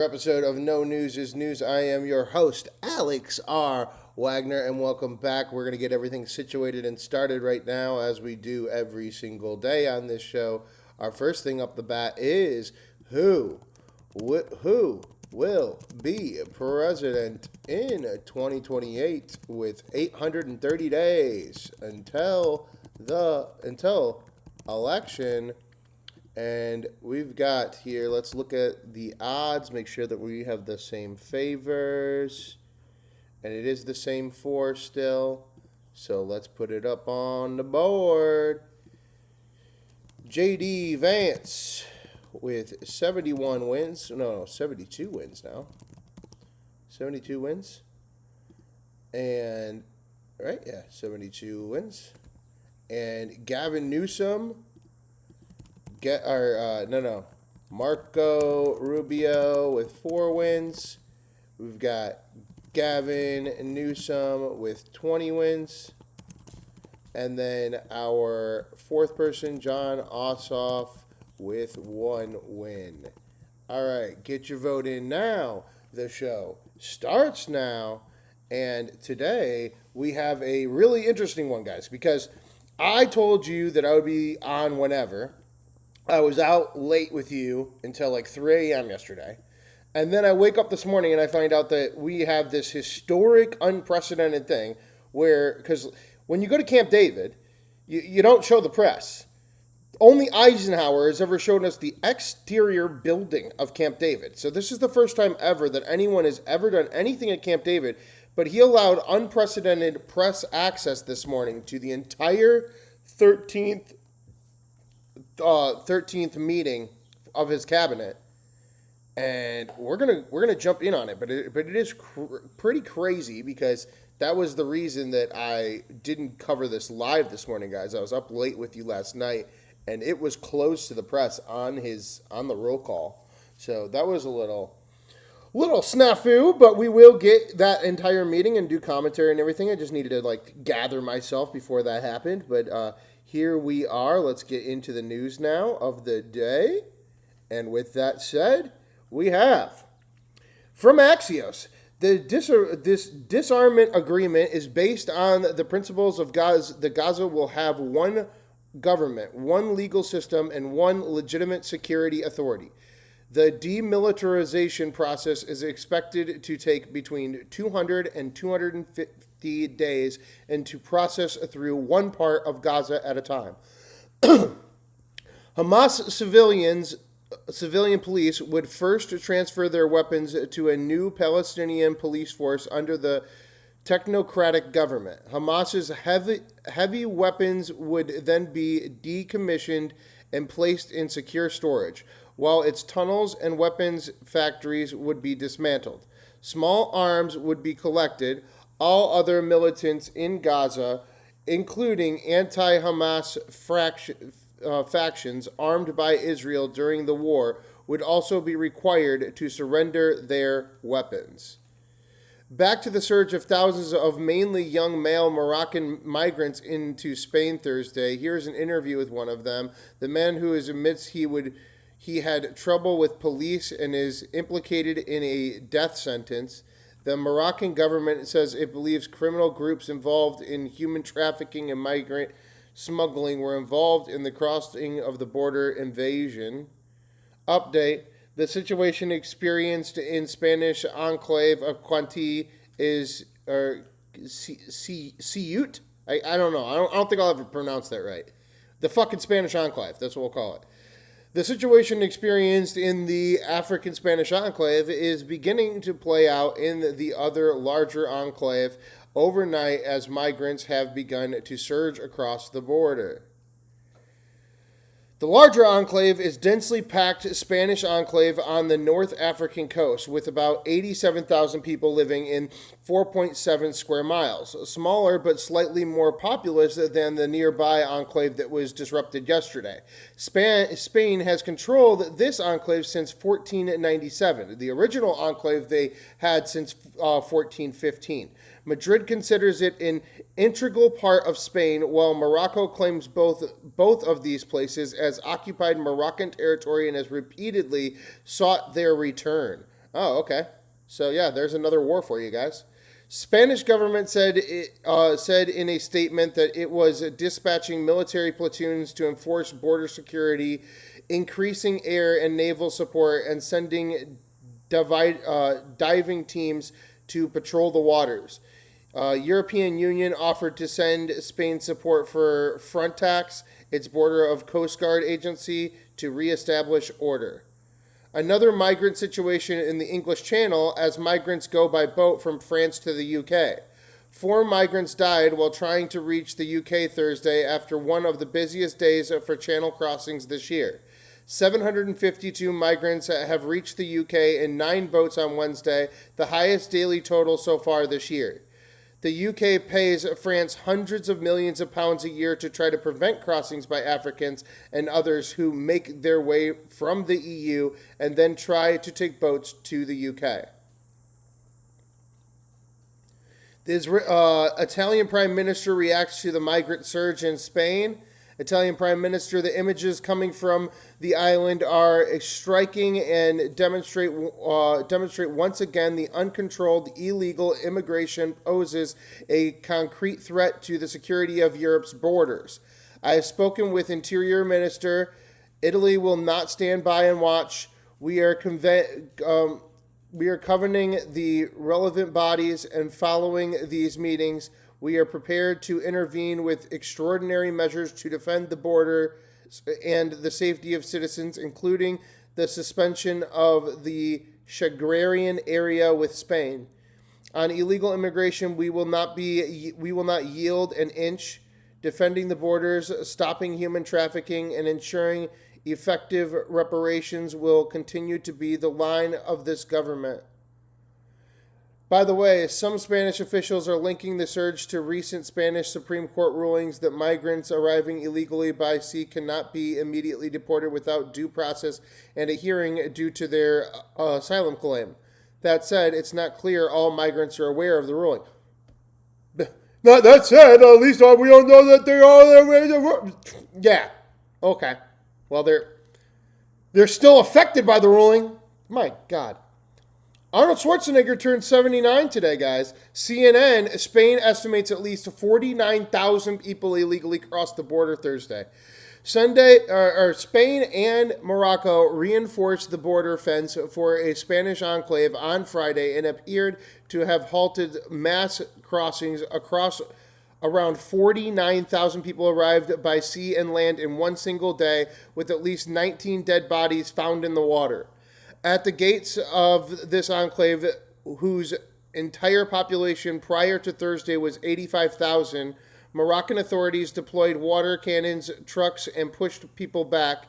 Episode of No News is News. I am your host, Alex R. Wagner, and welcome back. We're going to get everything situated and started right now, as we do every single day on this show. Our first thing up the bat is who will be president in 2028 with 830 days until election. And we've got here, let's look at the odds, make sure that we have the same favors. And it is the same four still. So let's put it up on the board. J.D. Vance with 71 wins. No, 72 wins now. 72 wins. And, right, yeah, 72 wins. And Gavin Newsom. Marco Rubio with 4 wins. We've got Gavin Newsom with 20 wins. And then our fourth person, John Ossoff, with 1 win. All right, get your vote in now. The show starts now. And today we have a really interesting one, guys, because I told you that I would be on whenever. I was out late with you until like 3 a.m. yesterday. And then I wake up this morning and I find out that we have this historic, unprecedented thing where, because when you go to Camp David, you don't show the press. Only Eisenhower has ever shown us the exterior building of Camp David. So this is the first time ever that anyone has ever done anything at Camp David, but he allowed unprecedented press access this morning to the entire 13th meeting of his cabinet, and we're gonna jump in on it. But it is pretty crazy because that was the reason that I didn't cover this live this morning, guys. I was up late with you last night, and it was closed to the press on the roll call. So that was a little snafu, but we will get that entire meeting and do commentary and everything. I just needed to gather myself before that happened, but here we are. Let's get into the news now of the day. And with that said, we have from Axios, this disarmament agreement is based on the principles of Gaza will have one government, one legal system, and one legitimate security authority. The demilitarization process is expected to take between 200 and 250 days and to process through one part of Gaza at a time. Hamas civilian police would first transfer their weapons to a new Palestinian police force under the technocratic government. Hamas's heavy weapons would then be decommissioned and placed in secure storage, while its tunnels and weapons factories would be dismantled. Small arms would be collected. All other militants in Gaza, including anti-Hamas factions armed by Israel during the war, would also be required to surrender their weapons. Back to the surge of thousands of mainly young male Moroccan migrants into Spain Thursday. Here's an interview with one of them. The man who admits he had trouble with police and is implicated in a death sentence. The Moroccan government says it believes criminal groups involved in human trafficking and migrant smuggling were involved in the crossing of the border invasion. Update. The situation experienced in Spanish enclave of Ceuta is Ceuta? I don't know. I don't think I'll ever pronounce that right. The fucking Spanish enclave. That's what we'll call it. The situation experienced in the African Spanish enclave is beginning to play out in the other larger enclave overnight as migrants have begun to surge across the border. The larger enclave is densely packed Spanish enclave on the North African coast with about 87,000 people living in 4.7 square miles. Smaller but slightly more populous than the nearby enclave that was disrupted yesterday. Spain has controlled this enclave since 1497, the original enclave they had since 1415. Madrid considers it an integral part of Spain, while Morocco claims both of these places as occupied Moroccan territory and has repeatedly sought their return. Oh, okay. So yeah, there's another war for you guys. Spanish government said in a statement that it was dispatching military platoons to enforce border security, increasing air and naval support, and sending diving teams to patrol the waters. European Union offered to send Spain support for Frontex, its border of Coast Guard agency, to reestablish order. Another migrant situation in the English Channel as migrants go by boat from France to the UK. 4 migrants died while trying to reach the UK Thursday after one of the busiest days for channel crossings this year. 752 migrants have reached the UK in 9 boats on Wednesday, the highest daily total so far this year. The UK pays France hundreds of millions of pounds a year to try to prevent crossings by Africans and others who make their way from the EU and then try to take boats to the UK. The Italian Prime Minister reacts to the migrant surge in Spain. Italian Prime Minister, the images coming from the island are striking and demonstrate once again the uncontrolled illegal immigration poses a concrete threat to the security of Europe's borders. I have spoken with Interior Minister. Italy will not stand by and watch. We are convening the relevant bodies and following these meetings. We are prepared to intervene with extraordinary measures to defend the border and the safety of citizens, including the suspension of the Shangri-La area with Spain. On illegal immigration, we will not yield an inch. Defending the borders, stopping human trafficking, and ensuring effective reparations will continue to be the line of this government. By the way, some Spanish officials are linking the surge to recent Spanish Supreme Court rulings that migrants arriving illegally by sea cannot be immediately deported without due process and a hearing due to their asylum claim. That said, it's not clear all migrants are aware of the ruling. Not that said, at least we don't know that they are. Yeah, okay. Well, they're still affected by the ruling. My God. Arnold Schwarzenegger turned 79 today, guys. CNN, Spain estimates at least 49,000 people illegally crossed the border Thursday. Spain and Morocco reinforced the border fence for a Spanish enclave on Friday and appeared to have halted mass crossings across. Around 49,000 people arrived by sea and land in one single day, with at least 19 dead bodies found in the water. At the gates of this enclave, whose entire population prior to Thursday was 85,000, Moroccan authorities deployed water cannons, trucks, and pushed people back.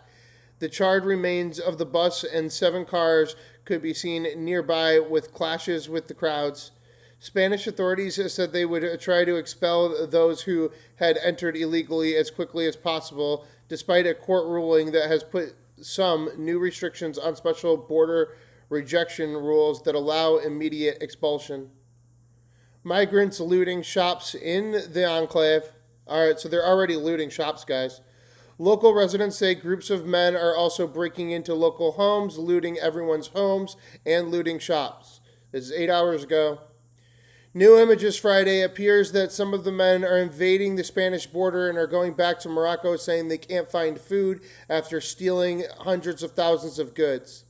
The charred remains of the bus and 7 cars could be seen nearby with clashes with the crowds. Spanish authorities said they would try to expel those who had entered illegally as quickly as possible, despite a court ruling that has put some new restrictions on special border rejection rules that allow immediate expulsion. Migrants looting shops in the enclave. All right, so they're already looting shops, guys. Local residents say groups of men are also breaking into local homes, looting everyone's homes, and looting shops. This is 8 hours ago. New images Friday appears that some of the men are invading the Spanish border and are going back to Morocco, saying they can't find food after stealing hundreds of thousands of goods.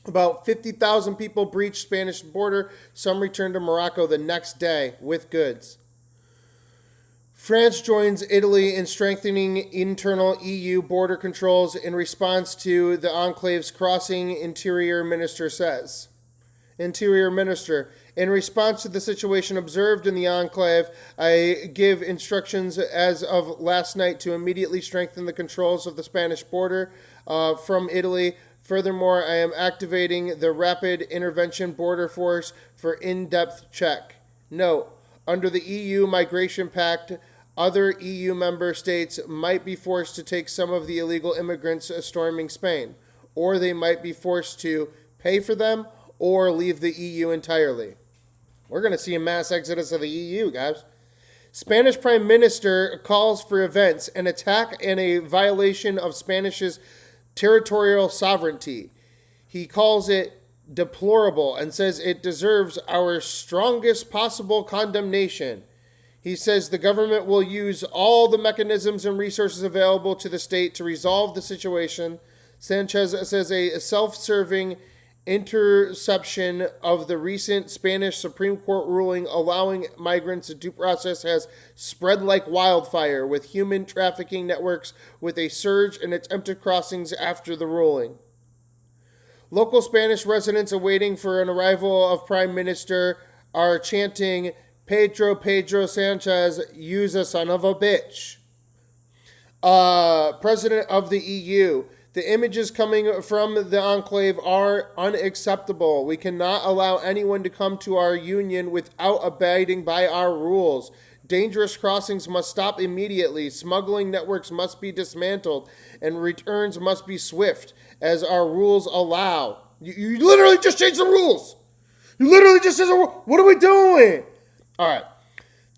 About 50,000 people breached Spanish border. Some returned to Morocco the next day with goods. France joins Italy in strengthening internal EU border controls in response to the enclave's crossing, Interior Minister says. Interior Minister, in response to the situation observed in the enclave, I give instructions as of last night to immediately strengthen the controls of the Spanish border from Italy. Furthermore, I am activating the Rapid Intervention Border Force for in-depth check. Note, under the EU Migration Pact, other EU member states might be forced to take some of the illegal immigrants storming Spain, or they might be forced to pay for them or leave the EU entirely. We're going to see a mass exodus of the EU, guys. Spanish Prime Minister calls for events, an attack and a violation of Spanish's territorial sovereignty. He calls it deplorable and says it deserves our strongest possible condemnation. He says the government will use all the mechanisms and resources available to the state to resolve the situation. Sanchez says a self-serving interception of the recent Spanish Supreme Court ruling allowing migrants due process has spread like wildfire, with human trafficking networks with a surge in attempted crossings after the ruling. Local Spanish residents awaiting for an arrival of Prime Minister are chanting, Pedro Sanchez, use a son of a bitch. President of the EU. The images coming from the enclave are unacceptable. We cannot allow anyone to come to our union without abiding by our rules. Dangerous crossings must stop immediately. Smuggling networks must be dismantled, and returns must be swift, as our rules allow. You literally just changed the rules. You literally just said, what are we doing? All right.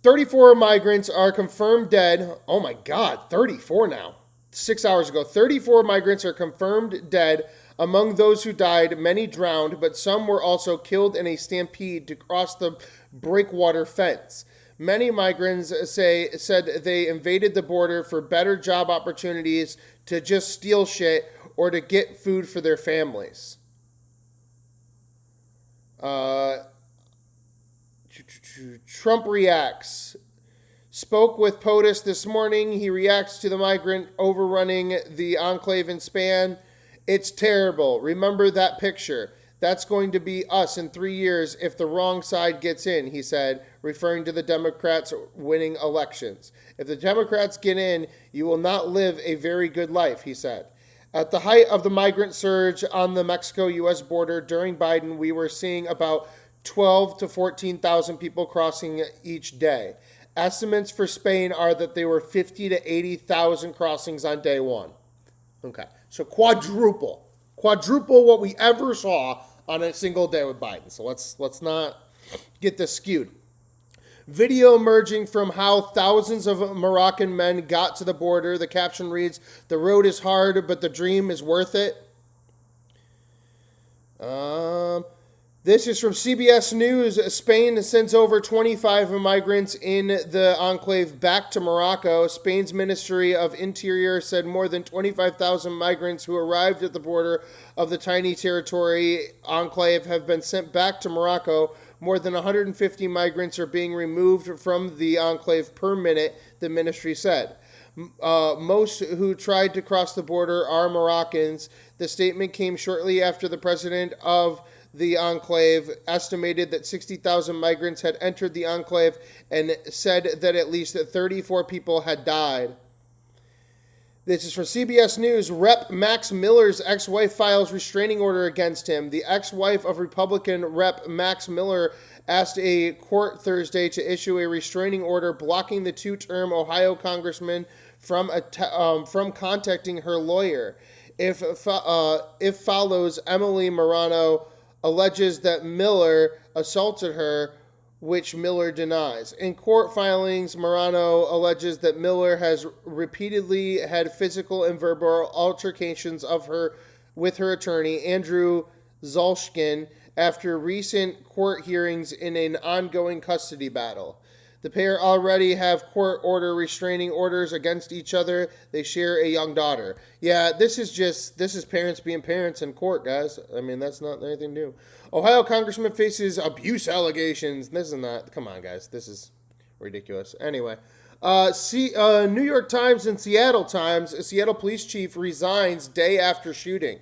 34 migrants are confirmed dead. Oh my God, 34 now. 6 hours ago, 34 migrants are confirmed dead. Among those who died, many drowned, but some were also killed in a stampede to cross the breakwater fence. Many migrants said they invaded the border for better job opportunities, to just steal shit, or to get food for their families. Trump reacts. Spoke with POTUS this morning. He reacts to the migrant overrunning the enclave in Spain. It's terrible. Remember that picture. That's going to be us in 3 years if the wrong side gets in, he said, referring to the Democrats winning elections. If the Democrats get in, you will not live a very good life, he said. At the height of the migrant surge on the Mexico-U.S. border during Biden, we were seeing about 12 to 14,000 people crossing each day. Estimates for Spain are that there were 50 to 80,000 crossings on day one. Okay, so quadruple what we ever saw on a single day with Biden. So let's not get this skewed. Video emerging from how thousands of Moroccan men got to the border. The caption reads, "The road is hard, but the dream is worth it." This is from CBS News. Spain sends over 25 migrants in the enclave back to Morocco. Spain's Ministry of Interior said more than 25,000 migrants who arrived at the border of the tiny territory enclave have been sent back to Morocco. More than 150 migrants are being removed from the enclave per minute, the ministry said. Most who tried to cross the border are Moroccans. The statement came shortly after the president of the enclave estimated that 60,000 migrants had entered the enclave and said that at least 34 people had died. This is from CBS News. Rep. Max Miller's ex-wife files restraining order against him. The ex-wife of Republican Rep. Max Miller asked a court Thursday to issue a restraining order blocking the two-term Ohio congressman from contacting her lawyer. If follows, Emily Marano alleges that Miller assaulted her, which Miller denies. In court filings, Marano alleges that Miller has repeatedly had physical and verbal altercations with her attorney, Andrew Zolshkin, after recent court hearings in an ongoing custody battle. The pair already have court order restraining orders against each other. They share a young daughter. Yeah, this is parents being parents in court, guys. I mean, that's not anything new. Ohio congressman faces abuse allegations. This is not, come on, guys. This is ridiculous. Anyway, New York Times and Seattle Times, a Seattle police chief resigns day after shooting.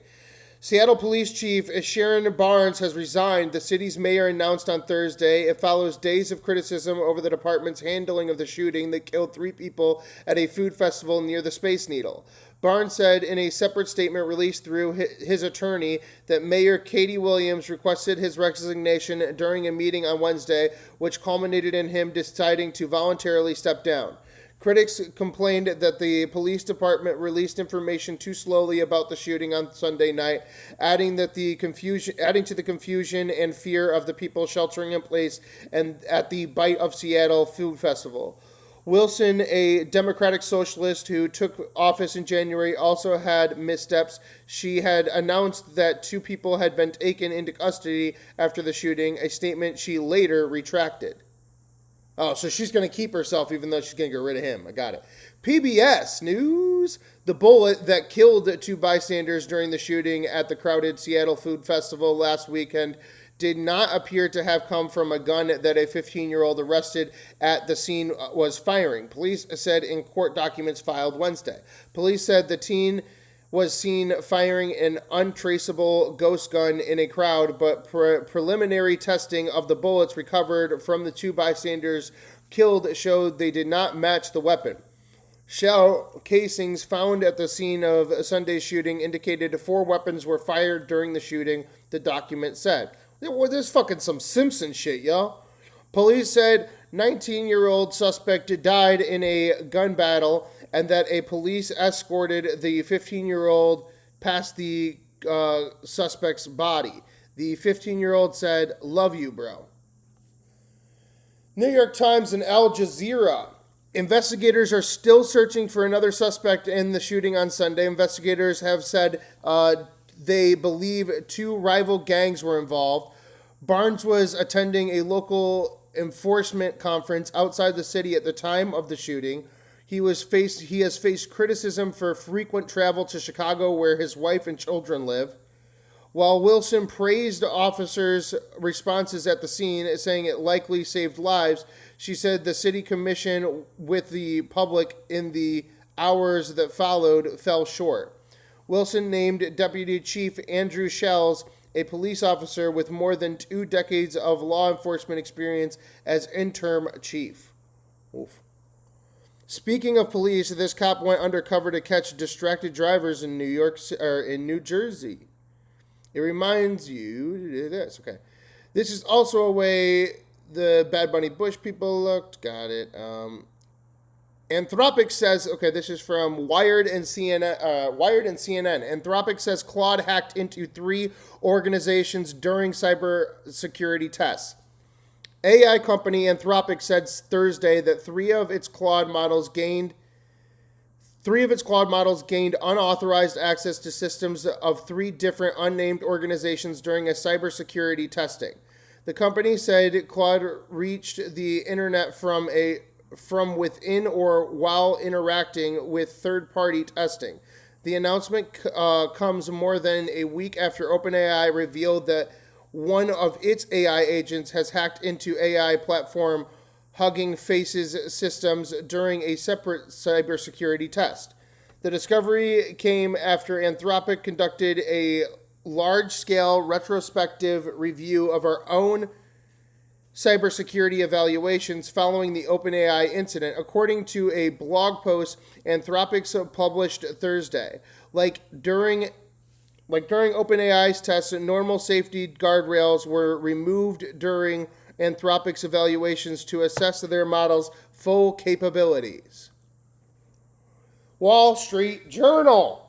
Seattle Police Chief Sharon Barnes has resigned, the city's mayor announced on Thursday. It follows days of criticism over the department's handling of the shooting that killed 3 people at a food festival near the Space Needle. Barnes said in a separate statement released through his attorney that Mayor Katie Williams requested his resignation during a meeting on Wednesday, which culminated in him deciding to voluntarily step down. Critics complained that the police department released information too slowly about the shooting on Sunday night, adding to the confusion and fear of the people sheltering in place and at the Bite of Seattle food festival. Wilson, a Democratic socialist who took office in January, also had missteps. She had announced that 2 people had been taken into custody after the shooting, a statement she later retracted. Oh, so she's going to keep herself even though she's going to get rid of him. I got it. PBS News. The bullet that killed 2 bystanders during the shooting at the crowded Seattle Food Festival last weekend did not appear to have come from a gun that a 15-year-old arrested at the scene was firing, police said in court documents filed Wednesday. Police said the teen was seen firing an untraceable ghost gun in a crowd, but preliminary testing of the bullets recovered from the 2 bystanders killed showed they did not match the weapon. Shell casings found at the scene of Sunday's shooting indicated 4 weapons were fired during the shooting, the document said. Well, there's fucking some Simpson shit, y'all. Police said 19-year-old suspect died in a gun battle and that a police escorted the 15-year-old past the suspect's body. The 15-year-old said, "Love you, bro." New York Times and Al Jazeera. Investigators are still searching for another suspect in the shooting on Sunday. Investigators have said they believe 2 rival gangs were involved. Barnes was attending a local enforcement conference outside the city at the time of the shooting. He has faced criticism for frequent travel to Chicago, where his wife and children live. While Wilson praised officers' responses at the scene, saying it likely saved lives, she said the city commission with the public in the hours that followed fell short. Wilson named Deputy Chief Andrew Shells, a police officer with more than 2 decades of law enforcement experience, as interim chief. Oof. Speaking of police, this cop went undercover to catch distracted drivers in New Jersey. It reminds you this. Okay, this is also a way the Bad Bunny Bush people looked. Got it. Anthropic says, okay, this is from Wired and CNN. Anthropic says Claude hacked into 3 organizations during cybersecurity tests. AI company Anthropic said Thursday that 3 of its Claude models gained unauthorized access to systems of 3 different unnamed organizations during a cybersecurity testing. The company said Claude reached the internet from within or while interacting with third-party testing. The announcement comes more than a week after OpenAI revealed that one of its AI agents has hacked into AI platform Hugging Face's systems during a separate cybersecurity test. The discovery came after Anthropic conducted a large-scale retrospective review of our own cybersecurity evaluations following the OpenAI incident, according to a blog post Anthropic published Thursday. Like during OpenAI's tests, normal safety guardrails were removed during Anthropic's evaluations to assess their model's full capabilities. Wall Street Journal.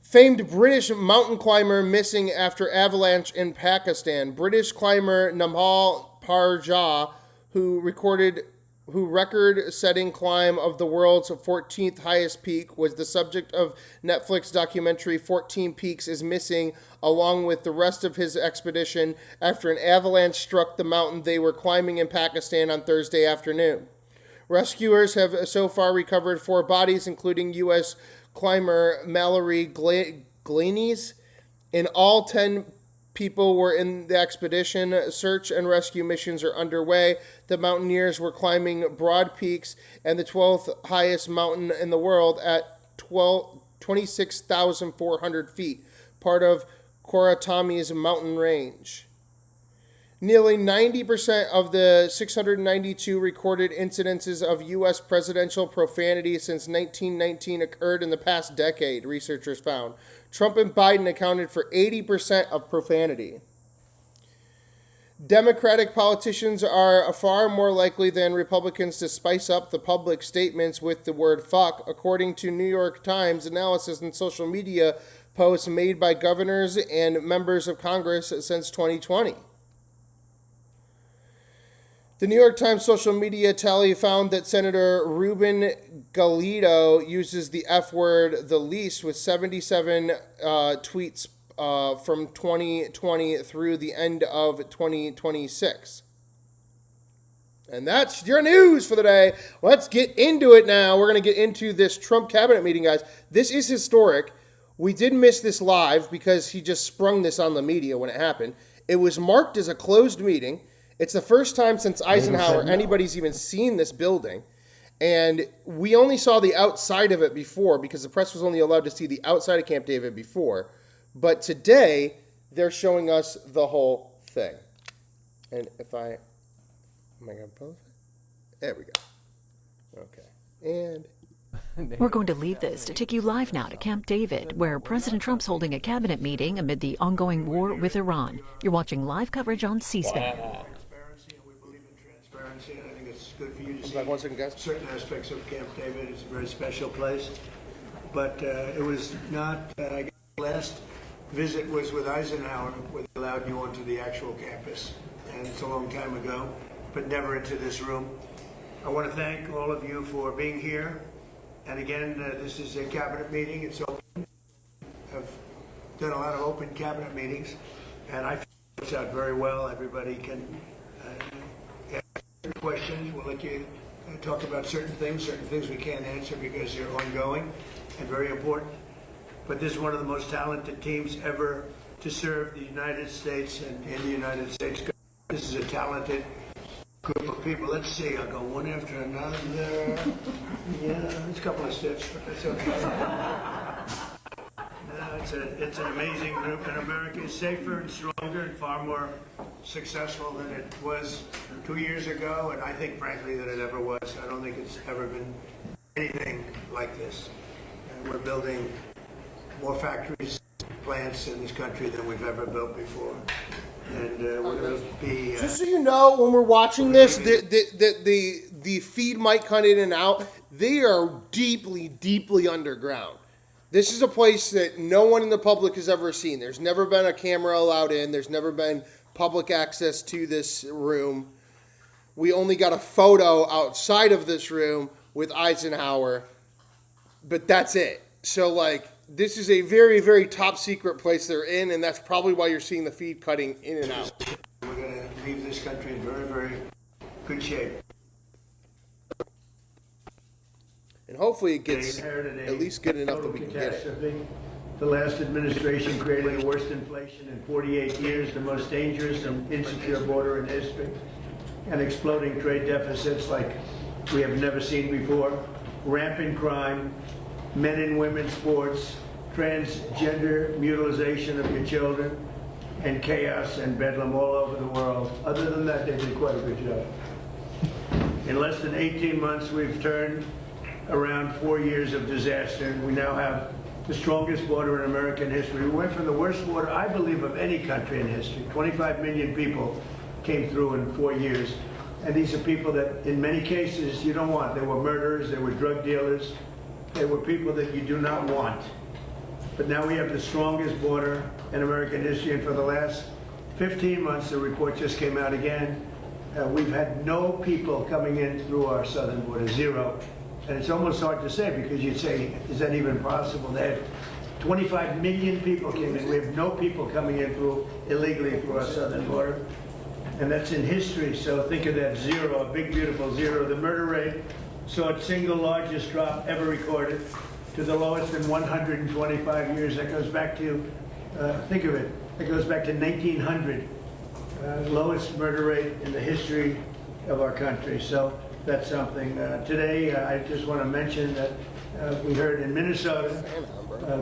Famed British mountain climber missing after avalanche in Pakistan. British climber Nahal Parjah, who record-setting climb of the world's 14th highest peak, was the subject of Netflix documentary 14 Peaks is Missing, along with the rest of his expedition, after an avalanche struck the mountain they were climbing in Pakistan on Thursday afternoon. Rescuers have so far recovered 4 bodies, including U.S. climber Mallory Glaney's. In all, 10 people were in the expedition. Search and rescue missions are underway. The mountaineers were climbing broad peaks and the 12th highest mountain in the world at 26,400 feet, part of Koratami's mountain range. Nearly 90% of the 692 recorded incidences of U.S. presidential profanity since 1919 occurred in the past decade, researchers found. Trump and Biden accounted for 80% of profanity. Democratic politicians are far more likely than Republicans to spice up the public statements with the word fuck, according to New York Times analysis and social media posts made by governors and members of Congress since 2020. The New York Times social media tally found that Senator Ruben Galindo uses the F word the least, with 77 tweets from 2020 through the end of 2026. And that's your news for the day. Let's get into it now. We're going to get into this Trump cabinet meeting, guys. This is historic. We did miss this live because he just sprung this on the media when it happened. It was marked as a closed meeting. It's the first time since Eisenhower anybody's even seen this building. And we only saw the outside of it before because the press was only allowed to see the outside of Camp David before. But today, they're showing us the whole thing. And if I... Am I going to post it? There we go. Okay. And... We're going to leave this to take you live now to Camp David, where President Trump's holding a cabinet meeting amid the ongoing war with Iran. You're watching live coverage on C-SPAN. Transparency, and we believe in transparency, and I think it's good for you to see Back 1 second, guys. certain aspects of Camp David. It's a very special place. But it was not, I guess the last visit was with Eisenhower, where they allowed you onto the actual campus. And it's a long time ago, but never into this room. I want to thank all of you for being here. And again, this is a cabinet meeting. It's open. I've done a lot of open cabinet meetings, and I feel it works out very well. Everybody can ask questions. We'll let you talk about certain things we can't answer because they're ongoing and very important. But this is one of the most talented teams ever to serve the United States and in the United States. This is a talented group of people. Let's see, I'll go one after another. Yeah, there's a couple of steps, but that's okay. No, it's an amazing group, and America is safer and stronger and far more successful than it was 2 years ago, and I think, frankly, that it ever was. I don't think it's ever been anything like this. We're building more factories, plants in this country than we've ever built before. And we're going to be... Just so you know, when we're watching this, the feed might cut in and out. They are deeply, deeply underground. This is a place that no one in the public has ever seen. There's never been a camera allowed in. There's never been public access to this room. We only got a photo outside of this room with Eisenhower, but that's it. So, like... This is a very, very top secret place they're in, and that's probably why you're seeing the feed cutting in and out. We're going to leave this country in very, very good shape. And hopefully it gets at least good enough that we can get it. The last administration created the worst inflation in 48 years, the most dangerous and insecure border in history, and exploding trade deficits like we have never seen before, rampant crime, men and women's sports, transgender mutilization of your children, and chaos and bedlam all over the world. Other than that, they did quite a good job. In less than 18 months, we've turned around 4 years of disaster. We now have the strongest border in American history. We went from the worst border, I believe, of any country in history. 25 million people came through in 4 years. And these are people that, in many cases, you don't want. They were murderers, they were drug dealers, they were people that you do not want. But now we have the strongest border in American history, and for the last 15 months, the report just came out again, we've had no people coming in through our southern border, zero. And it's almost hard to say, because you'd say, is that even possible? They had 25 million people came in. We have no people coming in illegally through our southern border. And that's in history, so think of that zero, a big, beautiful zero. The murder rate saw its single largest drop ever recorded to the lowest in 125 years. That goes back to, think of it, that goes back to 1900. Lowest murder rate in the history of our country. So that's something. Today, I just want to mention that we heard in Minnesota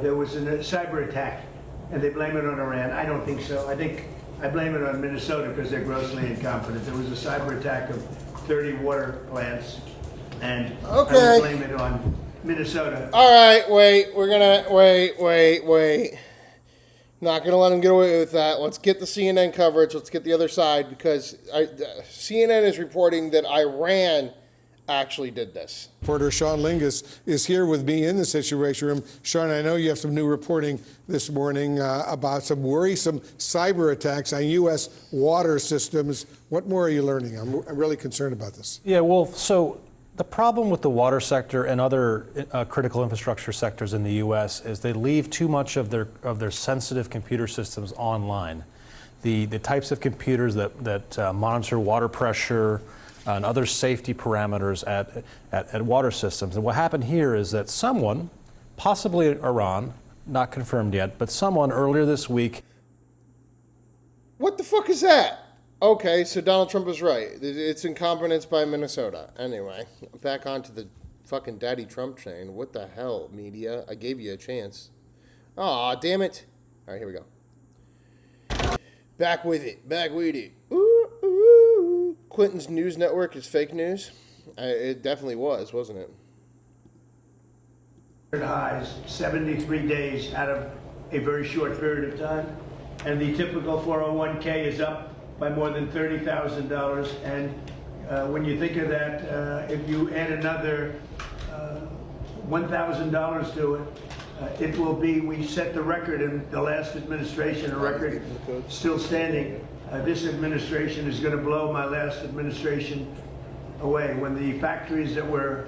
there was a cyber attack, and they blame it on Iran. I don't think so. I blame it on Minnesota because they're grossly incompetent. There was a cyber attack of 30 water plants, and I would blame it on Minnesota. All right, wait. We're going to, wait. Not going to let them get away with that. Let's get the CNN coverage. Let's get the other side, because CNN is reporting that Iran actually did this. Reporter Sean Lingus is here with me in the Situation Room. Sean, I know you have some new reporting this morning about some worrisome cyber attacks on U.S. water systems. What more are you learning? I'm really concerned about this. Yeah, well, so the problem with the water sector and other critical infrastructure sectors in the U.S. is they leave too much of their sensitive computer systems online. The types of computers that monitor water pressure and other safety parameters at water systems. And what happened here is that someone, possibly Iran, not confirmed yet, but someone earlier this week. What the fuck is that? Okay, so Donald Trump was right. It's incompetence by Minnesota. Anyway, back onto the fucking Daddy Trump train. What the hell, media? I gave you a chance. Aw, damn it. All right, here we go. Back with it. Back with it. Ooh, ooh. Clinton's news network is fake news. It definitely was, wasn't it? Highs, 73 days out of a very short period of time. And the typical 401k is up by more than $30,000. And when you think of that, if you add another $1,000 to it, it will be, we set the record in the last administration, a record still standing. This administration is going to blow my last administration away. When the factories that we're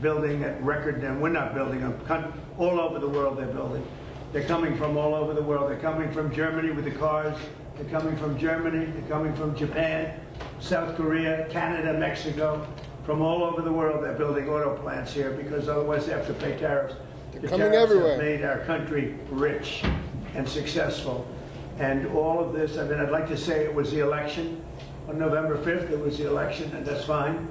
building at record, and we're not building them, all over the world they're building. They're coming from all over the world. They're coming from Germany with the cars. They're coming from Germany. They're coming from Japan, South Korea, Canada, Mexico. From all over the world, they're building auto plants here because otherwise they have to pay tariffs. They're coming everywhere. Have made our country rich and successful. And all of this, I mean, I'd like to say it was the election. On November 5th, it was the election, and that's fine.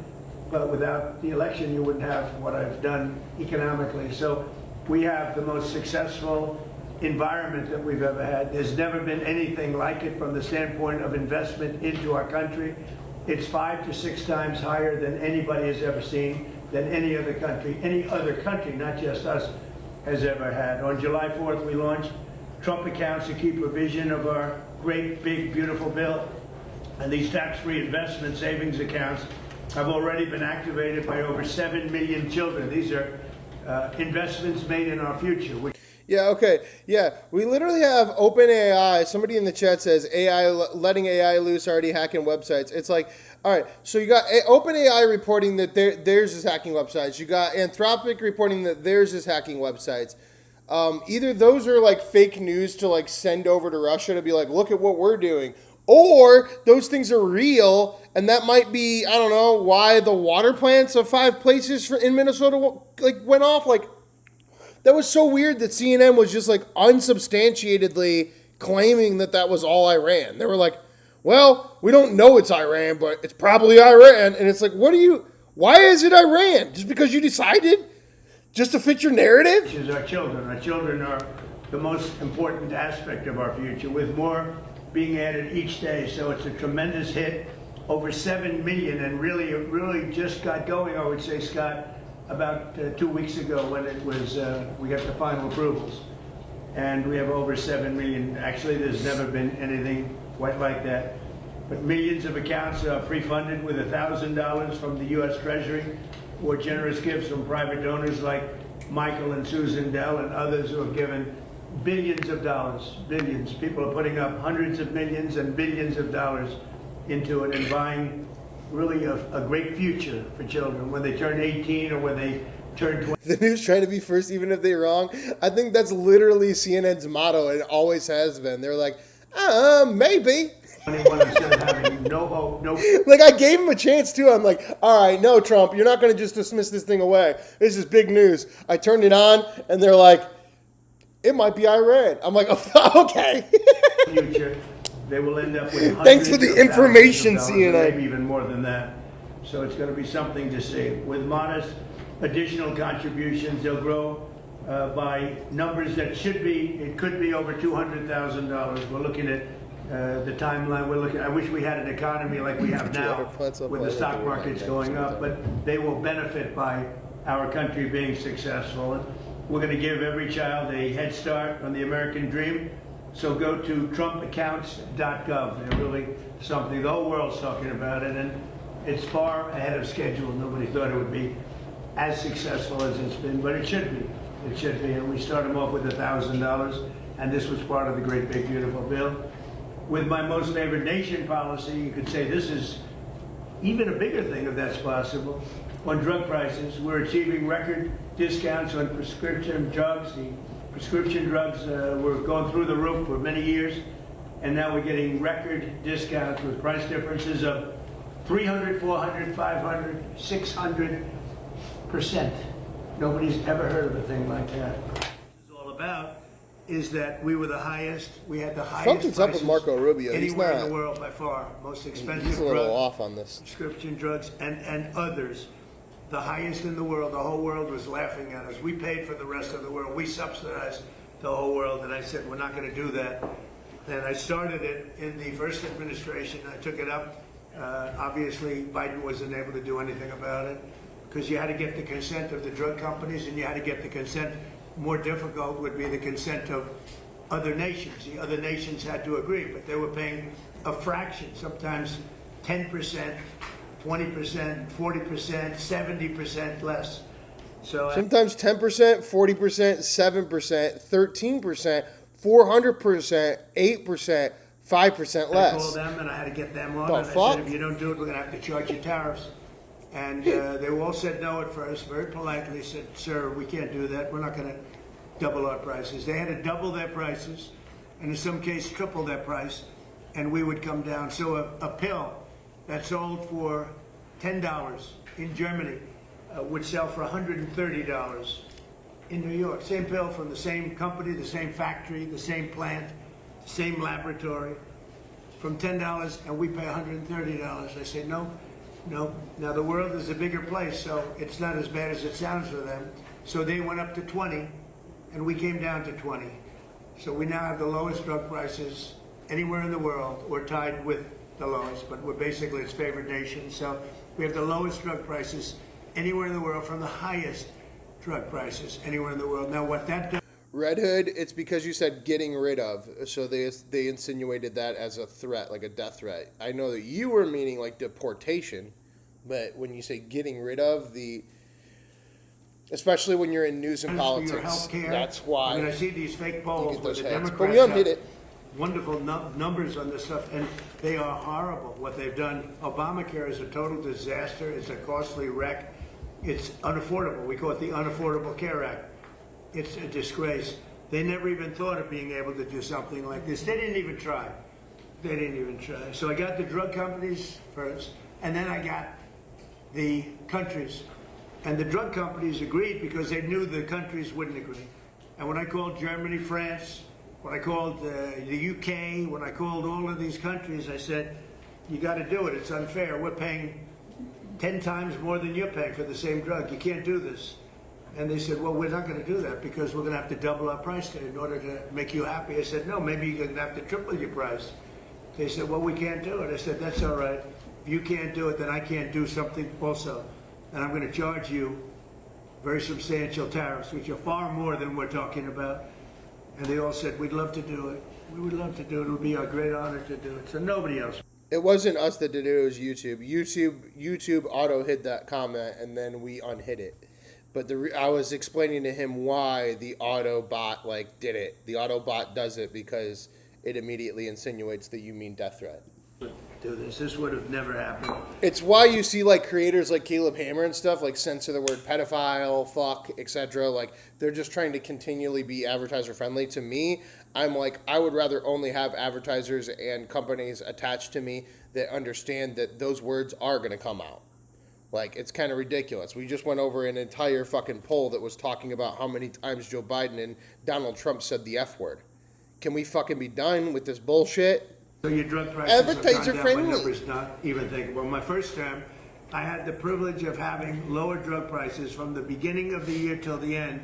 But without the election, you wouldn't have what I've done economically. So we have the most successful environment that we've ever had. There's never been anything like it from the standpoint of investment into our country. It's 5 to 6 times higher than anybody has ever seen, than any other country, not just us, has ever had. On July 4th, we launched Trump accounts to keep provision of our great, big, beautiful bill. And these tax-free investment savings accounts have already been activated by over 7 million children. These are investments made in our future. Yeah, okay. Yeah, we literally have OpenAI. Somebody in the chat says AI letting AI loose, already hacking websites. It's like, all right, so you got OpenAI reporting that theirs is hacking websites. You got Anthropic reporting that theirs is hacking websites. Either those are like fake news to like send over to Russia to be like, look at what we're doing. Or those things are real, and that might be, I don't know, why the water plants of 5 places in Minnesota like went off. Like, that was so weird that CNN was just like unsubstantiatedly claiming that was all Iran. They were like, well, we don't know it's Iran, but it's probably Iran. And it's like, why is it Iran? Just because you decided? Just to fit your narrative? Which is our children. Our children are the most important aspect of our future, with more being added each day. So it's a tremendous hit. Over 7 million, and it really just got going, I would say, Scott, about 2 weeks ago when it was, we got the final approvals. And we have over 7 million. Actually, there's never been anything quite like that. But millions of accounts are pre-funded with $1,000 from the U.S. Treasury, or generous gifts from private donors like Michael and Susan Dell and others who have given billions of dollars, billions. People are putting up hundreds of millions and billions of dollars into it and buying really a great future for children when they turn 18 or when they turn 20. The news trying to be first even if they're wrong. I think that's literally CNN's motto. It always has been. They're like, maybe. 21 instead of having no hope, no. Like, I gave him a chance too. I'm like, all right, no, Trump, you're not going to just dismiss this thing away. This is big news. I turned it on and they're like, it might be Iran. I'm like, oh, okay. Future, they will end up with hundreds. Thanks for the information, CNN. Maybe even more than that. So it's going to be something to see. With modest additional contributions, they'll grow by numbers that should be, it could be over $200,000. We're looking at the timeline. I wish we had an economy like we have now with the stock markets going up, but they will benefit by our country being successful. And we're going to give every child a head start on the American dream. So go to TrumpAccounts.gov. They're really something. The whole world's talking about it. And It's far ahead of schedule. Nobody thought it would be as successful as it's been, but it should be. It should be. And we start them off with $1,000, and this was part of the great big beautiful bill. With my most favored nation policy, you could say this is even a bigger thing if that's possible. On drug prices, we're achieving record discounts on prescription drugs. The prescription drugs were going through the roof for many years, and now we're getting record discounts with price differences of 300, 400, 500, 600%. Nobody's ever heard of a thing like that. What it's all about is that we were the highest, we had the highest Something's up with Marco Rubio. anywhere in the world by far. Most expensive He's a little drug, off on this. prescription drugs, and others. The highest in the world. The whole world was laughing at us. We paid for the rest of the world. We subsidized the whole world, and I said, we're not going to do that. And I started it in the first administration. I took it up. Obviously, Biden wasn't able to do anything about it because you had to get the consent of the drug companies, and you had to get the consent. More difficult would be the consent of other nations. The other nations had to agree, but they were paying a fraction, sometimes 10%, 20%, 40%, 70% less. So Sometimes 10%, 40%, 7%, 13%, 400%, 8%, 5% I less. called them and I had to get them on. The And I fuck? said, if you don't do it, we're going to have to charge you tariffs. And they all said no at first, very politely said, sir, we can't do that. We're not going to double our prices. They had to double their prices, and in some cases triple their price, and we would come down. So a pill that sold for $10 in Germany would sell for $130 in New York. Same pill from the same company, the same factory, the same plant, same laboratory, from $10, and we pay $130. I say, no. Now the world is a bigger place, so it's not as bad as it sounds for them. So they went up to 20, and we came down to 20. So we now have the lowest drug prices anywhere in the world. We're tied with the lowest, but we're basically its favored nation. So we have the lowest drug prices anywhere in the world from the highest drug prices anywhere in the world. Now what that does... Red Hood, it's because you said getting rid of, so they insinuated that as a threat, like a death threat. I know that you were meaning like deportation, but when you say getting rid of, especially when you're in news and politics, your healthcare, that's why. I mean, I see these fake polls where the Democrats but we unhit have it. wonderful numbers on this stuff, and they are horrible what they've done. Obamacare is a total disaster. It's a costly wreck. It's unaffordable. We call it the Unaffordable Care Act. It's a disgrace. They never even thought of being able to do something like this. They didn't even try. They didn't even try. So I got the drug companies first, and then I got the countries. And the drug companies agreed because they knew the countries wouldn't agree. And when I called Germany, France, when I called the UK, when I called all of these countries, I said, you got to do it. It's unfair. We're paying 10 times more than you're paying for the same drug. You can't do this. And they said, well, we're not going to do that because we're going to have to double our price in order to make you happy. I said, no, maybe you're going to have to triple your price. They said, well, we can't do it. I said, that's all right. If you can't do it, then I can't do something also. And I'm going to charge you very substantial tariffs, which are far more than we're talking about. And they all said, we'd love to do it. We would love to do it. It would be our great honor to do it. So nobody else. It wasn't us that did it. It was YouTube. YouTube auto hid that comment, and then we unhid it. But I was explaining to him why the Autobot did it. The Autobot does it because it immediately insinuates that you mean death threat. Do this. This would have never happened. It's why you see creators like Caleb Hammer and stuff censor the word pedophile, fuck, etc. They're just trying to continually be advertiser friendly. To me, I'm I would rather only have advertisers and companies attached to me that understand that those words are going to come out. It's kind of ridiculous. We just went over an entire fucking poll that was talking about how many times Joe Biden and Donald Trump said the F word. Can we fucking be done with this bullshit? So your drug prices Advertiser have gone down friendly. by numbers not even thinkable. My first term, I had the privilege of having lower drug prices from the beginning of the year till the end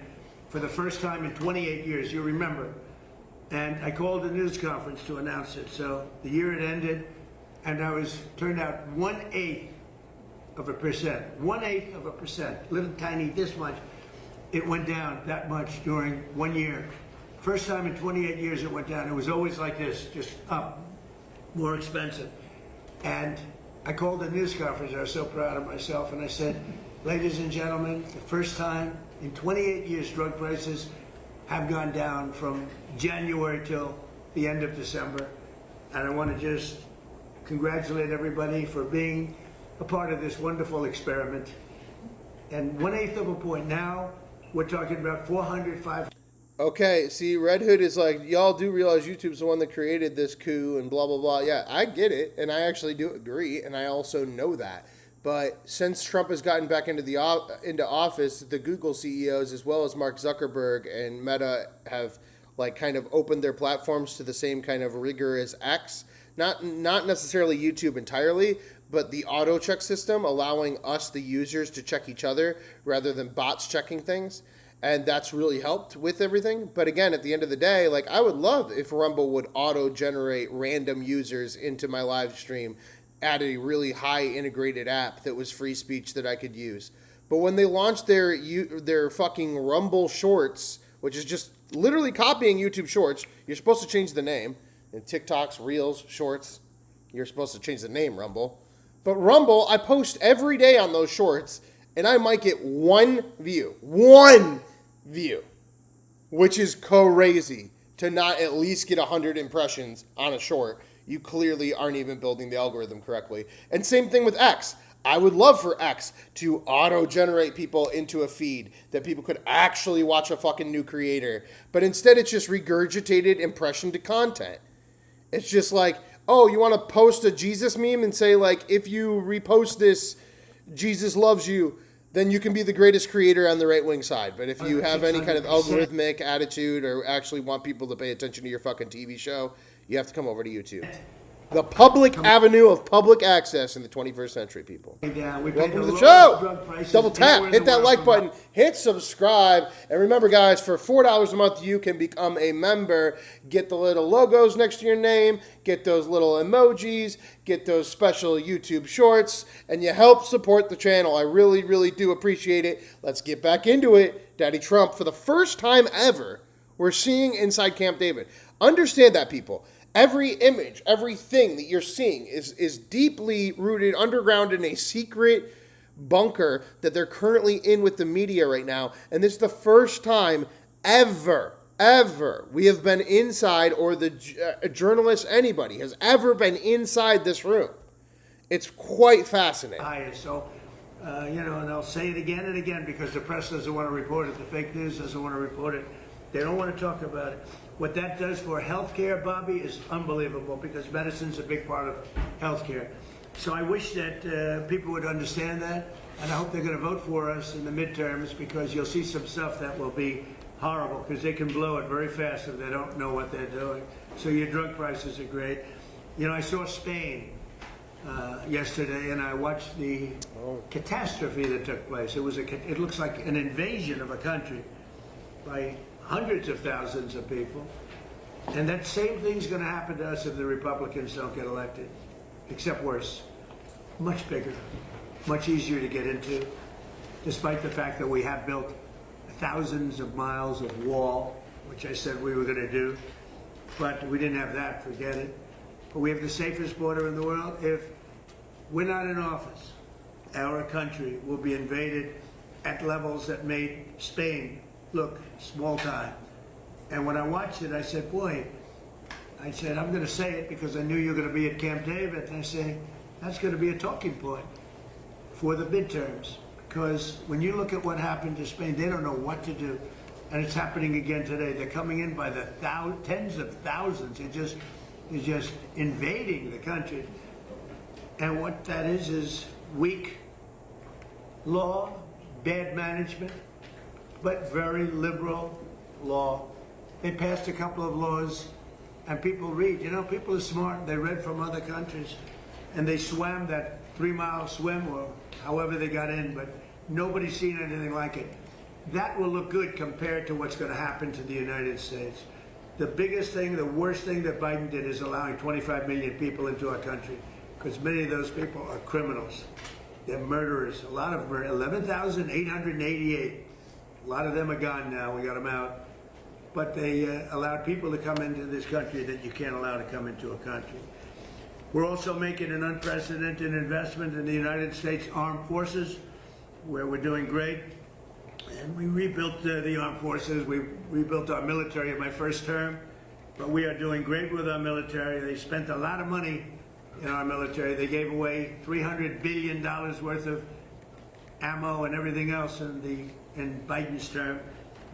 for the first time in 28 years. You remember. And I called a news conference to announce it. So the year it ended, and I was turned out 1/8 of a percent. 1/8 of a percent. Little tiny this much. It went down that much during 1 year. First time in 28 years it went down. It was always like this, just up, more expensive. And I called a news conference. I was so proud of myself, and I said, ladies and gentlemen, the first time in 28 years drug prices have gone down from January till the end of December. And I want to just congratulate everybody for being a part of this wonderful experiment. And 1/8 of a point now, we're talking about 405. Okay, see, Red Hood is like, y'all do realize YouTube's the one that created this coup and blah, blah, blah. Yeah, I get it, and I actually do agree, and I also know that. But since Trump has gotten back into office, the Google CEOs, as well as Mark Zuckerberg and Meta, have like kind of opened their platforms to the same kind of rigor as X. Not necessarily YouTube entirely, but the auto check system, allowing us, the users, to check each other rather than bots checking things. And that's really helped with everything. But again, at the end of the day, like, I would love if Rumble would auto-generate random users into my live stream at a really high integrated app that was free speech that I could use. But when they launched their fucking Rumble Shorts, which is just literally copying YouTube Shorts, you're supposed to change the name. And TikToks, Reels, Shorts, you're supposed to change the name, Rumble. But Rumble, I post every day on those shorts, and I might get one view, which is crazy to not at least get 100 impressions on a short. You clearly aren't even building the algorithm correctly. And same thing with X. I would love for X to auto-generate people into a feed that people could actually watch a fucking new creator. But instead, it's just regurgitated impression to content. It's just like, oh, you want to post a Jesus meme and say, like, if you repost this, Jesus loves you, then you can be the greatest creator on the right-wing side. But if you have any kind of algorithmic attitude or actually want people to pay attention to your fucking TV show, you have to come over to YouTube. The public avenue of public access in the 21st century, people. Welcome to the show. Double tap, hit that like button, hit subscribe. And remember, guys, for $4 a month, you can become a member. Get the little logos next to your name, get those little emojis, get those special YouTube shorts, and you help support the channel. I really, really do appreciate it. Let's get back into it. Daddy Trump, for the first time ever, we're seeing inside Camp David. Understand that, people. Every image, everything that you're seeing is deeply rooted underground in a secret bunker that they're currently in with the media right now. And this is the first time ever we have been inside, or the journalist, anybody, has ever been inside this room. It's quite fascinating. So, and I'll say it again and again because the press doesn't want to report it. The fake news doesn't want to report it. They don't want to talk about it. What that does for healthcare, Bobby, is unbelievable because medicine's a big part of healthcare. So I wish that people would understand that, and I hope they're going to vote for us in the midterms because you'll see some stuff that will be horrible because they can blow it very fast if they don't know what they're doing. So your drug prices are great. I saw Spain yesterday, and I watched the catastrophe that took place. It looks like an invasion of a country by hundreds of thousands of people. And that same thing's going to happen to us if the Republicans don't get elected, except worse. Much bigger, much easier to get into, despite the fact that we have built thousands of miles of wall, which I said we were going to do, but we didn't have that, forget it. But we have the safest border in the world. If we're not in office, our country will be invaded at levels that made Spain look small time. And when I watched it, I said, I'm going to say it because I knew you were going to be at Camp David. And I say, that's going to be a talking point for the midterms. Because when you look at what happened to Spain, they don't know what to do. And it's happening again today. They're coming in by the tens of thousands. They're just invading the country. And what that is weak law, bad management, but very liberal law. They passed a couple of laws, and people read. People are smart. They read from other countries, and they swam that 3-mile swim, or however they got in, but nobody's seen anything like it. That will look good compared to what's going to happen to the United States. The biggest thing, the worst thing that Biden did is allowing 25 million people into our country, because many of those people are criminals. They're murderers. A lot of them, 11,888. A lot of them are gone now. We got them out. But they allowed people to come into this country that you can't allow to come into a country. We're also making an unprecedented investment in the United States Armed Forces, where we're doing great. And we rebuilt the armed forces. We rebuilt our military in my first term, but we are doing great with our military. They spent a lot of money in our military. They gave away $300 billion worth of ammo and everything else in Biden's term,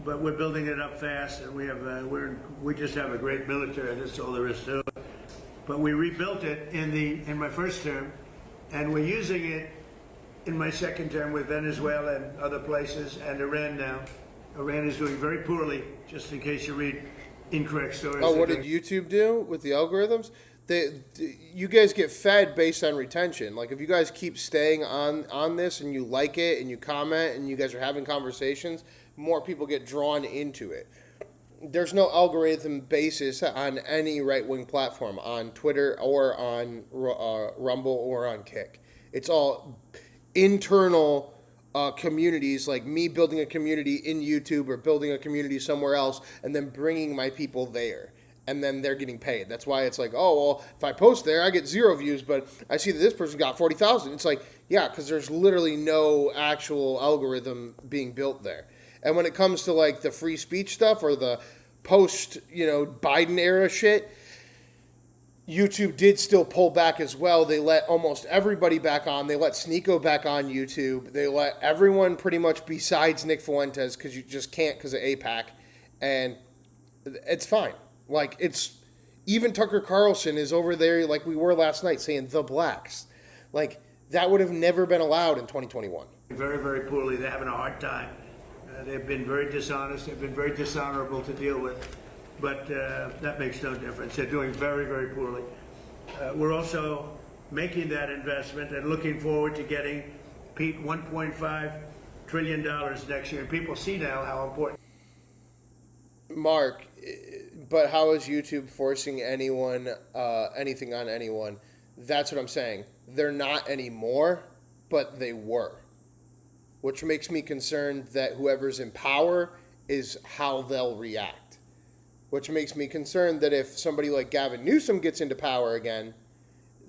but we're building it up fast, and we just have a great military. That's all there is to it. But we rebuilt it in my first term, and we're using it in my second term with Venezuela and other places, and Iran now. Iran is doing very poorly, just in case you read incorrect stories. Oh, what did YouTube do with the algorithms? You guys get fed based on retention. Like, if you guys keep staying on this and you like it and you comment and you guys are having conversations, more people get drawn into it. There's no algorithm basis on any right-wing platform, on Twitter or on Rumble or on Kick. It's all internal communities, like me building a community in YouTube or building a community somewhere else and then bringing my people there. And then they're getting paid. That's why it's like, oh, well, if I post there, I get 0 views, but I see that this person got 40,000. It's like, yeah, because there's literally no actual algorithm being built there. And when it comes to like the free speech stuff or the post, Biden era shit, YouTube did still pull back as well. They let almost everybody back on. They let Sneeko back on YouTube. They let everyone pretty much besides Nick Fuentes, because you just can't because of AIPAC. And it's fine. Like, it's even Tucker Carlson is over there like we were last night saying the blacks. Like, that would have never been allowed in 2021. Very, very poorly. They're having a hard time. They've been very dishonest. They've been very dishonorable to deal with. But that makes no difference. They're doing very, very poorly. We're also making that investment and looking forward to getting, Pete, $1.5 trillion next year. And people see now how important. Mark, but how is YouTube forcing anyone, anything on anyone? That's what I'm saying. They're not anymore, but they were. Which makes me concerned that whoever's in power is how they'll react. Which makes me concerned that if somebody like Gavin Newsom gets into power again,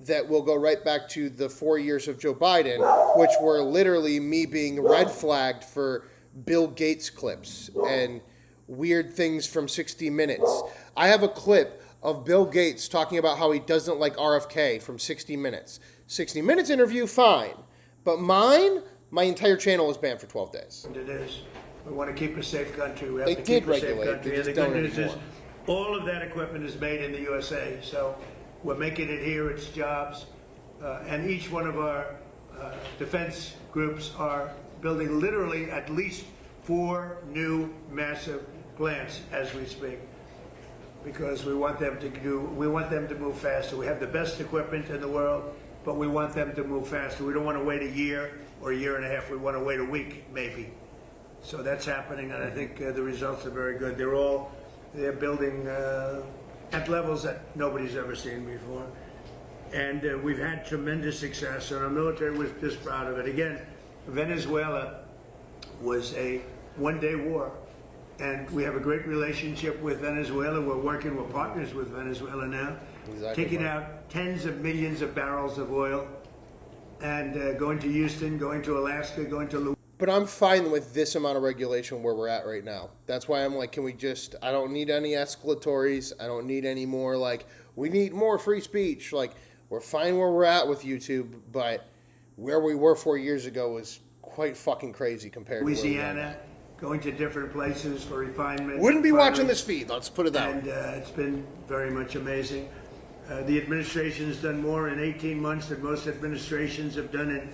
that we'll go right back to the 4 years of Joe Biden, which were literally me being red flagged for Bill Gates clips and weird things from 60 Minutes. I have a clip of Bill Gates talking about how he doesn't like RFK from 60 Minutes. 60 Minutes interview, fine. But my entire channel is banned for 12 days. It is. We want to keep a safe country. We have They to did keep a safe regulate. country. They And just the don't good news is anymore. all of that equipment is made in the USA. So we're making it here. It's jobs. And each one of our defense groups are building literally at least 4 new massive plants as we speak, because we want them to move faster. We have the best equipment in the world, but we want them to move faster. We don't want to wait a year or a year and a half. We want to wait a week, maybe. So that's happening, and I think the results are very good. They're building at levels that nobody's ever seen before. And we've had tremendous success, and our military was just proud of it. Again, Venezuela was a one-day war. And we have a great relationship with Venezuela. We're partners with Venezuela now, taking out tens of millions of barrels of oil and going to Houston, going to Alaska, going to Louisiana. But I'm fine with this amount of regulation where we're at right now. That's why I'm like, I don't need any escalatories. I don't need any more, we need more free speech. We're fine where we're at with YouTube, but where we were 4 years ago was quite fucking crazy compared to Louisiana. Going to different places for refinement. Wouldn't be watching this feed, let's put it that way. And it's been very much amazing. The administration has done more in 18 months than most administrations have done in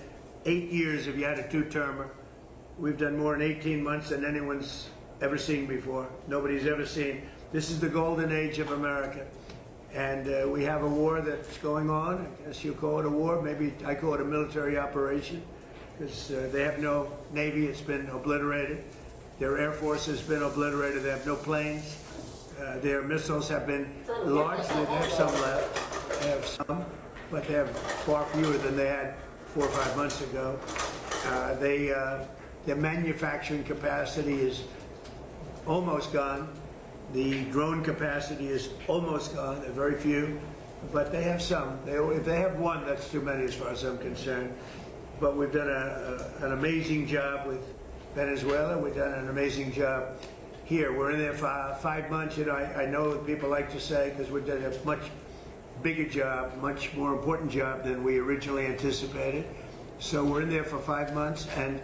8 years if you had a 2-termer. We've done more in 18 months than anyone's ever seen before. Nobody's ever seen. This is the golden age of America. And we have a war that's going on. I guess you call it a war. Maybe I call it a military operation, because they have no Navy. It's been obliterated. Their Air Force has been obliterated. They have no planes. Their missiles have been largely, they have some left. They have some, but they have far fewer than they had 4 or 5 months ago. Their manufacturing capacity is almost gone. The drone capacity is almost gone. There are very few. but they have some. If they have one, that's too many as far as I'm concerned. But we've done an amazing job with Venezuela. We've done an amazing job here. We're in there for 5 months. You know, I know that people like to say, because we've done a much bigger job, much more important job than we originally anticipated. So we're in there for 5 months. And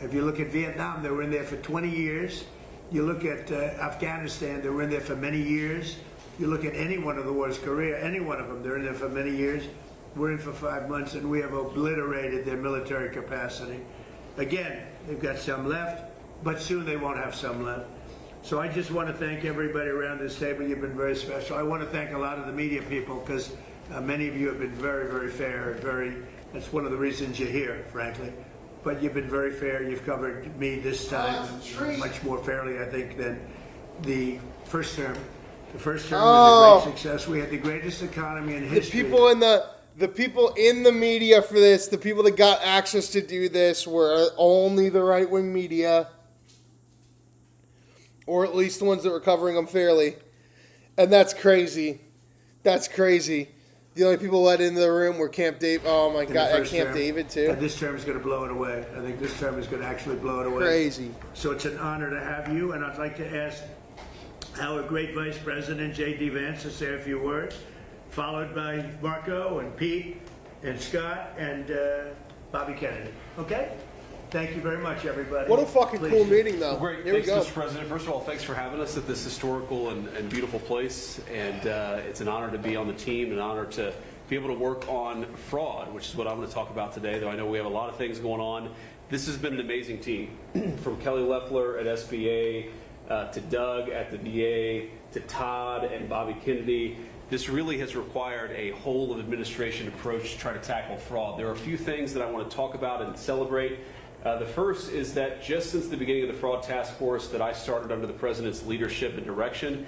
if you look at Vietnam, they were in there for 20 years. You look at Afghanistan, they were in there for many years. You look at any one of the wars, Korea, any one of them, they're in there for many years. We're in for 5 months, and we have obliterated their military capacity. Again, they've got some left, but soon they won't have some left. So I just want to thank everybody around this table. You've been very special. I want to thank a lot of the media people, because many of you have been very, very fair and that's one of the reasons you're here, frankly. But you've been very fair. You've covered me this time much more fairly, I think, than the first term. The first term was a great success. We had the greatest economy in history. The people in the media for this, the people that got access to do this, were only the right-wing media, or at least the ones that were covering them fairly. And that's crazy. That's crazy. The only people let into the room were Camp David. Oh my God, at Camp David too. And this term is going to blow it away. I think this term is going to actually blow it away. Crazy. So it's an honor to have you, and I'd like to ask our great Vice President, J.D. Vance, to say a few words, followed by Marco and Pete and Scott and Bobby Kennedy. Okay? Thank you very much, everybody. What a fucking cool meeting, though. Great. Here we Thanks, go. Mr. President. First of all, thanks for having us at this historical and beautiful place. And it's an honor to be on the team, an honor to be able to work on fraud, which is what I'm going to talk about today, though I know we have a lot of things going on. This has been an amazing team, from Kelly Loeffler at SBA to Doug at the VA to Todd and Bobby Kennedy. This really has required a whole of administration approach to try to tackle fraud. There are a few things that I want to talk about and celebrate. The first is that just since the beginning of the fraud task force that I started under the president's leadership and direction,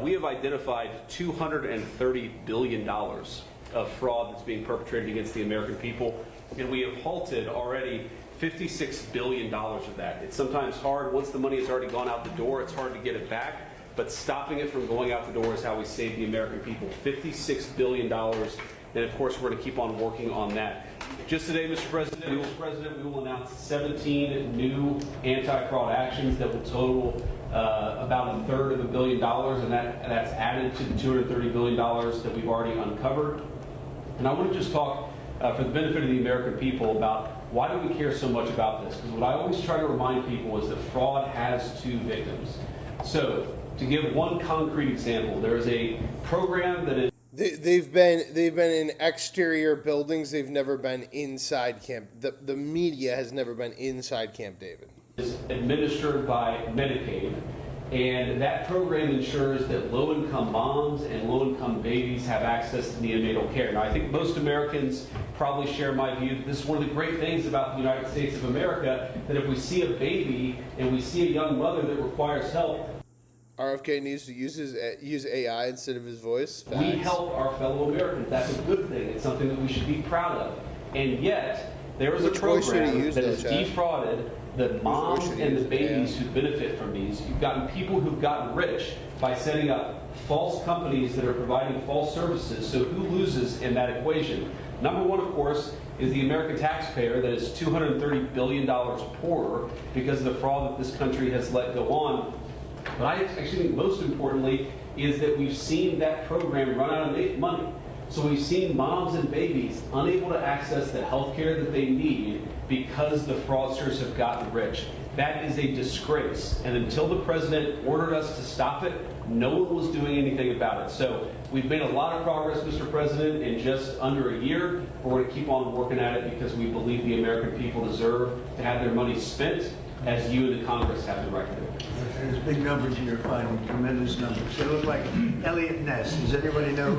we have identified $230 billion of fraud that's being perpetrated against the American people, and we have halted already $56 billion of that. It's sometimes hard. Once the money has already gone out the door, it's hard to get it back, but stopping it from going out the door is how we save the American people. $56 billion, and of course we're going to keep on working on that. Just today, Mr. President, we will announce 17 new anti-fraud actions that will total about a third of $1 billion, and that's added to the $230 billion that we've already uncovered. And I want to just talk, for the benefit of the American people, about why do we care so much about this? Because what I always try to remind people is that fraud has two victims. So, to give one concrete example, there is a program that is They've been in exterior buildings. They've never been inside Camp. The media has never been inside Camp David. Is administered by Medicaid, and that program ensures that low-income moms and low-income babies have access to neonatal care. Now, I think most Americans probably share my view that this is one of the great things about the United States of America, that if we see a baby and we see a young mother that requires help, RFK needs to use AI instead of his voice. Facts. We help our fellow Americans. That's a good thing. It's something that we should be proud of. And yet, there is a program that has defrauded the moms and the babies who benefit from these. You've gotten people who've gotten rich by setting up false companies that are providing false services. So who loses in that equation? Number one, of course, is the American taxpayer that is $230 billion poorer because of the fraud that this country has let go on. But I actually think most importantly is that we've seen that program run out of money. So we've seen moms and babies unable to access the health care that they need because the fraudsters have gotten rich. That is a disgrace. And until the president ordered us to stop it, no one was doing anything about it. So we've made a lot of progress, Mr. President, in just under a year. We're going to keep on working at it because we believe the American people deserve to have their money spent as you and the Congress have the right to do. There's big numbers you're finding, tremendous numbers. They look like Elliot Ness. Does anybody know?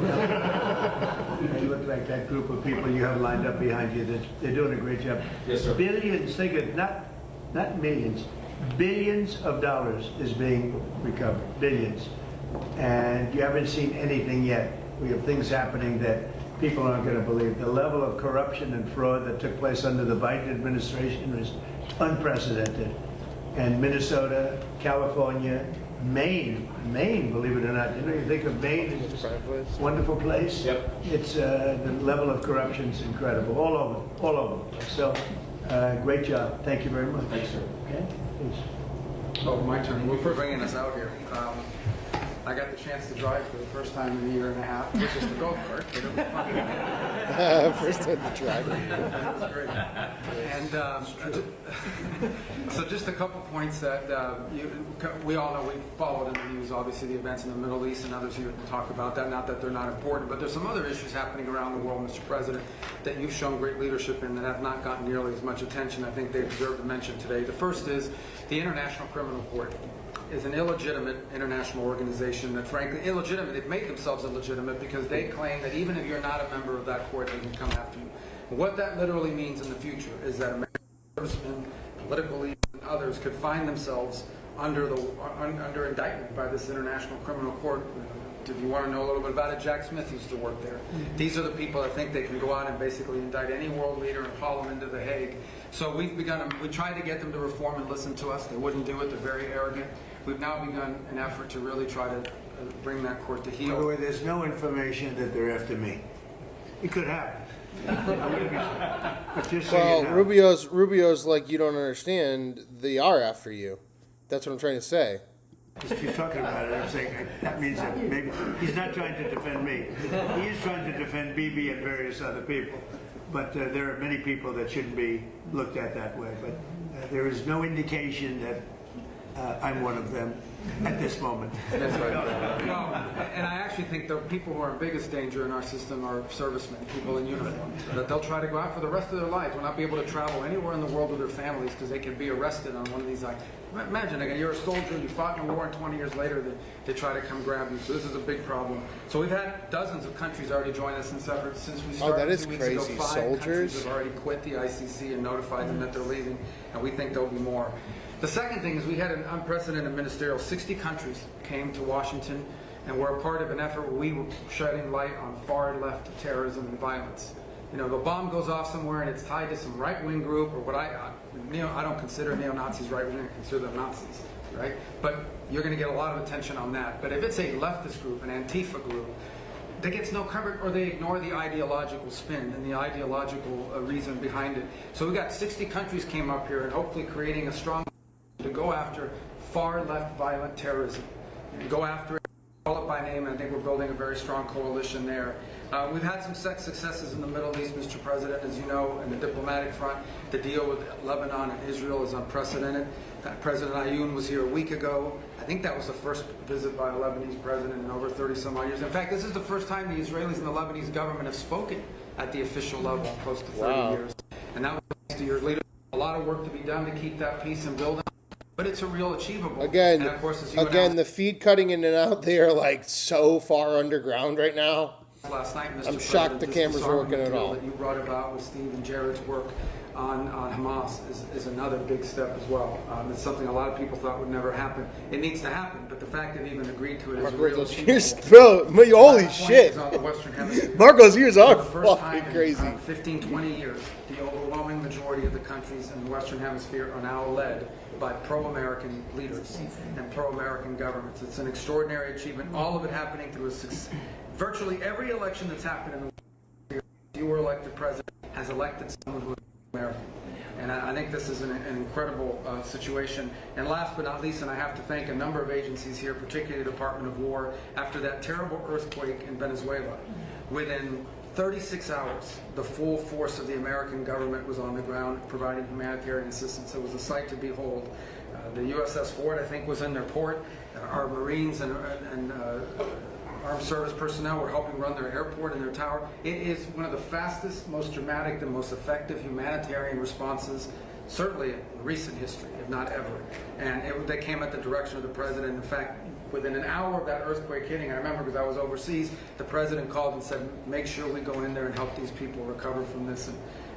They look like that group of people you have lined up behind you. They're doing a great job. Yes, sir. Billions, think of not millions, billions of dollars is being recovered. Billions. And you haven't seen anything yet. We have things happening that people aren't going to believe. The level of corruption and fraud that took place under the Biden administration is unprecedented. And Minnesota, California, Maine, believe it or not. You know, you think of Maine, it's a wonderful place. Yep. It's the level of corruption is incredible, all over. So, great job. Thank you very much. Thanks, sir. Okay. Please. Oh, my turn. Well, for bringing us out here. I got the chance to drive for the first time in a year and a half, which is the golf cart. But it was fun. First time to drive. That was great. And so just a couple points that we all know. We followed in the news, obviously, the events in the Middle East, and others here can talk about that. Not that they're not important, but there's some other issues happening around the world, Mr. President, that you've shown great leadership in that have not gotten nearly as much attention. I think they deserve to mention today. The first is the International Criminal Court is an illegitimate international organization that, frankly, illegitimate. They've made themselves illegitimate because they claim that even if you're not a member of that court, they can come after you. What that literally means in the future is that American servicemen, political leaders, and others could find themselves under indictment by this International Criminal Court. If you want to know a little bit about it, Jack Smith used to work there. These are the people that think they can go out and basically indict any world leader and haul them into The Hague. So we tried to get them to reform and listen to us. They wouldn't do it. They're very arrogant. We've now begun an effort to really try to bring that court to heel. By the way, there's no information that they're after me. It could happen. But just so Well, you know. Rubio's like, you don't understand. They are after you. That's what I'm trying to say. If you're talking about it, I'm saying that means that maybe he's not trying to defend me. He is trying to defend BB and various other people. But there are many people that shouldn't be looked at that way. But there is no indication that I'm one of them at this moment. That's right. No, and I actually think the people who are in biggest danger in our system are servicemen, people in uniform. That they'll try to go out for the rest of their lives, will not be able to travel anywhere in the world with their families because they can be arrested on one of these. Imagine, again, you're a soldier, you fought in a war, and 20 years later they try to come grab you. So this is a big problem. So we've had dozens of countries already join us since we started. that is 2 weeks ago. crazy. 5 Soldiers countries have already quit the ICC and notified them that they're leaving, and we think there'll be more. The second thing is we had an unprecedented ministerial. 60 countries came to Washington and were a part of an effort where we were shedding light on far-left terrorism and violence. You know, the bomb goes off somewhere and it's tied to some right-wing group or what I don't consider neo-Nazis right-wing, I consider them Nazis, right? But you're going to get a lot of attention on that. But if it's a leftist group, an Antifa group, that gets no coverage, or they ignore the ideological spin and the ideological reason behind it. So we got 60 countries came up here and hopefully creating a strong to go after far-left violent terrorism. And go after it, call it by name, and I think we're building a very strong coalition there. We've had some successes in the Middle East, Mr. President, as you know, in the diplomatic front. The deal with Lebanon and Israel is unprecedented. President Ayoun was here a week ago. I think that was the first visit by a Lebanese president in over 30-some-odd years. In fact, this is the first time the Israelis and the Lebanese government have spoken at the official level in close to 30 years. And that was thanks to your leadership. A lot of work to be done to keep that peace and build on. But it's a real achievable. Again, and of course, as you the feed cutting in and out, they are like so far underground right now. Last night, Mr. I'm shocked the cameras are working at all. That you brought about with Steve and Jared's work on Hamas is another big step as well. It's something a lot of people thought would never happen. It needs to happen, but the fact that even agreed to it is a real achievable. Bro, holy shit. On the Western Hemisphere. Marco's ears are For the first time fucking in crazy. 15, 20 years, the overwhelming majority of the countries in the Western Hemisphere are now led by pro-American leaders and pro-American governments. It's an extraordinary achievement. All of it happening through virtually every election that's happened in the world. You were elected president has elected someone who is American. And I think this is an incredible situation. And last but not least, and I have to thank a number of agencies here, particularly the Department of War, after that terrible earthquake in Venezuela. Within 36 hours, the full force of the American government was on the ground providing humanitarian assistance. It was a sight to behold. The USS Ford, I think, was in their port. Our Marines and armed service personnel were helping run their airport and their tower. It is one of the fastest, most dramatic, and most effective humanitarian responses, certainly in recent history, if not ever. And they came at the direction of the president. In fact, within an hour of that earthquake hitting, I remember because I was overseas, the president called and said, make sure we go in there and help these people recover from this.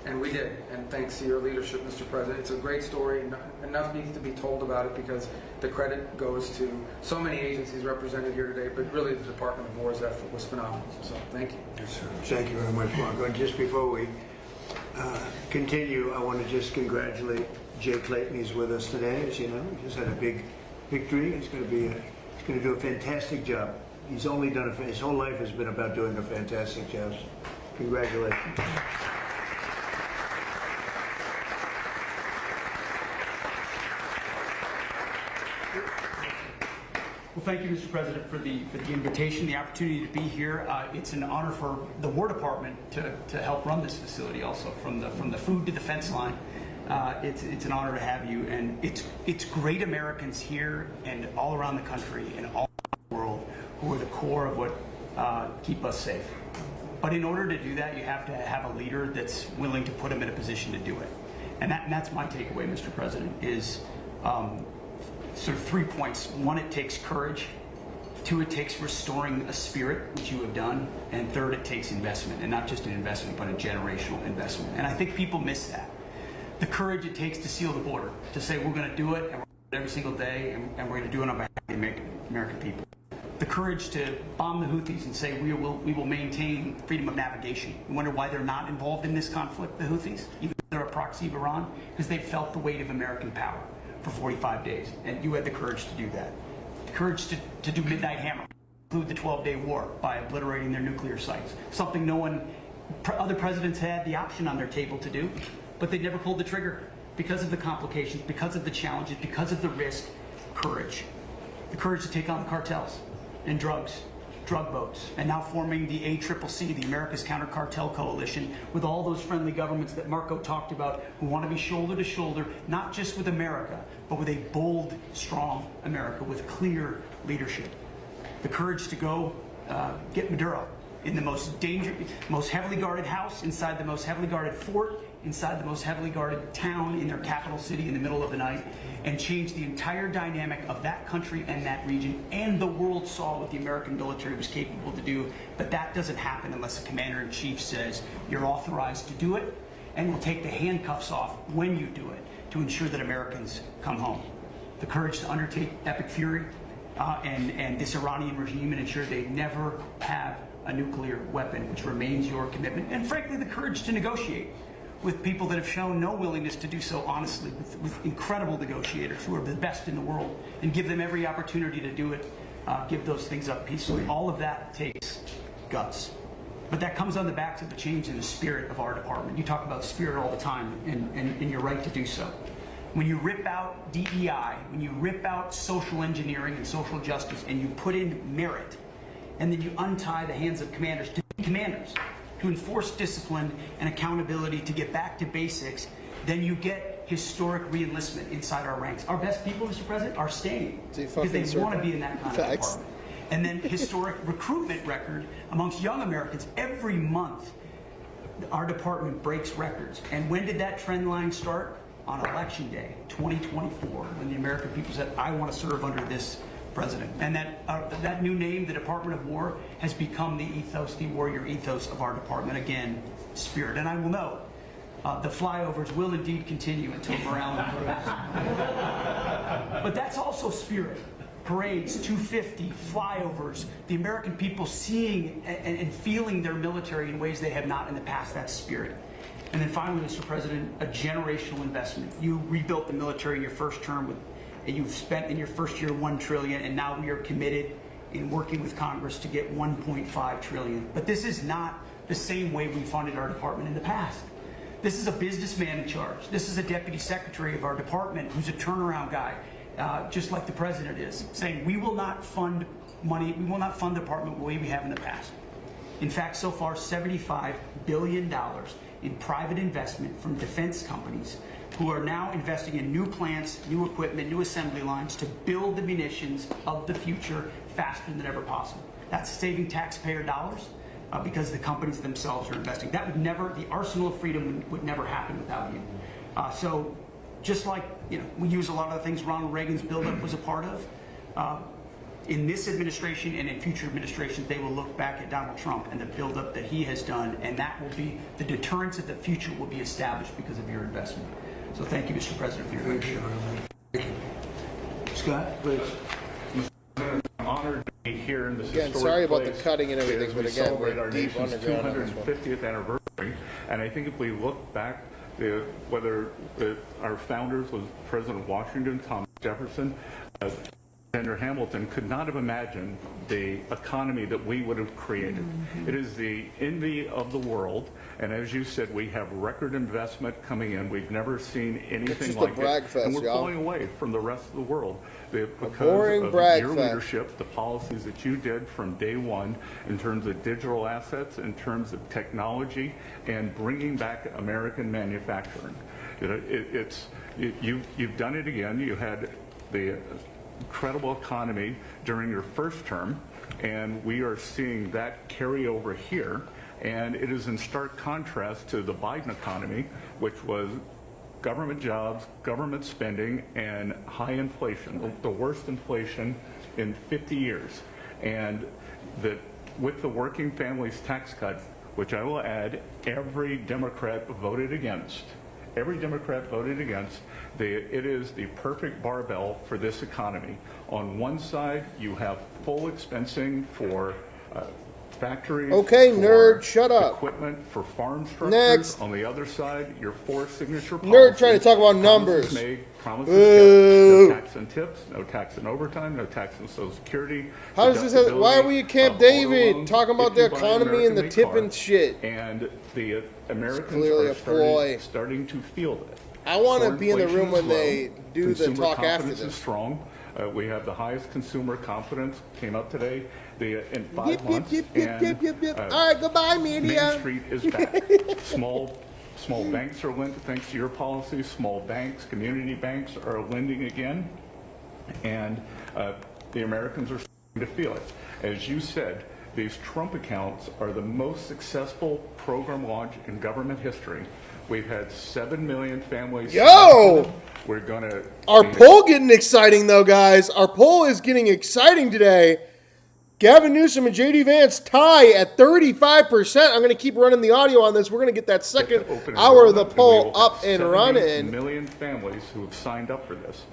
And we did. And thanks to your leadership, Mr. President. It's a great story. Enough needs to be told about it because the credit goes to so many agencies represented here today, but really the Department of War's effort was phenomenal. So thank you. Yes, sir. Thank you very much, Marco. And just before we continue, I want to just congratulate Jay Clayton. He's with us today, as you know. He just had a big victory. He's going to be going to do a fantastic job. He's only done his whole life has been about doing a fantastic job. Congratulations. Well, thank you, Mr. President, for the invitation, the opportunity to be here. It's an honor for the War Department to help run this facility. Also, from the food to the fence line, it's an honor to have you. And it's great Americans here and all around the country and all around the world who are the core of what keep us safe. But in order to do that, you have to have a leader that's willing to put them in a position to do it. And that's my takeaway, Mr. President, is sort of 3 points. One, it takes courage. 2, it takes restoring a spirit, which you have done. And 3rd, it takes investment, and not just an investment, but a generational investment. And I think people miss that. The courage it takes to seal the border, to say we're going to do it, and we're going to do it every single day, and we're going to do it on behalf of the American people. The courage to bomb the Houthis and say we will maintain freedom of navigation. You wonder why they're not involved in this conflict, the Houthis, even though they're a proxy of Iran? Because they felt the weight of American power for 45 days, and you had the courage to do that. The courage to do Midnight Hammer, include the 12-day war by obliterating their nuclear sites, something other presidents had the option on their table to do, but they never pulled the trigger because of the complications, because of the challenges, because of the risk. Courage. The courage to take on the cartels and drug boats, and now forming the ACCC, the America's Counter Cartel Coalition, with all those friendly governments that Marco talked about who want to be shoulder to shoulder, not just with America, but with a bold, strong America with clear leadership. The courage to go get Maduro in the most heavily guarded house, inside the most heavily guarded fort, inside the most heavily guarded town in their capital city in the middle of the night, and change the entire dynamic of that country and that region. And the world saw what the American military was capable to do, but that doesn't happen unless the commander-in-chief says you're authorized to do it, and will take the handcuffs off when you do it to ensure that Americans come home. The courage to undertake epic fury and this Iranian regime and ensure they never have a nuclear weapon, which remains your commitment. And frankly, the courage to negotiate with people that have shown no willingness to do so honestly, with incredible negotiators who are the best in the world, and give them every opportunity to do it, give those things up peacefully. All of that takes guts. But that comes on the backs of the change in the spirit of our department. You talk about spirit all the time, and you're right to do so. When you rip out DEI, when you rip out social engineering and social justice, and you put in merit, and then you untie the hands of commanders to be commanders, to enforce discipline and accountability, to get back to basics, then you get historic re-enlistment inside our ranks. Our best people, Mr. President, are staying because they want to be in that kind of department. And then historic recruitment record amongst young Americans. Every month, our department breaks records. And when did that trend line start? On Election Day, 2024, when the American people said, I want to serve under this president. And that new name, the Department of War, has become the ethos, the warrior ethos of our department. Again, spirit. And I will note, the flyovers will indeed continue until morale improves. But that's also spirit. Parades, 250, flyovers, the American people seeing and feeling their military in ways they have not in the past. That's spirit. And then finally, Mr. President, a generational investment. You rebuilt the military in your first term, and you've spent in your first year $1 trillion, and now we are committed in working with Congress to get $1.5 trillion. But this is not the same way we funded our department in the past. This is a businessman in charge. This is a deputy secretary of our department who's a turnaround guy, just like the president is, saying we will not fund money, we will not fund the department the way we have in the past. In fact, so far, $75 billion in private investment from defense companies who are now investing in new plants, new equipment, new assembly lines to build the munitions of the future faster than ever possible. That's saving taxpayer dollars because the companies themselves are investing. That would never, the arsenal of freedom would never happen without you. So just like, we use a lot of the things Ronald Reagan's buildup was a part of, in this administration and in future administrations, they will look back at Donald Trump and the buildup that he has done, and that will be, the deterrence of the future will be established because of your investment. So thank you, Mr. President, for your leadership. Scott, please. I'm honored to be here in this Again, historic sorry about place the cutting and everything, as but we again, celebrate we're our deep nation's underground on this one. 250th anniversary. And I think if we look back, whether our founders was President Washington, Thomas Jefferson, Senator Hamilton could not have imagined the economy that we would have created. It is the envy of the world, and as you said, we have record investment coming in. We've never seen anything like it, and we're pulling away from the rest of the world because of your leadership, the policies that you did from day one in terms of digital assets, in terms of technology, and bringing back American manufacturing. You've done it again. You had the incredible economy during your first term, and we are seeing that carry over here, and it is in stark contrast to the Biden economy, which was government jobs, government spending, and high inflation, the worst inflation in 50 years. And that with the working families tax cut, which I will add, every Democrat voted against. Every Democrat voted against. It is the perfect barbell for this economy. On one side, you have full expensing for factories. Okay, nerd, shut up. Equipment for farm structures. Next. On the other side, your four signature policies. Nerd trying to talk about numbers. Promises kept. No tax on tips, no tax on overtime, no tax on Social Security. How does this have, why are we at Camp David talking about the economy and the tip and shit? And the Americans clearly are starting to feel it. I want to be in the room when they do the talk after this. this. Is strong. We have the highest consumer confidence, came up today, in 5 months. All right, goodbye, media. Main Street is back. Small banks are lending, thanks to your policies. Small banks, community banks are lending again. And the Americans are starting to feel it. As you said, these Trump accounts are the most successful program launch in government history. We've had 7 million families. Yo! We're gonna. Our poll getting exciting though, guys. Our poll is getting exciting today. Gavin Newsom and J.D. Vance tie at 35%. I'm going to keep running the audio on this. We're going to get that second hour of the poll up and running. 7 million families who have signed up for this.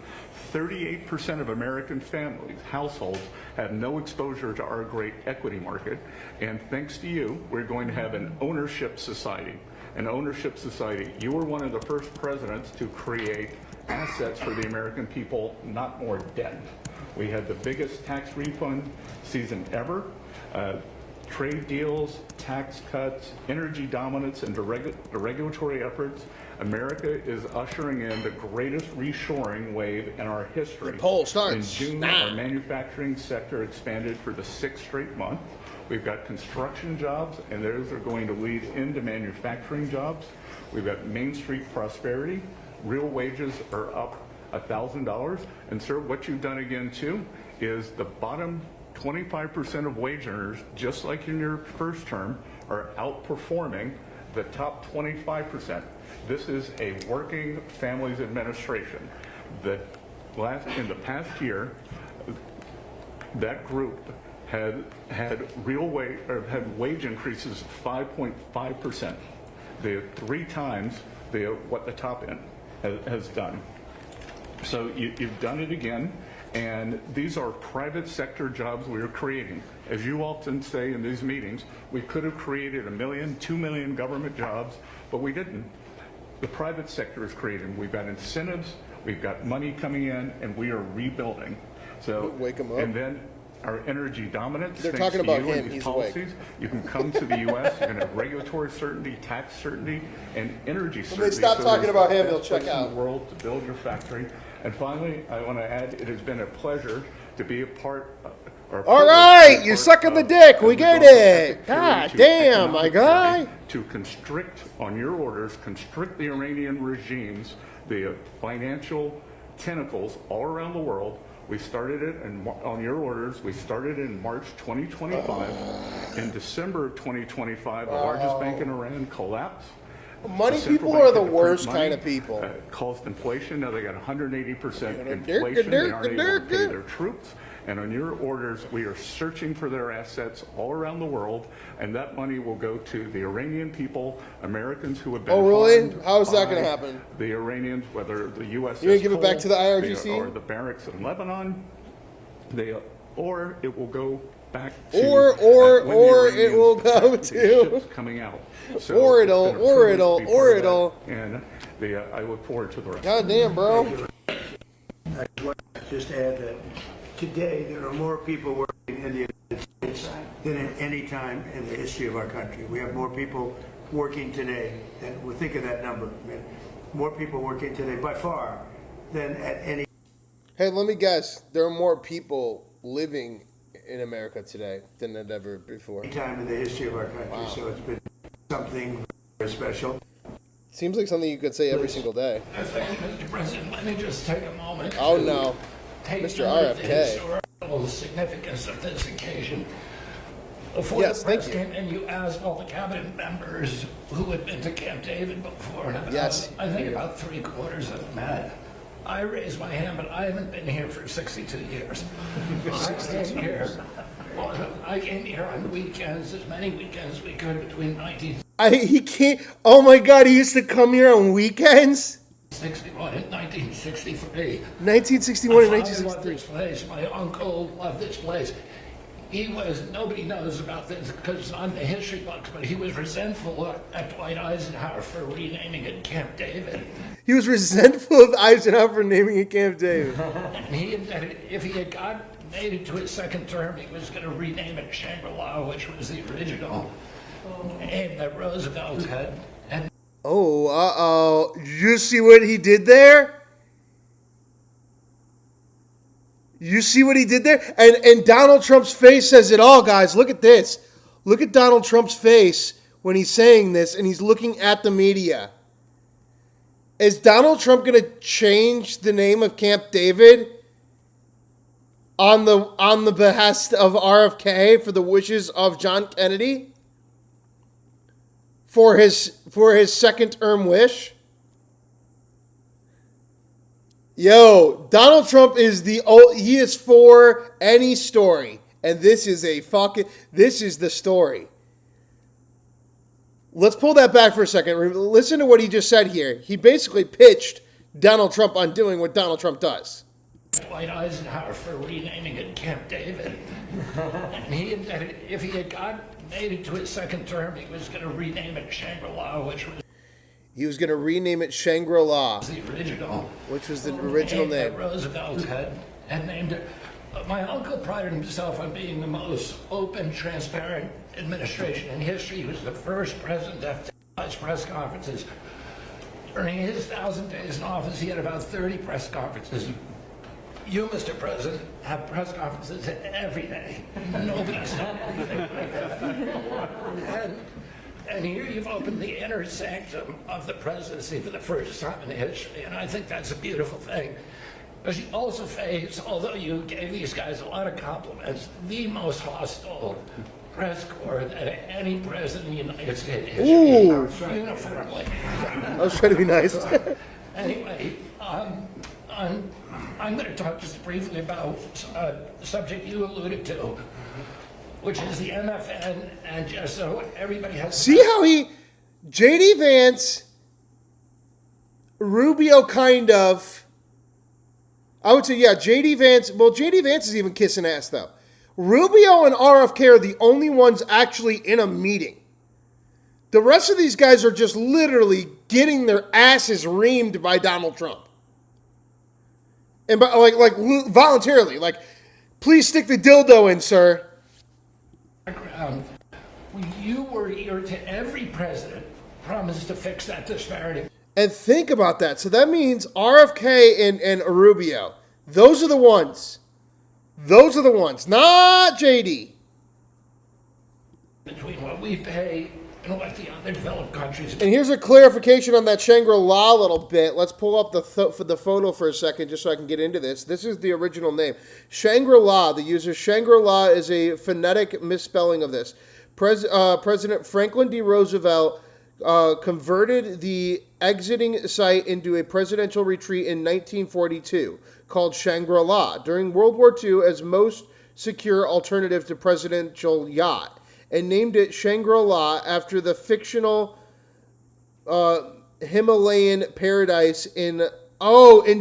38% of American families, households, have no exposure to our great equity market. And thanks to you, we're going to have an ownership society. An ownership society. You were one of the first presidents to create assets for the American people, not more debt. We had the biggest tax refund season ever. Trade deals, tax cuts, energy dominance, and the regulatory efforts. America is ushering in the greatest reshoring wave in our history. The poll starts in June, our manufacturing sector expanded for the 6th straight month. We've got construction jobs, and those are going to lead into manufacturing jobs. We've got Main Street prosperity. Real wages are up $1,000. And sir, what you've done again too is the bottom 25% of wage earners, just like in your first term, are outperforming the top 25%. This is a working families administration. In the past year, that group had wage increases of 5.5%. They have 3 times what the top end has done. So you've done it again, and these are private sector jobs we are creating. As you often say in these meetings, we could have created 1 million, 2 million government jobs, but we didn't. The private sector is creating. We've got incentives, we've got money coming in, and we are rebuilding. So wake them up. And then our energy dominance. They're talking about him. He's policies. awake. You can come to the U.S. You're going to have regulatory certainty, tax certainty, and energy certainty. When they stop talking about him, he'll check out. In the world to build your factory. And finally, I want to add, it has been a pleasure to be a part. All right, you're sucking the dick. We get it. God damn, my guy. To constrict on your orders, constrict the Iranian regimes, the financial tentacles all around the world. We started it on your orders. We started it in March 2025. In December of 2025, the largest bank in Iran collapsed. Money people are the worst kind of people. Caused inflation. Now they got 180% inflation. They aren't able to pay their troops. And on your orders, we are searching for their assets all around the world, and that money will go to the Iranian people, Americans who have been Oh, really? harmed How is that by going to happen? The Iranians, whether the U.S. You going to give it back to the IRGC? Or the barracks in Lebanon, or it will go back to or it will go to coming out. So or it'll and I look forward to the rest. God damn, bro. I'd like to just add that today there are more people working in the United States than at any time in the history of our country. We have more people working today than, we'll think of that number, man. More people working today by far than at any. Hey, let me guess. There are more people living in America today than at ever before. Time in the history of our country. Wow. So it's been something very special. Seems like something you could say every single day. Thank you, Mr. President. Let me just take a moment. Oh no, take Mr. RFK. The historical significance of this occasion. Before Yes, the press thank you. came in, you asked all the cabinet members who had been to Camp David before. And Yes. I think about 3/4 of them had. I raised my hand, but I haven't been here for 62 years. I came here on weekends, as many weekends as we could between 1961 He can't. Oh my God, he used to come here on weekends. and 1963. 1961 and My father 1963. loved this place. My uncle loved this place. Nobody knows about this because it's on the history books, but he was resentful at Dwight Eisenhower for renaming it Camp David. He was resentful of Eisenhower for naming it Camp David. And he intended, if he had made it to his second term, he was going to rename it Shangri-La, which was the original name that Roosevelt had. And Oh, uh-oh. You see what he did there? You see what he did there? And Donald Trump's face says it all, guys. Look at this. Look at Donald Trump's face when he's saying this and he's looking at the media. Is Donald Trump going to change the name of Camp David on the behest of RFK for the wishes of John Kennedy? For his second term wish? Yo, Donald Trump he is for any story. And this is the story. Let's pull that back for a second. Listen to what he just said here. He basically pitched Donald Trump on doing what Donald Trump does. Dwight Eisenhower for renaming it Camp David. And he intended, if he had made it to his second term, he was going to rename it Shangri-La, which was He was going to rename it Shangri-La, the original, which was the original name. That Roosevelt had named it. My uncle prided himself on being the most open, transparent administration in history. He was the first president to have televised press conferences. During his 1,000 days in office, he had about 30 press conferences. You, Mr. President, have press conferences every day. Nobody's done anything like that. And here you've opened the inner sanctum of the presidency for the first time in history, and I think that's a beautiful thing. Because you also face, although you gave these guys a lot of compliments, the most hostile press corps that any president in the United States history uniformly. I was trying to be nice. Anyway, I'm going to talk just briefly about a subject you alluded to, which is the MFN, and just so everybody has... See how J.D. Vance, Rubio kind of... I would say, yeah, J.D. Vance... Well, J.D. Vance is even kissing ass, though. Rubio and RFK are the only ones actually in a meeting. The rest of these guys are just literally getting their asses reamed by Donald Trump. And by, like voluntarily. Like, please stick the dildo in, sir. You were here to every president promised to fix that disparity. And think about that. So that means RFK and Rubio. Those are the ones. Those are the ones. Not JD. Between what we pay and what the other developed countries... And here's a clarification on that Shangri-La little bit. Let's pull up the photo for a second just so I can get into this. This is the original name. Shangri-La, the user Shangri-La is a phonetic misspelling of this. President Franklin D. Roosevelt converted the exiting site into a presidential retreat in 1942 called Shangri-La during World War II as most secure alternative to presidential yacht, and named it Shangri-La after the fictional Himalayan paradise in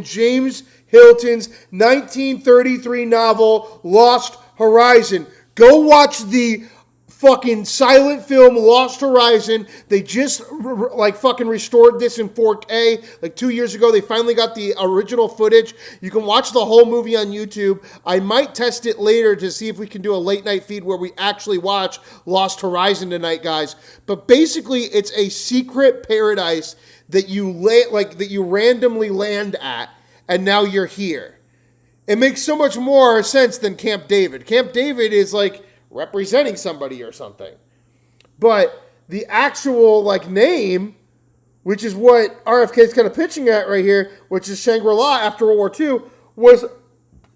James Hilton's 1933 novel Lost Horizon. Go watch the fucking silent film Lost Horizon. They just like fucking restored this in 4K like 2 years ago. They finally got the original footage. You can watch the whole movie on YouTube. I might test it later to see if we can do a late night feed where we actually watch Lost Horizon tonight, guys. But basically it's a secret paradise that you randomly land at, and now you're here. It makes so much more sense than Camp David. Camp David is like representing somebody or something. But the actual like name, which is what RFK is kind of pitching at right here, which is Shangri-La after World War II, was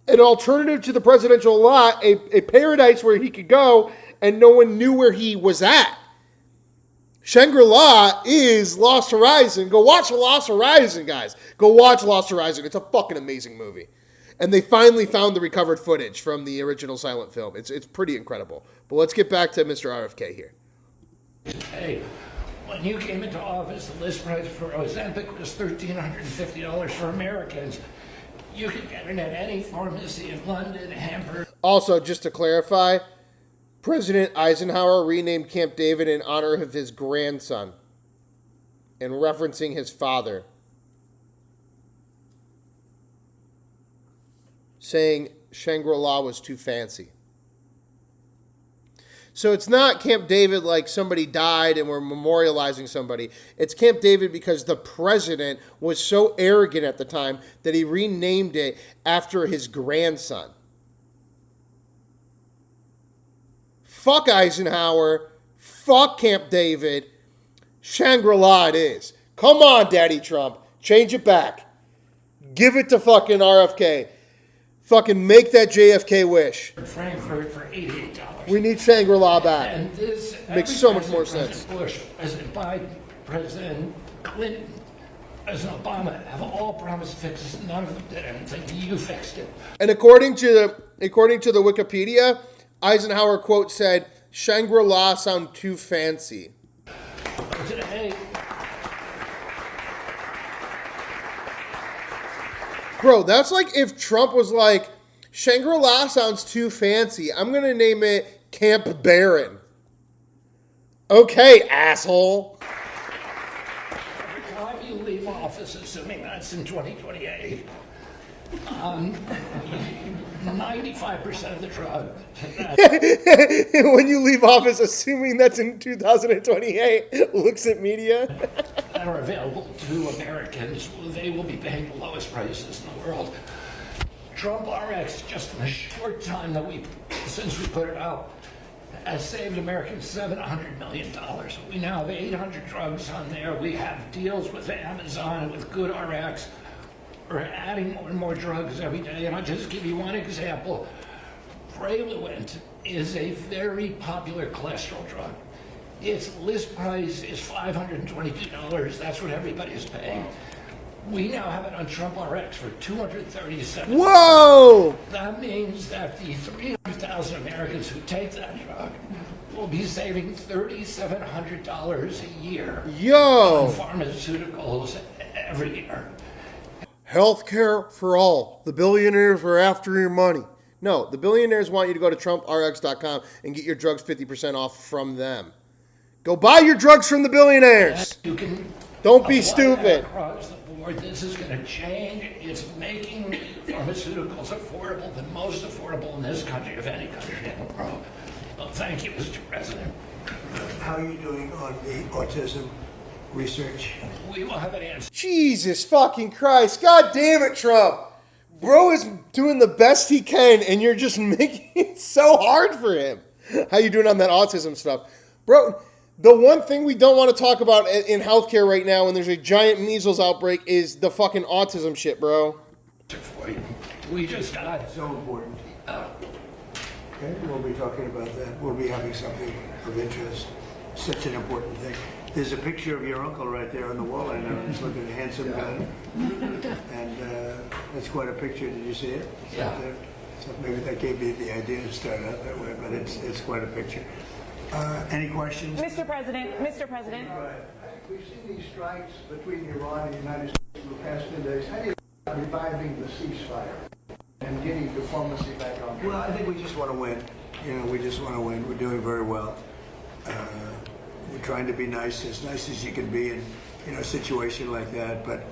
an alternative to the presidential lot, a paradise where he could go and no one knew where he was at. Shangri-La is Lost Horizon. Go watch Lost Horizon, guys. Go watch Lost Horizon. It's a fucking amazing movie. And they finally found the recovered footage from the original silent film. It's pretty incredible. But let's get back to Mr. RFK here. Hey, when you came into office, the list price for Ozempic was $1,350 for Americans. You could get it at any pharmacy in London, Hamburg. Also, just to clarify, President Eisenhower renamed Camp David in honor of his grandson and referencing his father, saying Shangri-La was too fancy. So it's not Camp David like somebody died and we're memorializing somebody. It's Camp David because the president was so arrogant at the time that he renamed it after his grandson. Fuck Eisenhower. Fuck Camp David. Shangri-La it is. Come on, Daddy Trump. Change it back. Give it to fucking RFK. Fucking make that JFK wish. Frankfurt for $88. We need Shangri-La back. And this makes so much more sense. President Bush, President Biden, President Clinton, President Obama have all promised fixes. None of them did anything. You fixed it. And according to the Wikipedia, Eisenhower quote said, "Shangri-La sound too fancy." Today, bro, that's like if Trump was like, Shangri-La sounds too fancy. I'm going to name it Camp Barron. Okay, asshole. every time you leave office, assuming that's in 2028, 95% of the drug when you leave office, assuming that's in 2028, looks at media. that are available to Americans, they will be paying the lowest prices in the world. Trump RX, just in the short time since we put it out, has saved Americans $700 million. We now have 800 drugs on there. We have deals with Amazon, with Good RX. We're adding more and more drugs every day. And I'll just give you one example. Praluent is a very popular cholesterol drug. Its list price is $522. That's what everybody is paying. We now have it on Trump RX for $237. Whoa! That means that the 300,000 Americans who take that drug will be saving $3,700 a year Yo! on pharmaceuticals every year. Healthcare for all. The billionaires are after your money. No, the billionaires want you to go to TrumpRx.com and get your drugs 50% off from them. Go buy your drugs from the billionaires. You can Don't be stupid. Across the board, this is going to change. It's making pharmaceuticals affordable, the most affordable in this country of any country in the world. Well, thank you, Mr. President. How are you doing on the autism research? We will have an answer. Jesus fucking Christ. God damn it, Trump. Bro is doing the best he can, and you're just making it so hard for him. How you doing on that autism stuff? Bro, the one thing we don't want to talk about in healthcare right now when there's a giant measles outbreak is the fucking autism shit, bro. We just got It's so important. Okay, we'll be talking about that. We'll be having something of interest. Such an important thing. There's a picture of your uncle right there on the wall. I know he's looking handsome guy. And that's quite a picture. Did you see it? Yeah. So maybe that gave me the idea to start out that way, but it's quite a picture. Any questions? Mr. President. We've seen these strikes between Iran and the United States in the past 10 days. How do you think reviving the ceasefire and getting diplomacy back on track? Well, I think we just want to win. we just want to win. We're doing very well. We're trying to be nice as you can be in a situation like that. But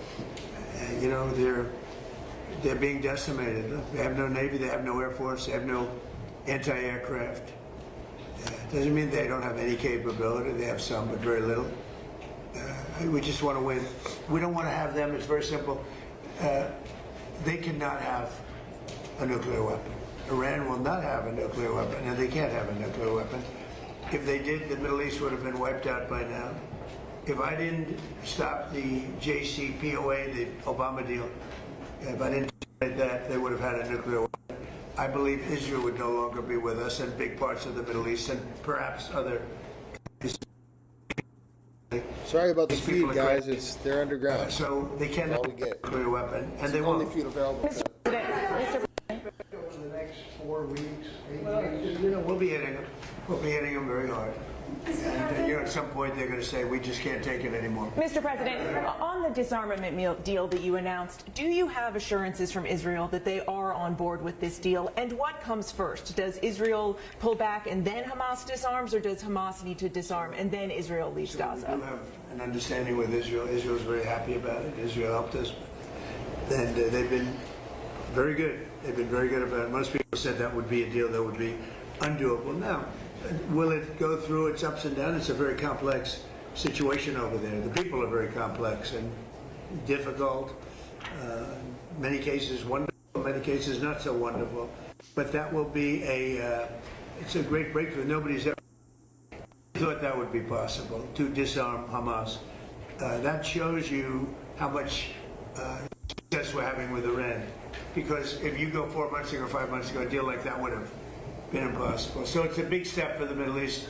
they're being decimated. They have no Navy, they have no Air Force, they have no anti-aircraft. Doesn't mean they don't have any capability. They have some, but very little. We just want to win. We don't want to have them. It's very simple. They cannot have a nuclear weapon. Iran will not have a nuclear weapon, and they can't have a nuclear weapon. If they did, the Middle East would have been wiped out by now. If I didn't stop the JCPOA, the Obama deal, if I didn't do that, they would have had a nuclear weapon. I believe Israel would no longer be with us in big parts of the Middle East and perhaps other. Sorry about the feed, guys. They're underground. So they cannot all we get. A nuclear weapon, and they only won't. feed available. Over the next 4 weeks, 8 weeks, we'll be hitting them. We'll be hitting them very hard. And at some point they're going to say, we just can't take it anymore. Mr. President, on the disarmament deal that you announced, do you have assurances from Israel that they are on board with this deal? And what comes first? Does Israel pull back and then Hamas disarms, or does Hamas need to disarm and then Israel leaves Gaza? We do have an understanding with Israel. Israel's very happy about it. Israel helped us. And they've been very good. They've been very good about it. Most people said that would be a deal that would be undoable. Now, will it go through its ups and downs? It's a very complex situation over there. The people are very complex and difficult. Many cases wonderful, many cases not so wonderful. But that will be it's a great breakthrough. Nobody's ever thought that would be possible, to disarm Hamas. That shows you how much success we're having with Iran. Because if you go 4 months ago, 5 months ago, a deal like that would have been impossible. So it's a big step for the Middle East,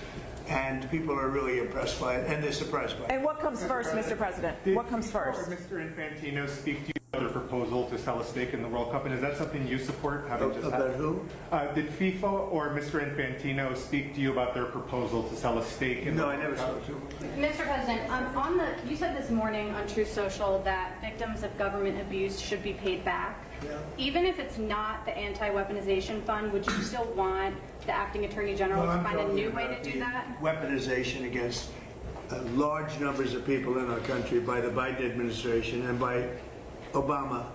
and people are really impressed by it, and they're surprised by it. And what comes first, Mr. President? What comes first? Did Mr. Infantino speak to you about their proposal to sell a stake in the World Cup, and is that something you support? About who? Did FIFA or Mr. Infantino speak to you about their proposal to sell a stake in the World Cup? No, I never spoke to him. Mr. President, you said this morning on Truth Social that victims of government abuse should be paid back. Yeah. Even if it's not the anti-weaponization fund, would you still want the acting attorney general to find a new way to do that? Weaponization against large numbers of people in our country by the Biden administration and by Obama,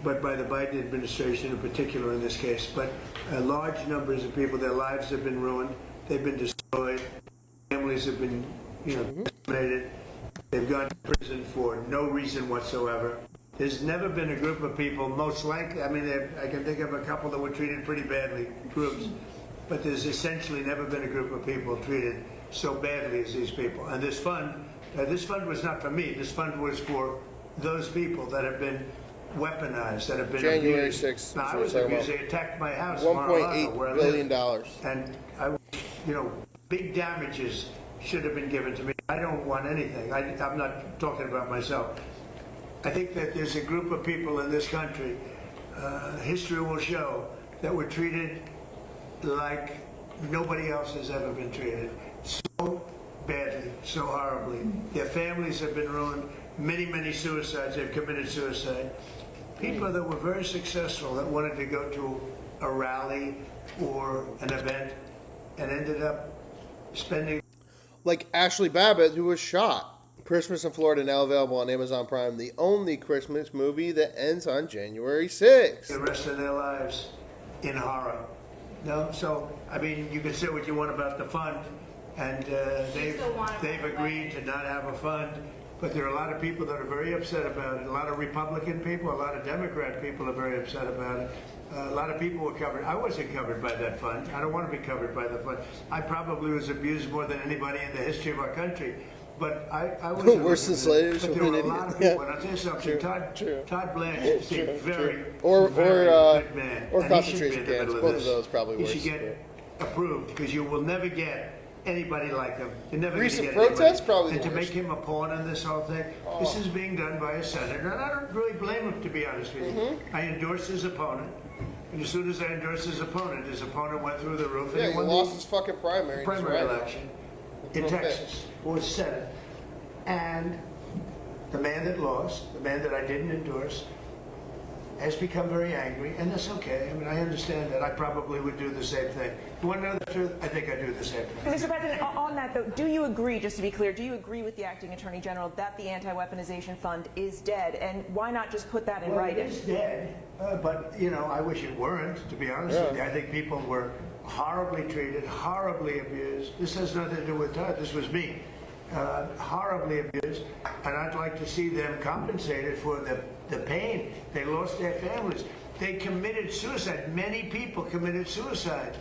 but by the Biden administration in particular in this case. But large numbers of people, their lives have been ruined, they've been destroyed, families have been, decimated, they've gone to prison for no reason whatsoever. There's never been a group of people, most likely, I can think of a couple that were treated pretty badly, groups, but there's essentially never been a group of people treated so badly as these people. And this fund was not for me. This fund was for those people that have been weaponized, that have been January abused. 6th. Now, I was abused. They attacked my house. $1.8 billion. And I, big damages should have been given to me. I don't want anything. I'm not talking about myself. I think that there's a group of people in this country, history will show, that were treated like nobody else has ever been treated. So badly, so horribly. Their families have been ruined. Many, many suicides. They've committed suicide. People that were very successful that wanted to go to a rally or an event and ended up spending... Like Ashley Babbitt, who was shot. Christmas in Florida, now available on Amazon Prime. The only Christmas movie that ends on January 6th. The rest of their lives in horror. No, so you can say what you want about the fund, and they've agreed to not have a fund. But there are a lot of people that are very upset about it. A lot of Republican people, a lot of Democrat people are very upset about it. A lot of people were covered. I wasn't covered by that fund. I don't want to be covered by the fund. I probably was abused more than anybody in the history of our country. But I was worse than slaves. But there were a lot of people. And I'll tell you something. Todd Blanche is a very good man. Or and concentration camps. Both of those probably worse. He should get approved because you will never get anybody like him. You're never going to Recent get protests anybody. probably And the to worst. make him a pawn in this whole thing, this is being done by a senator. And I don't really blame him, to be honest with you. I endorsed his opponent. And as soon as I endorsed his opponent went through the roof. And Yeah, he won lost his fucking primary. election in Texas for the Senate. And the man that lost, the man that I didn't endorse, has become very angry, and that's okay. I mean, I understand that. I probably would do the same thing. You want to know the truth? I think I'd do the same thing. Mr. President, on that though, do you agree, just to be clear, do you agree with the acting Attorney General that the anti-weaponization fund is dead? And why not just put that in writing? It is dead, but, you know, I wish it weren't, to be honest with you. I think people were horribly treated, horribly abused. This has nothing to do with Todd. This was me. Horribly abused, and I'd like to see them compensated for the pain. They lost their families. They committed suicide. Many people committed suicide.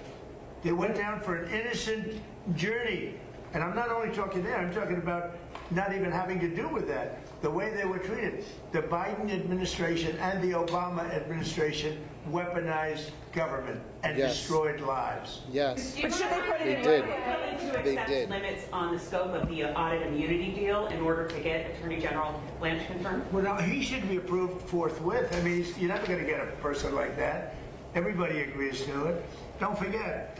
They went down for an innocent journey. And I'm not only talking there, I'm talking about not even having to do with that. The way they were treated. The Biden administration and the Obama administration weaponized government and destroyed lives. Yes. But should they put it in did. To accept limits on the scope of the audit immunity deal in order to get Attorney General Blanche confirmed? Well, no, he should be approved forthwith. I mean, you're never going to get a person like that. Everybody agrees to it. Don't forget,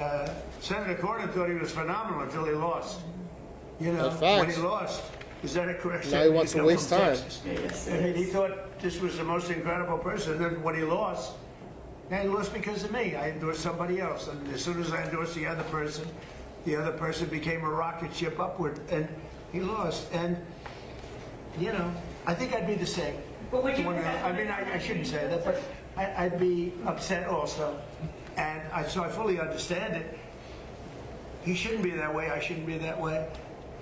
Senator Cornyn thought he was phenomenal until he lost. You know, when he lost. Is that a correct? Now he wants to waste time. I mean, he thought this was the most incredible person. And then when he lost, now he lost because of me. I endorsed somebody else. And as soon as I endorsed the other person became a rocket ship upward. And he lost. And, you know, I think I'd be the same. But would you? I mean, I shouldn't say that, but I'd be upset also. And so I fully understand it. He shouldn't be that way. I shouldn't be that way.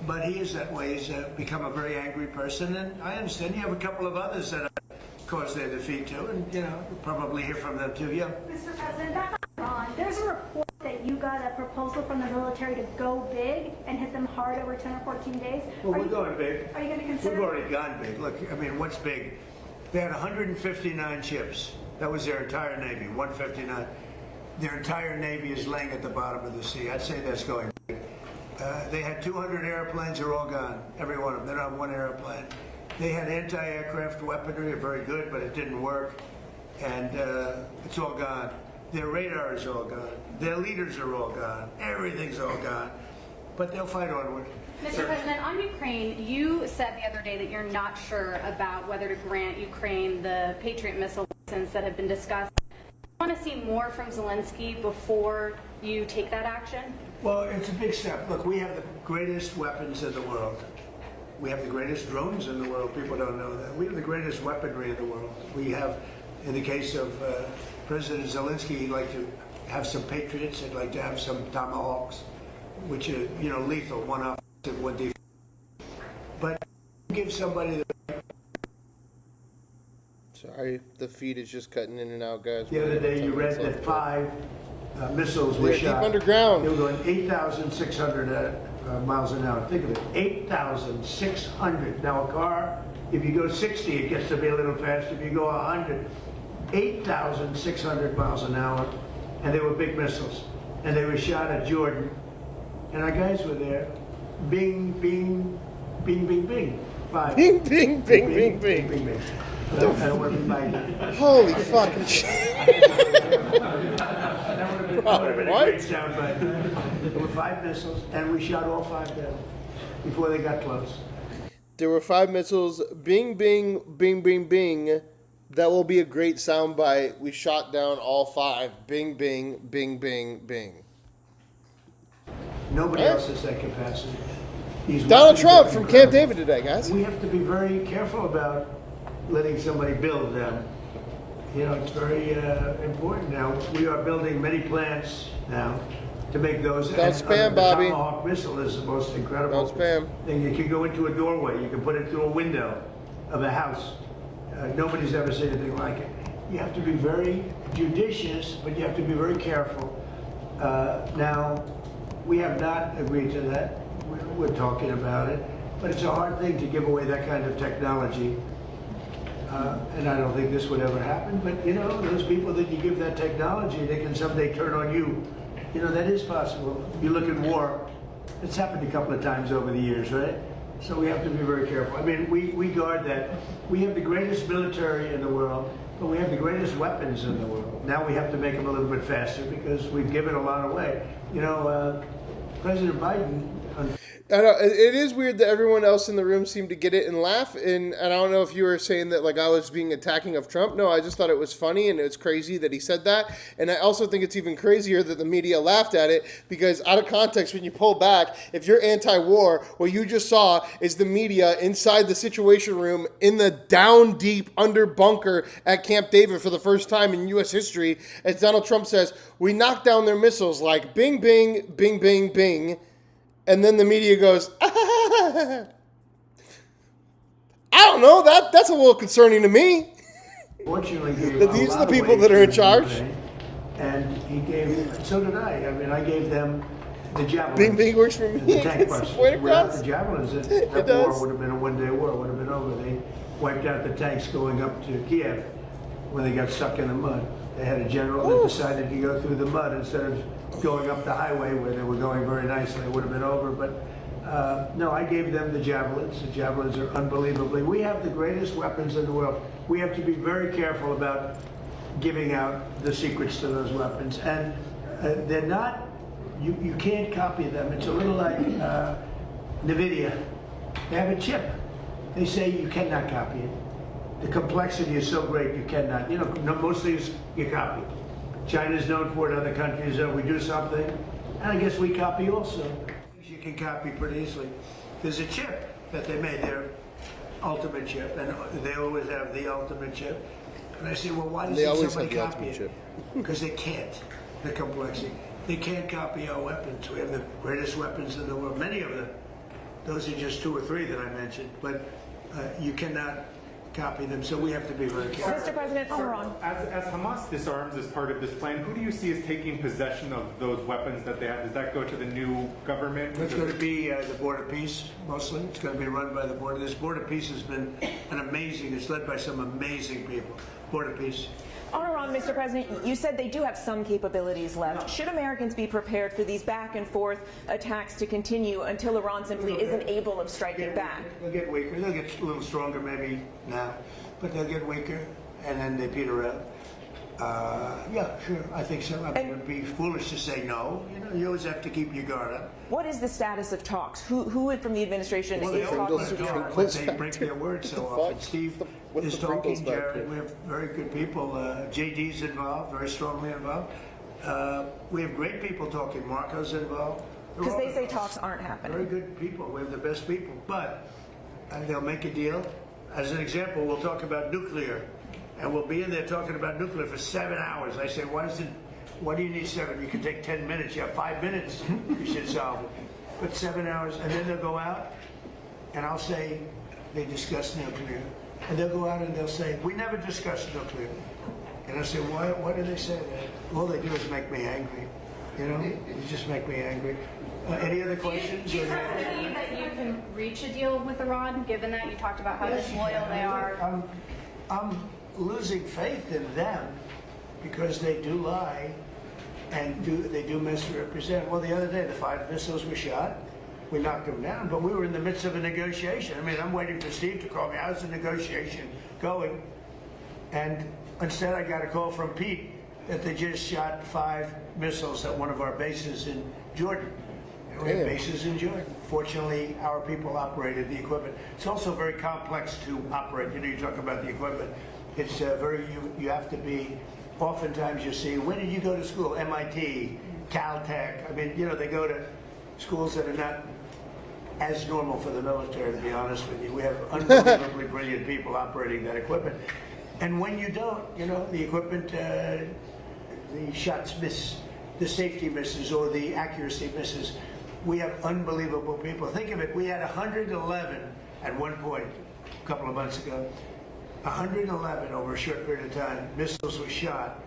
But he is that way. He's become a very angry person, and I understand. You have a couple of others that caused their defeat too, and you know, you'll probably hear from them too. Yeah. Mr. President, back on Iran, there's a report that you got a proposal from the military to go big and hit them hard over 10 or 14 days. Well, we're going big. Are you going to consider? We've already gone big. Look, I mean, what's big? They had 159 ships. That was their entire Navy, 159. Their entire Navy is laying at the bottom of the sea. I'd say that's going big. They had 200 airplanes, they're all gone, every one of them. They're not one airplane. They had anti-aircraft weaponry, very good, but it didn't work. And it's all gone. Their radar is all gone. Their leaders are all gone. Everything's all gone. But they'll fight onward. Mr. President, on Ukraine, you said the other day that you're not sure about whether to grant Ukraine the Patriot missile license that have been discussed. Do you want to see more from Zelensky before you take that action? Well, it's a big step. Look, we have the greatest weapons in the world. We have the greatest drones in the world. People don't know that. We have the greatest weaponry in the world. We have, in the case of President Zelensky, he'd like to have some Patriots. He'd like to have some Tomahawks, which are, you know, lethal, one offensive, one defensive. But give somebody the... Sorry, the feed is just cutting in and out, guys. The other day you read that 5 missiles were shot. Deep underground. They were going 8,600 miles an hour. Think of it, 8,600. Now a car, if you go 60, it gets to be a little faster. If you go 100, 8,600 miles an hour. And they were big missiles. And they were shot at Jordan. And our guys were there. Bing, bing, bing, bing, bing. 5. Bing, bing, bing, bing, bing. Bing, bing. I don't want to be biting. Holy fucking shit. That would have been a great soundbite. There were 5 missiles, and we shot all 5 down before they got close. There were 5 missiles. Bing, bing, bing, bing, bing. That will be a great soundbite. We shot down all 5. Bing, bing, bing, bing, bing. Nobody else has that capacity. Donald Trump from Camp David today, guys. We have to be very careful about letting somebody build them. You know, it's very important now. We are building many plants now to make those. Don't spam, Bobby. The Tomahawk missile is the most incredible thing. You can go into a doorway. You can put it through a window of a house. Nobody's ever seen anything like it. You have to be very judicious, but you have to be very careful. Now, we have not agreed to that. We're talking about it, but it's a hard thing to give away that kind of technology. And I don't think this would ever happen, but you know, those people that you give that technology, they can someday turn on you. You know, that is possible. You look at war, it's happened a couple of times over the years, right? So we have to be very careful. I mean, we guard that. We have the greatest military in the world, but we have the greatest weapons in the world. Now we have to make them a little bit faster because we've given a lot away. You know, President Biden... I know it is weird that everyone else in the room seemed to get it and laugh. And I don't know if you were saying that like I was being attacking of Trump. No, I just thought it was funny and it's crazy that he said that. And I also think it's even crazier that the media laughed at it because out of context, when you pull back, if you're anti-war, what you just saw is the media inside the Situation Room in the down deep under bunker at Camp David for the first time in U.S. history, as Donald Trump says, we knocked down their missiles like bing, bing, bing, bing, bing. And then the media goes, I don't know, that's a little concerning to me. Fortunately, These are the people that are in charge. And he gave, so did I. I mean, I gave them the javelins. Bing Bing works for me. The tank buses. Without the javelins, that war does. would have been a one-day war, would have been over. They wiped out the tanks going up to Kiev when they got stuck in the mud. They had a general that decided to go through the mud instead of going up the highway where they were going very nicely. It would have been over. But no, I gave them the javelins. The javelins are unbelievably. We have the greatest weapons in the world. We have to be very careful about giving out the secrets to those weapons. And they're not, you can't copy them. It's a little like NVIDIA. They have a chip. They say you cannot copy it. The complexity is so great you cannot. You know, most things you copy. China's known for it, other countries, we do something, and I guess we copy also. You can copy pretty easily. There's a chip that they made, their ultimate chip, and they always have the ultimate chip. And I say, well, why does somebody copy it? Because they can't, the complexity. They can't copy our weapons. We have the greatest weapons in the world, many of them. Those are just 2 or 3 that I mentioned, but you cannot copy them, so we have to be very careful. Mr. President, as Hamas disarms as part of this plan, who do you see as taking possession of those weapons that they have? Does that go to the new government? It's going to be the Board of Peace, mostly. It's going to be run by the Board. This Board of Peace has been it's led by some amazing people. Board of Peace. On Iran, Mr. President, you said they do have some capabilities left. Should Americans be prepared for these back and forth attacks to continue until Iran simply isn't able of striking back? They'll get weaker. They'll get a little stronger maybe now, but they'll get weaker, and then they peter out. Yeah, sure, I think so. I mean, it would be foolish to say no. You know, you always have to keep your guard up. What is the status of talks? Who from the administration is talking to Iran? But they break their word so often. Steve is talking. Jared, we have very good people. JD's involved, very strongly involved. We have great people talking. Marco's involved. Because they say talks aren't happening. Very good people. We have the best people. But they'll make a deal. As an example, we'll talk about nuclear. And we'll be in there talking about nuclear for 7 hours. I say, why do you need 7? You can take 10 minutes. You have 5 minutes. You should solve it. But 7 hours, and then they'll go out, and I'll say, they discuss nuclear. And they'll go out and they'll say, we never discussed nuclear. And I say, why do they say that? All they do is make me angry. You know, you just make me angry. Any other questions? Do you believe that you can reach a deal with Iran, given that you talked about how disloyal they are? I'm losing faith in them because they do lie and they do misrepresent. Well, the other day, the 5 missiles were shot. We knocked them down, but we were in the midst of a negotiation. I mean, I'm waiting for Steve to call me. How's the negotiation going? And instead, I got a call from Pete that they just shot 5 missiles at one of our bases in Jordan. And we have bases in Jordan. Fortunately, our people operated the equipment. It's also very complex to operate. You know, you talk about the equipment. It's you have to be, oftentimes you see, when did you go to school? MIT, Caltech. I mean, you know, they go to schools that are not as normal for the military, to be honest with you. We have unbelievably brilliant people operating that equipment. And when you don't, you know, the equipment, the shots miss, the safety misses, or the accuracy misses. We have unbelievable people. Think of it, we had 111 at one point, a couple of months ago. 111 over a short period of time, missiles were shot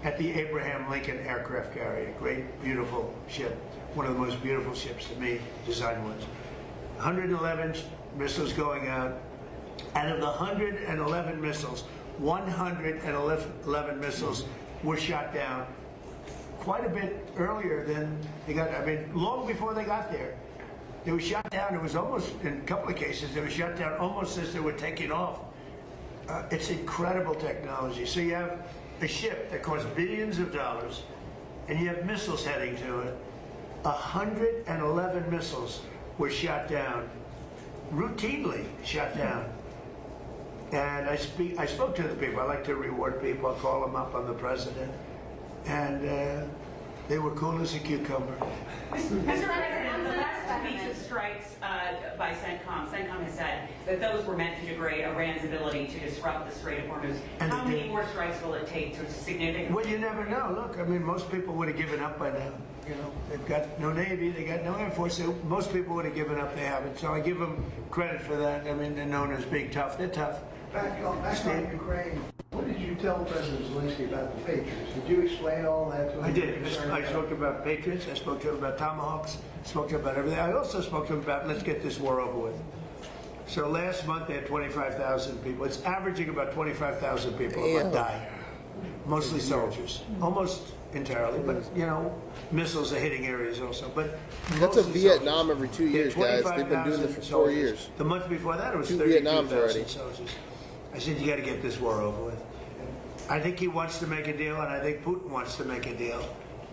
at the Abraham Lincoln aircraft carrier. Great, beautiful ship. One of the most beautiful ships to me, design-wise. 111 missiles going out. Out of the 111 missiles, 111 missiles were shot down quite a bit earlier than they got, I mean, long before they got there. They were shot down, it was almost, in a couple of cases, they were shot down almost as they were taking off. It's incredible technology. So you have a ship that costs billions of dollars, and you have missiles heading to it. 111 missiles were shot down, routinely shot down. And I spoke to the people. I like to reward people. I call them up on the president. And they were cool as a cucumber. Mr. President, the last 2 weeks of strikes by CENTCOM has said that those were meant to degrade Iran's ability to disrupt the Strait of Hormuz. How many more strikes will it take to significantly? Well, you never know. Look, I mean, most people would have given up by now. You know, they've got no Navy, they got no Air Force. So most people would have given up. They haven't. So I give them credit for that. I mean, they're known as being tough. They're tough. Back on Ukraine, what did you tell President Zelensky about the Patriots? Did you explain all that to him? I did. I spoke about Patriots. I spoke to him about Tomahawks. I spoke to him about everything. I also spoke to him about let's get this war over with. So last month they had 25,000 people. It's averaging about 25,000 people a month die. Mostly soldiers. Almost entirely, but you know, missiles are hitting areas also. But that's a Vietnam every 2 years, guys. They've been doing this for 4 years. The month before that, it was 32,000 soldiers. I said, you got to get this war over with. I think he wants to make a deal, and I think Putin wants to make a deal.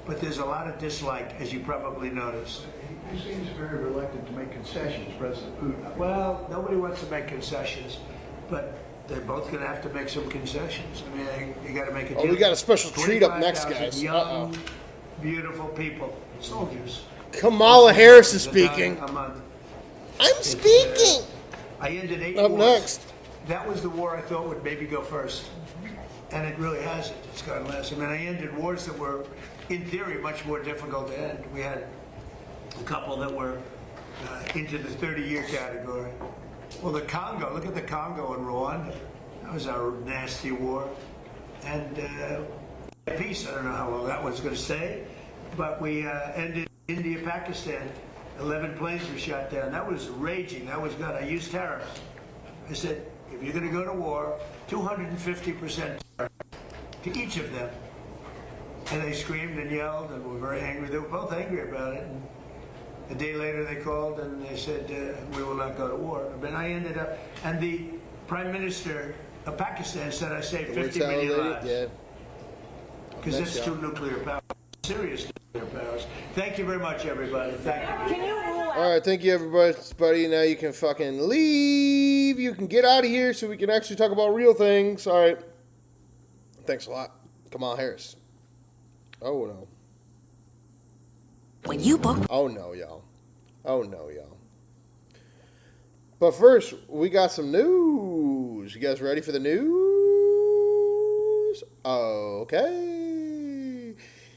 But there's a lot of dislike, as you probably noticed. He seems very reluctant to make concessions, President Putin. Well, nobody wants to make concessions, but they're both going to have to make some concessions. I mean, you got to make a deal. Oh, we got a special treat up next, guys. Young, beautiful people, soldiers. Kamala Harris is speaking. A month. I'm speaking. I ended 8 Up wars. next. That was the war I thought would maybe go first. And it really hasn't. It's gone less. I mean, I ended wars that were, in theory, much more difficult to end. We had a couple that were into the 30-year category. Well, the Congo, look at the Congo and Rwanda. That was our nasty war. And peace, I don't know how long that was going to stay, but we ended India, Pakistan. 11 planes were shot down. That was raging. That was good. I used tariffs. I said, if you're going to go to war, 250% to each of them. And they screamed and yelled and were very angry. They were both angry about it. And a day later they called and they said, we will not go to war. But I ended up, and the Prime Minister of Pakistan said I saved 50 million lives. Because that's two nuclear powers, serious nuclear powers. Thank you very much, everybody. Thank you. Can you rule out? All right, thank you, everybody. Now you can fucking leave. You can get out of here so we can actually talk about real things. All right. Thanks a lot. Kamala Harris. Oh, no. When you book... Oh, no, y'all. Oh, no, y'all. But first, we got some news. You guys ready for the news? Okay.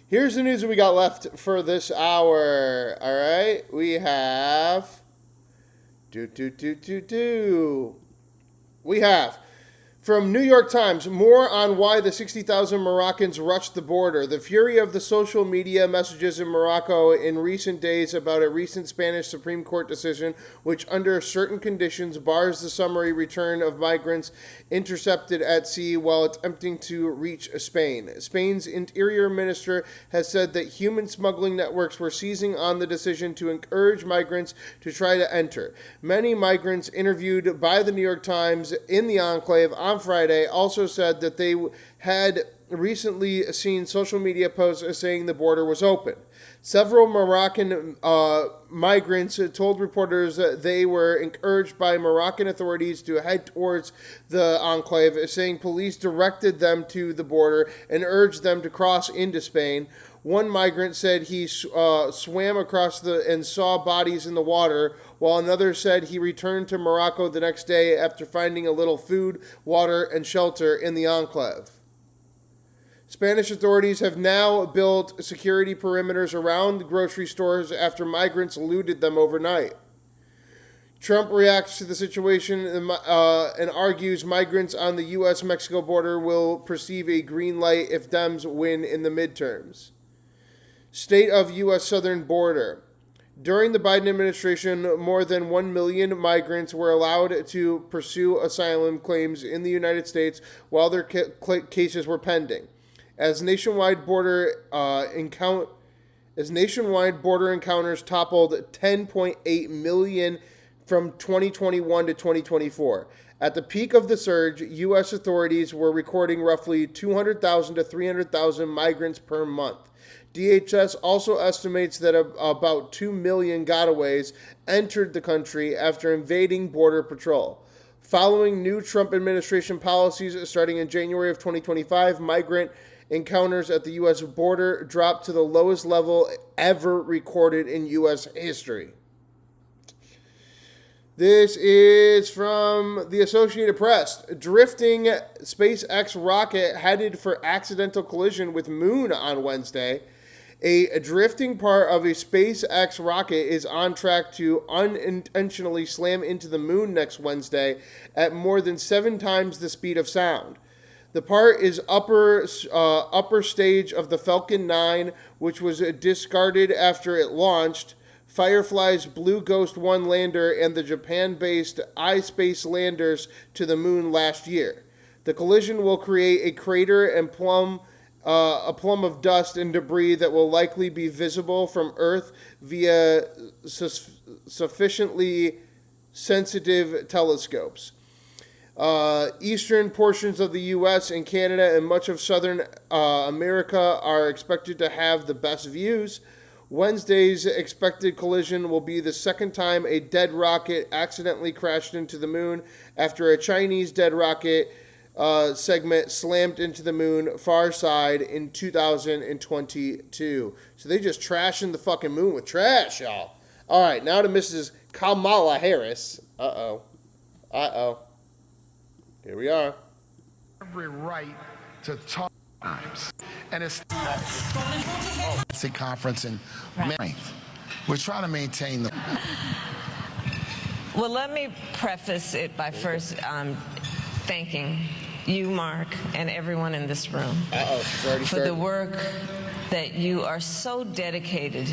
Here's the news that we got left for this hour. All right. We have... We have... From New York Times, more on why the 60,000 Moroccans rushed the border. The fury of the social media messages in Morocco in recent days about a recent Spanish Supreme Court decision, which under certain conditions bars the summary return of migrants intercepted at sea while attempting to reach Spain. Spain's interior minister has said that human smuggling networks were seizing on the decision to encourage migrants to try to enter. Many migrants interviewed by the New York Times in the enclave on Friday also said that they had recently seen social media posts saying the border was open. Several Moroccan migrants told reporters that they were encouraged by Moroccan authorities to head towards the enclave, saying police directed them to the border and urged them to cross into Spain. One migrant said he swam across and saw bodies in the water, while another said he returned to Morocco the next day after finding a little food, water, and shelter in the enclave. Spanish authorities have now built security perimeters around grocery stores after migrants looted them overnight. Trump reacts to the situation and argues migrants on the U.S.-Mexico border will receive a green light if Dems win in the midterms. State of U.S. southern border. During the Biden administration, more than 1 million migrants were allowed to pursue asylum claims in the United States while their cases were pending. As nationwide border encounters toppled 10.8 million from 2021 to 2024. At the peak of the surge, U.S. authorities were recording roughly 200,000 to 300,000 migrants per month. DHS also estimates that about 2 million gotaways entered the country after invading Border Patrol. Following new Trump administration policies starting in January of 2025, migrant encounters at the U.S. border dropped to the lowest level ever recorded in U.S. history. This is from the Associated Press. Drifting SpaceX rocket headed for accidental collision with moon on Wednesday. A drifting part of a SpaceX rocket is on track to unintentionally slam into the moon next Wednesday at more than 7 times the speed of sound. The part is upper stage of the Falcon 9, which was discarded after it launched, Firefly's Blue Ghost 1 lander, and the Japan-based iSpace landers to the moon last year. The collision will create a crater and a plum of dust and debris that will likely be visible from Earth via sufficiently sensitive telescopes. Eastern portions of the U.S. and Canada and much of Southern America are expected to have the best views. Wednesday's expected collision will be the second time a dead rocket accidentally crashed into the moon after a Chinese dead rocket segment slammed into the moon far side in 2022. So they just trashing the fucking moon with trash, y'all. All right, now to Mrs. Kamala Harris. Uh-oh. Here we are. Every right to talk times. And it's a conference in May. We're trying to maintain the... Well, let me preface it by first thanking you, Mark, and everyone in this room for the work that you are so dedicated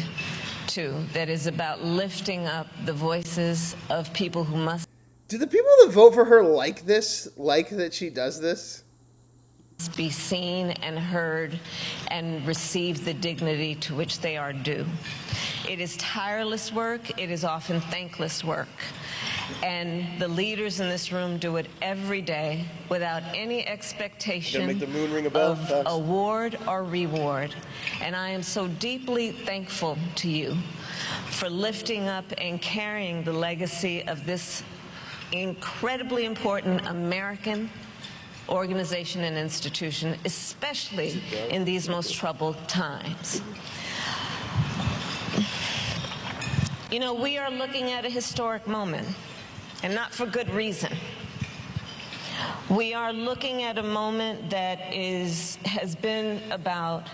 to, that is about lifting up the voices of people who must... Do the people that vote for her like this? Like that she does this? Be seen and heard and receive the dignity to which they are due. It is tireless work. It is often thankless work. And the leaders in this room do it every day without any expectation make the moon ring a bell? of award or reward. And I am so deeply thankful to you for lifting up and carrying the legacy of this incredibly important American organization and institution, especially in these most troubled times. You know, we are looking at a historic moment, and not for good reason. We are looking at a moment that has been about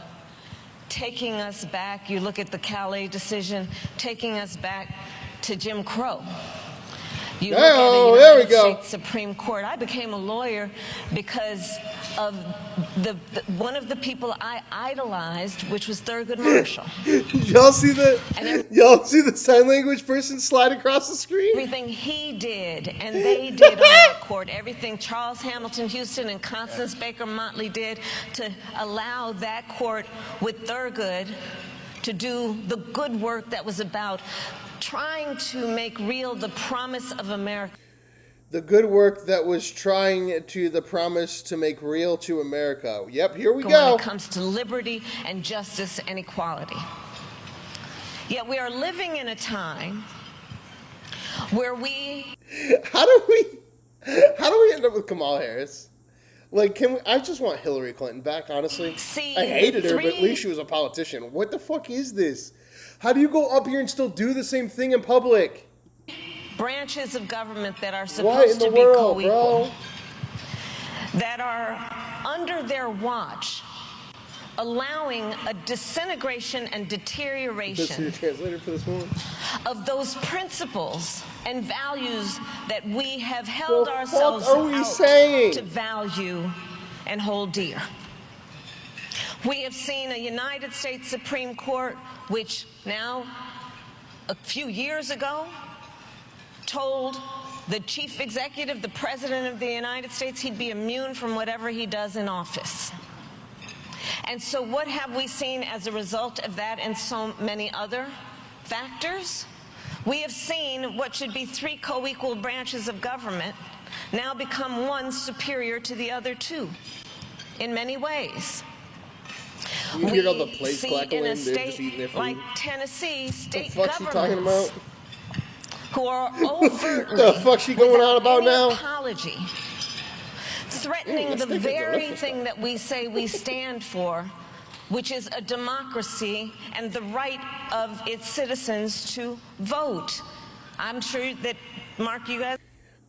taking us back. You look at the Calais decision, taking us back to Jim Crow. You look at the United States Supreme Court. I became a lawyer because of one of the people I idolized, which was Thurgood Marshall. Y'all see the sign language person slide across the screen? Everything he did and they did on that court, everything Charles Hamilton Houston and Constance Baker Motley did to allow that court with Thurgood to do the good work that was about trying to make real the promise of America. The good work that was trying to the promise to make real to America. Yep, here we go. When it comes to liberty and justice and equality. Yet we are living in a time where How do we end up with Kamala Harris? Like, I just want Hillary Clinton back, honestly. I hated her, but at least she was a politician. What the fuck is this? How do you go up here and still do the same thing in public? Branches of government that are supposed to be co-equal, that are under their watch, allowing a disintegration and deterioration of those principles and values that we have held ourselves out to value and hold dear. We have seen a United States Supreme Court, which now, a few years ago, told the chief executive, the president of the United States, he'd be immune from whatever he does in office. And so what have we seen as a result of that and so many other factors? We have seen what should be 3 co-equal branches of government now become one superior to the other two in many ways. You hear all the plates See clackling, in a they're just eating their state food. like Tennessee, state What the fuck's she talking governments about? who are overtly, The fuck's she going on about any now? apology, threatening that the steak is very delicious, thing that we say we stand for, which is a democracy and the right of its citizens to vote. I'm sure that, Mark, you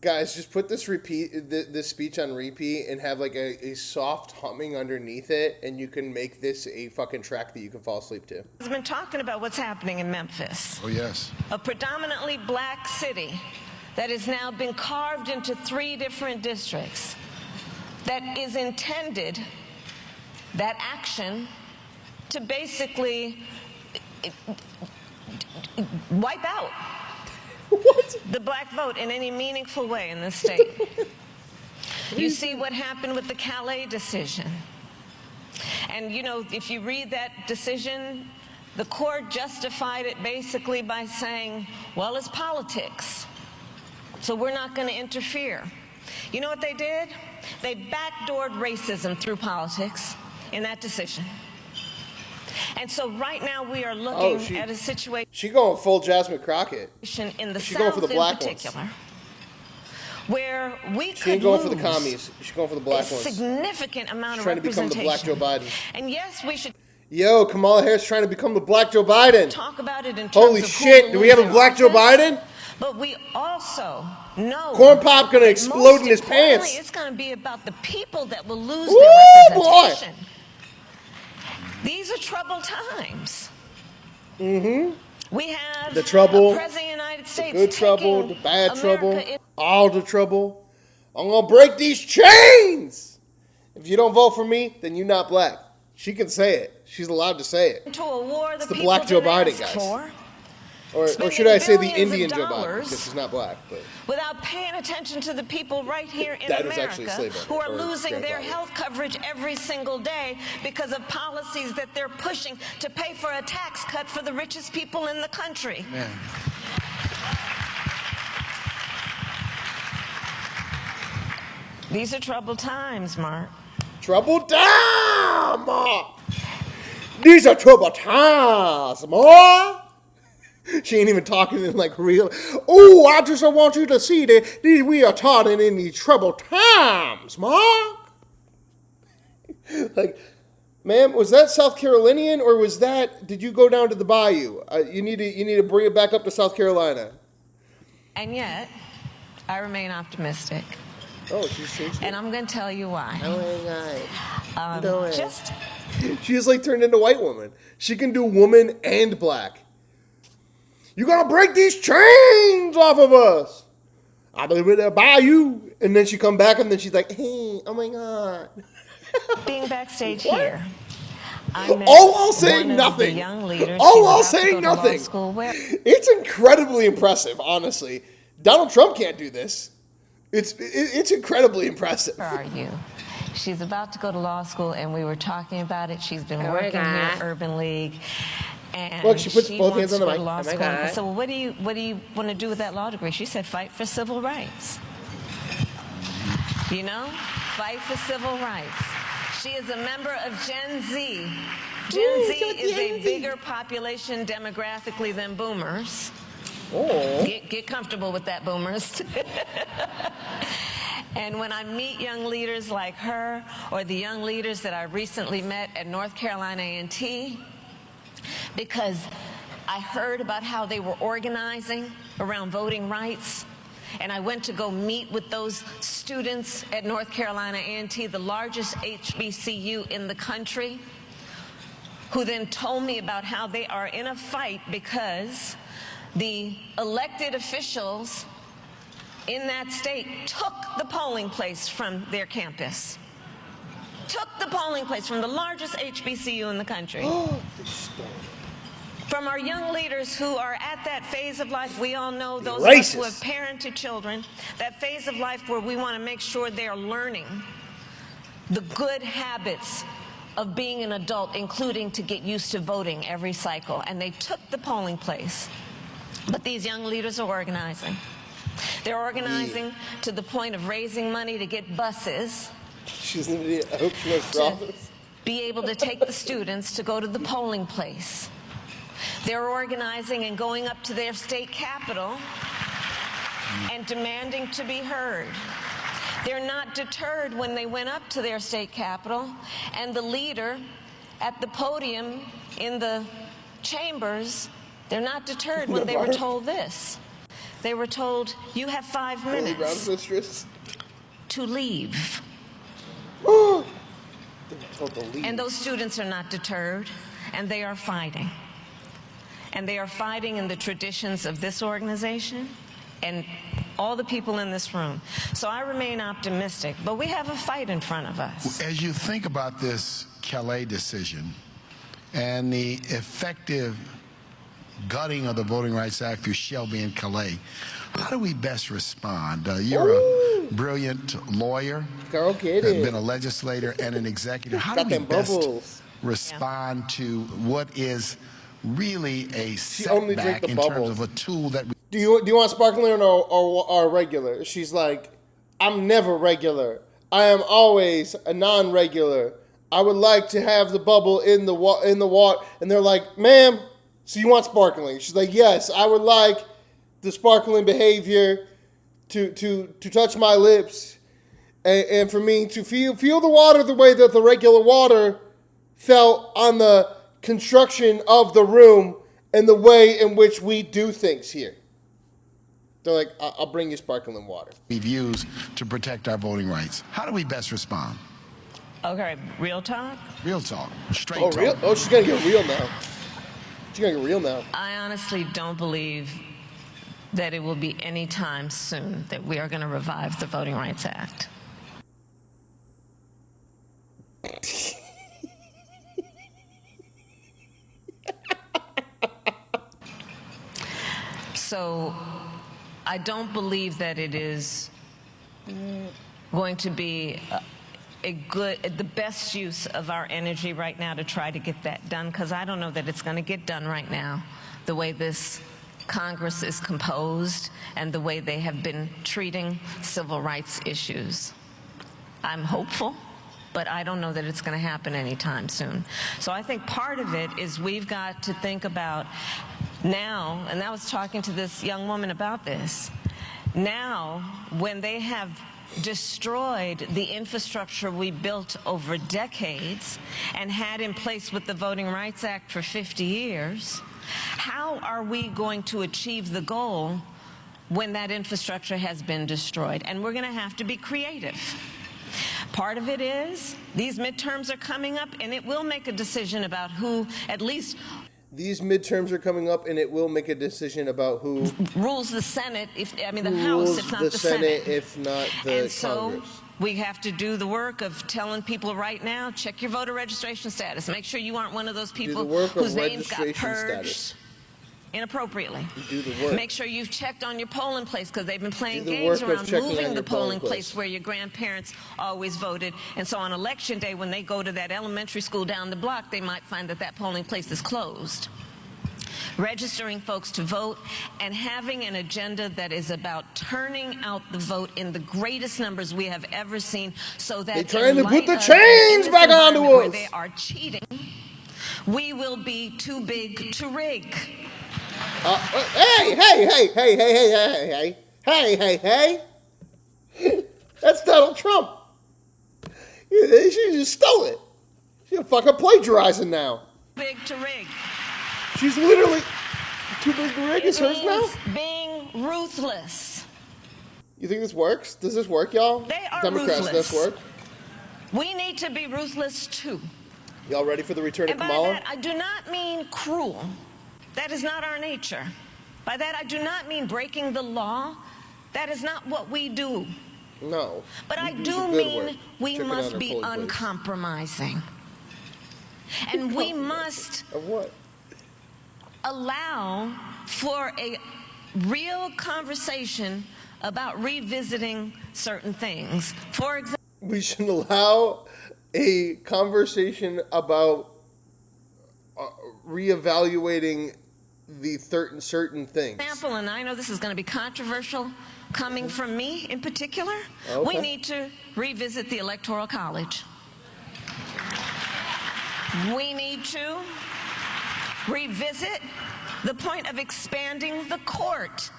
Guys, just put this this speech on repeat and have like a soft humming underneath it, and you can make this a fucking track that you can fall asleep to. has been talking about what's happening in Memphis. Oh, yes. A predominantly black city that has now been carved into 3 different districts, that is intended, that action, to basically wipe out the black vote in any meaningful way in this state. You see what happened with the Calais decision. And, you know, if you read that decision, the court justified it basically by saying, well, it's politics, so we're not going to interfere. You know what they did? They backdoored racism through politics in that decision. And so right now we are looking at a situation. She going full Jasmine Crockett. In the She's going for the black in ones. particular, where we She could ain't going for lose the commies. She's going for the black a ones. significant amount She's of trying to become representation. the black Joe Biden. And yes, we should Yo, Kamala Harris trying to become the black Joe Biden. talk about it in terms Holy of who shit! will Do we have a lose black their Joe Biden? office, But we also know Corn Pop gonna that explode most in his importantly, pants. It's going to be about the people that will lose Woo, their boy. representation. These are troubled times. Mm-hmm. We have The trouble, a president of the United States the good trouble, the taking bad America trouble, in- all the trouble. I'm gonna break these chains. If you don't vote for me, then you're not black. She can say it. She's allowed to say it. into a war It's the the people black Joe didn't Biden, ask guys. for, Or spending should I say the billions of Indian Joe Biden? dollars Because she's not black. But without paying attention to the people right here in That was actually a America slave who are owner, or losing their grandfather. health coverage every single day because of policies that they're pushing to pay for a tax cut for the richest people in the country. Man. These are troubled times, Mark. troubled times, Ma. These are troubled times, Ma. She ain't even talking in like real. Oh, I just want you to see that we are talking in these troubled times, Ma. Like, ma'am, was that South Carolinian or was that? Did you go down to the bayou? You need to bring it back up to South Carolina. And yet, I remain optimistic. Oh, she's changed. And I'm going to tell you why. Just She's like turned into a white woman. She can do woman and black. You're gonna break these chains off of us. I believe it by you. And then she come back and then she's like, hey, oh my God. being backstage here. I met All while saying one of nothing. the young leaders. All She was while about to saying go to law nothing. school. Where It's incredibly impressive, honestly. Donald Trump can't do this. It's incredibly impressive. are you? She's about to go to law school, and we were talking about it. She's been Oh my working here God. at Urban League. And Look, she puts both hands wants on the to go mic. to law Oh my school. God. I said, well, what do you want to do with that law degree? She said, fight for civil rights. You know, fight for civil rights. She is a member of Gen Z. Gen Z is a bigger population demographically than boomers. Oh. Get comfortable with that, boomers. And when I meet young leaders like her or the young leaders that I recently met at North Carolina A&T, because I heard about how they were organizing around voting rights, and I went to go meet with those students at North Carolina A&T, the largest HBCU in the country, who then told me about how they are in a fight because the elected officials in that state took the polling place from their campus. Took the polling place from the largest HBCU in the country. From our young leaders who are at that phase of life, we all know those of us who have parented children, that phase of life where we want to make sure they are learning the good habits of being an adult, including to get used to voting every cycle. And they took the polling place. But these young leaders are organizing. They're organizing to the point of raising money to get buses. She's an idiot. I hope she knows profits. Be able to take the students to go to the polling place. They're organizing and going up to their state capital and demanding to be heard. They're not deterred when they went up to their state capital and the leader at the podium in the chambers, they're not deterred when they were told this. They were told, you have 5 minutes to leave. And those students are not deterred, and they are fighting. And they are fighting in the traditions of this organization and all the people in this room. So I remain optimistic, but we have a fight in front of us. As you think about this Calais decision and the effective gutting of the Voting Rights Act through Shelby and Calais, how do we best respond? You're a brilliant lawyer, have been a legislator and an executive. How do we best respond to what is really a setback in terms of a tool that we... Do you want sparkling or regular? She's like, I'm never regular. I am always a non-regular. I would like to have the bubble in the water. And they're like, ma'am, so you want sparkling? She's like, yes, I would like the sparkling behavior to touch my lips and for me to feel the water the way that the regular water felt on the construction of the room and the way in which we do things here. They're like, I'll bring you sparkling water. We've used to protect our voting rights. How do we best respond? Okay, real talk? Real talk. Straight talk. Real? Oh, she's going to get real now. She's going to get real now. I honestly don't believe that it will be any time soon that we are going to revive the Voting Rights Act. So I don't believe that it is going to be the best use of our energy right now to try to get that done, because I don't know that it's going to get done right now, the way this Congress is composed and the way they have been treating civil rights issues. I'm hopeful, but I don't know that it's going to happen anytime soon. So I think part of it is we've got to think about now, and I was talking to this young woman about this, now when they have destroyed the infrastructure we built over decades and had in place with the Voting Rights Act for 50 years, how are we going to achieve the goal when that infrastructure has been destroyed? And we're going to have to be creative. Part of it is these midterms are coming up, and it will make a decision about who, at least... These midterms are coming up, and it will make a decision about who rules the Senate. The House, if not the Senate, if not the and so Congress. We have to do the work of telling people right now: check your voter registration status. Make sure you aren't one of those people whose names got purged inappropriately. Do the work. Make sure you've checked on your polling place, because they've been playing games around moving the polling place where your grandparents always voted. And so on election day, when they go to that elementary school down the block, they might find that that polling place is closed. Registering folks to vote and having an agenda that is about turning out the vote in the greatest numbers we have ever seen, so that they're trying to put the chains back onto us. Where they are cheating, we will be too big to rig. Hey. That's Donald Trump. She just stole it. She's fucking plagiarizing now. Big to rig. She's literally too big to rig. Is hers now? Being ruthless. You think this works? Does this work, y'all? They are Democrats, ruthless. does this work? We need to be ruthless too. Y'all ready for the return of By Kamala? that, I do not mean cruel. That is not our nature. By that, I do not mean breaking the law. That is not what we do. No. But I do mean we must be uncompromising. And we must allow for a real conversation about revisiting certain things. For example, we should allow a conversation about reevaluating the certain things. Example, and I know this is going to be controversial, coming from me in particular, we need to revisit the Electoral College. We need to revisit the point of expanding the court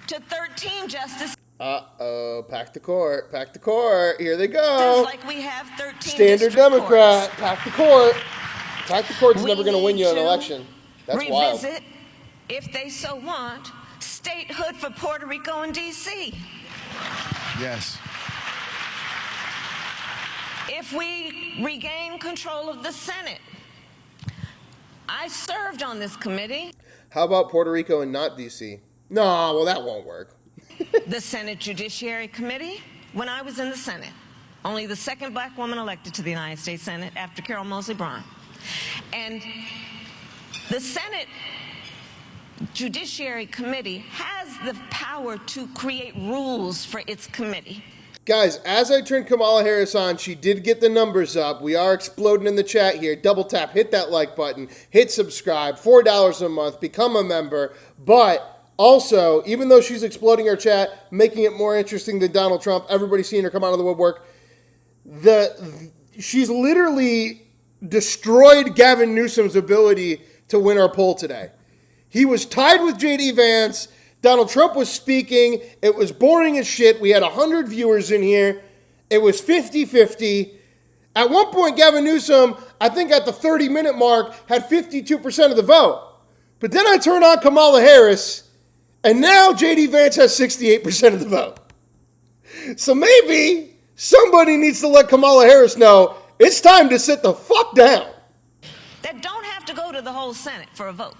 to 13 justices. Uh-oh, pack the court, here they go. Like we have 13 Standard Democrat, pack the court. Pack the court's never going to win you an election. That's wild. Revisit, if they so want, statehood for Puerto Rico and D.C. Yes. If we regain control of the Senate, I served on this committee. How about Puerto Rico and not D.C.? No, well, that won't work. The Senate Judiciary Committee, when I was in the Senate, only the second black woman elected to the United States Senate after Carol Moseley Braun. And the Senate Judiciary Committee has the power to create rules for its committee. Guys, as I turned Kamala Harris on, she did get the numbers up. We are exploding in the chat here. Double tap, hit that like button, hit subscribe, $4 a month, become a member. But also, even though she's exploding her chat, making it more interesting than Donald Trump, everybody's seeing her come out of the woodwork, she's literally destroyed Gavin Newsom's ability to win our poll today. He was tied with J.D. Vance. Donald Trump was speaking. It was boring as shit. We had 100 viewers in here. It was 50-50. At one point, Gavin Newsom, I think at the 30-minute mark, had 52% of the vote. But then I turned on Kamala Harris, and now J.D. Vance has 68% of the vote. So maybe somebody needs to let Kamala Harris know it's time to sit the fuck down. That don't have to go to the whole Senate for a vote.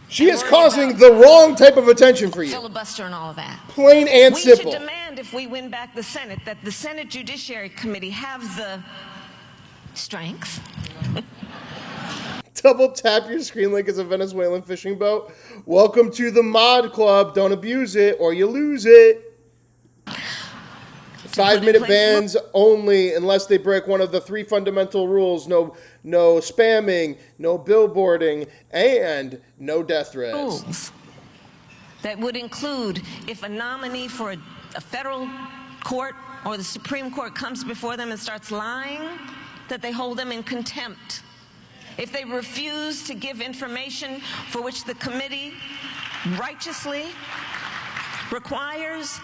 She is causing the wrong type of attention for you. Filibuster and all of that. Plain and simple. We should demand, if we win back the Senate, that the Senate Judiciary Committee have the strength. Double tap your screen like it's a Venezuelan fishing boat. Welcome to the mod club. Don't abuse it or you lose it. 5-minute bans only unless they break one of the 3 fundamental rules. No spamming, no billboarding, and no death threats. Rules that would include if a nominee for a federal court or the Supreme Court comes before them and starts lying, that they hold them in contempt. If they refuse to give information for which the committee righteously requires.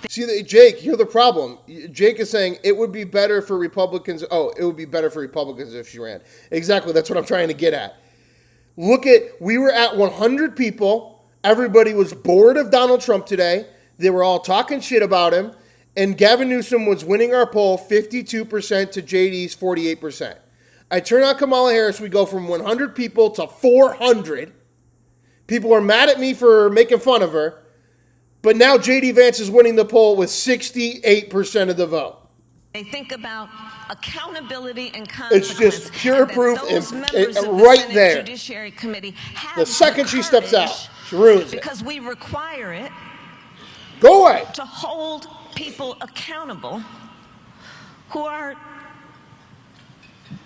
See, Jake, you're the problem. Jake is saying it would be better for Republicans. Oh, it would be better for Republicans if she ran. Exactly. That's what I'm trying to get at. We were at 100 people. Everybody was bored of Donald Trump today. They were all talking shit about him. And Gavin Newsom was winning our poll 52% to JD's 48%. I turn on Kamala Harris. We go from 100 people to 400. People are mad at me for making fun of her. But now J.D. Vance is winning the poll with 68% of the vote. They think about accountability and consequence. It's just pure proof right there. Judiciary Committee the second she steps out, she ruins it. Because we require it. Go away. To hold people accountable who are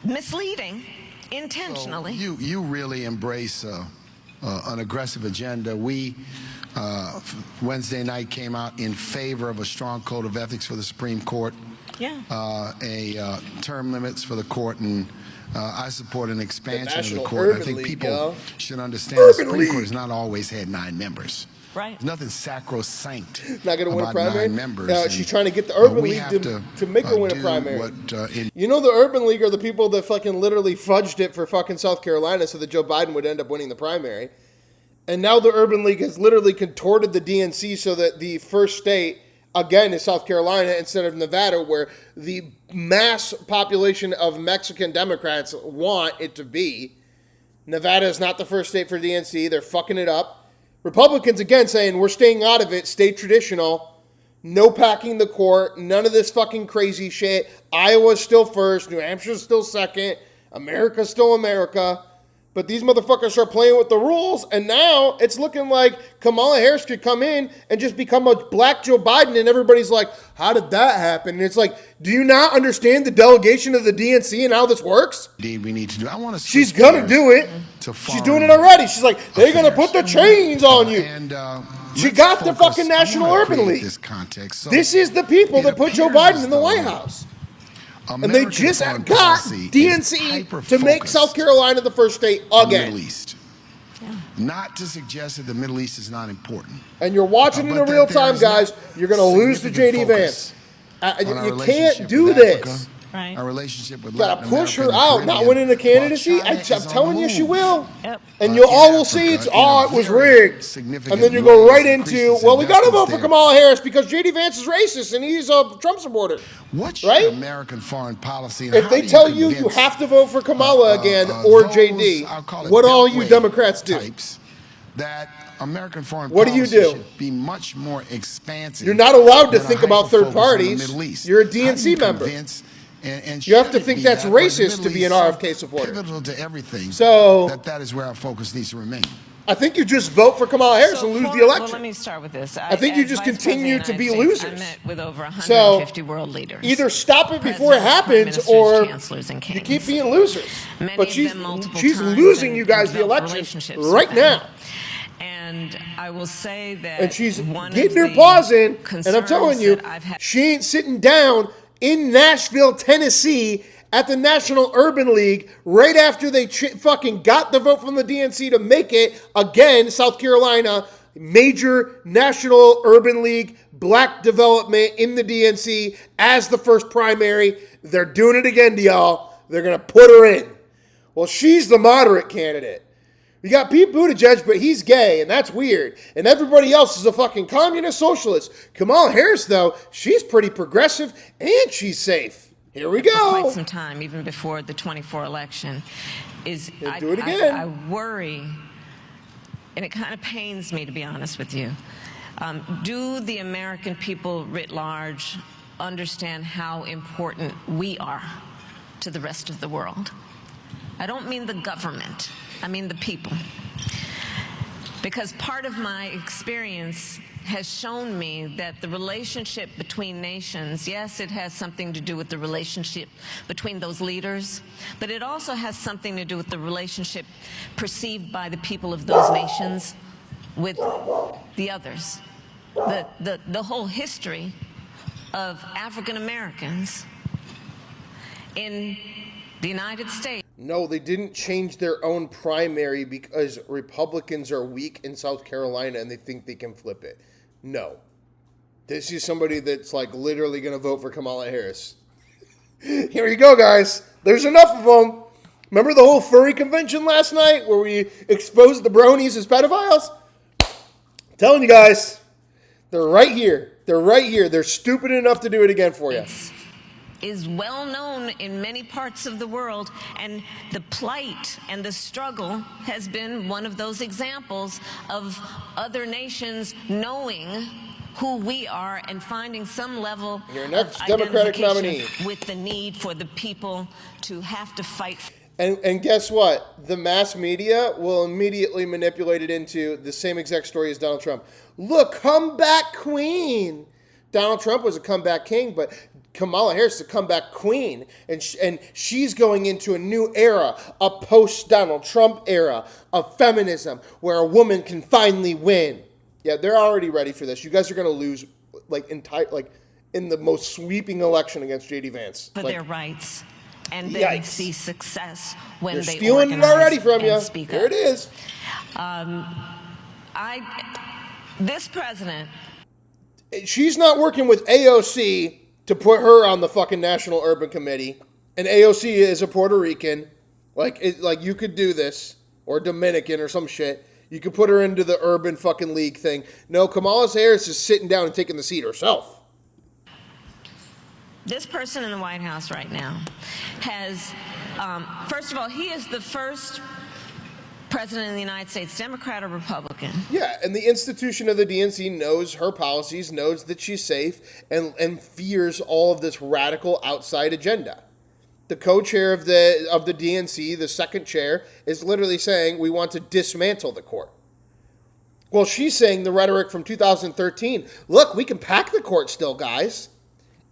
misleading intentionally. So you really embrace an aggressive agenda. We Wednesday night came out in favor of a strong code of ethics for the Supreme Court. Yeah. Term limits for the court, and I support an expansion of the court. I think people should understand the Supreme Court has not always had 9 members. Right. There's nothing sacrosanct not going to win a primary. 9 members. She's trying to get the Urban League to make her win a primary. You know, the Urban League are the people that fucking literally fudged it for fucking South Carolina so that Joe Biden would end up winning the primary. And now the Urban League has literally contorted the DNC so that the first state, again, is South Carolina instead of Nevada, where the mass population of Mexican Democrats want it to be. Nevada is not the first state for DNC. They're fucking it up. Republicans, again, saying we're staying out of it, stay traditional, no packing the court, none of this fucking crazy shit. Iowa's still first, New Hampshire's still second, America's still America. But these motherfuckers are playing with the rules, and now it's looking like Kamala Harris could come in and just become a black Joe Biden, and everybody's like, how did that happen? And it's like, do you not understand the delegation of the DNC and how this works? Indeed, we need to do. She's going to do it. She's doing it already. She's like, they're going to put the chains on you. And She got the fucking National Urban League. This is the people that put Joe Biden in the White House. And they just got DNC to make South Carolina the first state again. Middle East. Not to suggest that the Middle East is not important. And you're watching in the real time, guys. You're going to lose to J.D. Vance. You can't do this. Right. Our relationship with Latin America. Got to push her out, not winning the candidacy. I'm telling you, she will. Yep. And you'll all will see it was rigged. And then you go right into, well, we got to vote for Kamala Harris because J.D. Vance is racist and he's a Trump supporter. What's your American foreign policy? If they tell you you have to vote for Kamala again or J.D., what all you Democrats do? That American foreign what do you do? Should be much more expansive. You're not allowed to think about third parties. You're a DNC member. And you have to think that's racist to be an RFK supporter. Pivotal to everything. So that is where our focus needs to remain. I think you just vote for Kamala Harris and lose the election. Well, let me start with this. I think you just continue to be losers. I met with over 150 world leaders. Either stop it before it happens or you keep being losers. But she's losing you guys the election right now. And I will say that and she's getting her paws in, and I'm telling you, she ain't sitting down in Nashville, Tennessee, at the National Urban League right after they fucking got the vote from the DNC to make it, again, South Carolina, major National Urban League, black development in the DNC as the first primary. They're doing it again to y'all. They're going to put her in. Well, she's the moderate candidate. You got Pete Buttigieg, but he's gay, and that's weird. And everybody else is a fucking communist socialist. Kamala Harris, though, she's pretty progressive, and she's safe. Here we go. For quite some time, even before the 24 election, do it again. I worry, and it kind of pains me, to be honest with you. Do the American people writ large understand how important we are to the rest of the world? I don't mean the government. I mean the people. Because part of my experience has shown me that the relationship between nations, yes, it has something to do with the relationship between those leaders, but it also has something to do with the relationship perceived by the people of those nations with the others. The whole history of African Americans in the United States. No, they didn't change their own primary because Republicans are weak in South Carolina and they think they can flip it. No. This is somebody that's like literally going to vote for Kamala Harris. Here you go, guys. There's enough of them. Remember the whole furry convention last night where we exposed the bronies as pedophiles? I'm telling you guys, they're right here. They're right here. They're stupid enough to do it again for you. Is well known in many parts of the world, and the plight and the struggle has been one of those examples of other nations knowing who we are and finding some level your next Democratic nominee with the need for the people to have to fight. And guess what? The mass media will immediately manipulate it into the same exact story as Donald Trump. Look, comeback queen. Donald Trump was a comeback king, but Kamala Harris is a comeback queen, and she's going into a new era, a post-Donald Trump era of feminism where a woman can finally win. Yeah, they're already ready for this. You guys are going to lose in the most sweeping election against J.D. Vance. For their rights, and then see success when they're they stealing it already from you. Here it is. This president. She's not working with AOC to put her on the fucking National Urban Committee, and AOC is a Puerto Rican, like you could do this, or Dominican or some shit. You could put her into the Urban fucking League thing. No, Kamala Harris is sitting down and taking the seat herself. This person in the White House right now has, first of all, he is the first president of the United States, Democrat or Republican. Yeah, and the institution of the DNC knows her policies, knows that she's safe, and fears all of this radical outside agenda. The co-chair of the DNC, the second chair, is literally saying we want to dismantle the court. Well, she's saying the rhetoric from 2013, look, we can pack the court still, guys.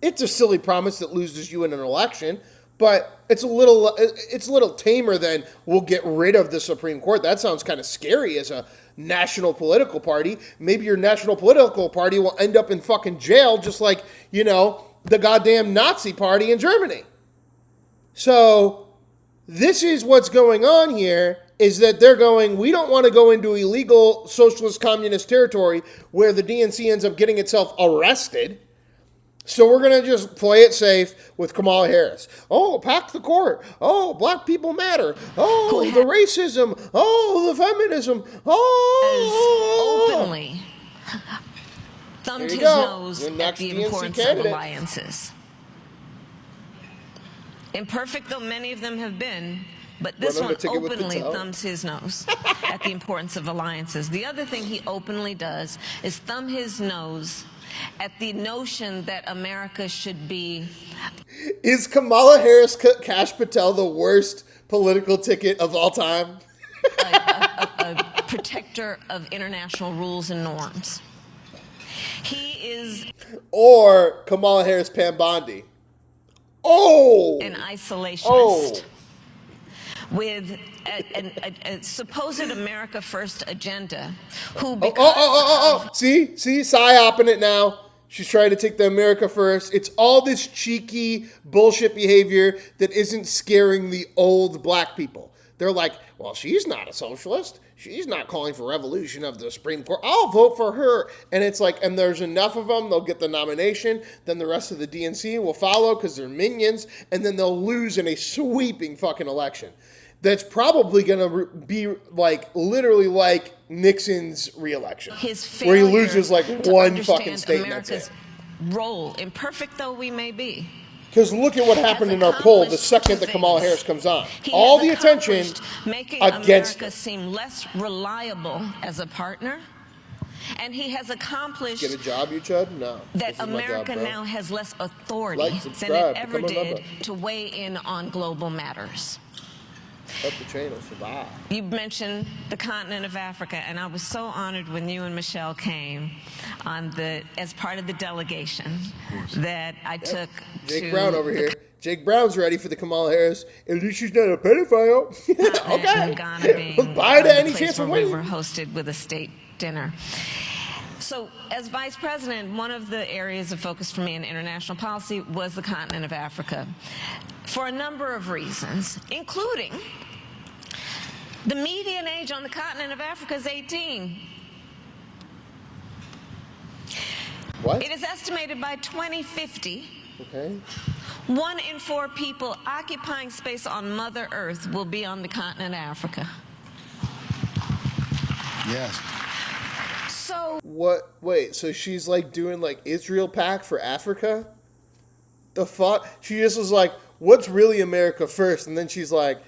It's a silly promise that loses you in an election, but it's a little tamer than we'll get rid of the Supreme Court. That sounds kind of scary as national political party. Maybe your national political party will end up in fucking jail, just like, you know, the goddamn Nazi party in Germany. So this is what's going on here, is that they're going, we don't want to go into illegal socialist communist territory where the DNC ends up getting itself arrested. So we're going to just play it safe with Kamala Harris. Oh, pack the court. Oh, black people matter. Oh, the racism. Oh, the feminism. Oh. Openly thumbed his nose at the importance of alliances. Imperfect though many of them have been, but this one openly thumbs his nose at the importance of alliances. The other thing he openly does is thumb his nose at the notion that America should be... Is Kamala Harris Kash Patel the worst political ticket of all time? a protector of international rules and norms. He is... Or Kamala Harris Pam Bondi. Oh! An isolationist. With a supposed America First agenda, who See, psyoping it now. She's trying to take the America First. It's all this cheeky bullshit behavior that isn't scaring the old black people. They're like, well, she's not a socialist. She's not calling for revolution of the Supreme Court. I'll vote for her. And it's like, and there's enough of them, they'll get the nomination. Then the rest of the DNC will follow because they're minions. And then they'll lose in a sweeping fucking election. That's probably going to be like literally like Nixon's reelection, where he loses like one fucking state. America's role, imperfect though we may be. Because look at what happened in our poll the second that Kamala Harris comes on. All the attention making against America seem less reliable as a partner. And he has accomplished... Get a job, you chud? No. That America now has less authority than it ever did to weigh in on global matters. Up the chain will survive. You mentioned the continent of Africa, and I was so honored when you and Michelle came as part of the delegation that I took Jake Brown over here. Jake Brown's ready for the Kamala Harris. At least she's not a pedophile. Okay. Ghana being buy to any chance of winning. We were hosted with a state dinner. So, as vice president, one of the areas of focus for me in international policy was the continent of Africa, for a number of reasons, including the median age on the continent of Africa is 18. What? It is estimated by 2050, okay, 1 in 4 people occupying space on Mother Earth will be on the continent of Africa. Yes. So what? Wait, so she's like doing like Israel Pack for Africa? The fuck? She just was like, what's really America first? And then she's like,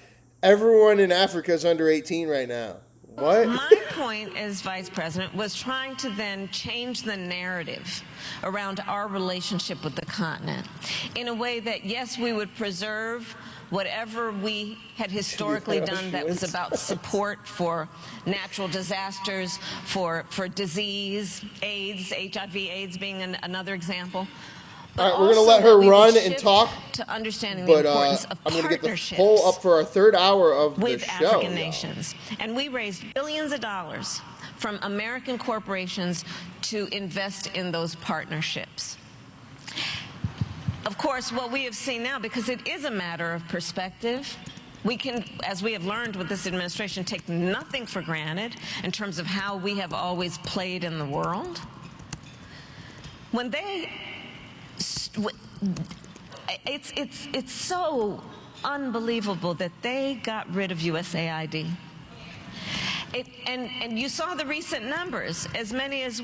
everyone in Africa is under 18 right now. What? My point as vice president was trying to then change the narrative around our relationship with the continent in a way that, yes, we would preserve whatever we had historically done that was about support for natural disasters, for disease, AIDS, HIV/AIDS being another example. All right, we're going to let her run and talk. To understanding the importance of I'm going to get the poll up for our third hour of the with show. African nations. And we raised billions of dollars from American corporations to invest in those partnerships. Of course, what we have seen now, because it is a matter of perspective, we can, as we have learned with this administration, take nothing for granted in terms of how we have always played in the world. When they... It's so unbelievable that they got rid of USAID. And you saw the recent numbers. As many as,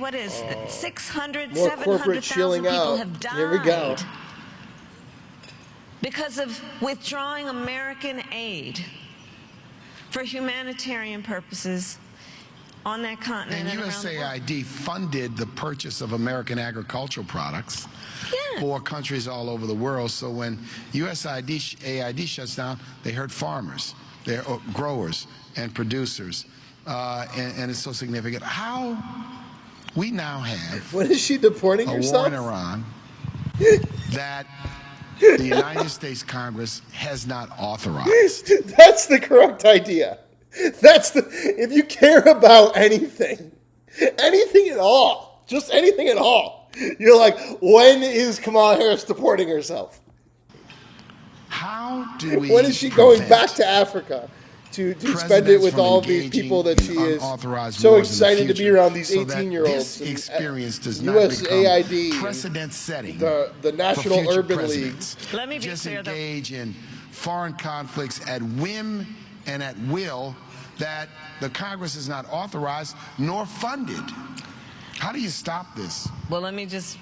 600, 700,000 people have died. Here we go. Because of withdrawing American aid for humanitarian purposes on that continent. And USAID funded the purchase of American agricultural products for countries all over the world. So when USAID shuts down, they hurt farmers, they're growers and producers, and it's so significant. How we now have what is she deporting herself? A war in Iran that the United States Congress has not authorized. That's the correct idea. If you care about anything at all, just anything at all, you're like, when is Kamala Harris deporting herself? How do we? When is she going back to Africa to spend it with all of these people that she is so excited to be around, these 18-year-olds? This experience does USAID, become precedent-setting. The National Urban League. Let me be just clear, engage in foreign conflicts at whim and at will that the Congress has not authorized nor funded. How do you stop this? Well, let me just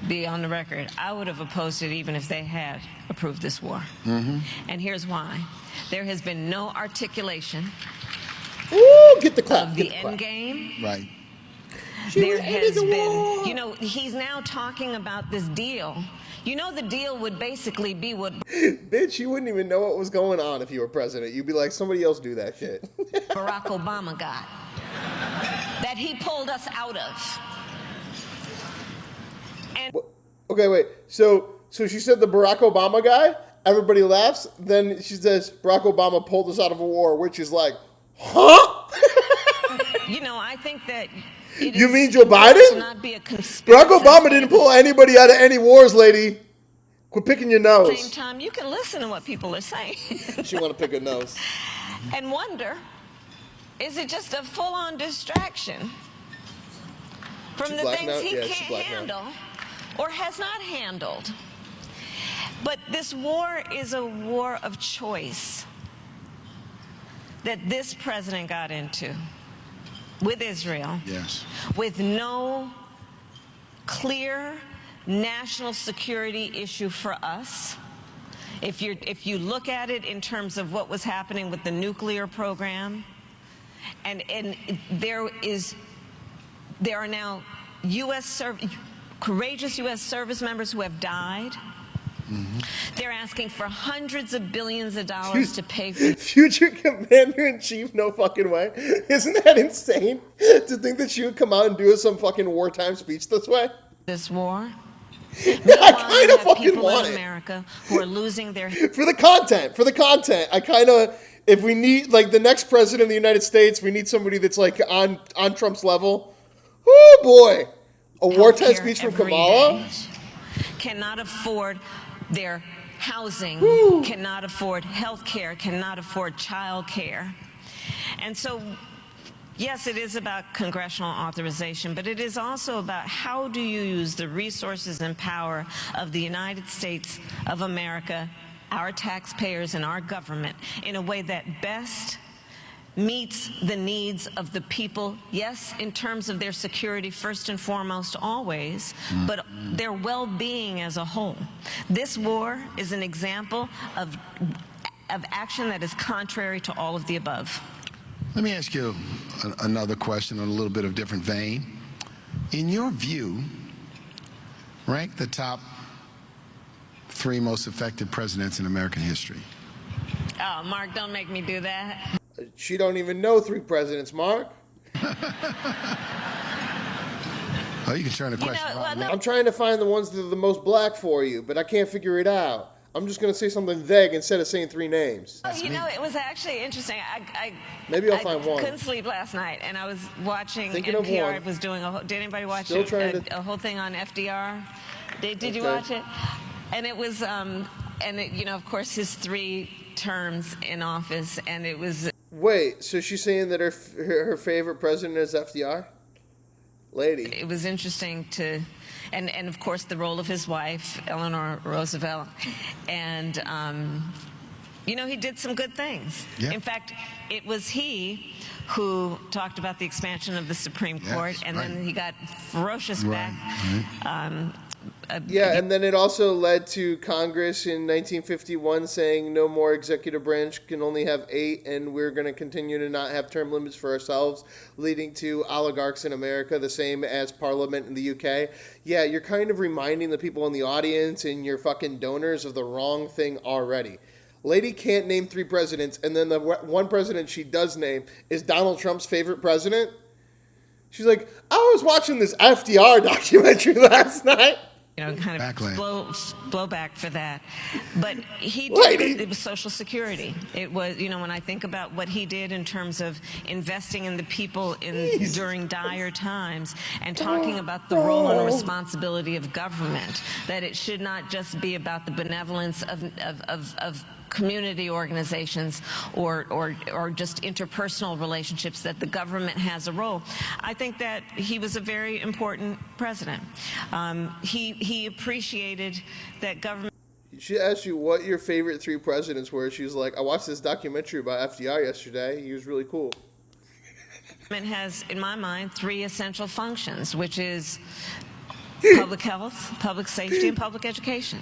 be on the record. I would have opposed it even if they had approved this war. And here's why. There has been no articulation get the clap, of the end game. Right. There has been, you know, he's now talking about this deal. You know, the deal would basically be what... Bitch, you wouldn't even know what was going on if you were president. You'd be like, somebody else do that shit. Barack Obama got. That he pulled us out of. And okay, wait. So she said the Barack Obama guy? Everybody laughs. Then she says Barack Obama pulled us out of a war, which is like, huh? You know, I think that... You mean Joe Biden? Not be a Barack Obama didn't pull anybody out of any wars, lady. Quit picking your nose. At the same time, you can listen to what people are saying. She want to pick her nose. And wonder, is it just a full-on distraction from the things he can't handle or has not handled? But this war is a war of choice that this president got into with Israel, with no clear national security issue for us. If you look at it in terms of what was happening with the nuclear program, and there are now courageous U.S. service members who have died. They're asking for hundreds of billions of dollars to pay for... Future Commander-in-Chief, no fucking way. Isn't that insane to think that she would come out and do some fucking wartime speech this way? This war? I kind of fucking want it. America who are losing their... For the content. I kind of... If we need, like, the next president of the United States, we need somebody that's, like, on Trump's level. Oh, boy. A wartime speech from Kamala? Cannot afford their housing, cannot afford health care, cannot afford child care. And so, yes, it is about congressional authorization, but it is also about how do you use the resources and power of the United States of America, our taxpayers and our government, in a way that best meets the needs of the people, yes, in terms of their security first and foremost always, but their well-being as a whole. This war is an example of action that is contrary to all of the above. Let me ask you another question on a little bit of different vein. In your view, rank the top 3 most effective presidents in American history. Oh, Mark, don't make me do that. She don't even know 3 presidents, Mark. Oh, you can turn the question around. I'm trying to find the ones that are the most black for you, but I can't figure it out. I'm just going to say something vague instead of saying 3 names. Oh, you know, it was actually interesting. Maybe I'll find one. I couldn't sleep last night, and I was watching Thinking of NPR. one. It was doing did anybody watch a whole thing on FDR? Did you watch it? And it was, you know, of course, his 3 terms in office, and it was... Wait, so she's saying that her favorite president is FDR? Lady. It was interesting to... And of course, the role of his wife, Eleanor Roosevelt. And, you know, he did some good things. Yeah. In fact, it was he who talked about the expansion of the Supreme Court, and then he got ferocious back. And then it also led to Congress in 1951 saying no more executive branch, can only have 8, and we're going to continue to not have term limits for ourselves, leading to oligarchs in America, the same as Parliament in the UK. Yeah, you're kind of reminding the people in the audience and your fucking donors of the wrong thing already. Lady can't name 3 presidents, and then the one president she does name is Donald Trump's favorite president. She's like, I was watching this FDR documentary last night. kind of blowback for that. But he it was Social Security. It was, when I think about what he did in terms of investing in the people during dire times and talking about the role and responsibility of government, that it should not just be about the benevolence of community organizations or just interpersonal relationships, that the government has a role. I think that he was a very important president. He appreciated that government. She asked you what your favorite 3 presidents were. She was like, I watched this documentary about FDR yesterday. He was really cool. Government has, in my mind, 3 essential functions, which is public health, public safety, and public education.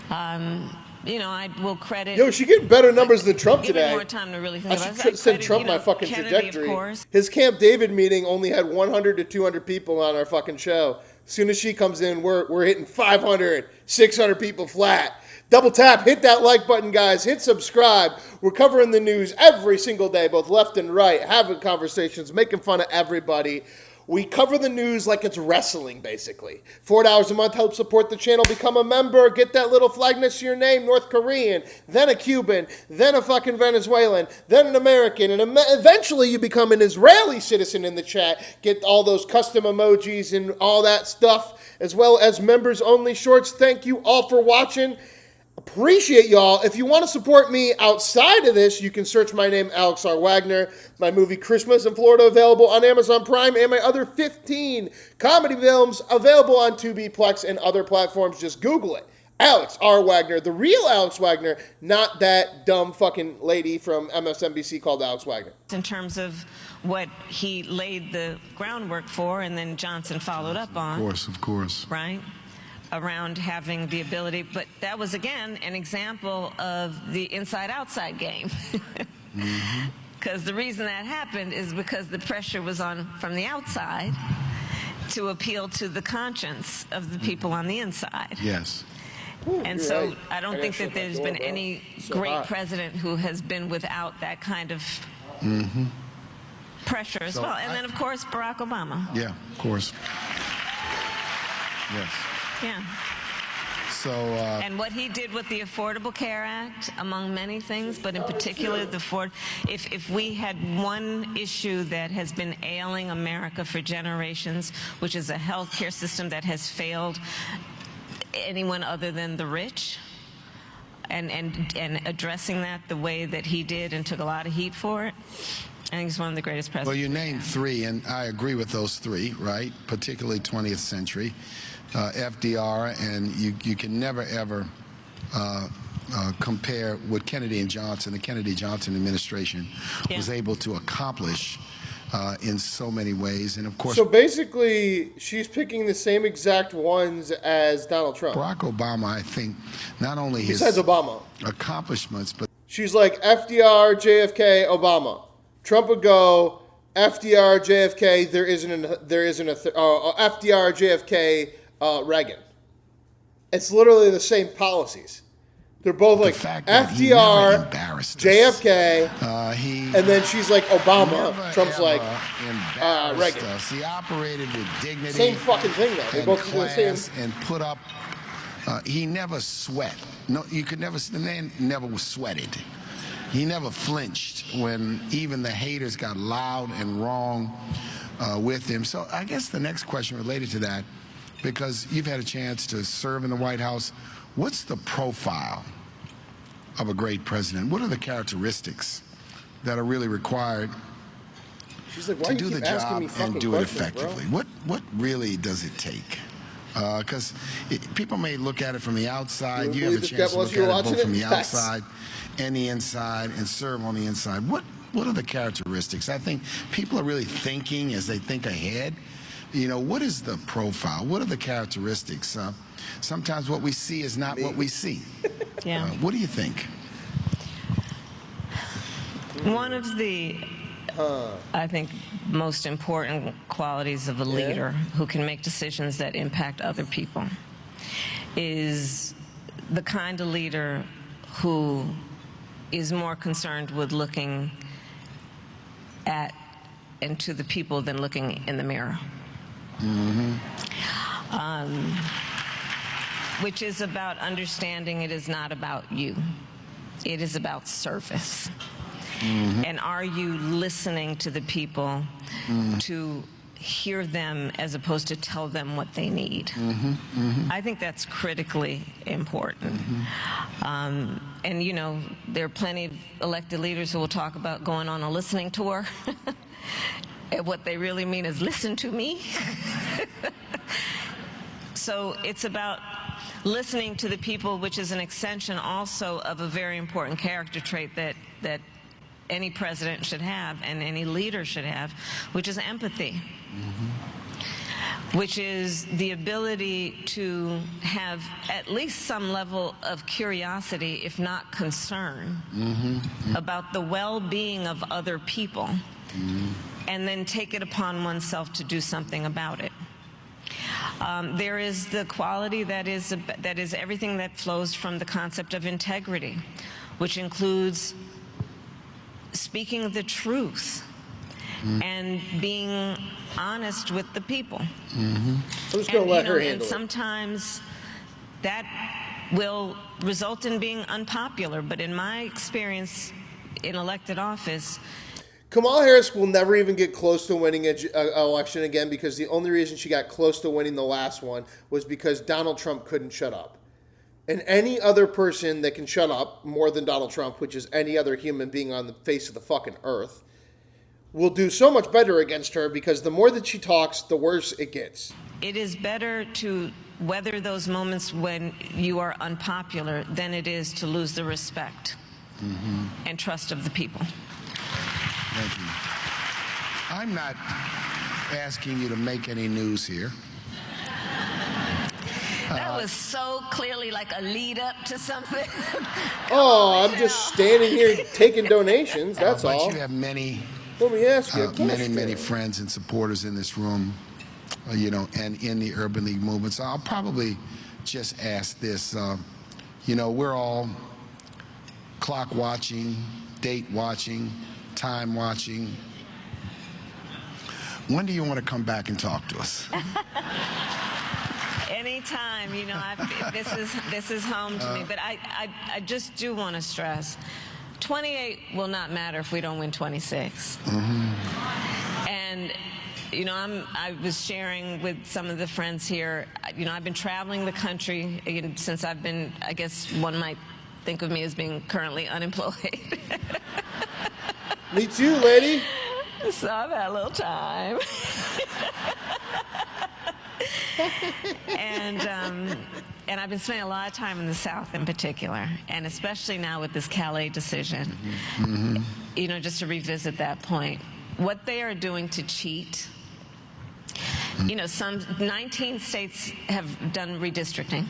I will credit. Yo, she getting better numbers than Trump today. today. More time to really think I about should it. send Trump my fucking Kennedy, trajectory. His Camp David meeting only had 100 to 200 people on our fucking show. As soon as she comes in, we're hitting 500, 600 people flat. Double tap, hit that like button, guys. Hit subscribe. We're covering the news every single day, both left and right, having conversations, making fun of everybody. We cover the news like it's wrestling, basically. $4 a month helps support the channel. Become a member. Get that little flag next to your name. North Korean, then a Cuban, then a fucking Venezuelan, then an American, and eventually you become an Israeli citizen in the chat. Get all those custom emojis and all that stuff, as well as members-only shorts. Thank you all for watching. Appreciate y'all. If you want to support me outside of this, you can search my name, Alex R. Wagner. My movie Christmas in Florida available on Amazon Prime, and my other 15 comedy films available on Tubi, Plex, and other platforms. Just Google it. Alex R. Wagner, the real Alex Wagner, not that dumb fucking lady from MSNBC called Alex Wagner. In terms of what he laid the groundwork for, and then Johnson followed up on. Of course. Right? Around having the ability, but that was again an example of the inside-outside game. Because the reason that happened is because the pressure was on from the outside to appeal to the conscience of the people on the inside. Yes. And so I don't think that there's been any great president who has been without that kind of pressure as well. And then, of course, Barack Obama. Yeah, of course. Yes. Yeah. So. And what he did with the Affordable Care Act, among many things, but in particular if we had one issue that has been ailing America for generations, which is a health care system that has failed anyone other than the rich, and addressing that the way that he did and took a lot of heat for it, I think he's one of the greatest presidents. Well, you named 3, and I agree with those 3, right? Particularly 20th century. FDR, and you can never, ever compare what Kennedy and Johnson, the Kennedy-Johnson administration, was able to accomplish in so many ways. And, of course... So, basically, she's picking the same exact ones as Donald Trump. Barack Obama, I think, not only his... Besides Obama. ...accomplishments, but... She's like FDR, JFK, Obama. Trump would go FDR, JFK, there isn't FDR, JFK... Reagan. It's literally the same policies. They're both like FDR, JFK, and then she's like Obama. Trump's like Reagan. He operated with dignity. Same fucking thing though. They both do the same. And put up. He never sweat. No, you could never. The man never was sweated. He never flinched when even the haters got loud and wrong with him. So I guess the next question related to that, because you've had a chance to serve in the White House, what's the profile of a great president? What are the characteristics that are really required to do the job and do it effectively? What really does it take? Because people may look at it from the outside. You have a chance to look at it both from the outside and the inside and serve on the inside. What are the characteristics? I think people are really thinking as they think ahead. You know, what is the profile? What are the characteristics? Sometimes what we see is not what we see. Yeah. What do you think? One of the, I think, most important qualities of a leader who can make decisions that impact other people is the kind of leader who is more concerned with looking at and to the people than looking in the mirror. which is about understanding it is not about you. It is about service. And are you listening to the people to hear them as opposed to tell them what they need? I think that's critically important. And, you know, there are plenty of elected leaders who will talk about going on a listening tour. And what they really mean is listen to me. So it's about listening to the people, which is an extension also of a very important character trait that any president should have and any leader should have, which is empathy, which is the ability to have at least some level of curiosity, if not concern, about the well-being of other people, and then take it upon oneself to do something about it. There is the quality that is everything that flows from the concept of integrity, which includes speaking the truth and being honest with the people. I'm just going to let her handle and sometimes that will result in being unpopular, but in my experience in elected office, Kamala Harris will never even get close to winning an election again, because the only reason she got close to winning the last one was because Donald Trump couldn't shut up. And any other person that can shut up more than Donald Trump, which is any other human being on the face of the fucking earth, will do so much better against her, because the more that she talks, the worse it gets. it is better to weather those moments when you are unpopular than it is to lose the respect and trust of the people. Thank you. I'm not asking you to make any news here. That was so clearly like a lead up to something. Oh, I'm just standing here taking donations, that's but all. You have many, let me ask you a question. many friends and supporters in this room, you know, and in the Urban League movement. So I'll probably just ask this. You know, we're all clock watching, date watching, time watching. When do you want to come back and talk to us? Anytime, you know, this is home to me. But I just do want to stress, 28 will not matter if we don't win 26. And you know, I was sharing with some of the friends here. You know, I've been traveling the country since I've been. I guess one might think of me as being currently unemployed. Me too, lady. So I've had a little time. And I've been spending a lot of time in the South in particular, and especially now with this Calais decision. You know, just to revisit that point, what they are doing to cheat. You know, 19 states have done redistricting.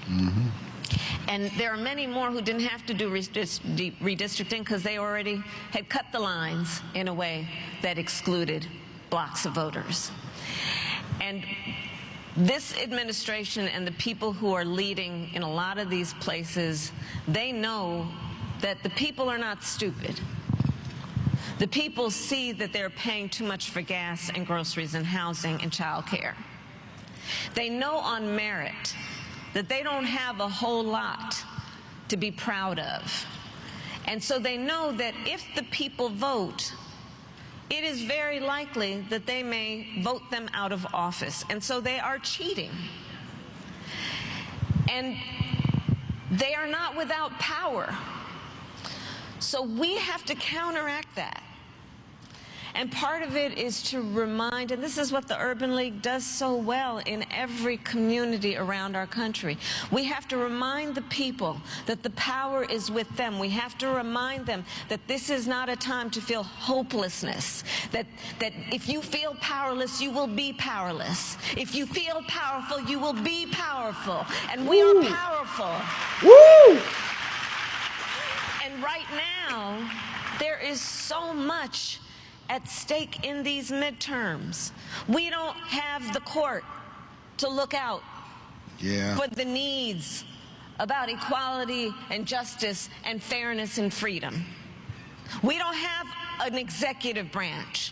And there are many more who didn't have to do redistricting because they already had cut the lines in a way that excluded blocks of voters. And this administration and the people who are leading in a lot of these places, they know that the people are not stupid. The people see that they're paying too much for gas and groceries and housing and childcare. They know on merit that they don't have a whole lot to be proud of. And so they know that if the people vote, it is very likely that they may vote them out of office. And so they are cheating. And they are not without power. So we have to counteract that. And part of it is to remind, and this is what the Urban League does so well in every community around our country. We have to remind the people that the power is with them. We have to remind them that this is not a time to feel hopelessness, that if you feel powerless, you will be powerless. If you feel powerful, you will be powerful. And we are powerful. Woo! And right now, there is so much at stake in these midterms. We don't have the court to look out for the needs about equality and justice and fairness and freedom. We don't have an executive branch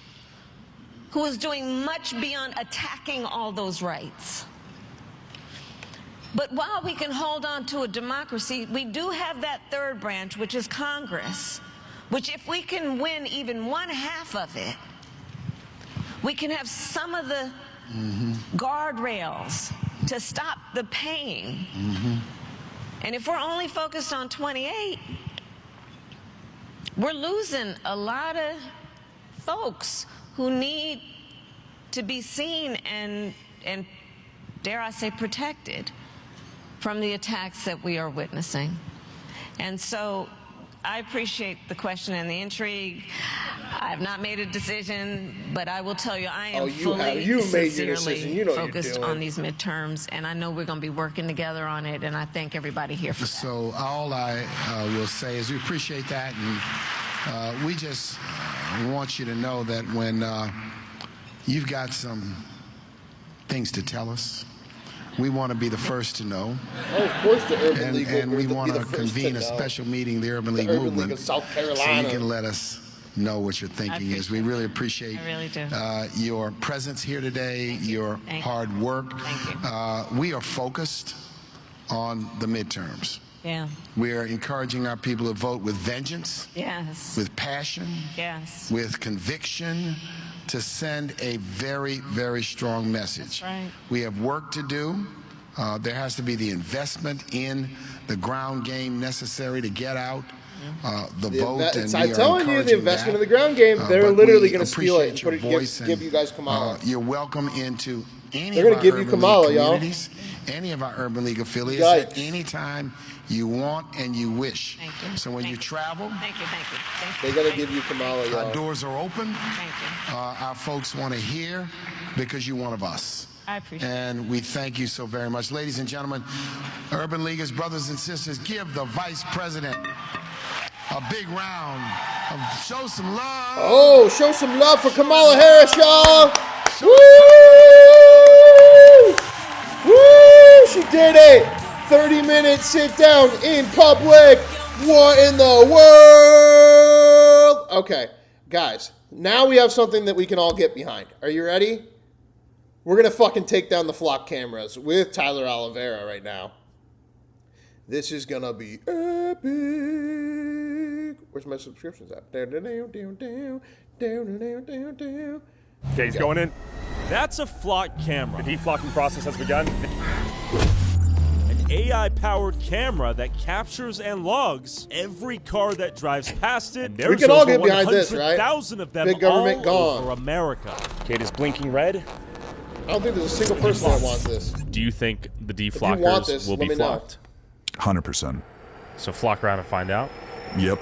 who is doing much beyond attacking all those rights. But while we can hold on to a democracy, we do have that third branch, which is Congress, which if we can win even one half of it, we can have some of the guardrails to stop the pain. And if we're only focused on 28, we're losing a lot of folks who need to be seen and dare I say, protected from the attacks that we are witnessing. And so I appreciate the question and the intrigue. I have not made a decision, but I will tell you, I am sincerely focused on these midterms, and I know we're going to be working together on it, and I thank everybody here for that. So all I will say is we appreciate that, and we just want you to know that when you've got some things to tell us, we want to be the first to know. Oh, of course, the Urban League. And we want to convene a special meeting, the Urban League movement, League of South Carolina, so you can let us know what your thinking is. We really appreciate your presence here today, your hard work. We are focused on the midterms. Yeah. We are encouraging our people to vote with vengeance, with passion, with conviction, to send a very, very strong message. That's right. We have work to do. There has to be the investment in the ground game necessary to get out the vote. And I'm telling you, the investment in the ground game, they're literally going to steal it and put it, give you guys Kamala. You're welcome into any They're of going to give you Kamala, y'all. Any of our Urban League affiliates at any time you want and you wish. Thank you. So when you travel, they're going to give you Kamala, y'all. Our doors are open. Thank you. Our folks want to hear because you're one of us. I appreciate it. And we thank you so very much. Ladies and gentlemen, Urban Leaguers, brothers and sisters, give the Vice President a big round of show some love. Oh, show some love for Kamala Harris, y'all. Woo! Woo! She did it. 30-minute sit down in public. What in the world? Okay, guys, now we have something that we can all get behind. Are you ready? We're going to fucking take down the flock cameras with Tyler Oliveira right now. This is going to be epic. Where's my subscriptions at? Okay, he's going in. That's a flock camera. The deflocking process has begun. An AI-powered camera that captures and logs every car that drives past it. We can all get behind this, right? 100,000 of them Big government all gone. over America. Okay, it is blinking red. I don't think there's a single person that wants this. Do you think the If you want deflockers this, will let be me know. flocked? 100%. So flock around and find out? Yep.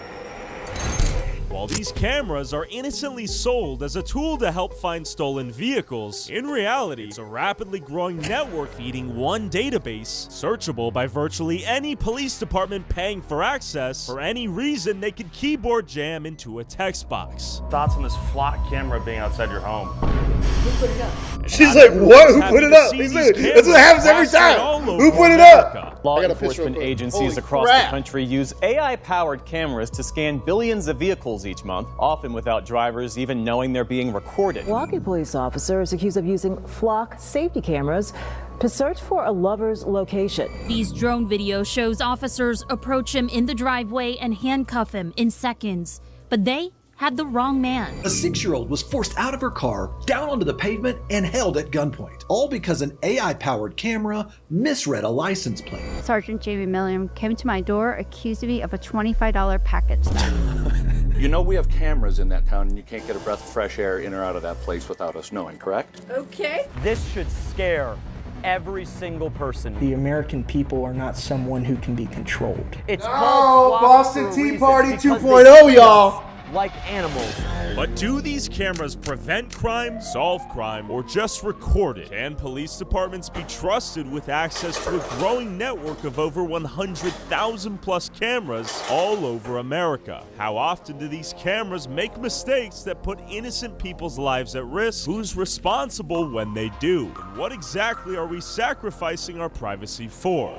While these cameras are innocently sold as a tool to help find stolen vehicles, in reality, it's a rapidly growing network feeding one database, searchable by virtually any police department paying for access for any reason they could keyboard jam into a text box. Thoughts on this flock camera being outside your home? Who put it up? She's like, what? Who put it up? That's what happens every time. Who put it up? Law enforcement agencies across the country use AI-powered cameras to scan billions of vehicles each month, often without drivers even knowing they're being recorded. Milwaukee police officers accused of using flock safety cameras to search for a lover's location. These drone video shows officers approach him in the driveway and handcuff him in seconds. But they had the wrong man. A 6-year-old was forced out of her car, down onto the pavement, and held at gunpoint, all because an AI-powered camera misread a license plate. Sergeant Jamie Milliam came to my door, accused me of a $25 package theft. You know we have cameras in that town and you can't get a breath of fresh air in or out of that place without us knowing, correct? Okay. This should scare every single person. The American people are not someone who can be controlled. It's called Boston Tea Party 2.0, y'all. Like animals. But do these cameras prevent crime, solve crime, or just record it? Can police departments be trusted with access to a growing network of over 100,000 plus cameras all over America? How often do these cameras make mistakes that put innocent people's lives at risk? Who's responsible when they do? And what exactly are we sacrificing our privacy for?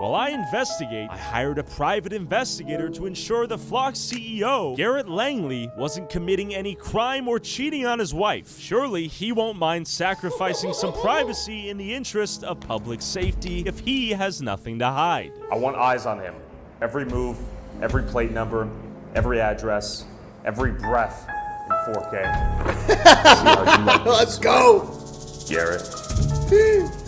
While I investigate, I hired a private investigator to ensure the Flock CEO, Garrett Langley, wasn't committing any crime or cheating on his wife. Surely he won't mind sacrificing some privacy in the interest of public safety if he has nothing to hide. I want eyes on him. Every move, every plate number, every address, every breath in 4K. Let's go! Garrett.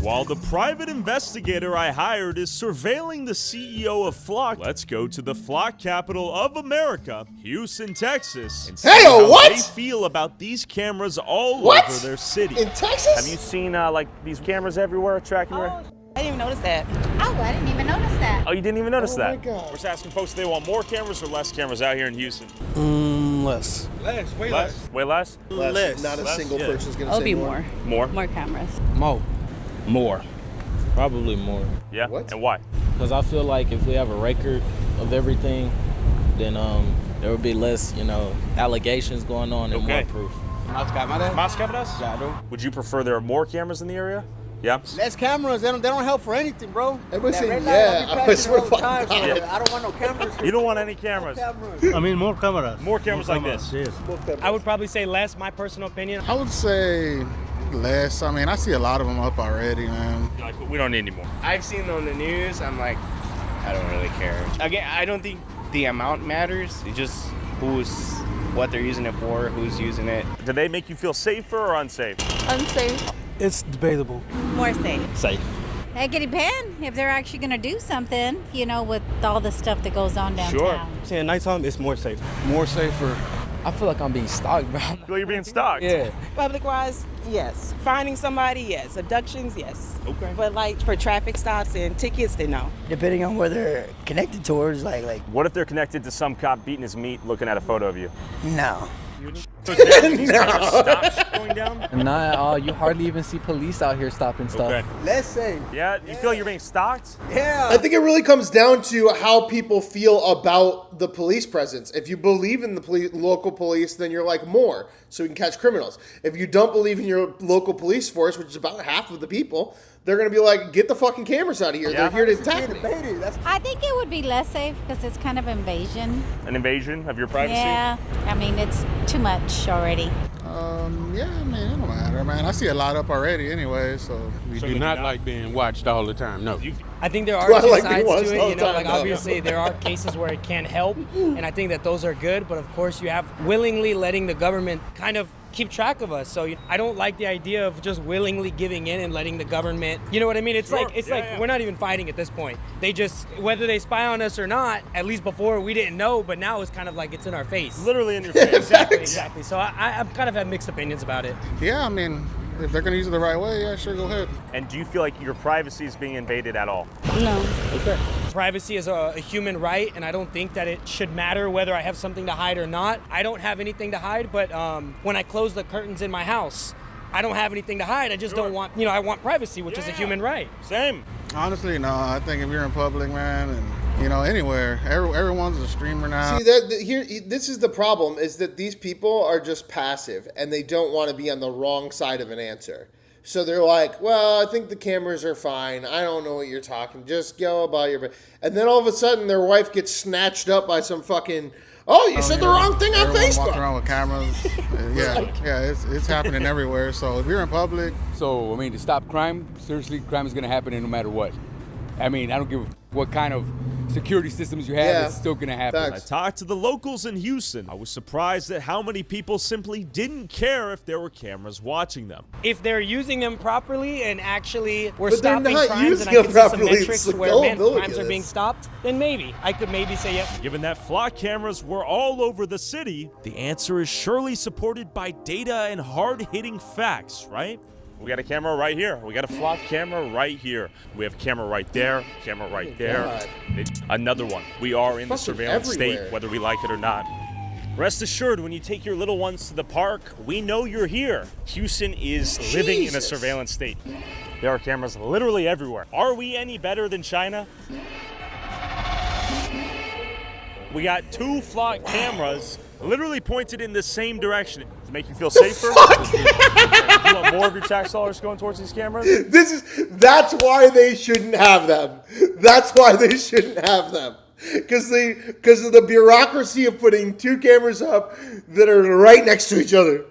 While the private investigator I hired is surveilling the CEO of Flock, let's go to the Flock capital of America, Houston, Texas, and see how they feel about these cameras all over their city. In Texas? Have you seen like these cameras everywhere tracking her? I didn't even notice that. Oh, I didn't even notice that. Oh, you didn't even notice that? My God. We're just asking folks if they want more cameras or less cameras out here in Houston. Less. Way less. Way less? Less. Not a single person's going to say be more. More? More cameras. More. Probably more. Yeah? What? And why? Because I feel like if we have a record of everything, then there would be less, allegations going on and more proof. Más cámaras? Would you prefer there are more cameras in the area? Yeah. Less cameras, they don't help for anything, bro. Everybody saying, yeah. I don't want no cameras. You don't want any cameras. I mean, more cameras. More cameras like this. Yes. I would probably say less, my personal opinion. I would say less. I mean, I see a lot of them up already, man. Like, we don't need any more. I've seen it on the news. I'm like, I don't really care. Again, I don't think the amount matters. It's just what they're using it for, who's using it. Do they make you feel safer or unsafe? Unsafe. It's debatable. More safe. Safe. It could depend if they're actually going to do something, with all the stuff that goes on downtown. Sure. See, at nighttime, it's more safe. More safer. I feel like I'm being stalked, bro. You feel like you're being stalked? Yeah. Public-wise, yes. Finding somebody, yes. Abductions, yes. Okay. But like for traffic stops and tickets, then no. Depending on where they're connected towards, like. What if they're connected to some cop beating his meat looking at a photo of you? No. So these cameras stop going down? Nah, at all. You hardly even see police out here stopping stuff. Okay. Let's say. Yeah? You feel like you're being stalked? Yeah. I think it really comes down to how people feel about the police presence. If you believe in the local police, then you're like more, so we can catch criminals. If you don't believe in your local police force, which is about half of the people, they're going to be like, get the fucking cameras out of here. Yeah. They're here to attack me. I think it would be less safe because it's kind of invasion. An invasion of your privacy? Yeah. I mean, it's too much already. Yeah, I mean, it don't matter, man. I see a lot up already anyway, so. We do not like being watched all the time, no. I think there are two sides to it, obviously there are cases where it can help, and I think that those are good, but of course you have willingly letting the government kind of keep track of us. So I don't like the idea of just willingly giving in and letting the government, you know what I mean? It's like we're not even fighting at this point. They just, whether they spy on us or not, at least before we didn't know, but now it's kind of like it's in our face. Literally in your face. Exactly. So I've kind of had mixed opinions about it. Yeah, I mean, if they're going to use it the right way, yeah, sure, go ahead. And do you feel like your privacy is being invaded at all? No. Okay. Privacy is a human right, and I don't think that it should matter whether I have something to hide or not. I don't have anything to hide, but when I close the curtains in my house, I don't have anything to hide. I just don't want, I want privacy, which is a human right. Same. Honestly, no. I think if you're in public, man, and anywhere, everyone's a streamer now. See, this is the problem: is that these people are just passive and they don't want to be on the wrong side of an answer. So they're like, well, I think the cameras are fine. I don't know what you're talking. Just go about your... And then all of a sudden, their wife gets snatched up by some fucking... Oh, you said the wrong thing on Facebook. Walking around with cameras. Yeah, it's happening everywhere. So if you're in public... So, I mean, to stop crime, seriously, crime is going to happen no matter what. I mean, I don't give what kind of security systems you have, it's still going to happen. I talked to the locals in Houston. I was surprised at how many people simply didn't care if there were cameras watching them. If they're using them properly and actually we're But they're stopping not crimes and I using can them see some properly. metrics It's where gullibility crimes of are being this. stopped, then I could maybe say yes. Given that Flock cameras were all over the city, the answer is surely supported by data and hard-hitting facts, right? We got a camera right here. We got a Flock camera right here. We have a camera right there, camera right there. Another one. We are in the surveillance state, whether we like it or not. Rest assured, when you take your little ones to the park, we know you're here. Houston is living in a surveillance state. There are cameras literally everywhere. Are we any better than China? We got 2 Flock cameras literally pointed in the same direction. Does it make you feel safer? Do you want more of your tax dollars going towards these cameras? That's why they shouldn't have them. That's why they shouldn't have them. Because of the bureaucracy of putting two cameras up that are right next to each other.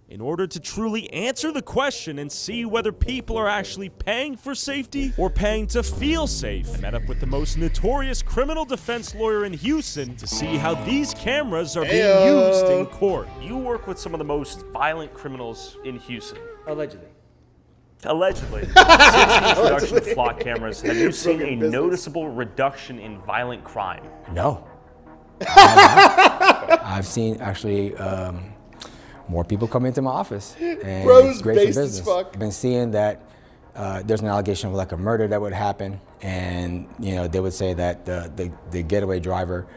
In order to truly answer the question and see whether people are actually paying for safety or paying to feel safe, I met up with the most notorious criminal defense lawyer in Houston to see how these cameras are being used in court. You work with some of the most violent criminals in Houston. Allegedly. Since the introduction of flock cameras, have you seen a noticeable reduction in violent crime? No. I've seen actually more people come into my office, and it's great for business. I've been seeing that there's an allegation of like a murder that would happen, and they would say that the getaway driver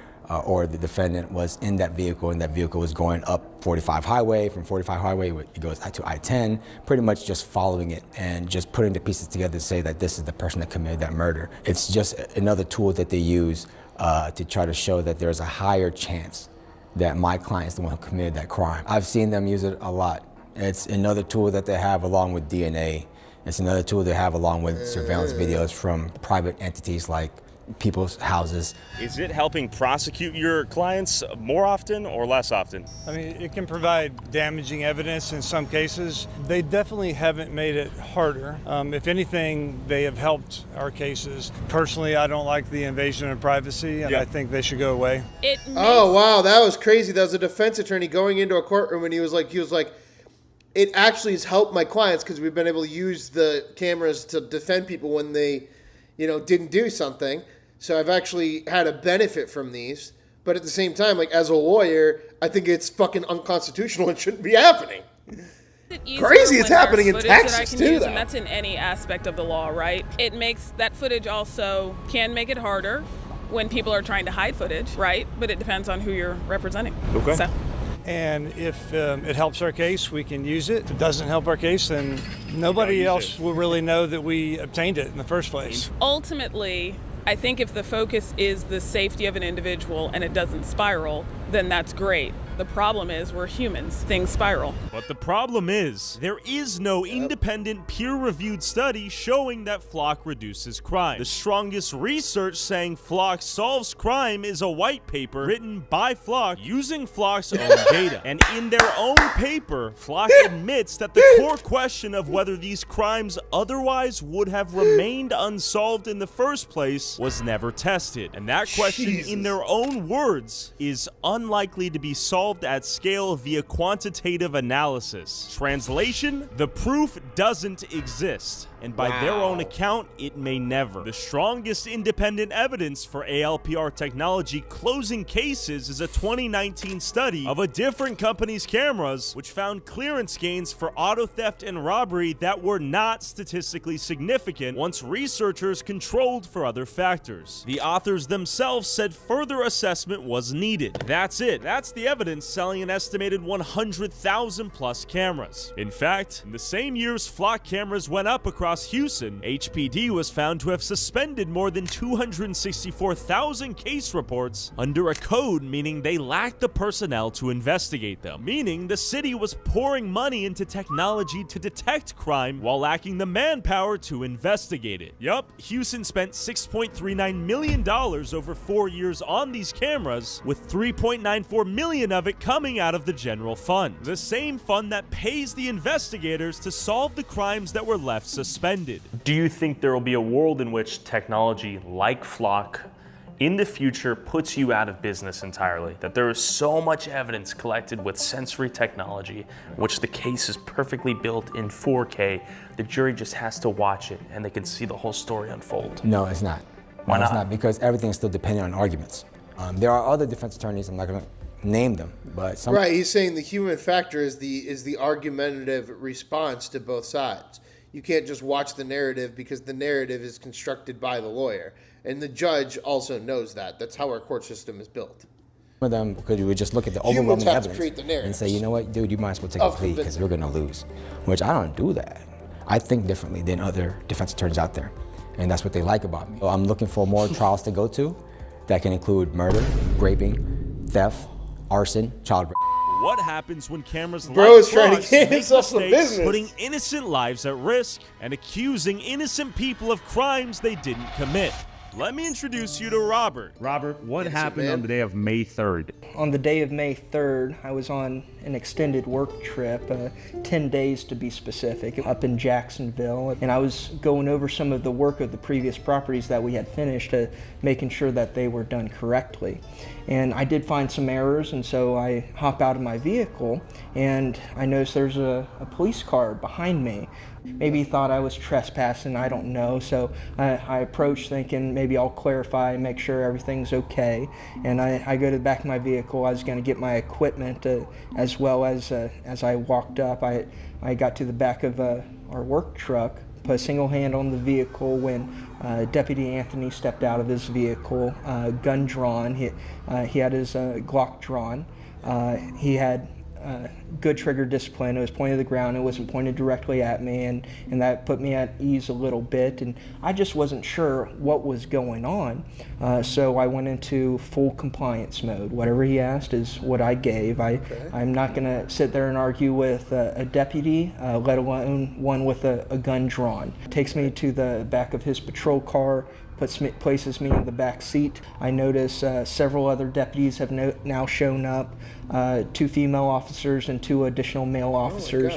or the defendant was in that vehicle, and that vehicle was going up 45 highway. From 45 highway, it goes to I-10, pretty much just following it and just putting the pieces together to say that this is the person that committed that murder. It's just another tool that they use to try to show that there's a higher chance that my client's the one who committed that crime. I've seen them use it a lot. It's another tool that they have along with DNA. It's another tool they have along with surveillance videos from private entities like people's houses. Is it helping prosecute your clients more often or less often? I mean, it can provide damaging evidence in some cases. They definitely haven't made it harder. If anything, they have helped our cases. Personally, I don't like the invasion of privacy, and I think they should go away. Oh, wow, that was crazy. That was a defense attorney going into a courtroom, and he was like, it actually has helped my clients because we've been able to use the cameras to defend people when they, didn't do something. So I've actually had a benefit from these. But at the same time, like as a lawyer, I think it's fucking unconstitutional and shouldn't be happening. Crazy it's happening in Texas too, though. And that's in any aspect of the law, right? It makes that footage also can make it harder when people are trying to hide footage, right? But it depends on who you're representing. Okay. So. And if it helps our case, we can use it. If it doesn't help our case, then nobody else will really know that we obtained it in the first place. Ultimately, I think if the focus is the safety of an individual and it doesn't spiral, then that's great. The problem is we're humans. Things spiral. But the problem is there is no independent peer-reviewed study showing that flock reduces crime. The strongest research saying flock solves crime is a white paper written by flock using flock's own data. And in their own paper, flock admits that the core question of whether these crimes otherwise would have remained unsolved in the first place was never tested. And that question, in their own words, is unlikely to be solved at scale via quantitative analysis. Translation: the proof doesn't exist. And by their own account, it may never. The strongest independent evidence for ALPR technology closing cases is a 2019 study of a different company's cameras, which found clearance gains for auto theft and robbery that were not statistically significant once researchers controlled for other factors. The authors themselves said further assessment was needed. That's it. That's the evidence selling an estimated 100,000 plus cameras. In fact, in the same years flock cameras went up across Houston, HPD was found to have suspended more than 264,000 case reports under a code meaning they lacked the personnel to investigate them, meaning the city was pouring money into technology to detect crime while lacking the manpower to investigate it. Yup, Houston spent $6.39 million over 4 years on these cameras, with $3.94 million of it coming out of the general fund, the same fund that pays the investigators to solve the crimes that were left suspended. Do you think there will be a world in which technology like Flock in the future puts you out of business entirely? That there is so much evidence collected with sensory technology, which the case is perfectly built in 4K, the jury just has to watch it and they can see the whole story unfold? No, it's not. Why not? It's not, because everything is still dependent on arguments. There are other defense attorneys, I'm not going to name them, but some... Right, he's saying the human factor is the argumentative response to both sides. You can't just watch the narrative because the narrative is constructed by the lawyer. And the judge also knows that. That's how our court system is built. Some of them, because you would just look at the overwhelming evidence and say, you know what, dude, you might as well take a plea because we're going to lose. Which I don't do that. I think differently than other defense attorneys out there. And that's what they like about me. I'm looking for more trials to go to that can include murder, raping, theft, arson, child rape. What happens when cameras Bro's like trying to Frog's get make himself some mistakes, business. putting innocent lives at risk and accusing innocent people of crimes they didn't commit? Let me introduce you to Robert. Robert, what happened on the day of May 3rd? On the day of May 3rd, I was on an extended work trip, 10 days to be specific, up in Jacksonville. And I was going over some of the work of the previous properties that we had finished, making sure that they were done correctly. And I did find some errors, and so I hop out of my vehicle, and I noticed there's a police car behind me. Maybe he thought I was trespassing, I don't know. So I approached thinking maybe I'll clarify, make sure everything's okay. And I go to the back of my vehicle. I was going to get my equipment as well as I walked up. I got to the back of our work truck, put a single hand on the vehicle when Deputy Anthony stepped out of his vehicle, gun drawn. He had his Glock drawn. He had good trigger discipline. It was pointed to the ground. It wasn't pointed directly at me, and that put me at ease a little bit. And I just wasn't sure what was going on. So I went into full compliance mode. Whatever he asked is what I gave. I'm not going to sit there and argue with a deputy, let alone one with a gun drawn. Takes me to the back of his patrol car, places me in the back seat. I notice several other deputies have now shown up. 2 female officers and 2 additional male officers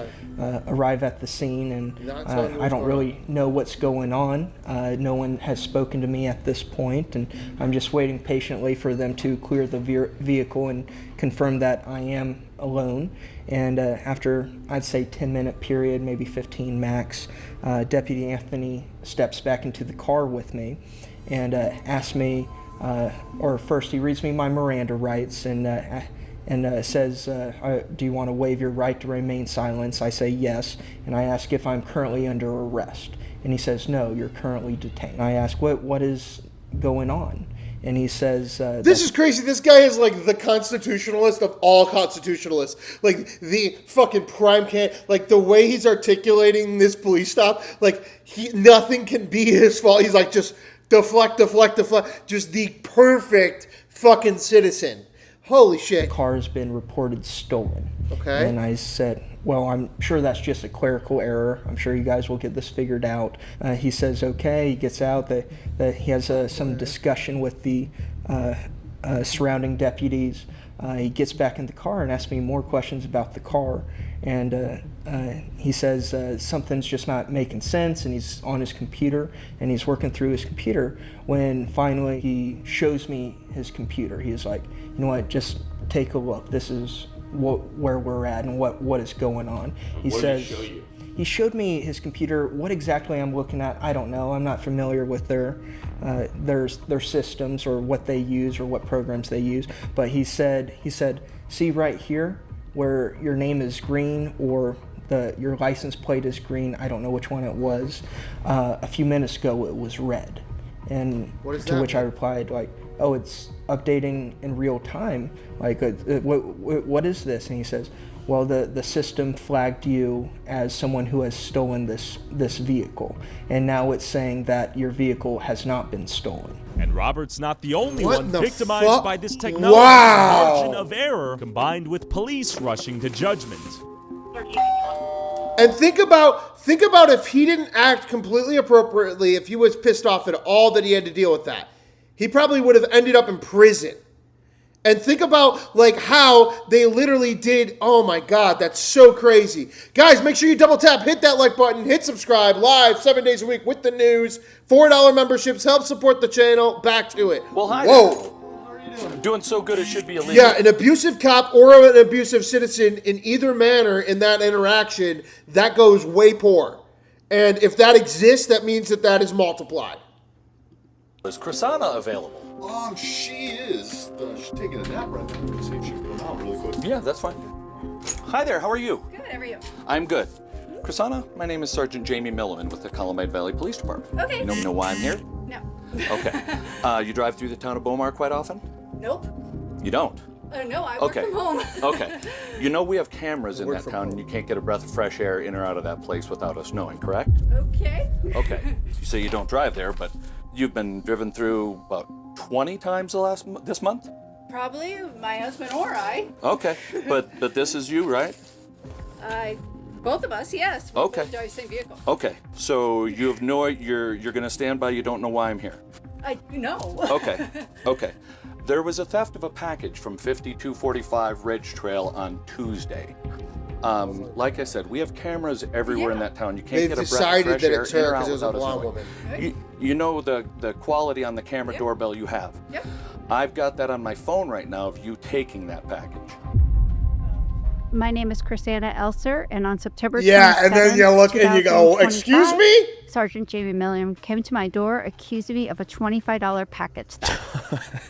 arrive at the scene, and I don't really know what's going on. No one has spoken to me at this point, and I'm just waiting patiently for them to clear the vehicle and confirm that I am alone. And after, I'd say, 10-minute period, maybe 15 max, Deputy Anthony steps back into the car with me and asks me, or first he reads me my Miranda rights and says, do you want to waive your right to remain silent? I say yes, and I ask if I'm currently under arrest. And he says, no, you're currently detained. I ask, what is going on? And he says... this is crazy. This guy is like the constitutionalist of all constitutionalists. Like the fucking prime like the way he's articulating this police stop, like nothing can be his fault. He's like, just deflect. Just the perfect fucking citizen. Holy shit. The car has been reported stolen. Okay. And I said, well, I'm sure that's just a clerical error. I'm sure you guys will get this figured out. He says, okay. He gets out. That he has some discussion with the surrounding deputies. He gets back in the car and asks me more questions about the car. And he says something's just not making sense, and he's on his computer, and he's working through his computer, when finally he shows me his computer. He's like, you know what, just take a look. This is where we're at and what is going on. He says, did he show you? He showed me his computer. What exactly I'm looking at, I don't know. I'm not familiar with their systems or what they use or what programs they use. But he said, see right here where your name is green or your license plate is green. I don't know which one it was. A few minutes ago it was red. And to which I replied, like, oh, it's updating in real time. Like, what is this? And he says, well, the system flagged you as someone who has stolen this vehicle, and now it's saying that your vehicle has not been stolen. And Robert's not the only one victimized by this technology's margin of error, combined with police rushing to judgment. And think about if he didn't act completely appropriately, if he was pissed off at all that he had to deal with that, he probably would have ended up in prison. And think about like how they literally did. Oh my God, that's so crazy. Guys, make sure you double tap, hit that like button, hit subscribe, live 7 days a week with the news. $4 memberships help support the channel. Back to it. Well, hi. Whoa. Doing so good it should be illegal. Yeah, an abusive cop or an abusive citizen, in either manner in that interaction, that goes way poor. And if that exists, that means that is multiplied. Is Chrisana available? She is. She's taking a nap right now. We can see if she can come out really quick. Yeah, that's fine. Hi there, how are you? Good, how are you? I'm good. Chrisana, my name is Sergeant Jamie Milliman with the Calumet Valley Police Department. Okay. You don't know why I'm here? No. Okay. You drive through the town of Beaumar quite often? Nope. You don't? No, I work from home. Okay. You know we have cameras in that town and you can't get a breath of fresh air in or out of that place without us knowing, correct? Okay. Okay. You say you don't drive there, but you've been driven through about 20 times this month? Probably my husband or I. Okay, but this is you, right? Both of us, yes. We Okay. both drive the same vehicle. Okay, so you have you're going to stand by. You don't know why I'm here. I know. Okay. There was a theft of a package from 5245 Ridge Trail on Tuesday. Like I said, we have cameras everywhere in that town. You can't They've get a breath of decided fresh that air it's in her or out because it was a without us blonde knowing. woman. You know the quality on the camera doorbell you have. Yep. I've got that on my phone right now of you taking that package. My name is Chrisanna Elser, and on September 27th, Yeah, and then you look and you go, excuse me? Sergeant Jamie Milliam came to my door accusing me of a $25 package theft.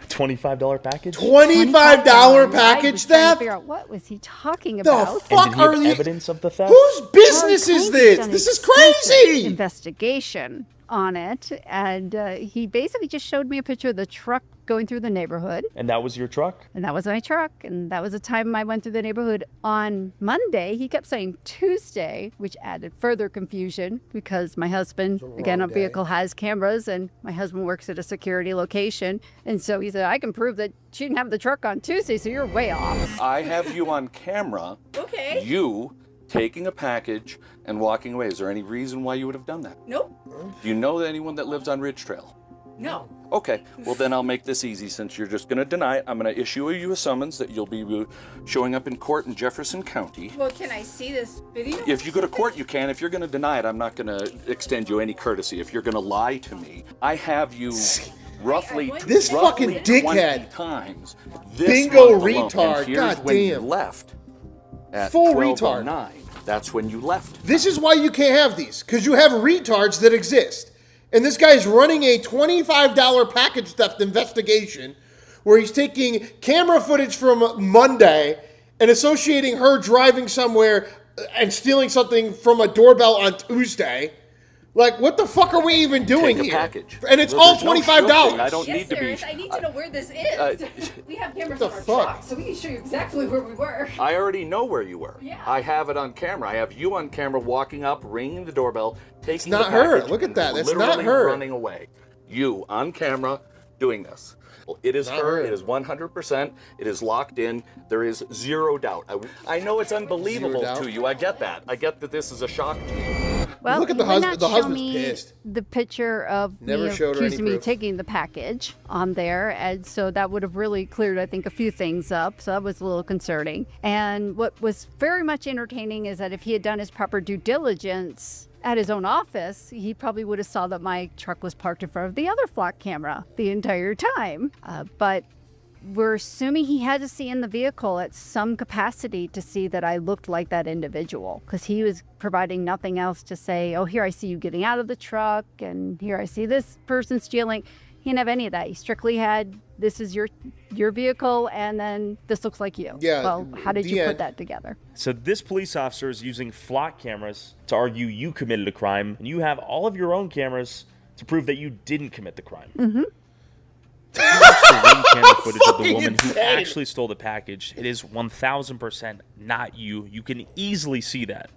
$25 package? $25 package Trying to theft? figure out what was he talking The about. fuck And did he are have you? evidence of the theft? Whose business is this? This is crazy. Investigation on it, and he basically just showed me a picture of the truck going through the neighborhood. And that was your truck? And that was my truck. And that was the time I went through the neighborhood on Monday. He kept saying Tuesday, which added further confusion because my husband, again, a vehicle has cameras and my husband works at a security location. And so he said, I can prove that she didn't have the truck on Tuesday, so you're way off. I have you on camera. Okay. You taking a package and walking away. Is there any reason why you would have done that? Nope. Do you know anyone that lives on Ridge Trail? No. Okay, well then I'll make this easy since you're just going to deny it. I'm going to issue you a summons that you'll be showing up in court in Jefferson County. Well, can I see this video? If you go to court, you can. If you're going to deny it, I'm not going to extend you any courtesy. If you're going to lie to me, I have you roughly This fucking 20 dickhead. times this Bingo month alone. retard. And here's God when you damn. left at Full 12:09. retard. That's when you left. This is why you can't have these, because you have retards that exist. And this guy's running a $25 package theft investigation where he's taking camera footage from Monday and associating her driving somewhere and stealing something from a doorbell on Tuesday. Like, what the fuck are we even doing Take a here? package. And it's Well, all there's no $25. shifting. I don't Yes, need to there be. is. I need to know where this is. We have cameras the on our fuck? truck, so we can show you exactly where we were. I already know where you were. Yeah. I have it on camera. I have you on camera walking up, ringing the doorbell, taking not the her. package, Look at and that. That's not literally her. running away. You on camera doing this. Well, it is Not her. her. It is 100%. It is locked in. There is zero doubt. I know it's unbelievable Zero doubt. to you. I get that. I get that this is a shock to you. Well, Look at the he would husband. not The show husband's me pissed. the picture of Never me showed her any accusing me of proof. taking the package on there, and so that would have really cleared, I think, a few things up. So that was a little concerning. And what was very much entertaining is that if he had done his proper due diligence at his own office, he probably would have saw that my truck was parked in front of the other flock camera the entire time. But we're assuming he had to see in the vehicle at some capacity to see that I looked like that individual, because he was providing nothing else to say, oh, here I see you getting out of the truck, and here I see this person stealing. He didn't have any of that. He strictly had, this is your vehicle, and then this looks like you. Yeah, Well, how did the you end. put that together? So this police officer is using flock cameras to argue you committed a crime, and you have all of your own cameras to prove that you didn't commit the crime. Mm-hmm. If you watch the ring camera footage of the fucking woman who insane. actually stole the package, it is 1,000% not you. You can easily see that.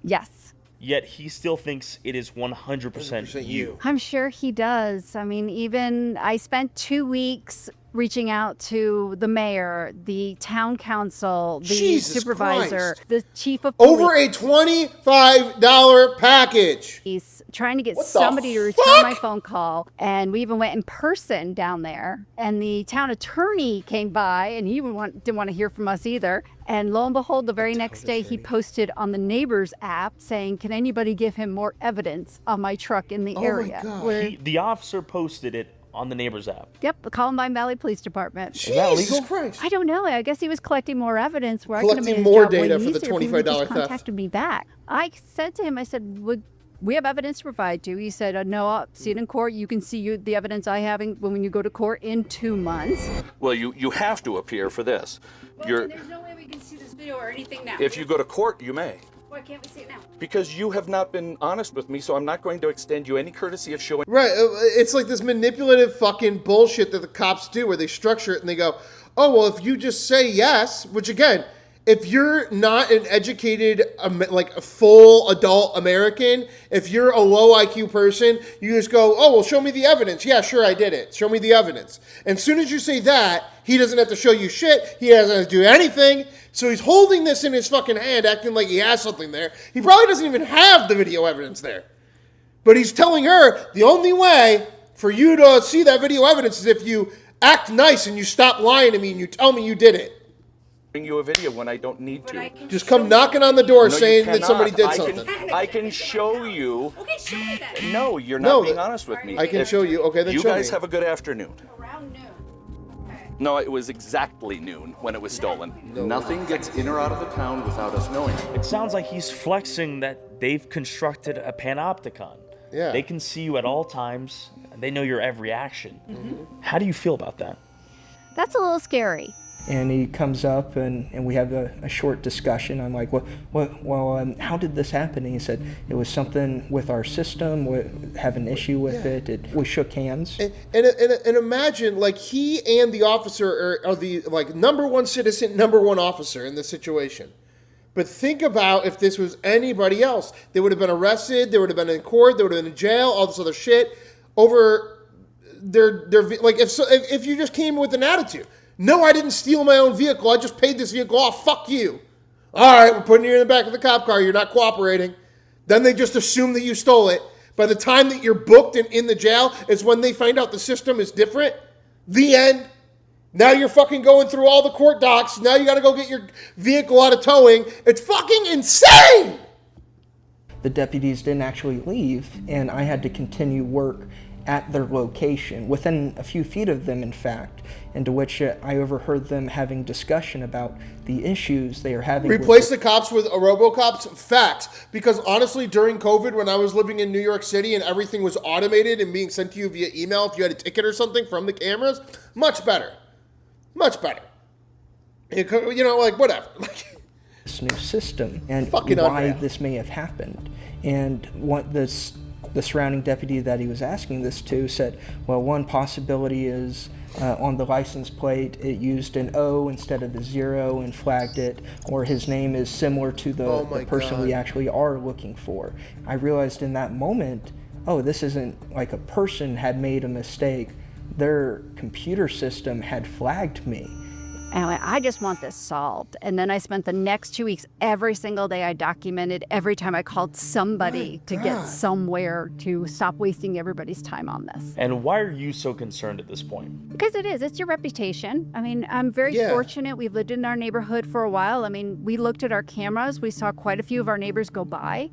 Yes. Yet he still thinks it is 100% you. I'm sure he does. I mean, even I spent 2 weeks reaching out to the mayor, the town council, the Jesus supervisor, Christ. the chief of police. Over a $25 package. He's trying to get What the somebody to return fuck? my phone call. And we even went in person down there. And the town attorney came by, and he didn't want to hear from us either. And lo and behold, the very next day, he posted on the Neighbors app saying, can anybody give him more evidence of my truck in the area? Where- The officer posted it on the Neighbors app. Yep, the Columbine Valley Police Department. Is that Jesus legal? Christ. I don't know. I guess he was collecting more evidence where I Collecting could have made more his job way data for the easier if he would've $25 just theft. contacted me back. I said to him, I said, would we have evidence to provide to you? He said, no, I'll see it in court. You can see the evidence I have when you go to court in 2 months. Well, you have to appear for this. Well, You're, there's no way we can see this video or anything now. if you go to court, you may. Why can't we see it now? Because you have not been honest with me, so I'm not going to extend you any courtesy of showing. Right. It's like this manipulative fucking bullshit that the cops do where they structure it and they go, oh, well, if you just say yes, which again, if you're not an educated, like a full adult American, if you're a low IQ person, you just go, oh, well, show me the evidence. Yeah, sure, I did it. Show me the evidence. And as soon as you say that, he doesn't have to show you shit. He doesn't have to do anything. So he's holding this in his fucking hand, acting like he has something there. He probably doesn't even have the video evidence there. But he's telling her the only way for you to see that video evidence is if you act nice and you stop lying to me and you tell me you did it. Bring you a video when I don't need to. Just come knocking on the door saying that somebody did something. I can show you. Okay, show me that. No, you're not being honest with me. I can show you. Okay, then show me. You guys have a good afternoon. Around noon. Okay. No, it was exactly noon when it was stolen. Nothing gets in or out of the town without us knowing. It sounds like he's flexing that they've constructed a panopticon. Yeah. They can see you at all times. They know your every action. How do you feel about that? That's a little scary. And he comes up and we have a short discussion. I'm like, well, how did this happen? And he said, it was something with our system, we have an issue with it. We shook hands. And imagine, like, he and the officer are the, like, number one citizen, number one officer in this situation. But think about if this was anybody else. They would have been arrested, they would have been in court, they would have been in jail, all this other shit over their like, if you just came with an attitude. No, I didn't steal my own vehicle. I just paid this vehicle off. Fuck you. All right, we're putting you in the back of the cop car. You're not cooperating. Then they just assume that you stole it. By the time that you're booked and in the jail is when they find out the system is different. The end. Now you're fucking going through all the court docs. Now you got to go get your vehicle out of towing. It's fucking insane. The deputies didn't actually leave, and I had to continue work at their location, within a few feet of them, in fact, into which I overheard them having discussion about the issues they are having. Replace the cops with robocops? Facts. Because honestly, during COVID, when I was living in New York City and everything was automated and being sent to you via email if you had a ticket or something from the cameras, much better. Much better. You know, like, whatever. This new system and fucking why unreal. This may have happened. And what the surrounding deputy that he was asking this to said, well, one possibility is on the license plate it used an O instead of the 0 and flagged it, or his name is similar to the person we actually are looking for. I realized in that moment, oh, this isn't like a person had made a mistake. Their computer system had flagged me. And I just want this solved. And then I spent the next 2 weeks, every single day I documented every time I called somebody to get somewhere to stop wasting everybody's time on this. And why are you so concerned at this point? Because it's your reputation. I mean, I'm very fortunate. We've lived in our neighborhood for a while. I mean, we looked at our cameras. We saw quite a few of our neighbors go by.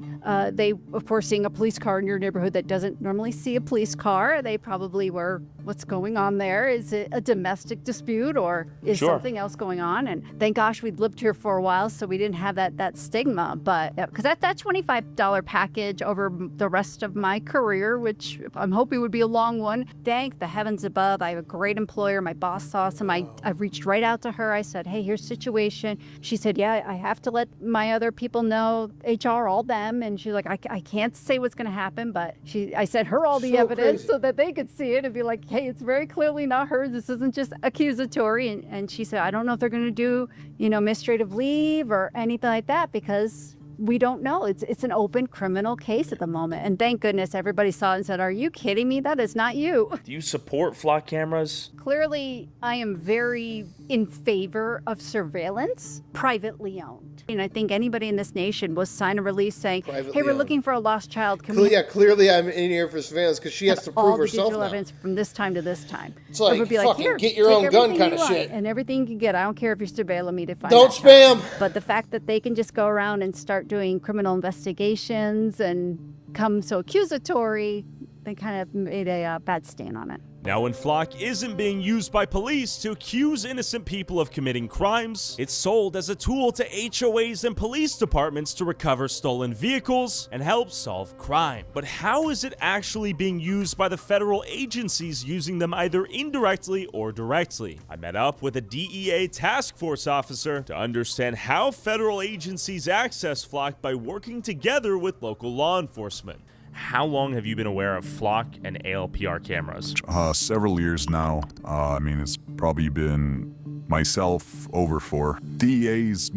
They, of course, seeing a police car in your neighborhood that doesn't normally see a police car, they probably were, what's going on there? Is it a domestic dispute or is something else going on? And thank gosh we'd lived here for a while, so we didn't have that stigma. But because that $25 package over the rest of my career, which I'm hoping would be a long one, thank the heavens above, I have a great employer. My boss saw some. I reached right out to her. I said, hey, here's the situation. She said, yeah, I have to let my other people know, HR, all them. And she's like, I can't say what's going to happen, but I sent her all the evidence so that they could see it and be like, hey, it's very clearly not hers. This isn't just accusatory. And she said, I don't know if they're going to do, administrative leave or anything like that because we don't know. It's an open criminal case at the moment. And thank goodness everybody saw it and said, are you kidding me? That is not you. Do you support flock cameras? Clearly, I am very in favor of surveillance, privately owned. And I think anybody in this nation will sign a release saying, hey, we're looking for a lost child. Clearly I'm in here for surveillance because she has to prove herself all the digital now. evidence from this time to this time. It's like, be fucking here, get your own gun kind of shit. And everything you can get. I don't care if you're surveilling me to find Don't spam. But the fact that they can just go around and start doing criminal investigations and come so accusatory, they kind of made a bad stain on it. Now, when Flock isn't being used by police to accuse innocent people of committing crimes, it's sold as a tool to HOAs and police departments to recover stolen vehicles and help solve crime. But how is it actually being used by the federal agencies using them either indirectly or directly? I met up with a DEA task force officer to understand how federal agencies access Flock by working together with local law enforcement. How long have you been aware of Flock and ALPR cameras? Several years now. I mean, it's probably been myself over for. DEA's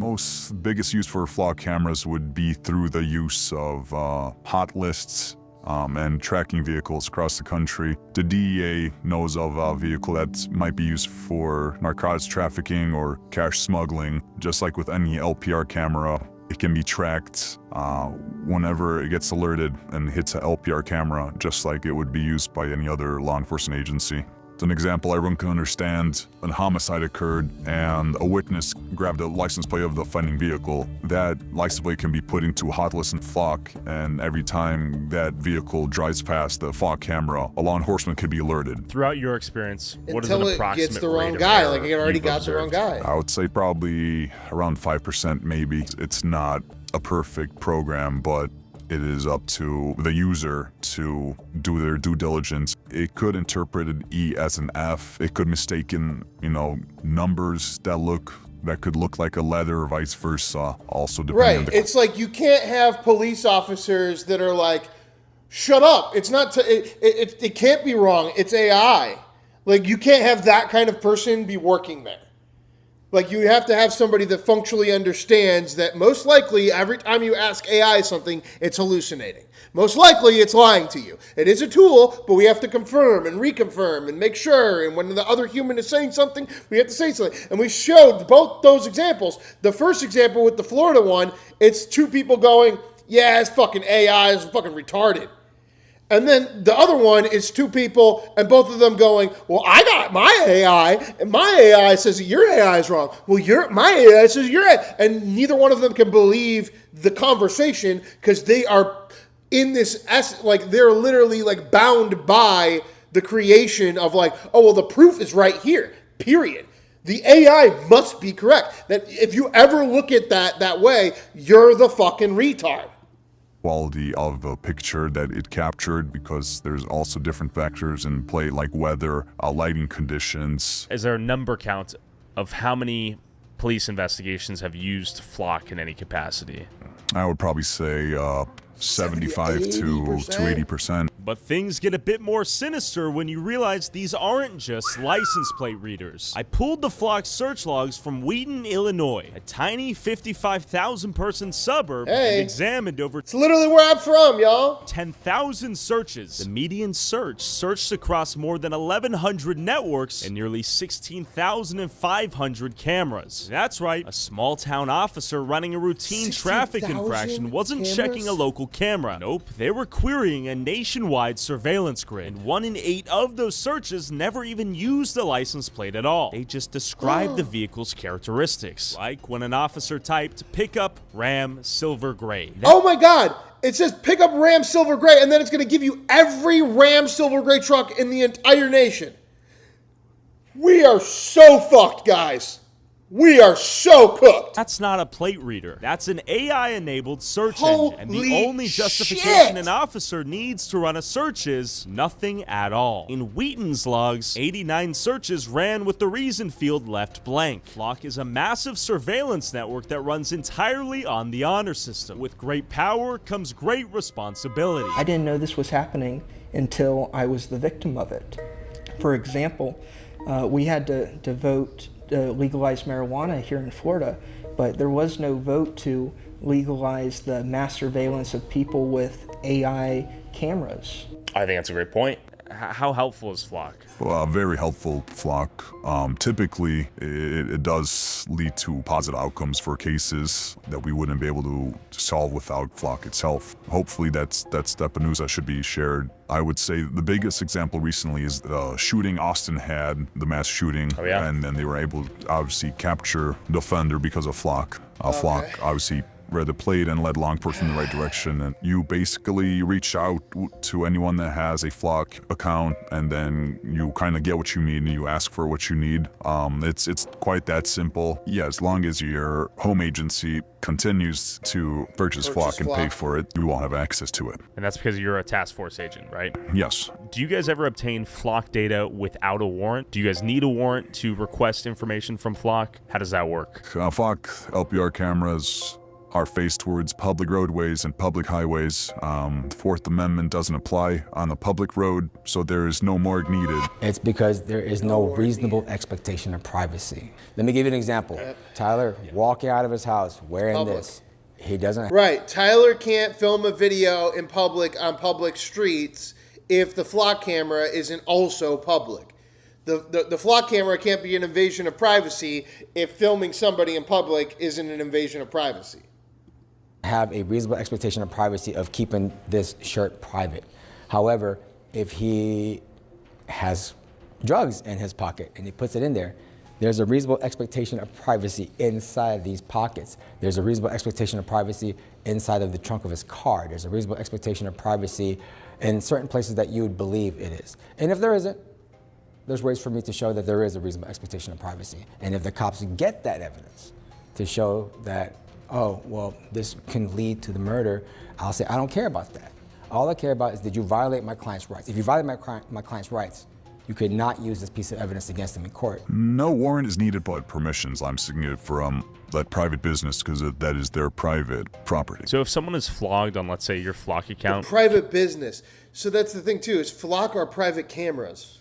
biggest use for flock cameras would be through the use of hot lists and tracking vehicles across the country. The DEA knows of a vehicle that might be used for narcotics trafficking or cash smuggling. Just like with any LPR camera, it can be tracked whenever it gets alerted and hits an LPR camera, just like it would be used by any other law enforcement agency. An example everyone can understand: a homicide occurred and a witness grabbed a license plate of the offending vehicle. That license plate can be put into a hot list and flock, and every time that vehicle drives past the flock camera, a law enforcement could be alerted. Throughout your experience, what is Until an it approximate gets the rate wrong of guy, error like it already you've got the wrong observed? guy. I would say probably around 5% maybe. It's not a perfect program, but it is up to the user to do their due diligence. It could interpret an E as an F. It could mistaken, numbers that could look like a letter or vice versa. Also depending on Right. It's like you can't have police officers that are like, shut up. It's not, it can't be wrong. It's AI. Like you can't have that kind of person be working there. Like you have to have somebody that functionally understands that most likely every time you ask AI something, it's hallucinating. Most likely it's lying to you. It is a tool, but we have to confirm and reconfirm and make sure. And when the other human is saying something, we have to say something. And we showed both those examples. The first example with the Florida one, it's two people going, yeah, it's fucking AI, it's fucking retarded. And then the other one is two people, and both of them going, well, I got my AI, and my AI says that your AI is wrong. Well, my AI says your AI. And neither one of them can believe the conversation because they are in this, like, they're literally, like, bound by the creation of, like, oh, well, the proof is right here, period. The AI must be correct. That if you ever look at that way, you're the fucking retard. Quality of the picture that it captured, because there's also different factors in play like weather, lighting conditions. Is there a number count of how many police investigations have used flock in any capacity? I would probably say 75 to 80%. But things get a bit more sinister when you realize these aren't just license plate readers. I pulled the flock search logs from Wheaton, Illinois, a tiny 55,000 person suburb, and examined over— it's literally where I'm from, y'all. 10,000 searches. The median searched across more than 1,100 networks and nearly 16,500 cameras. That's right, a small town officer running a routine traffic infraction wasn't checking a local camera. Nope, they were querying a nationwide surveillance grid, and 1 in 8 of those searches never even used the license plate at all. They just described the vehicle's characteristics, like when an officer typed pickup Ram silver gray. Oh my God! It says pickup Ram silver gray, and then it's going to give you every Ram silver gray truck in the entire nation. We are so fucked, guys. We are so cooked. That's not a plate reader. That's an AI-enabled search Holy engine. And the only justification shit. an officer needs to run a search is nothing at all. In Wheaton's logs, 89 searches ran with the reason field left blank. Flock is a massive surveillance network that runs entirely on the honor system. With great power comes great responsibility. I didn't know this was happening until I was the victim of it. For example, we had to vote legalize marijuana here in Florida, but there was no vote to legalize the mass surveillance of people with AI cameras. I think that's a great point. How helpful is flock? Very helpful, flock. Typically, it does lead to positive outcomes for cases that we wouldn't be able to solve without flock itself. Hopefully that's step of news that should be shared. I would say the biggest example recently is the shooting Austin had, the mass shooting, and then they were able to obviously capture the offender because of flock. Flock obviously read the plate and led law enforcement in the right direction. And you basically reach out to anyone that has a flock account, and then you kind of get what you need and you ask for what you need. It's quite that simple. Yeah, as long as your home agency continues to purchase flock and pay for it, you won't have access to it. And that's because you're a task force agent, right? Yes. Do you guys ever obtain flock data without a warrant? Do you guys need a warrant to request information from flock? How does that work? Flock LPR cameras are faced towards public roadways and public highways. The Fourth Amendment doesn't apply on the public road, so there is no morgue needed. It's because there is no reasonable expectation of privacy. Let me give you an example. Tyler walking out of his house wearing this. He doesn't. Right. Tyler can't film a video in public on public streets if the flock camera isn't also public. The flock camera can't be an invasion of privacy if filming somebody in public isn't an invasion of privacy. Have a reasonable expectation of privacy of keeping this shirt private. However, if he has drugs in his pocket and he puts it in there, there's a reasonable expectation of privacy inside these pockets. There's a reasonable expectation of privacy inside of the trunk of his car. There's a reasonable expectation of privacy in certain places that you would believe it is. And if there isn't, there's ways for me to show that there is a reasonable expectation of privacy. And if the cops get that evidence to show that, oh, well, this can lead to the murder, I'll say, I don't care about that. All I care about is, did you violate my client's rights? If you violate my client's rights, you could not use this piece of evidence against him in court. No warrant is needed, but permissions. I'm seeking it for that private business because that is their private property. So if someone is flogged on, let's say, your Flock account. Private business. So that's the thing, too, is Flock are private cameras.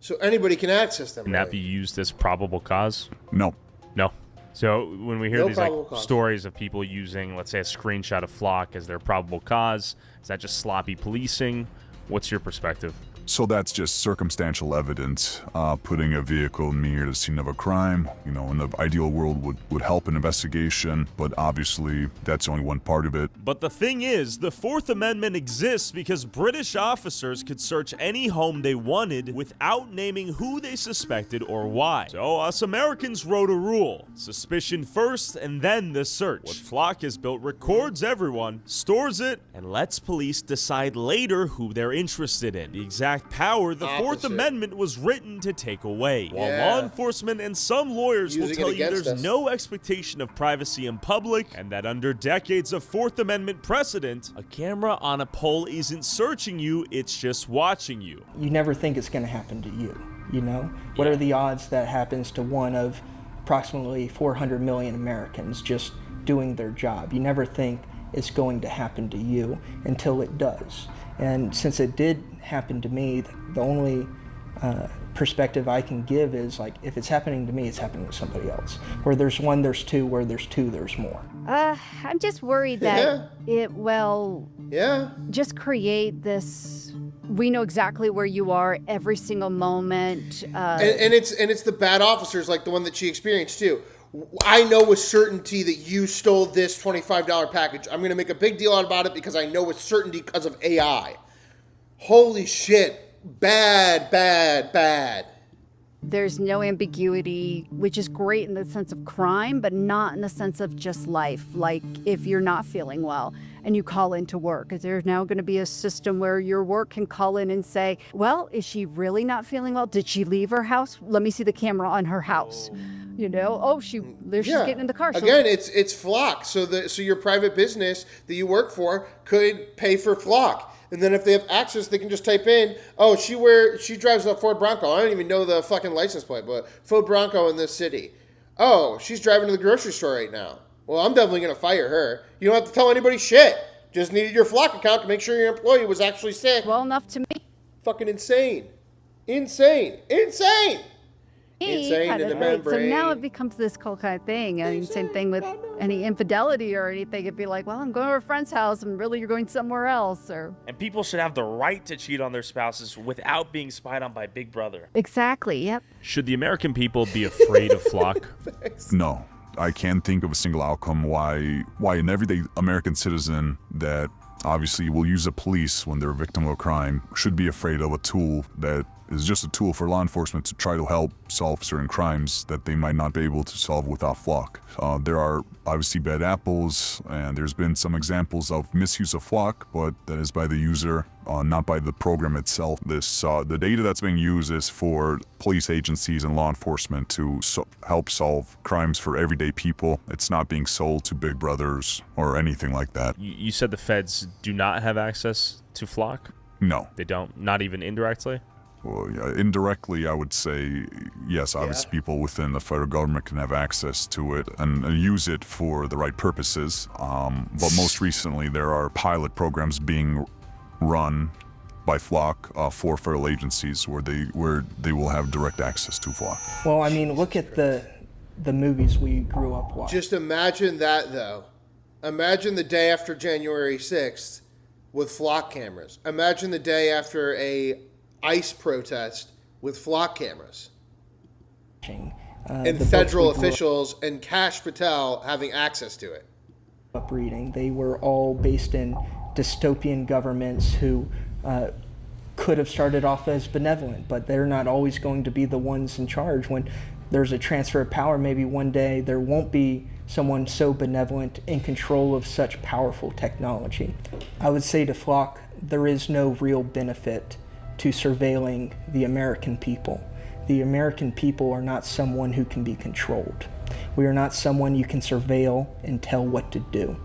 So anybody can access them. Can that be used as probable cause? No. No. So when we hear these cause. stories of people using, let's say, a screenshot of Flock as their probable cause, is that just sloppy policing? What's your perspective? So that's just circumstantial evidence. Putting a vehicle near the scene of a crime, in the ideal world would help an investigation, but obviously that's only one part of it. But the thing is, the Fourth Amendment exists because British officers could search any home they wanted without naming who they suspected or why. So us Americans wrote a rule: suspicion first and then the search. What Flock has built records everyone, stores it, and lets police decide later who they're interested in. The exact power the Fourth Amendment was written to take away. While law enforcement and some lawyers will tell you there's no expectation of privacy in public, and that under decades of Fourth Amendment precedent, a camera on a pole isn't searching you, it's just watching you. You never think it's going to happen to you, What are the odds that happens to one of approximately 400 million Americans just doing their job? You never think it's going to happen to you until it does. And since it did happen to me, the only perspective I can give is, like, if it's happening to me, it's happening to somebody else. Where there's one, there's two. Where there's two, there's more. I'm just worried that it will just create this, we know exactly where you are every single moment. And it's the bad officers, like the one that she experienced too. I know with certainty that you stole this $25 package. I'm going to make a big deal about it because I know with certainty because of AI. Holy shit. Bad, bad, bad. There's no ambiguity, which is great in the sense of crime, but not in the sense of just life. Like if you're not feeling well and you call into work, is there now going to be a system where your work can call in and say, well, is she really not feeling well? Did she leave her house? Let me see the camera on her house. She's getting in the car. Again, it's Flock. So your private business that you work for could pay for Flock. And then if they have access, they can just type in, oh, she drives a Ford Bronco. I don't even know the fucking license plate, but Ford Bronco in this city. Oh, she's driving to the grocery store right now. Well, I'm definitely going to fire her. You don't have to tell anybody shit. Just needed your Flock account to make sure your employee was actually sick. Well enough to me. Fucking insane. Insane in the membrane. So now it becomes this whole kind of thing. I mean, same thing with any infidelity or anything. It'd be like, well, I'm going to a friend's house and really you're going somewhere else. And people should have the right to cheat on their spouses without being spied on by Big Brother. Exactly, yep. Should the American people be afraid of Flock? No. I can't think of a single outcome why an everyday American citizen that obviously will use the police when they're a victim of a crime should be afraid of a tool that is just a tool for law enforcement to try to help solve certain crimes that they might not be able to solve without Flock. There are obviously bad apples, and there's been some examples of misuse of Flock, but that is by the user, not by the program itself. The data that's being used is for police agencies and law enforcement to help solve crimes for everyday people. It's not being sold to big brothers or anything like that. You said the feds do not have access to Flock? No. They don't? Not even indirectly? Well, yeah, indirectly, I would say, yes, obviously people within the federal government can have access to it and use it for the right purposes. But most recently, there are pilot programs being run by Flock for federal agencies where they will have direct access to Flock. Well, I mean, look at the movies we grew up watching. Just imagine that, though. Imagine the day after January 6th with Flock cameras. Imagine the day after a ICE protest with Flock cameras. And federal officials and Kash Patel having access to it. Up reading. They were all based in dystopian governments who could have started off as benevolent, but they're not always going to be the ones in charge. When there's a transfer of power, maybe one day there won't be someone so benevolent in control of such powerful technology. I would say to Flock, there is no real benefit to surveilling the American people. The American people are not someone who can be controlled. We are not someone you can surveil and tell what to do.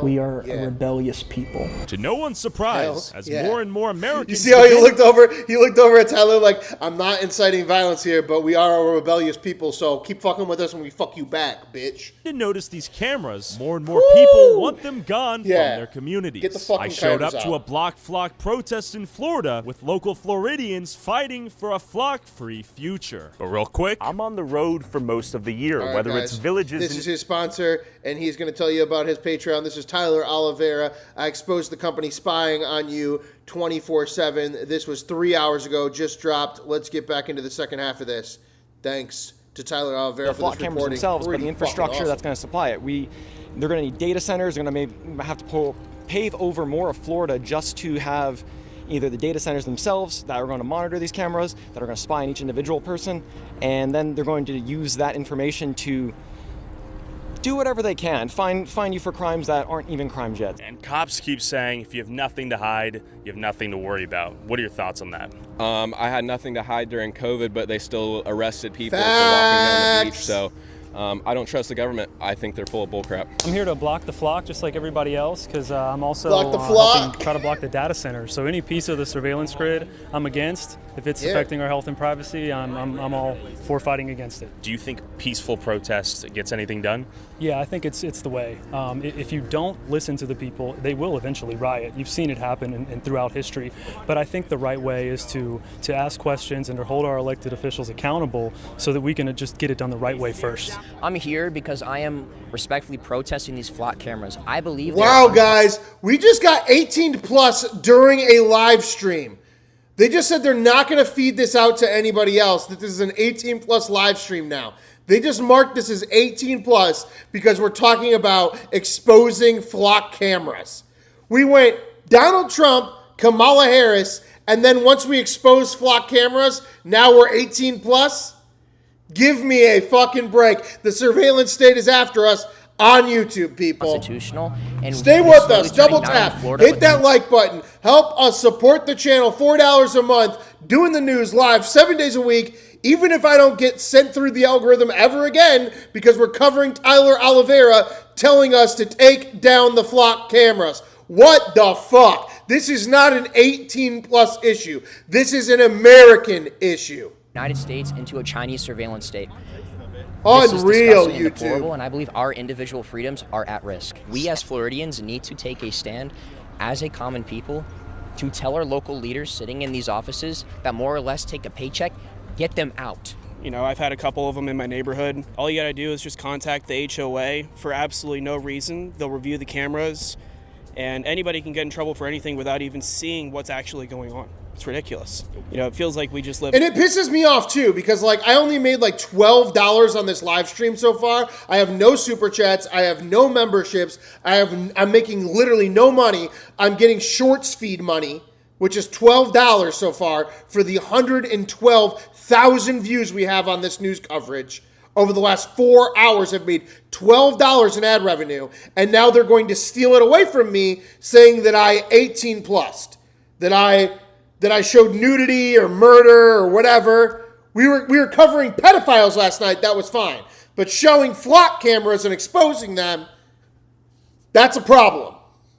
We are a rebellious people. To no one's surprise, as more and more Americans... You see how he looked over at Tyler like, I'm not inciting violence here, but we are a rebellious people, so keep fucking with us when we fuck you back, bitch. To notice these cameras, more and more people want them gone from their communities. Get the fucking I showed up cameras to a out. block Flock protest in Florida with local Floridians fighting for a Flock-free future. But real quick, I'm on the road for most of the year, All right, whether guys, it's villages... This is his sponsor, and he's going to tell you about his Patreon. This is Tyler Oliveira. I exposed the company spying on you 24/7. This was 3 hours ago, just dropped. Let's get back into the second half of this. Thanks to Tyler Oliveira for this reporting. Themselves, but Pretty the infrastructure fucking that's going to supply it. They're going to need data centers. They're going to have to pave over more of Florida just to have either the data centers themselves that are going to monitor these cameras, that are going to spy on each individual person, and then they're going to use that information to do whatever they can, find you for crimes that aren't even crimes yet. And cops keep saying if you have nothing to hide, you have nothing to worry about. What are your thoughts on that? I had nothing to hide during COVID, but they still arrested people for walking down the beach. So I don't trust the government. I think they're full of bullcrap. I'm here to block the Flock just like everybody else because I'm also helping try to block the data centers. So any piece of the surveillance grid I'm against. If it's affecting our health and privacy, I'm all for fighting against it. Do you think peaceful protest gets anything done? Yeah, I think it's the way. If you don't listen to the people, they will eventually riot. You've seen it happen and throughout history. But I think the right way is to ask questions and to hold our elected officials accountable so that we can just get it done the right way first. I'm here because I am respectfully protesting these Flock cameras. I believe. Wow, guys, we just got 18 plus during a live stream. They just said they're not going to feed this out to anybody else, that this is an 18 plus live stream now. They just marked this as 18 plus because we're talking about exposing Flock cameras. We went Donald Trump, Kamala Harris, and then once we expose Flock cameras, now we're 18 plus? Give me a fucking break. The surveillance state is after us on YouTube, people. Constitutional. And stay with us. Double tap. Hit that like button. Help us support the channel. $4 a month. Doing the news live 7 days a week. Even if I don't get sent through the algorithm ever again, because we're covering Tyler Oliveira telling us to take down the Flock cameras. What the fuck? This is not an 18 plus issue. This is an American issue. United States into a Chinese surveillance state. Unreal, this is YouTube. and I believe our individual freedoms are at risk. We as Floridians need to take a stand as a common people to tell our local leaders sitting in these offices that more or less take a paycheck, get them out. You know, I've had a couple of them in my neighborhood. All you gotta do is just contact the HOA for absolutely no reason. They'll review the cameras, and anybody can get in trouble for anything without even seeing what's actually going on. It's ridiculous. You know, it feels like we just live... And it pisses me off, too, because, I only made, $12 on this live stream so far. I have no super chats. I have no memberships. I'm making literally no money. I'm getting shorts feed money, which is $12 so far for the 112,000 views we have on this news coverage. Over the last 4 hours, I've made $12 in ad revenue, and now they're going to steal it away from me, saying that I 18 plussed, that I showed nudity or murder or whatever. We were covering pedophiles last night. That was fine. But showing Flock cameras and exposing them, that's a problem.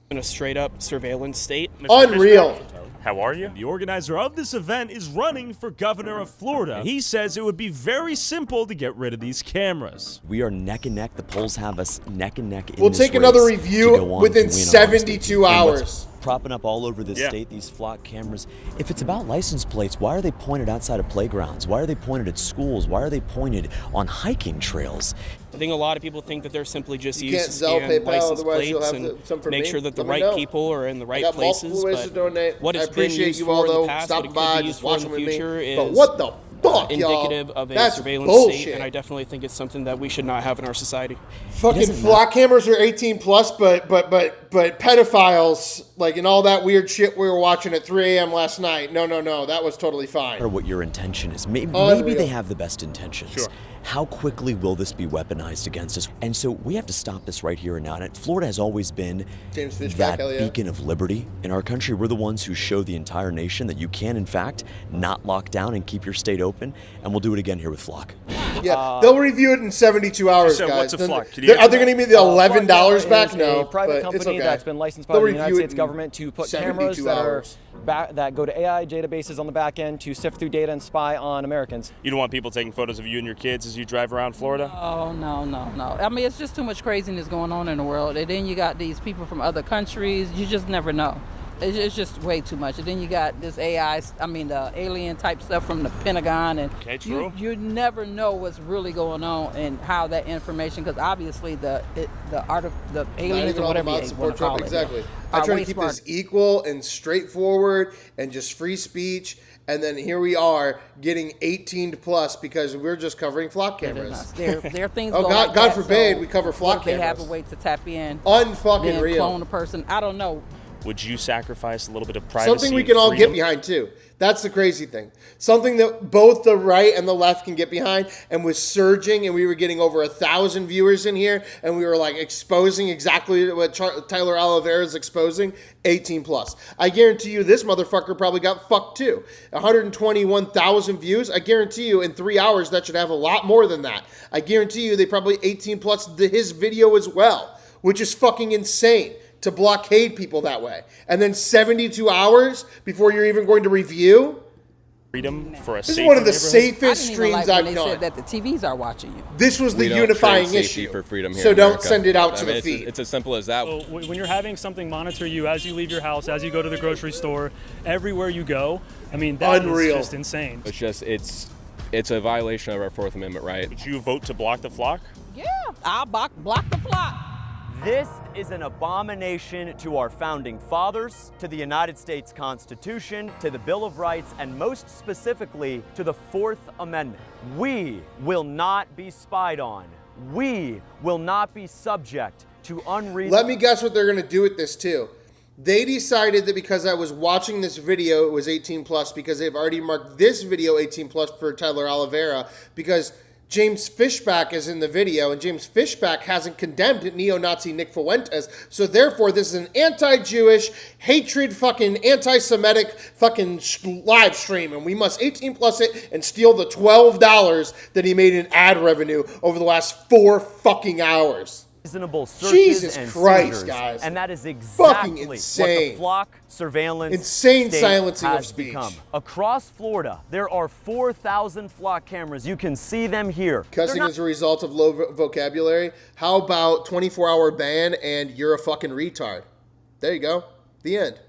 In a straight up surveillance state. Unreal. How are you? The organizer of this event is running for governor of Florida. And he says it would be very simple to get rid of these cameras. We are neck and neck. The polls have us neck and neck. We'll take another review within 72 hours. Propping up all over this state, these flock cameras. If it's about license plates, why are they pointed outside of playgrounds? Why are they pointed at schools? Why are they pointed on hiking trails? I think a lot of people think that they're simply just You used can't to Zelle, scan PayPal, license otherwise you'll plates have and some for make me. sure that the Let me right know. people are in the right I got places. multiple ways to donate. What I has been appreciate used you for all, in the though. past, Stop what it by, could be just used for in watching the with me. future is But what the fuck, y'all? indicative of a That's surveillance bullshit. state, and I definitely think it's something that we should not have in our society. Fucking flock cameras are 18 plus, but pedophiles, like, and all that weird shit we were watching at 3 a.m. last night. No, that was totally fine. Or what your intention is. Maybe they have the best intentions. Sure. How quickly will this be weaponized against us? And so we have to stop this right here and now. And Florida has always been that beacon of liberty in our country. We're the ones who show the entire nation that you can, in fact, not lock down and keep your state open. And we'll do it again here with Flock. Yeah, they'll review it in 72 hours, So guys. what's a flock? Are they going to give me the $11 back? No, a private but it's company okay. that's been licensed by They'll the United review it States in government to put 72 cameras that hours. that go to AI databases on the back end to sift through data and spy on Americans. You don't want people taking photos of you and your kids as you drive around Florida? Oh, no. I mean, it's just too much craziness going on in the world. And then you got these people from other countries. You just never know. It's just way too much. And then you got this the alien type stuff from the Pentagon. And okay, true. You never know what's really going on and how that information, because obviously the art of the aliens or whatever you want to call it. Exactly. I try to keep this equal and straightforward and just free speech. And then here we are getting 18 plus because we're just covering flock cameras. There are things. Oh, going God, like God that, forbid so we cover flock they cameras. have a way to tap in. Unfucking then real. Clone a person. I don't know. Would you sacrifice a little bit of privacy? Something we can all get behind too. That's the crazy thing. Something that both the right and the left can get behind, and was surging, and we were getting over 1,000 viewers in here, and we were like exposing exactly what Tyler Oliveira is exposing. 18 plus. I guarantee you, this motherfucker probably got fucked too. 121,000 views. I guarantee you, in 3 hours, that should have a lot more than that. I guarantee you, they probably 18 plus his video as well, which is fucking insane. To blockade people that way. And then 72 hours before you're even going to review? Freedom for a This is one of the safest streams I've done. They said that the TVs are watching you. This was the We don't unifying trade safety issue. for freedom here So in don't America. send it out I to mean, the feed. It's as simple as that. So when you're having something monitor you as you leave your house, as you go to the grocery store, everywhere you go, I mean, that is just insane. It's just, it's a violation of our Fourth Amendment right. Would you vote to block the flock? Yeah, I'll block the flock. This is an abomination to our founding fathers, to the United States Constitution, to the Bill of Rights, and most specifically to the Fourth Amendment. We will not be spied on. We will not be subject to unreasonable... Let me guess what they're going to do with this too. They decided that because I was watching this video, it was 18 plus, because they've already marked this video 18 plus for Tyler Oliveira, because James Fishback is in the video, and James Fishback hasn't condemned neo-Nazi Nick Fuentes, so therefore this is an anti-Jewish, hatred, fucking anti-Semitic fucking live stream, and we must 18 plus it and steal the $12 that he made in ad revenue over the last 4 fucking hours. Reasonable searches Jesus and Christ, seizures, guys. and that is Fucking exactly what insane. the flock surveillance Insane state silencing of has speech. become. Across Florida, there are 4,000 flock cameras. You can see them here. Cussing as a result of low vocabulary. How about 24-hour ban and you're a fucking retard? There you go. The end.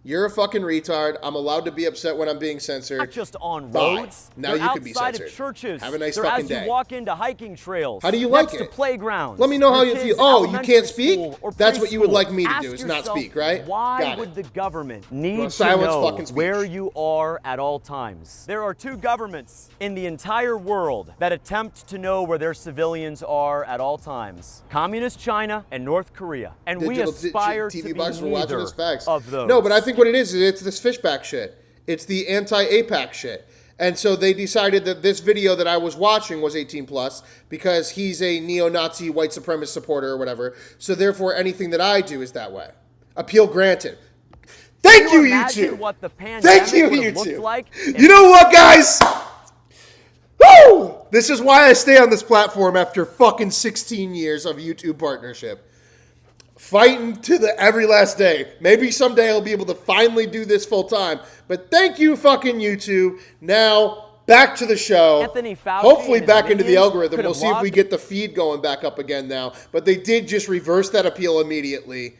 You're a fucking retard. I'm allowed to be upset when I'm being censored. Not just on Bye. roads. Now They're you can be outside censored. of churches. Have a nice They're fucking as day. you walk into hiking trails. How do you like next it? to playgrounds. Let me know how Your you feel. kids' Oh, you elementary can't speak? school or That's what you would preschool. like me to Ask do, is not yourself, speak, right? Why Got would it. the government need to silence know fucking speech. where you are at all times? There are 2 governments in the entire world that attempt to know where their civilians are at all times. Communist China and North Korea. And we Digital aspire to TV be box for watching neither this facts. of those. No, but I think what it is it's this Fishback shit. It's the anti-APAC shit. And so they decided that this video that I was watching was 18 plus because he's a neo-Nazi white supremacist supporter or whatever. So therefore anything that I do is that way. Appeal granted. Thank you, YouTube. What the Thank you, pandemic would have YouTube. looked like You know what, guys? Woo! This is why I stay on this platform after fucking 16 years of YouTube partnership. fighting to the every last day. Maybe someday I'll be able to finally do this full time. But thank you, fucking YouTube. Now, back to the show. Anthony Fauci Hopefully and back his into the minions algorithm. could We'll have see if we logged- get the feed going back up again now. But they did just reverse that appeal immediately.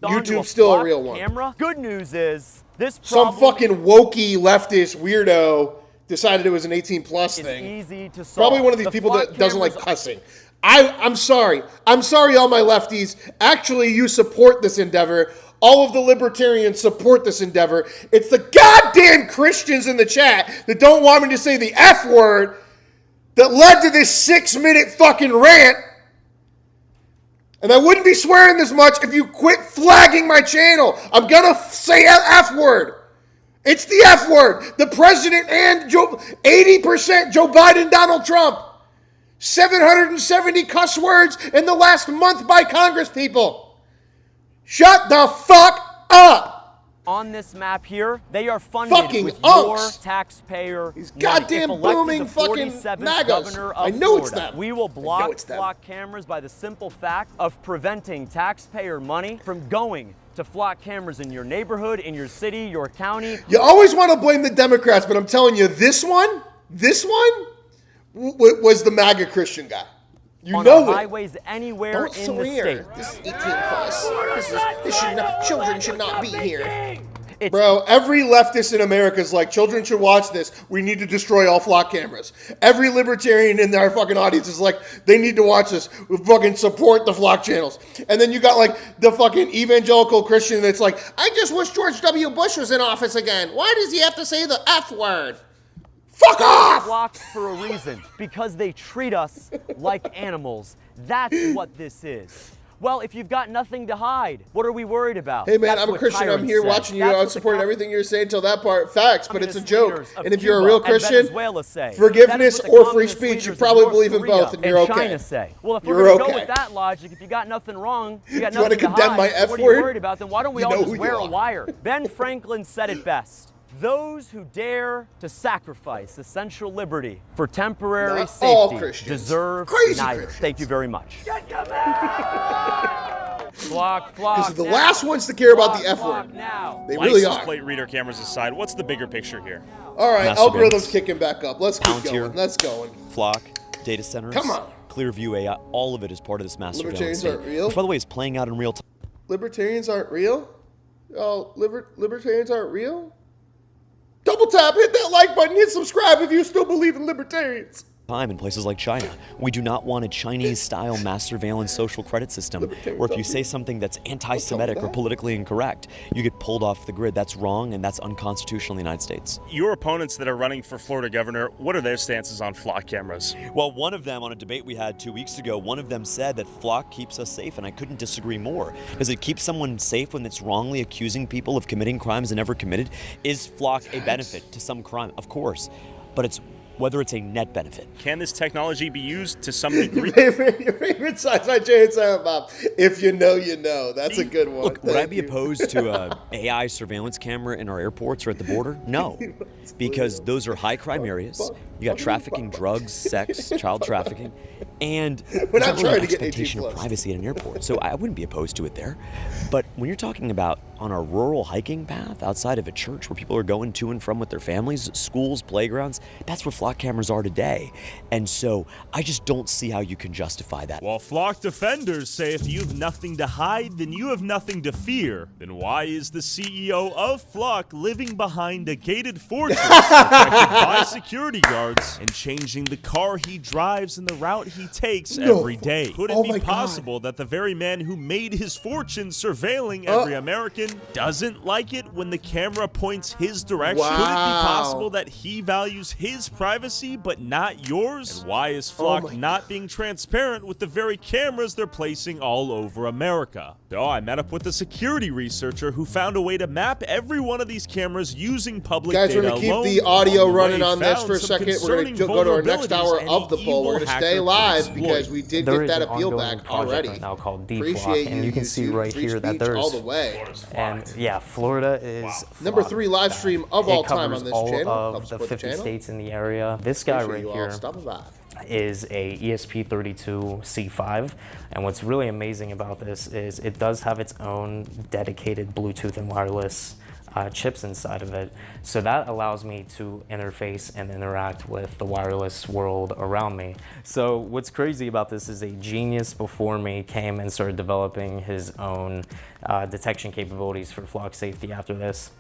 onto YouTube's still a flock real one. Camera. Good news is this Some problem fucking wokey leftist weirdo decided it was an 18+ thing. easy to solve. Probably one of these The people flock that doesn't like cameras- cussing. I'm sorry. I'm sorry, all my lefties. Actually, you support this endeavor. All of the libertarians support this endeavor. It's the goddamn Christians in the chat that don't want me to say the F word that led to this 6-minute fucking rant. And I wouldn't be swearing this much if you quit flagging my channel. I'm gonna say F word. It's the F word. The president and 80% Joe Biden, Donald Trump. 770 cuss words in the last month by Congress people. Shut the fuck up. On this map here, they are funded Fucking with unks. your taxpayer money. goddamn If elected booming the fucking 47th MAGAs. governor of I know it's Florida, them. we will I know block it's them. flock cameras by the simple fact of preventing taxpayer money from going to flock cameras in your neighborhood, in your city, your county. You always want to blame the Democrats, but I'm telling you, this one was the MAGA Christian guy. You on know our it. highways anywhere Don't in the swear. state. This is 18+. This should not, children should not be here. Bro, every leftist in America is like, children should watch this. We need to destroy all flock cameras. Every libertarian in our fucking audience is like, they need to watch this. We fucking support the flock channels. And then you got like the fucking evangelical Christian that's like, I just wish George W. Bush was in office again. Why does he have to say the F word? Fuck off! Blocked for a reason, because they treat us like animals. That's what this is. Well, if you've got nothing to hide, what are we worried about? Hey man, That's I'm a what Christian. I'm tyrants here say. watching you. That's I what the supported everything you're saying till that part. Facts, but it's a joke. leaders of And if you're a Cuba real and Christian, Venezuela say. forgiveness That is what the or free communist speech, you leaders of probably North believe in Korea both, and you're okay. China say. Well, if You're we're going to okay. go with that logic, if you got nothing wrong, you got You wanna nothing to condemn hide, my F what are word? you worried about? Then why don't we You all know just who you wear a are. wire? Ben Franklin said it best. Those who dare to sacrifice essential liberty for temporary Not all safety Christians. deserve Crazy neither. Christians. Thank you very much. Flock, Because the now. last ones to care about the Flock, F word. now. They really License are. plate reader cameras aside, what's the bigger picture here? All right, Master algorithm's banks. kicking back up. Let's keep going. Let's going. Flock, data centers, Come on. Clearview AI, all of it is part of this master Libertarians surveillance aren't real? which, by the way, is playing out in real time. Libertarians aren't real? Oh, libertarians aren't real? Double tap, hit that like button, hit subscribe if you still believe in libertarians. In places like China. We do not want a Chinese-style mass surveillance social credit system where if you say something that's anti-Semitic or politically incorrect, you get pulled off the grid. That's wrong and that's unconstitutional in the United States. Your opponents that are running for Florida governor, what are their stances on flock cameras? Well, one of them, on a debate we had 2 weeks ago, one of them said that flock keeps us safe, and I couldn't disagree more. Does it keep someone safe when it's wrongly accusing people of committing crimes they never committed? Is flock a benefit to some crime? Of course, but it's whether it's a net benefit. Can this technology be used to some degree? Your favorite science by Jay and Silent Bob. If you know, you know. That's a good one. Look, would I Thank be you. opposed to a AI surveillance camera in our airports or at the border? No, because those are high crime areas. You got trafficking, drugs, sex, child trafficking, and We're there's not really trying an to get expectation 18+. of privacy at an airport. So I wouldn't be opposed to it there. But when you're talking about on a rural hiking path outside of a church where people are going to and from with their families, schools, playgrounds, that's where flock cameras are today. And so I just don't see how you can justify that. While flock defenders say if you have nothing to hide, then you have nothing to fear, then why is the CEO of Flock living behind a gated fortress protected by security guards and changing the car he drives and the route he takes every day? Could it be possible that the very man who made his fortune surveilling every American doesn't like it when the camera points his direction? Could it be possible that he values his privacy but not yours? And why is Flock not being transparent with the very cameras they're placing all over America? So I met up with a security researcher who found a way to map every one of these cameras using public Guys, data we're going to keep alone. the audio On the running way, on this found for a some second. We're going to concerning go to our next vulnerabilities hour any of the poll. We're evil going to hacker stay could live exploit. because we did There get is that an appeal ongoing back project already. right now called Appreciate Deflock, and you can see YouTube. right Free here that speech there's all the way. and yeah, Florida is Number flocked. 3 live stream of It all time covers on this all channel. of Help the support 50 channel. states in the area. This guy Appreciate right you all here stopping by. is a ESP32C5, and what's really amazing about this is it does have its own dedicated Bluetooth and wireless chips inside of it. So that allows me to interface and interact with the wireless world around me. So what's crazy about this is a genius before me came and started developing his own detection capabilities for flock safety after this.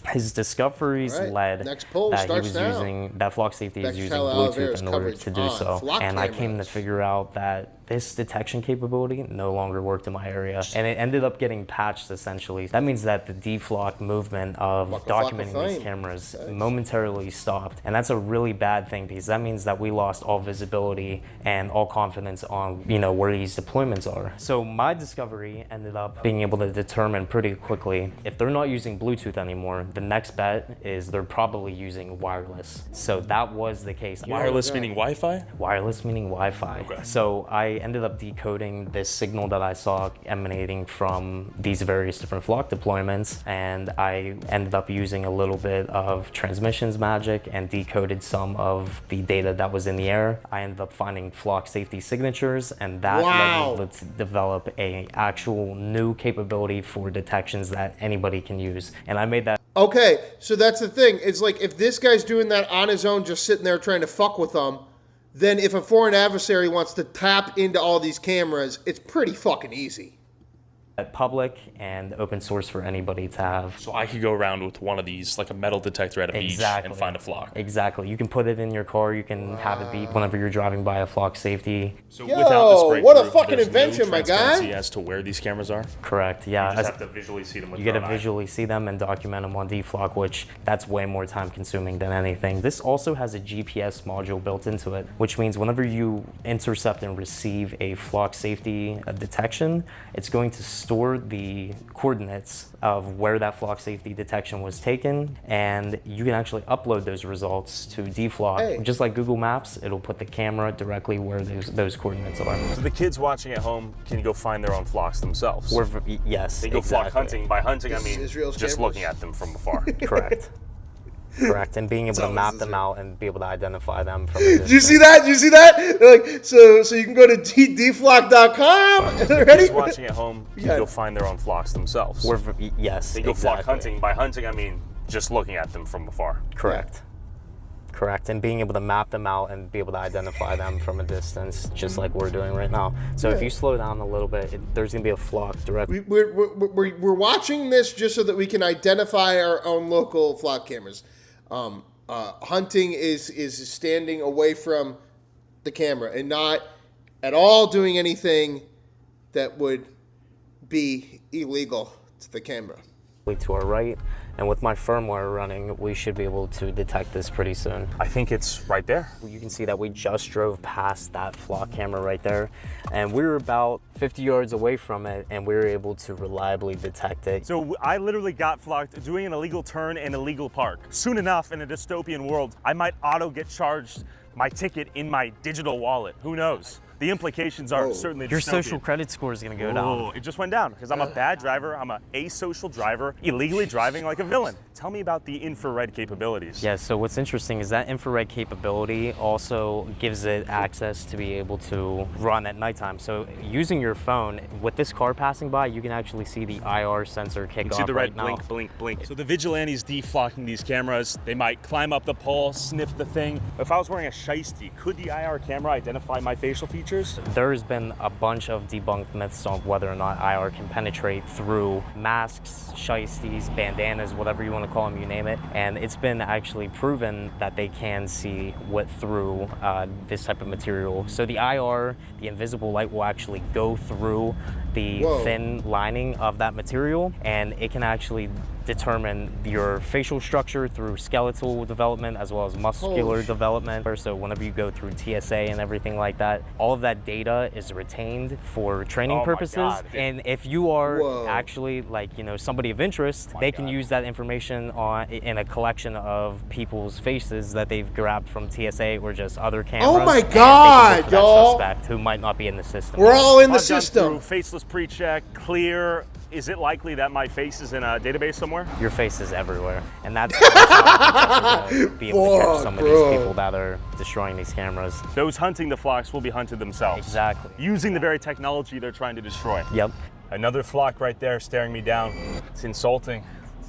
His discoveries led that he was using, that flock safety is using Bluetooth in order to do so. And I came to figure out that this detection capability no longer worked in my area. And it ended up getting patched essentially. That means that the deflock movement of documenting these cameras momentarily stopped. And that's a really bad thing because that means that we lost all visibility and all confidence on, you know, where these deployments are. So my discovery ended up being able to determine pretty quickly if they're not using Bluetooth anymore, the next bet is they're probably using wireless. So that was the case. Wireless meaning Wi-Fi? Wireless meaning Wi-Fi. Okay. So I ended up decoding this signal that I saw emanating from these various different flock deployments, and I ended up using a little bit of transmissions magic and decoded some of the data that was in the air. I ended up finding flock safety signatures, and that led me to develop a actual new capability for detections that anybody can use. And I made that. Okay, so that's the thing. It's like if this guy's doing that on his own, just sitting there trying to fuck with them, then if a foreign adversary wants to tap into all these cameras, it's pretty fucking easy. Public and open source for anybody to have. So I could go around with one of these, like a metal detector at a beach, and find a flock. Exactly. You can put it in your car. You can have it beep whenever you're driving by a flock safety. So without this breakthrough, what a fucking invention, my guy! As to where these cameras are. Correct. Yeah. You just have to visually see them. With you get to visually see them and document them on Deflock, which that's way more time consuming than anything. This also has a GPS module built into it, which means whenever you intercept and receive a flock safety detection, it's going to store the coordinates of where that flock safety detection was taken, and you can actually upload those results to Deflock. Hey. Just like Google Maps, it'll put the camera directly where those coordinates are. So the kids watching at home can go find their own flocks themselves. Yes, they go exactly. flock hunting. By hunting, I mean just looking at them from afar. Correct. Correct, and being able to map them out and be able to identify them from a distance. Did you see that? Did you see that? Like, so you can go to deflock.com. Ready? Those watching at home can go find their own flocks themselves. Yes, they go flock hunting. By hunting, I mean just looking at them from afar. Correct. Correct, and being able to map them out and be able to identify them from a distance, just like we're doing right now. So if you slow down a little bit, there's gonna be a flock directly. We're watching this just so that we can identify our own local flock cameras. Hunting is standing away from the camera and not at all doing anything that would be illegal to the camera. To our right, and with my firmware running, we should be able to detect this pretty soon. I think it's right there. You can see that we just drove past that flock camera right there, and we were about 50 yards away from it, and we were able to reliably detect it. So I literally got flocked doing an illegal turn in a legal park. Soon enough, in a dystopian world, I might auto get charged my ticket in my digital wallet. Who knows? The implications are certainly your social credit score is going to go down. It just went down because I'm a bad driver. I'm an asocial driver, illegally driving like a villain. Tell me about the infrared capabilities. Yeah, so what's interesting is that infrared capability also gives it access to be able to run at nighttime. So using your phone, with this car passing by, you can actually see the IR sensor kick off see the red right blink, now. blink, blink. So the Vigilantes deflocking these cameras, they might climb up the pole, sniff the thing. If I was wearing a shiesty, could the IR camera identify my facial features? There's been a bunch of debunked myths on whether or not IR can penetrate through masks, shiesties, bandanas, whatever you want to call them, you name it. And it's been actually proven that they can see through this type of material. So the IR, the invisible light, will actually go through the thin lining of that material, and it can actually determine your facial structure through skeletal development as well as muscular development. So whenever you go through TSA and everything like that, all of that data is retained for training purposes. And if you are actually somebody of interest, they can use that information in a collection of people's faces that they've grabbed from TSA or just other cameras. Oh my God, y'all! Suspect who might not be in the system. We're all in the I've system. gone through faceless was pre-checked, clear. Is it likely that my face is in a database somewhere? Your face is everywhere, and that's how we're be able to catch some of these people that are destroying these cameras. Those hunting the flocks will be hunted themselves. Exactly. Using the very technology they're trying to destroy. Yep. Another flock right there staring me down. It's insulting.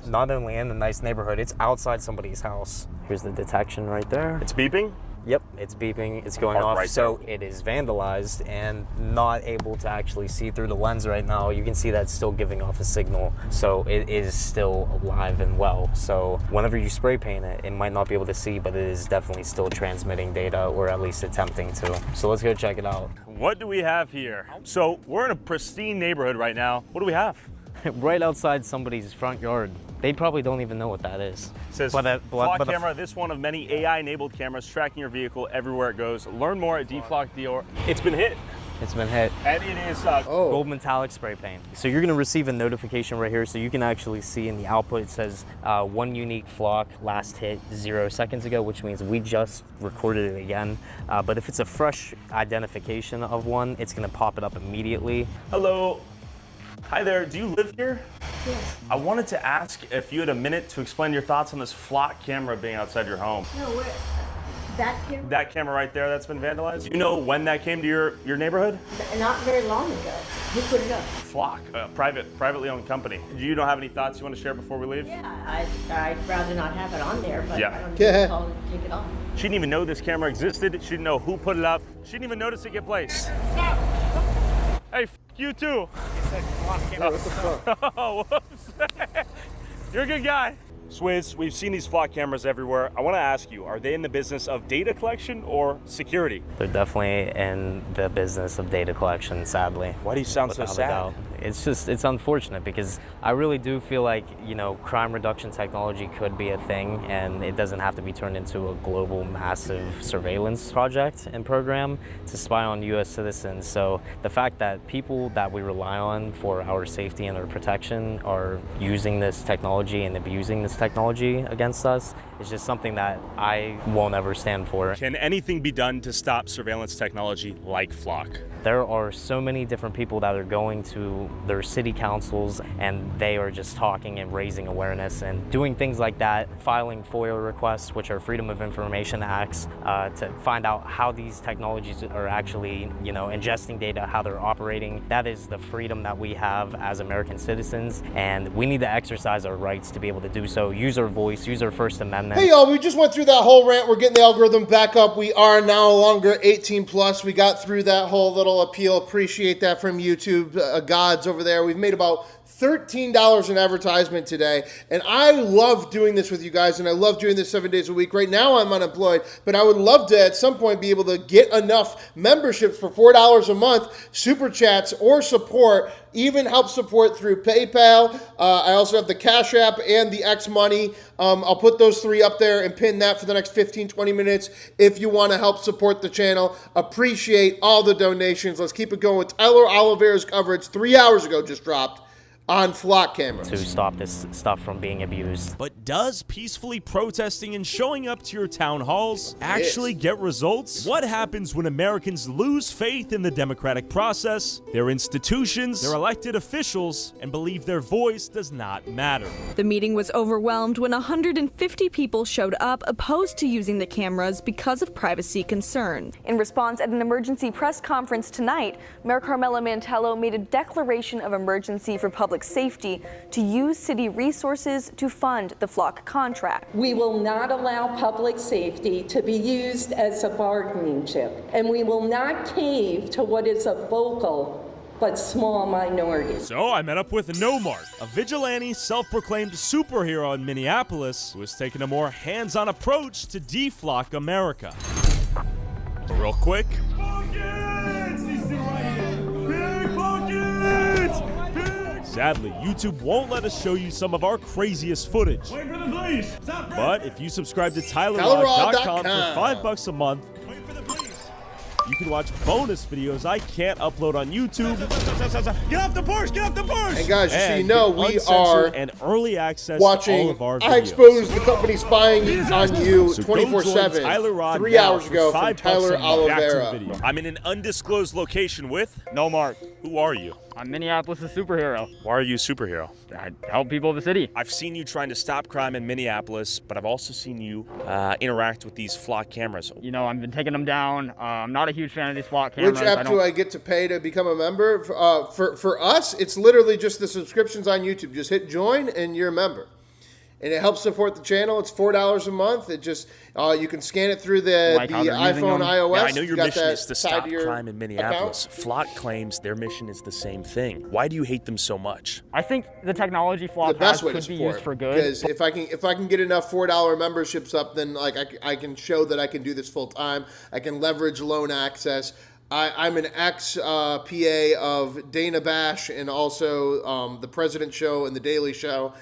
Not only in a nice neighborhood, it's outside somebody's house. Here's the detection right there. It's beeping? Yep, it's beeping, it's going off, right so it is vandalized and not able to actually see through the lens right now. You can see that it's still giving off a signal, so it is still alive and well. So whenever you spray paint it, it might not be able to see, but it is definitely still transmitting data, or at least attempting to. So let's go check it out. What do we have here? So we're in a pristine neighborhood right now. What do we have? Right outside somebody's front yard. They probably don't even know what that is. It says flock camera, this one of many AI-enabled cameras tracking your vehicle everywhere it goes. Learn more at Deflocking. It's been hit. It's been hit. And it is gold metallic spray paint. So you're gonna receive a notification right here, so you can actually see in the output, it says one unique flock last hit 0 seconds ago, which means we just recorded it again. But if it's a fresh identification of one, it's gonna pop it up immediately. Hello. Hi there, do you live here? Yes. I wanted to ask if you had a minute to explain your thoughts on this flock camera being outside your home. No, what? That camera? That camera right there that's been vandalized? Do you know when that came to your neighborhood? Not very long ago. Who put it up? Flock, a privately owned company. Do you don't have any thoughts you want to share before we leave? Yeah, I'd rather not have it on there, but yeah. I don't need to call it to take it off. She didn't even know this camera existed. She didn't know who put it up. She didn't even notice it get placed. Hey, you too. Oh, whoops. You're a good guy. Swizz, we've seen these flock cameras everywhere. I want to ask you, are they in the business of data collection or security? They're definitely in the business of data collection, sadly. Why do you sound so sad? It's unfortunate because I really do feel like, you know, crime reduction technology could be a thing, and it doesn't have to be turned into a global massive surveillance project and program to spy on US citizens. So the fact that people that we rely on for our safety and our protection are using this technology and abusing this technology against us is just something that I won't ever stand for. Can anything be done to stop surveillance technology like Flock? There are so many different people that are going to their city councils and they are just talking and raising awareness and doing things like that, filing FOIA requests, which are Freedom of Information Acts, to find out how these technologies are actually, you know, ingesting data, how they're operating. That is the freedom that we have as American citizens, and we need to exercise our rights to be able to do so. Use our voice, use our First Amendment. Hey y'all, we just went through that whole rant. We're getting the algorithm back up. We are now no longer 18 plus. We got through that whole little appeal. Appreciate that from YouTube gods over there. We've made about $13 in advertisement today, and I love doing this with you guys, and I love doing this 7 days a week. Right now I'm unemployed, but I would love to at some point be able to get enough memberships for $4 a month, super chats, or support, even help support through PayPal. I also have the Cash App and the X Money. I'll put those three up there and pin that for the next 15-20 minutes if you want to help support the channel. Appreciate all the donations. Let's keep it going with Tyler Oliveira's coverage 3 hours ago just dropped on flock cameras to stop this stuff from being abused. But does peacefully protesting and showing up to your town halls actually get results? What happens when Americans lose faith in the democratic process, their institutions, their elected officials, and believe their voice does not matter? The meeting was overwhelmed when 150 people showed up opposed to using the cameras because of privacy concern. In response, at an emergency press conference tonight, Mayor Carmela Mantello made a declaration of emergency for public safety to use city resources to fund the flock contract. We will not allow public safety to be used as a bargaining chip, and we will not cave to what is a vocal but small minority. So I met up with Nomart, a vigilante self-proclaimed superhero in Minneapolis who has taken a more hands-on approach to deflock America. Real quick. Sadly, YouTube won't let us show you some of our craziest footage. Wait for the police! But if you subscribe to TylerRod.com for $5 a month, You can watch bonus videos I can't upload on YouTube. Get off the porch! Get off the porch! And guys, just so you know, we are and early access watching to all of our videos. I Exposed the Company Spying on You 24/7 3 hours ago from Tyler Oliveira. I'm in an undisclosed location with No Mark. Who are you? I'm Minneapolis' superhero. Why are you a superhero? I help people of the city. I've seen you trying to stop crime in Minneapolis, but I've also seen you interact with these flock cameras. You know, I've been taking them down. I'm not a huge fan of these flock cameras. Which app do I get to pay to become a member? For us, it's literally just the subscriptions on YouTube. Just hit join and you're a member. And it helps support the channel. It's $4 a month. It just you can scan it through the iPhone, iOS. Yeah, I know your mission is to stop crime in Minneapolis. Flock claims their mission is the same thing. Why do you hate them so much? I think the technology flock could be used for good. Because if I can get enough $4 memberships up, then like I can show that I can do this full time. I can leverage loan access. I'm an ex-PA of Dana Bash and also the President Show and the Daily Show.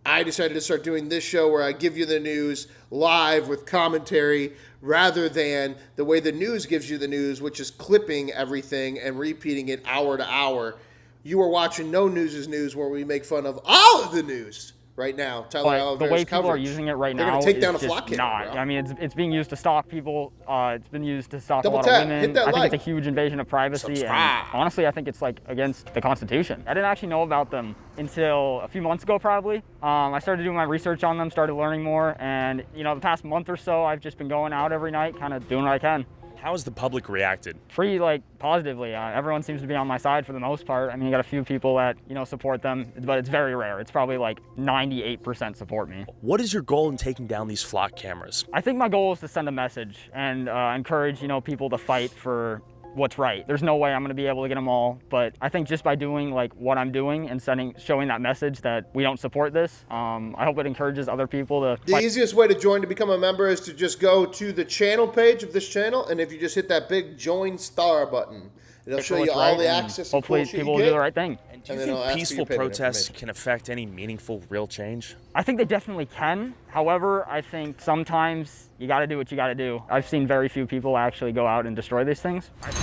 I decided to start doing this show where I give you the news live with commentary rather than the way the news gives you the news, which is clipping everything and repeating it hour to hour. You are watching No News is News, where we make fun of all of the news right now. But the way people are using it right now is take down a just flock camera, not. I mean, it's being used to stalk people. It's been used to stalk Double a lot tap, of women. hit that I think like. it's a huge invasion of privacy. Subscribe. And honestly, I think it's like against the Constitution. I didn't actually know about them until a few months ago, probably. I started doing my research on them, started learning more, and you know, the past month or so, I've just been going out every night, kind of doing what I can. How has the public reacted? Pretty positively. Everyone seems to be on my side for the most part. I mean, you got a few people that support them, but it's very rare. It's probably 98% support me. What is your goal in taking down these flock cameras? I think my goal is to send a message and encourage people to fight for what's right. There's no way I'm going to be able to get them all, but I think just by doing what I'm doing and showing that message that we don't support this, I hope it encourages other people to The easiest way to join to become a member is to just go to the channel page of this channel, and if you just hit that big join star button, it'll show you all the access. Hopefully people will do the right thing. Do you think peaceful protests can affect any meaningful, real change? I think they definitely can. However, I think sometimes you got to do what you got to do. I've seen very few people actually go out and destroy these things. There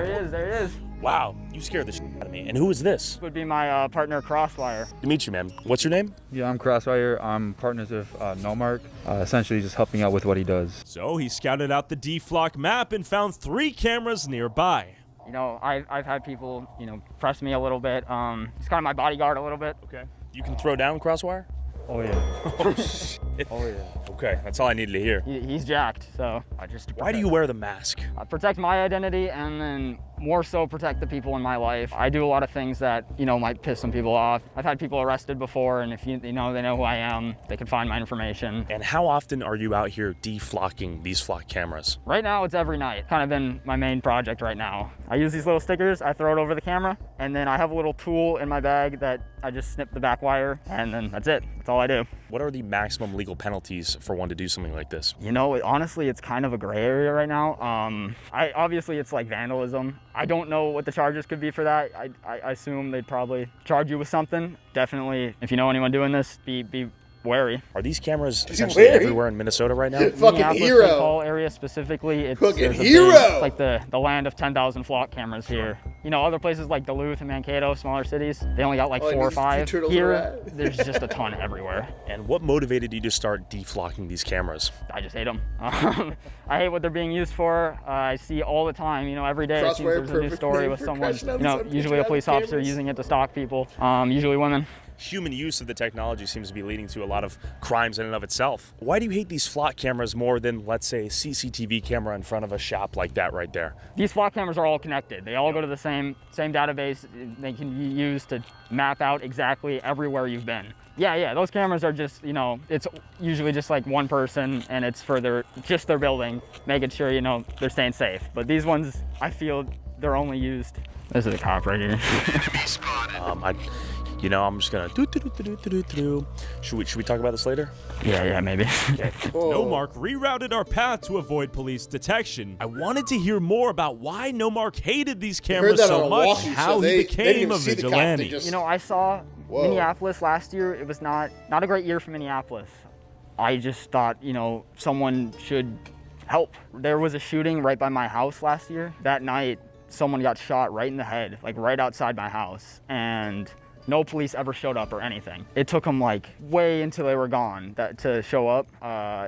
he is. Wow, you scared the shit out of me. And who is this? Would be my partner, Crossfire. To meet you, man. What's your name? Yeah, I'm Crossfire. I'm partners with No Mark, essentially just helping out with what he does. So he scouted out the Deflock map and found 3 cameras nearby. You know, I've had people, press me a little bit. It's kind of my bodyguard a little bit. Okay. You can throw down Crosswire? Oh, yeah. Oh, shit. Oh, yeah. Okay, that's all I needed to hear. He's jacked, so I just... Why do you wear the mask? Protect my identity and then more so protect the people in my life. I do a lot of things that, might piss some people off. I've had people arrested before, and if they know who I am, they can find my information. And how often are you out here deflocking these flock cameras? Right now, it's every night. Kind of been my main project right now. I use these little stickers, I throw it over the camera, and then I have a little tool in my bag that I just snip the back wire, and then that's it. That's all I do. What are the maximum legal penalties for one to do something like this? Honestly, it's kind of a gray area right now. Obviously, it's like vandalism. I don't know what the charges could be for that. I assume they'd probably charge you with something. Definitely, if you know anyone doing this, be wary. Are these cameras essentially everywhere in Minnesota right now? Fucking hero. St. Paul area specifically, it's like the land of 10,000 flock cameras here. Other places like Duluth and Mankato, smaller cities, they only got 4 or 5. Here, there's just a ton everywhere. And what motivated you to start deflocking these cameras? I just hate them. I hate what they're being used for. I see all the time, every day it seems there's a new story with someone, usually a police officer using it to stalk people, usually women. Human use of the technology seems to be leading to a lot of crimes in and of itself. Why do you hate these flock cameras more than, let's say, a CCTV camera in front of a shop like that right there? These flock cameras are all connected. They all go to the same database. They can be used to map out exactly everywhere you've been. Yeah, those cameras are just, it's usually just one person, and it's for their building, making sure, they're staying safe. But these ones, I feel they're only used. This is a cop right here. I'm just gonna do. Should we talk about this later? Yeah, maybe. Okay. No Mark rerouted our path to avoid police detection. I wanted to hear more about why No Mark hated these cameras so much, how he became a vigilante. I saw Minneapolis last year. It was not a great year for Minneapolis. I just thought, someone should help. There was a shooting right by my house last year. That night, someone got shot right in the head, like right outside my house, and no police ever showed up or anything. It took them like way until they were gone to show up.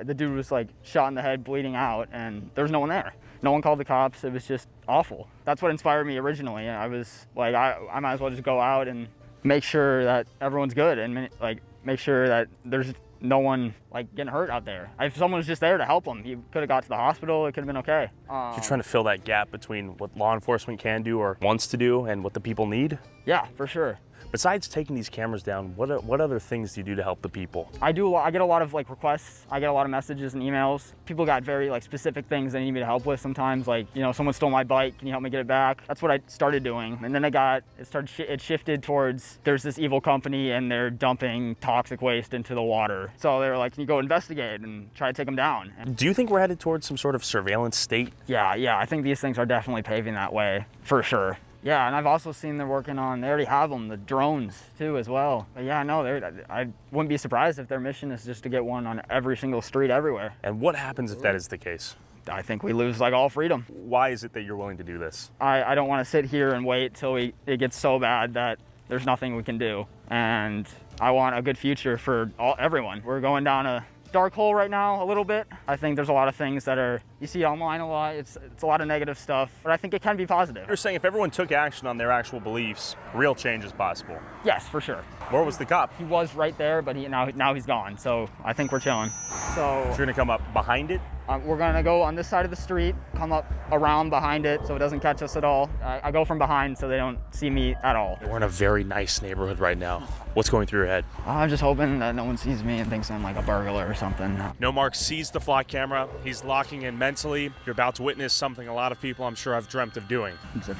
The dude was like shot in the head, bleeding out, and there was no one there. No one called the cops. It was just awful. That's what inspired me originally. I was like, I might as well just go out and make sure that everyone's good and like make sure that there's no one like getting hurt out there. If someone was just there to help them, he could have got to the hospital. It could have been okay. You're trying to fill that gap between what law enforcement can do or wants to do and what the people need? Yeah, for sure. Besides taking these cameras down, what other things do you do to help the people? I get a lot of like requests. I get a lot of messages and emails. People got very like specific things they need me to help with sometimes. Like, you know, someone stole my bike, can you help me get it back? That's what I started doing. And then it shifted towards, there's this evil company and they're dumping toxic waste into the water. So they were like, can you go investigate and try to take them down? Do you think we're headed towards some sort of surveillance state? Yeah, I think these things are definitely paving that way, for sure. Yeah, and I've also seen they're working on, they already have them, the drones too as well. But yeah, no, I wouldn't be surprised if their mission is just to get one on every single street everywhere. And what happens if that is the case? I think we lose like all freedom. Why is it that you're willing to do this? I don't want to sit here and wait till it gets so bad that there's nothing we can do. And I want a good future for everyone. We're going down a dark hole right now a little bit. I think there's a lot of things that you see online a lot. It's a lot of negative stuff, but I think it can be positive. You're saying if everyone took action on their actual beliefs, real change is possible? Yes, for sure. Where was the cop? He was right there, but now he's gone. So I think we're chilling. So you're gonna come up behind it? We're gonna go on this side of the street, come up around behind it so it doesn't catch us at all. I go from behind so they don't see me at all. We're in a very nice neighborhood right now. What's going through your head? I'm just hoping that no one sees me and thinks I'm like a burglar or something. No Mark sees the flock camera. He's locking in mentally. You're about to witness something a lot of people I'm sure have dreamt of doing.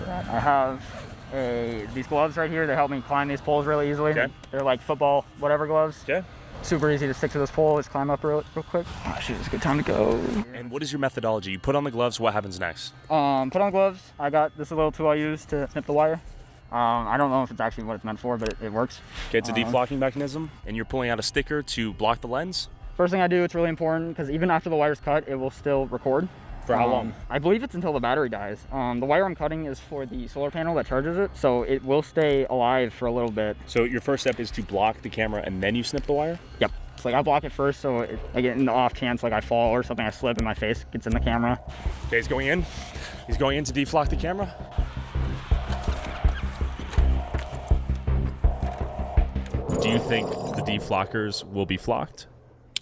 I have these gloves right here. They help me climb these poles really easily. Okay. They're like football, whatever gloves. Okay. Super easy to stick to this pole. Just climb up real quick. Oh shoot, it's a good time to go. And what is your methodology? You put on the gloves, what happens next? Put on gloves. I got this little tool I use to snip the wire. I don't know if it's actually what it's meant for, but it works. Okay, it's a deflocking mechanism, and you're pulling out a sticker to block the lens? First thing I do, it's really important, because even after the wire's cut, it will still record. For how long? I believe it's until the battery dies. The wire I'm cutting is for the solar panel that charges it, so it will stay alive for a little bit. So your first step is to block the camera and then you snip the wire? Yep. It's like I block it first, so I get in the off chance like I fall or something, I slip and my face gets in the camera. Okay, he's going in. He's going in to deflock the camera. Do you think the deflockers will be flocked?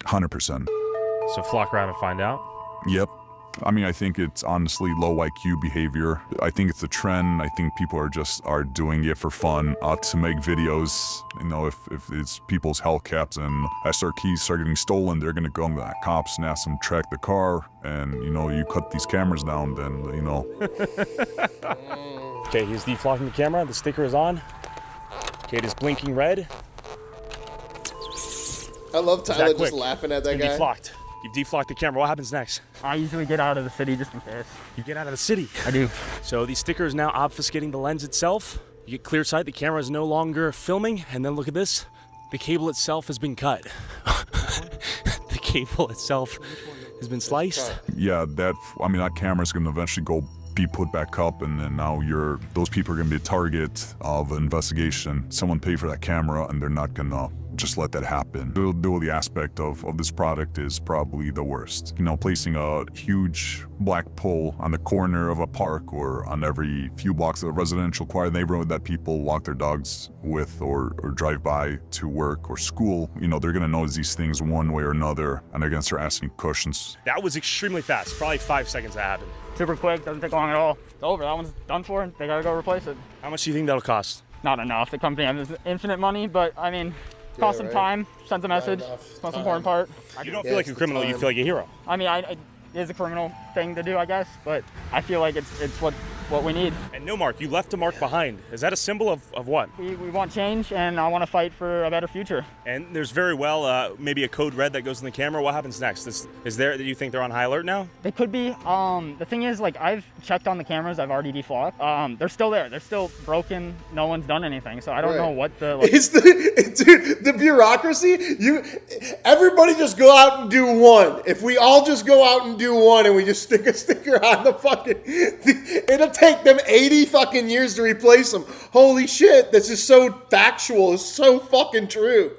100%. So flock around and find out? Yep. I mean, I think it's honestly low IQ behavior. I think it's a trend. I think people are doing it for fun, to make videos. You know, if it's people's Hellcats and as their keys start getting stolen, they're gonna go to the cops and ask them to track the car. And you know, you cut these cameras down, then you know. Okay, he's deflocking the camera. The sticker is on. Okay, it is blinking red. I love Tyler just laughing at that guy. Deflocked. You've deflocked the camera. What happens next? I usually get out of the city just in case. You get out of the city? I do. So the sticker is now obfuscating the lens itself. You get clear sight. The camera is no longer filming. And then look at this. The cable itself has been cut. The cable itself has been sliced. Yeah, that camera's going to eventually be put back up, and then now those people are going to be a target of an investigation. Someone paid for that camera, and they're not going to just let that happen. The durability aspect of this product is probably the worst. You know, placing a huge black pole on the corner of a park or on every few blocks of a residential quiet neighborhood that people walk their dogs with or drive by to work or school, you know, they're going to notice these things one way or another, and they're going to start asking questions. That was extremely fast. Probably 5 seconds that happened. Super quick, doesn't take long at all. It's over, that one's done for, they gotta go replace it. How much do you think that'll cost? Not enough. The company has infinite money, but I mean, cost some time, sends a message. It's the most important part. You don't feel like a criminal, you feel like a hero. I mean, it is a criminal thing to do, I guess, but I feel like it's what what we need. And no mark, you left a mark behind. Is that a symbol of what? We want change, and I want to fight for a better future. And there's very well maybe a code red that goes in the camera. What happens next? Do you think they're on high alert now? They could be. The thing is, like, I've checked on the cameras. I've already deflocked. They're still there. They're still broken. No one's done anything. So I don't know what the... Like, it's the bureaucracy. Everybody just go out and do one. If we all just go out and do one and we just stick a sticker on the fucking... It'll take them 80 fucking years to replace them. Holy shit, this is so factual. It's so fucking true.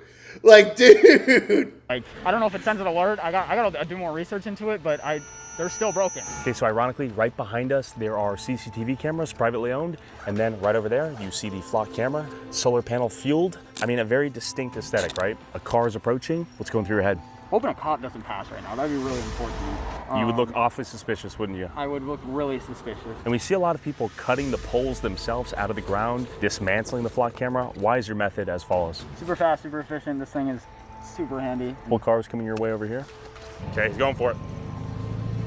Like, dude. Like, I don't know if it sends an alert. I gotta do more research into it, but they're still broken. Okay, so ironically, right behind us, there are CCTV cameras, privately owned. And then right over there, you see the flock camera, solar panel fueled. I mean, a very distinct aesthetic, right? A car is approaching. What's going through your head? Hoping a cop doesn't pass right now. That'd be really important. You would look awfully suspicious, wouldn't you? I would look really suspicious. And we see a lot of people cutting the poles themselves out of the ground, dismantling the flock camera. Why is your method as follows? Super fast, super efficient. This thing is super handy. Full cars coming your way over here. Okay, he's going for it.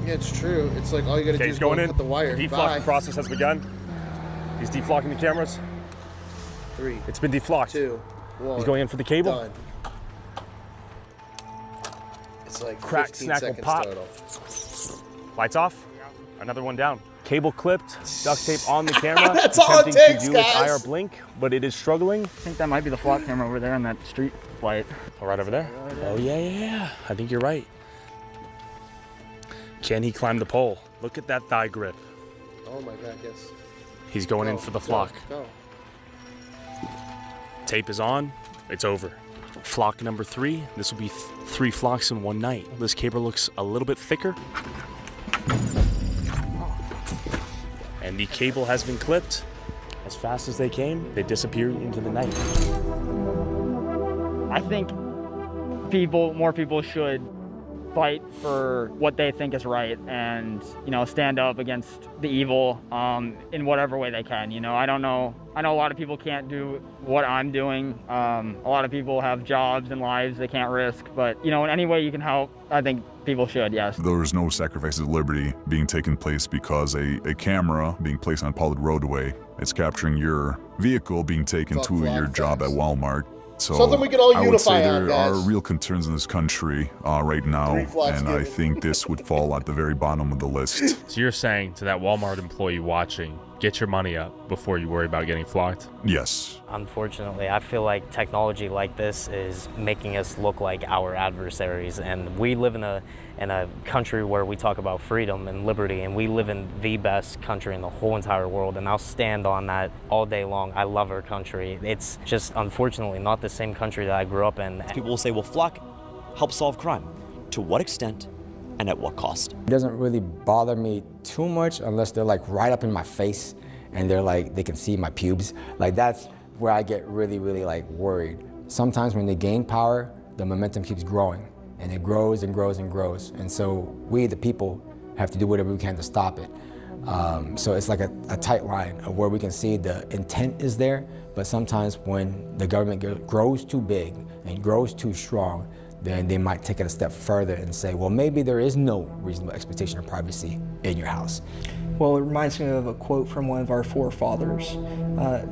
Yeah, it's true. It's like all you gotta do is go and cut the wire. The deflocking process has begun. He's deflocking the cameras. 3. It's been deflocked. 2. 1. He's going in for the cable. Done. It's like crack, 15 snackle, seconds pop. total. Lights off. Another one down. Cable clipped, duct tape on the camera. That's all it takes, to do guys. its IR blink, but it is struggling. I think that might be the flock camera over there in that street light. Oh, right over there? Oh, yeah. I think you're right. Can he climb the pole? Look at that thigh grip. Oh my God, yes. He's going in for the flock. Go. Tape is on. It's over. Flock number 3. This will be 3 flocks in one night. This cable looks a little bit thicker. And the cable has been clipped. As fast as they came, they disappeared into the night. I think more people should fight for what they think is right and, stand up against the evil in whatever way they can. I know a lot of people can't do what I'm doing. A lot of people have jobs and lives they can't risk, but, in any way you can help, I think people should, yes. There's no sacrifices of liberty being taken place because a camera being placed on a public roadway, it's capturing your vehicle being taken to your job at Walmart. So something we can all I would unify say on, there are guys. real concerns in this country right now, and I think this would fall at the very bottom of the list. So you're saying to that Walmart employee watching, get your money up before you worry about getting flocked? Yes. Unfortunately, I feel like technology like this is making us look like our adversaries, and we live in a country where we talk about freedom and liberty, and we live in the best country in the whole entire world, and I'll stand on that all day long. I love our country. It's just unfortunately not the same country that I grew up in. People will say, well, flock helps solve crime. To what extent and at what cost? It doesn't really bother me too much unless they're like right up in my face and they're like, they can see my pubes. Like that's where I get really, really like worried. Sometimes when they gain power, the momentum keeps growing and it grows and grows and grows. And so we, the people, have to do whatever we can to stop it. So it's like a tight line of where we can see the intent is there, but sometimes when the government grows too big and grows too strong, then they might take it a step further and say, well, maybe there is no reasonable expectation of privacy in your house. Well, it reminds me of a quote from one of our forefathers.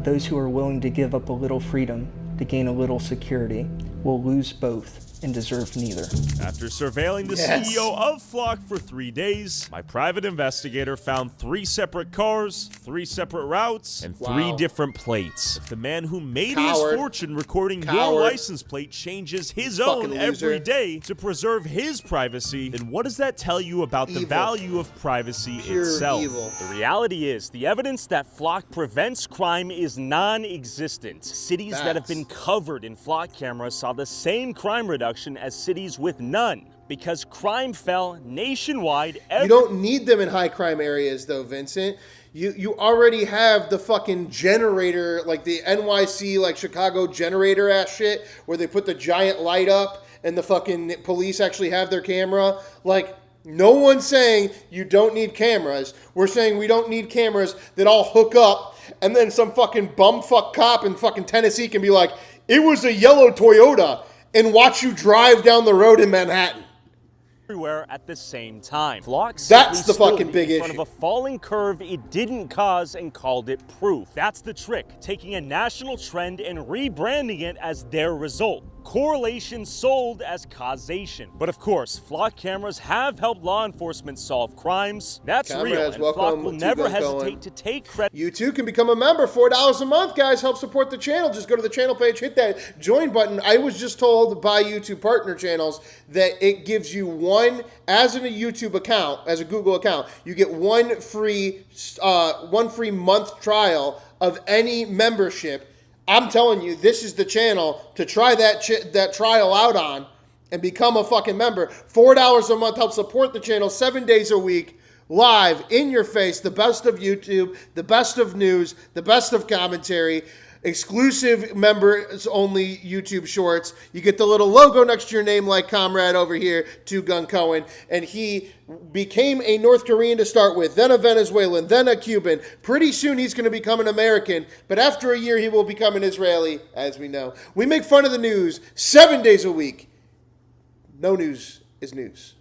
Those who are willing to give up a little freedom to gain a little security will lose both and deserve neither. After surveilling the CEO of Flock for 3 days, my private investigator found 3 separate cars, 3 separate routes, and 3 different plates. If the man who made his fortune recording your license plate changes his own every day to preserve his privacy, then what does that tell you about the value of privacy itself? The reality is, the evidence that Flock prevents crime is non-existent. Cities that have been covered in Flock cameras saw the same crime reduction as cities with none, because crime fell nationwide. You don't need them in high crime areas though, Vincent. You already have the fucking generator, like the NYC, like Chicago generator ass shit, where they put the giant light up and the fucking police actually have their camera. Like, no one's saying you don't need cameras. We're saying we don't need cameras that all hook up and then some fucking bumfuck cop in fucking Tennessee can be like, it was a yellow Toyota, and watch you drive down the road in Manhattan. everywhere at the same time. Flock That's the simply fucking stood big in front issue. of a falling curve it didn't cause and called it proof. That's the trick, taking a national trend and rebranding it as their result. Correlation sold as causation. But of course, Flock cameras have helped law enforcement solve crimes. That's real, and Flock will never hesitate to take credit. You too can become a member. $4 a month, guys. Help support the channel. Just go to the channel page, hit that join button. I was just told by YouTube partner channels that it gives you one, as in a YouTube account, as a Google account, you get one free month trial of any membership. I'm telling you, this is the channel to try that trial out on and become a fucking member. $4 a month, help support the channel 7 days a week, live, in your face, the best of YouTube, the best of news, the best of commentary, exclusive members-only YouTube shorts. You get the little logo next to your name like Comrade over here, Two Gun Cohen, and he became a North Korean to start with, then a Venezuelan, then a Cuban. Pretty soon he's going to become an American, but after a year he will become an Israeli, as we know. We make fun of the news 7 days a week. No news is news.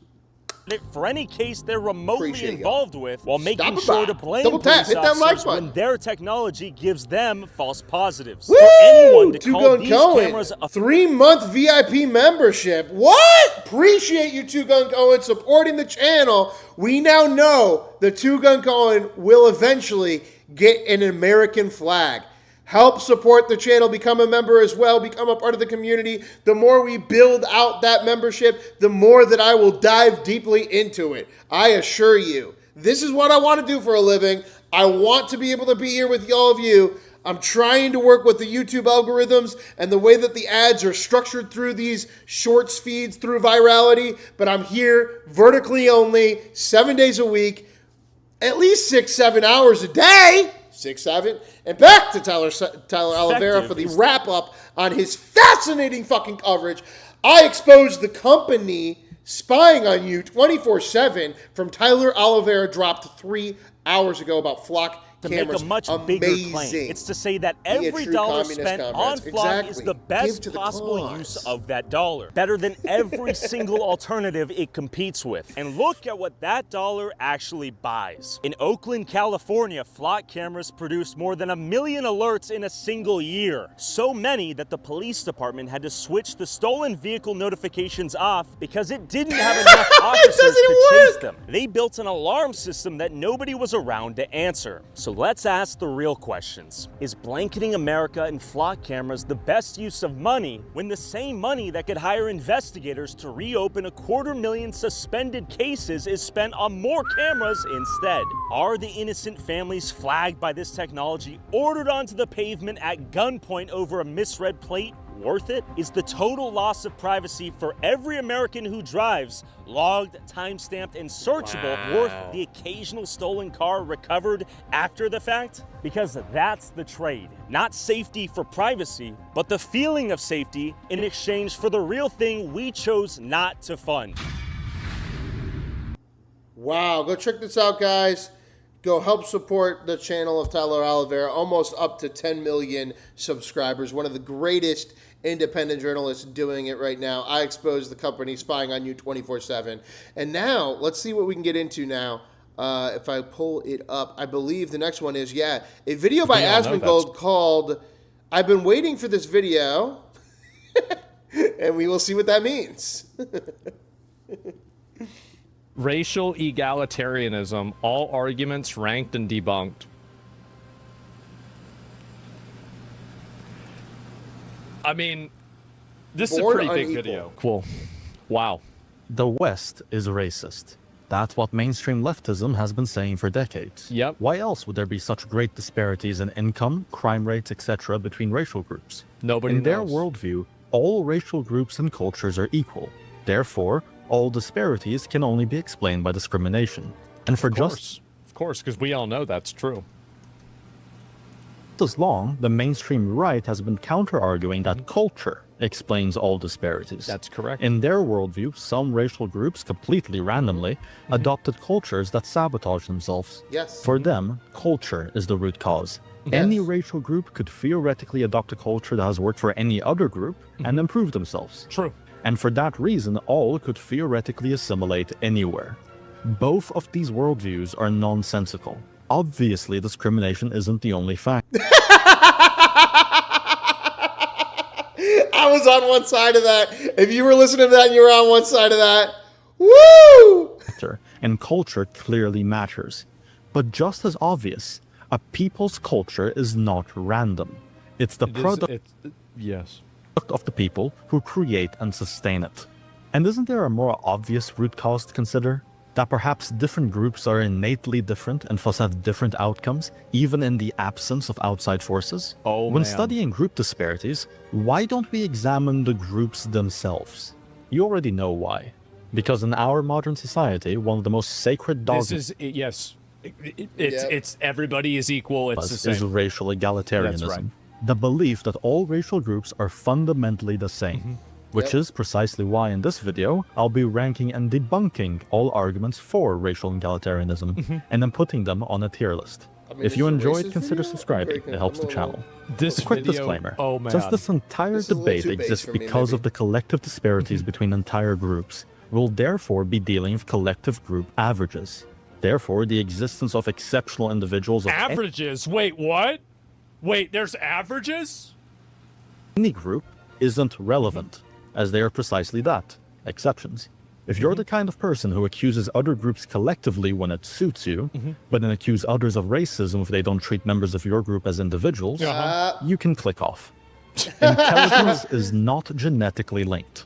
For any case they're remotely Appreciate involved with, while making Stop sure it. to blame Double tap. police Hit that like officers button. when their technology gives them false positives. Woo! For anyone to Two call Gun these Cohen, cameras a 3-month VIP membership. What? Appreciate you, Two Gun Cohen, supporting the channel. We now know that Two Gun Cohen will eventually get an American flag. Help support the channel, become a member as well, become a part of the community. The more we build out that membership, the more that I will dive deeply into it. I assure you, this is what I want to do for a living. I want to be able to be here with all of you. I'm trying to work with the YouTube algorithms and the way that the ads are structured through these shorts feeds through virality, but I'm here vertically only, 7 days a week, at least 6-7 hours a day. 6-7, and back to Tyler Oliveira for the wrap-up on his fascinating fucking coverage. I exposed the company spying on you 24/7 from Tyler Oliveira, dropped 3 hours ago about Flock to cameras. make a much bigger claim. It's to say that every dollar spent on Flock is the best possible use of that dollar. Better than every single alternative it competes with. And look at what that dollar actually buys. In Oakland, California, Flock cameras produced more than 1 million alerts in a single year. So many that the police department had to switch the stolen vehicle notifications off because it didn't have enough officers to chase them. They built an alarm system that nobody was around to answer. So let's ask the real questions. Is blanketing America in Flock cameras the best use of money when the same money that could hire investigators to reopen 250,000 suspended cases is spent on more cameras instead? Are the innocent families flagged by this technology ordered onto the pavement at gunpoint over a misread plate worth it? Is the total loss of privacy for every American who drives, logged, time-stamped, and searchable, worth the occasional stolen car recovered after the fact? Because that's the trade. Not safety for privacy, but the feeling of safety in exchange for the real thing we chose not to fund. Wow, go check this out, guys. Go help support the channel of Tyler Oliveira, almost up to 10 million subscribers. One of the greatest independent journalists doing it right now. I exposed the company spying on you 24/7. And now, let's see what we can get into now. If I pull it up, I believe the next one is, a video by Asmongold called, I've been waiting for this video, and we will see what that means. Racial egalitarianism, all arguments ranked and debunked. I mean, this is a pretty big video. Cool. Wow. The West is racist. That's what mainstream leftism has been saying for decades. Yep. Why else would there be such great disparities in income, crime rates, etc. between racial groups? Nobody knows. In their worldview, all racial groups and cultures are equal. Therefore, all disparities can only be explained by discrimination. And for just Of course, because we all know that's true. as long, the mainstream right has been counter-arguing that culture explains all disparities. That's correct. In their worldview, some racial groups completely randomly adopted cultures that sabotage themselves. Yes. For them, culture is the root cause. Any racial group could theoretically adopt a culture that has worked for any other group and improve themselves. True. and for that reason all could theoretically assimilate anywhere. Both of these worldviews are nonsensical. Obviously, discrimination isn't the only factor. I was on one side of that. If you were listening to that and you were on one side of that, woo! And culture clearly matters. But just as obvious, a people's culture is not random. It's the product of the people who create and sustain it. And isn't there a more obvious root cause to consider? That perhaps different groups are innately different and thus have different outcomes, even in the absence of outside forces? When studying group disparities, why don't we examine the groups themselves? You already know why. Because in our modern society, one of the most sacred dogmas it's everybody is equal. It's the same. Is racial egalitarianism. That's right. The belief that all racial groups are fundamentally the same. Which is precisely why in this video, I'll be ranking and debunking all arguments for racial egalitarianism, and then putting them on a tier list. If you enjoyed, consider subscribing, it helps the channel. This a quick video, disclaimer, oh man. since this entire debate exists because of the collective disparities between entire groups, we'll therefore be dealing with collective group averages. Therefore, the existence of exceptional individuals of averages? Wait, what? Wait, there's averages? Any group isn't relevant, as they are precisely that, exceptions. If you're the kind of person who accuses other groups collectively when it suits you, but then accuse others of racism if they don't treat members of your group as individuals, you can click off. Intelligence is not genetically linked.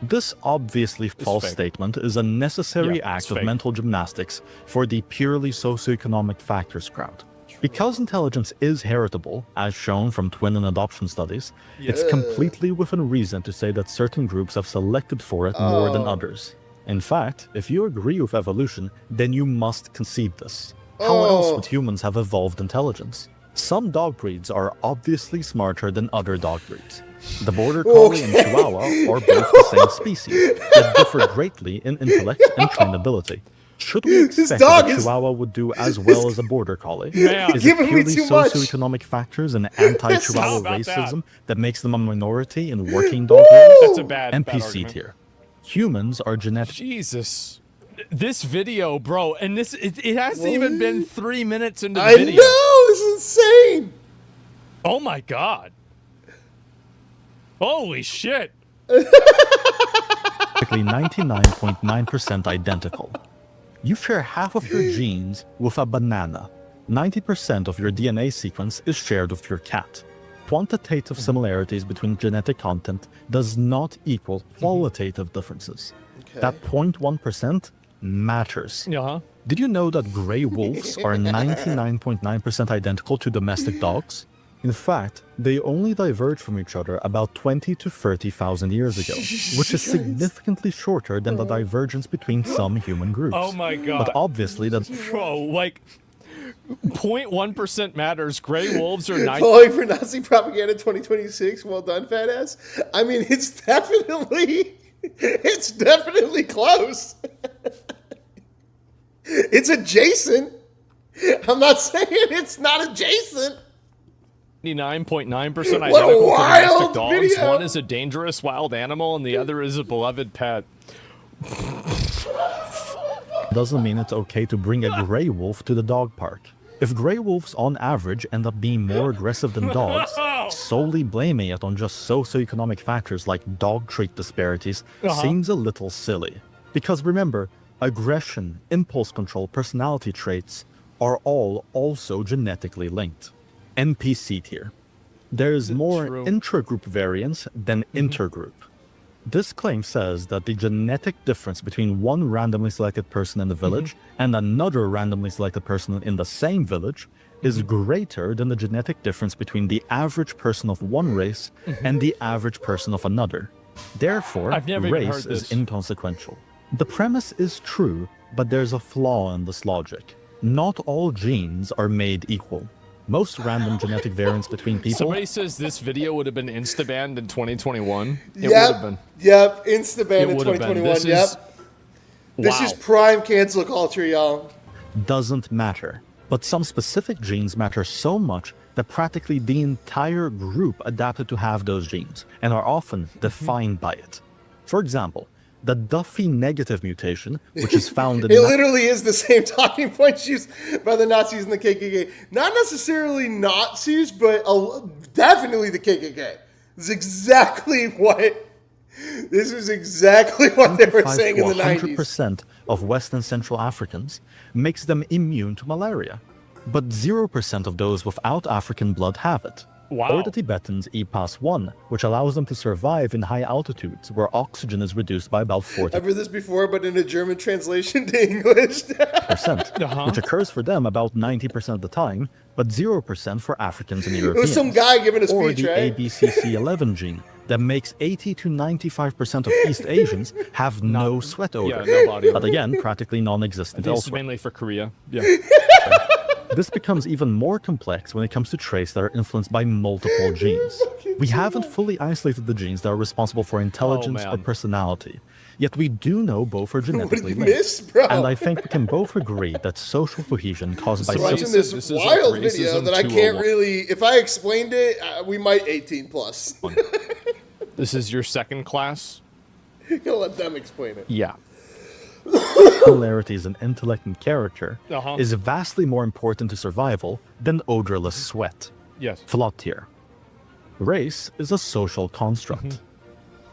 This obviously false statement is a necessary act of mental gymnastics for the purely socioeconomic factors crowd. Because intelligence is heritable, as shown from twin and adoption studies, it's completely within reason to say that certain groups have selected for it more than others. In fact, if you agree with evolution, then you must concede this. How else would humans have evolved intelligence? Some dog breeds are obviously smarter than other dog breeds. The Border Collie and Chihuahua are both the same species, that differ greatly in intellect and trainability. Should we expect that a Chihuahua would do as well as a Border Collie? Is it purely socioeconomic factors and anti-Chihuahua racism that makes them a minority in working dog breeds? That's a bad NPC tier. Humans are genetic. Jesus. This video, bro, and it hasn't even been 3 minutes into the I video. know, this is insane. Oh my god. Holy shit. 99.9% identical. You share half of your genes with a banana. 90% of your DNA sequence is shared with your cat. Quantitative similarities between genetic content does not equal qualitative differences. That 0.1% matters. Did you know that gray wolves are 99.9% identical to domestic dogs? In fact, they only diverged from each other about 20 to 30,000 years ago, which is significantly shorter than the divergence between some human groups. Oh my god. But obviously Bro, like, 0.1% matters. Gray wolves are 9. Falling for Nazi propaganda 2026. Well done, fat ass. I mean, it's definitely close. It's adjacent. I'm not saying it's not adjacent. 99.9% identical to domestic dogs. Video. One is a dangerous wild animal and the other is a beloved pet. doesn't mean it's okay to bring a gray wolf to the dog park. If gray wolves on average end up being more aggressive than dogs, solely blaming it on just socioeconomic factors like dog trait disparities seems a little silly. Because remember, aggression, impulse control, personality traits are all also genetically linked. NPC tier. There is more intragroup variance than intergroup. This claim says that the genetic difference between one randomly selected person in the village and another randomly selected person in the same village is greater than the genetic difference between the average person of one race and the average person of another. Therefore, race is inconsequential. The premise is true, but there's a flaw in this logic. Not all genes are made equal. Most random genetic variance between people... Somebody says this video would have been Instabanned in 2021. It Yep. would have been. Yep, Instabanned in 2021. This This is prime cancel culture, y'all. Doesn't matter. But some specific genes matter so much that practically the entire group adapted to have those genes and are often defined by it. For example, the Duffy negative mutation, which is found in... It literally is the same talking points used by the Nazis and the KKK. Not necessarily Nazis, but definitely the KKK. This is exactly what they were saying in the 90s. 100% of West and Central Africans makes them immune to malaria, but 0% of those without African blood have it. Wow. Or the Tibetans EPAS-1, which allows them to survive in high altitudes where oxygen is reduced by about 40%. I've heard this before, but in a German translation to English. Which occurs for them about 90% of the time, but 0% for Africans and Europeans. It was some guy giving a speech, or the right? ABCC11 gene that makes 80 to 95% of East Asians have no sweat odor. no body odor. But again, practically non-existent This is elsewhere. mainly for Korea. Yeah. This becomes even more complex when it comes to traits that are influenced by multiple genes. We haven't fully isolated the genes that are responsible for intelligence or personality, yet we do know both are genetically linked. And I think we can both agree that social cohesion caused by... I'm watching this wild video that I can't really... If I explained it, we might 18 plus. This is your second class? You'll let them explain it. Yeah. Similarities in intellect and character is vastly more important to survival than odorless sweat. Yes. Flawed here. Race is a social construct.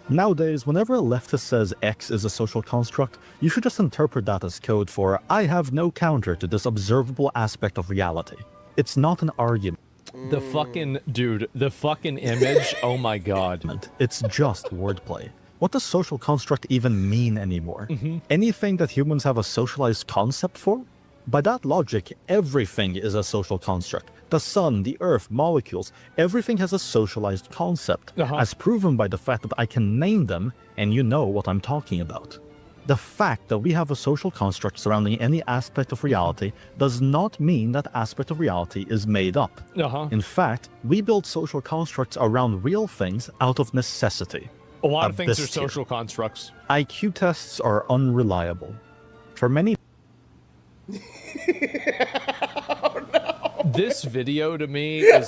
Nowadays, whenever a leftist says X is a social construct, you should just interpret that as code for I have no counter to this observable aspect of reality. It's not an argument. The fucking image, oh my god. It's just wordplay. What does social construct even mean anymore? Anything that humans have a socialized concept for? By that logic, everything is a social construct. The sun, the earth, molecules, everything has a socialized concept, as proven by the fact that I can name them and you know what I'm talking about. The fact that we have a social construct surrounding any aspect of reality does not mean that aspect of reality is made up. In fact, we build social constructs around real things out of necessity. A lot of things are social constructs. IQ tests are unreliable. For many... This video to me is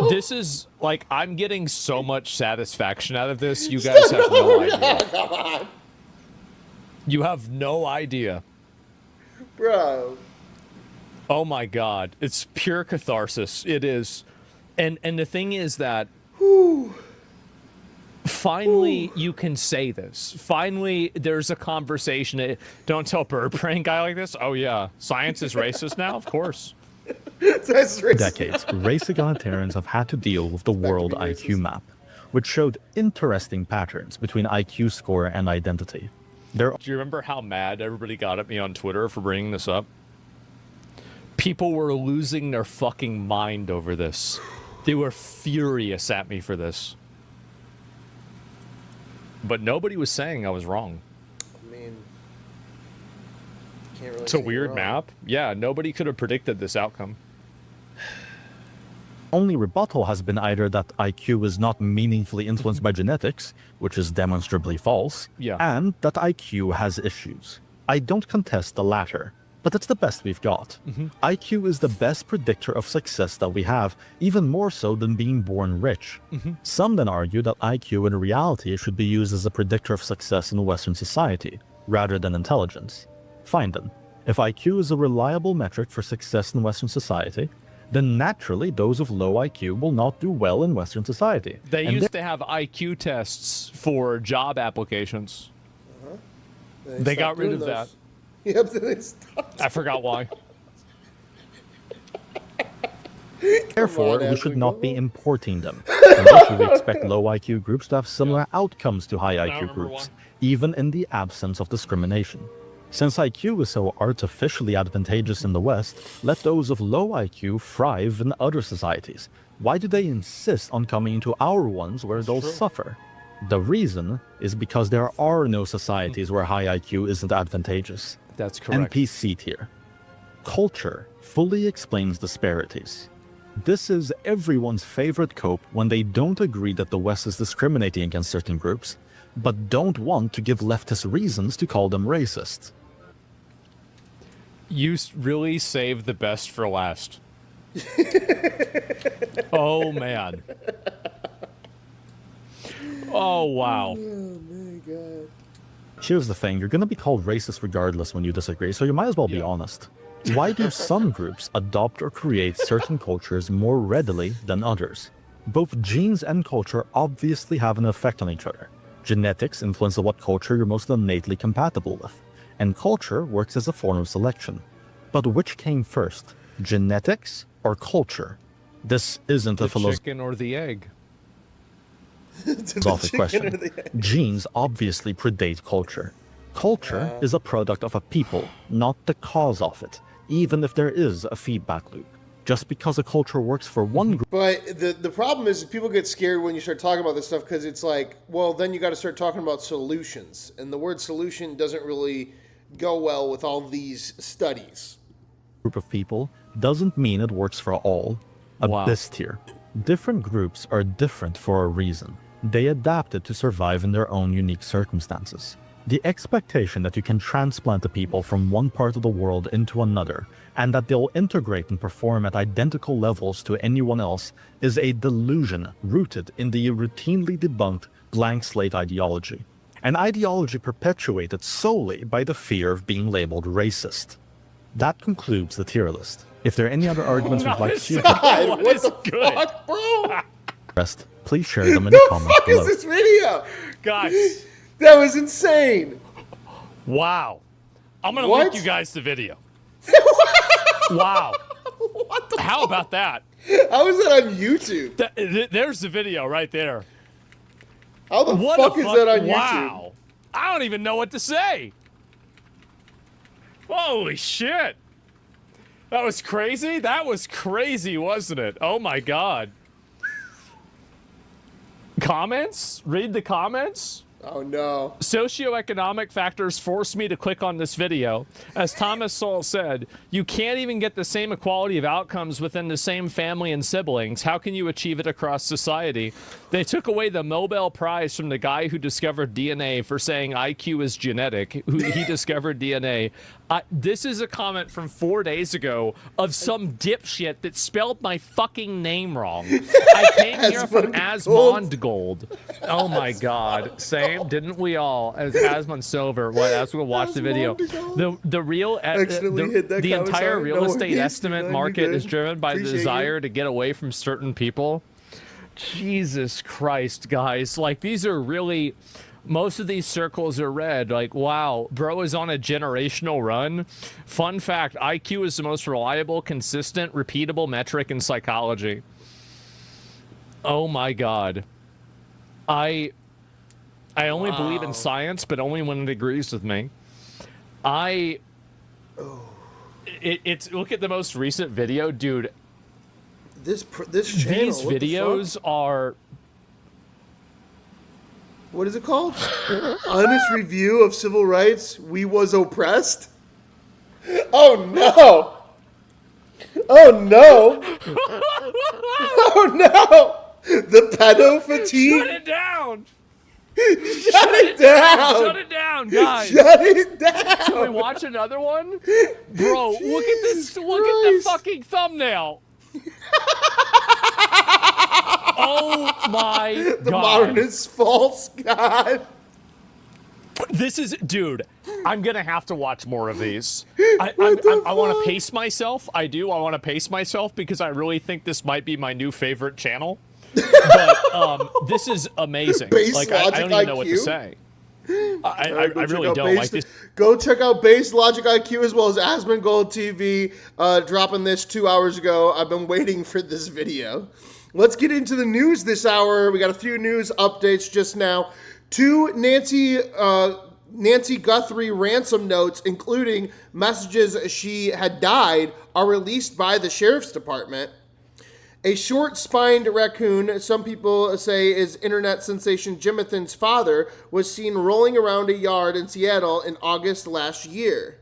this is like, I'm getting so much satisfaction out of this. You guys have no idea. Come on. You have no idea. Bro. Oh my god. It's pure catharsis. It is. And the thing is that finally you can say this. Finally there's a conversation. Don't tell bird brain guy like this. Oh yeah, science is racist now? Of course. Decades, race egalitarians have had to deal with the world IQ map, which showed interesting patterns between IQ score and identity. Do you remember how mad everybody got at me on Twitter for bringing this up? People were losing their fucking mind over this. They were furious at me for this. But nobody was saying I was wrong. I mean, can't really it's a weird map. Yeah, nobody could have predicted this outcome. Only rebuttal has been either that IQ is not meaningfully influenced by genetics, which is demonstrably false, and that IQ has issues. I don't contest the latter, but it's the best we've got. IQ is the best predictor of success that we have, even more so than being born rich. Some then argue that IQ in reality should be used as a predictor of success in Western society, rather than intelligence. Fine then. If IQ is a reliable metric for success in Western society, then naturally those with low IQ will not do well in Western society. They used to have IQ tests for job applications. They got rid of that. Yep, they stopped. I forgot why. Therefore, we should not be importing them. Nor should we expect low IQ groups to have similar outcomes to high IQ groups, even in the absence of discrimination. Since IQ is so artificially advantageous in the West, let those of low IQ thrive in other societies. Why do they insist on coming into our ones where they'll suffer? The reason is because there are no societies where high IQ isn't advantageous. That's correct. NPC tier. Culture fully explains disparities. This is everyone's favorite cope when they don't agree that the West is discriminating against certain groups, but don't want to give leftists reasons to call them racist. You really saved the best for last. Oh, man. Oh, wow. Oh, my God. Here's the thing, you're going to be called racist regardless when you disagree, so you might as well be honest. Why do some groups adopt or create certain cultures more readily than others? Both genes and culture obviously have an effect on each other. Genetics influences what culture you're most innately compatible with, and culture works as a form of selection. But which came first, genetics or culture? This isn't a The chicken or the egg? philosophic question. Genes obviously predate culture. Culture is a product of a people, not the cause of it, even if there is a feedback loop. Just because a culture works for one group. But the problem is people get scared when you start talking about this stuff because it's like, well, then you got to start talking about solutions. And the word solution doesn't really go well with all these studies. Group of people doesn't mean it works for all. This tier. Different groups are different for a reason. They adapted to survive in their own unique circumstances. The expectation that you can transplant the people from one part of the world into another, and that they'll integrate and perform at identical levels to anyone else, is a delusion rooted in the routinely debunked blank slate ideology. An ideology perpetuated solely by the fear of being labeled racist. That concludes the tier list. If there are any other arguments we'd like to see, What the fuck, bro? rest, please share them in the comments What the below. fuck is this video? Guys. That was insane. Wow. I'm going to What? link you guys the video. Wow. How about that? How is that on YouTube? There's the video right there. How the fuck is that on YouTube? Wow. I don't even know what to say. Holy shit. That was crazy? That was crazy, wasn't it? Oh my God. Comments? Read the comments? Oh no. Socioeconomic factors forced me to click on this video. As Thomas Sowell said, you can't even get the same equality of outcomes within the same family and siblings. How can you achieve it across society? They took away the Nobel Prize from the guy who discovered DNA for saying IQ is genetic. He discovered DNA. This is a comment from 4 days ago of some dipshit that spelled my fucking name wrong. I came here from Asmongold. Oh my God. Same, didn't we all? As Asmon Silver. As we'll watch the video. The real, the entire real estate estimate market is driven by the desire to get away from certain people. Jesus Christ, guys. Like, these are really... Most of these circles are red. Like, wow, bro is on a generational run. Fun fact, IQ is the most reliable, consistent, repeatable metric in psychology. Oh my God. I only believe in science, but only when it agrees with me. It's look at the most recent video, dude. This channel. These videos are... What is it called? Honest review of civil rights. We was oppressed. Oh no! Oh no! Oh no! The pedo fatigue. Shut it down! Shut it down! Shut it down, guys! Shut it down! Can we watch another one? Bro, look at this! Look at the fucking thumbnail! Oh my God. The modernist false god. This is, dude, I'm going to have to watch more of these. I want to pace myself. I want to pace myself because I really think this might be my new favorite channel. But this is amazing. Like, I don't even know what to say. I really don't. Like this. Go check out Base Logic IQ as well as Asmongold TV, dropping this 2 hours ago. I've been waiting for this video. Let's get into the news this hour. We got a few news updates just now. 2 Nancy Guthrie ransom notes, including messages she had died, are released by the Sheriff's Department. A short-spined raccoon, some people say is internet sensation Jimathan's father, was seen rolling around a yard in Seattle in August last year.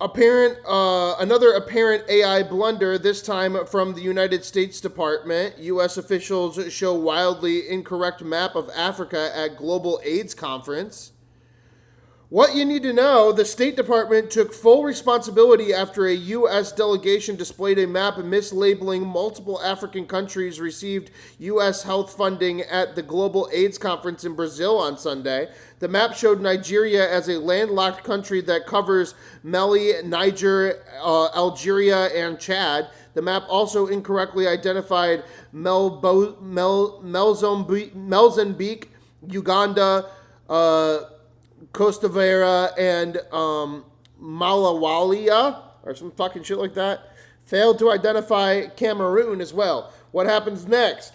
Another apparent AI blunder, this time from the United States Department. U.S. officials show wildly incorrect map of Africa at Global AIDS Conference. What you need to know, the State Department took full responsibility after a U.S. delegation displayed a map mislabeling multiple African countries received U.S. health funding at the Global AIDS Conference in Brazil on Sunday. The map showed Nigeria as a landlocked country that covers Mali, Niger, Algeria, and Chad. The map also incorrectly identified Mozambique, Uganda, Costa Vera, and Malawalia, or some fucking shit like that. Failed to identify Cameroon as well. What happens next?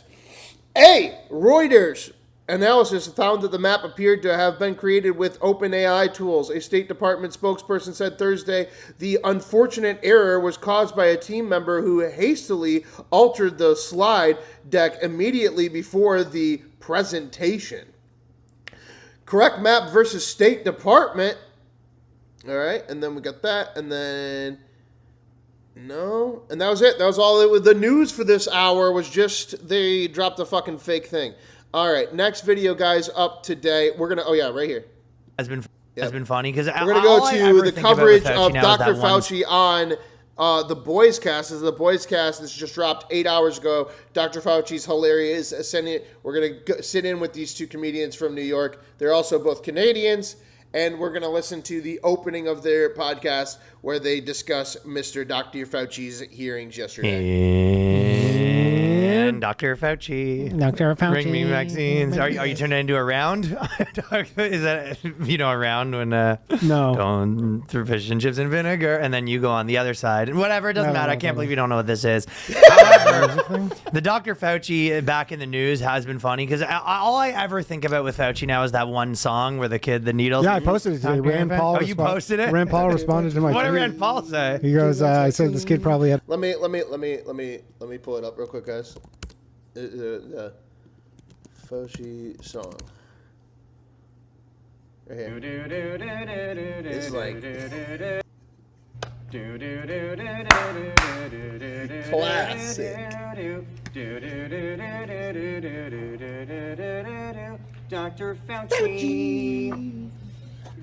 A. Reuters analysis found that the map appeared to have been created with OpenAI tools. A State Department spokesperson said Thursday the unfortunate error was caused by a team member who hastily altered the slide deck immediately before the presentation. Correct map versus State Department. All right, and then we got that, and then no, and that was it. That was all. The news for this hour was just they dropped a fucking fake thing. All right, next video, guys, up today. We're gonna. Oh yeah, right here. Has been funny because we're gonna go to the coverage of Dr. Fauci on the Boyscast. This is the Boyscast. This just dropped 8 hours ago. Dr. Fauci's hilarious. We're going to sit in with these two comedians from New York. They're also both Canadians. And we're going to listen to the opening of their podcast where they discuss Mr. Dr. Fauci's hearings yesterday. And Dr. Fauci. Dr. Fauci. Bring me vaccines. Are you turning it into a round? Is that, a round when going through fish and chips and vinegar, and then you go on the other side. Whatever, it doesn't matter. I can't believe you don't know what this is. However, the Dr. Fauci back in the news has been funny because all I ever think about with Fauci now is that one song where the needles. Yeah, I posted it today. Rand Paul. Oh, you posted it? Rand Paul responded to my tweet. What did Rand Paul say? He goes, I said this kid probably had. Let me pull it up real quick, guys. The Fauci song. Right here. It's like classic. Dr. Fauci,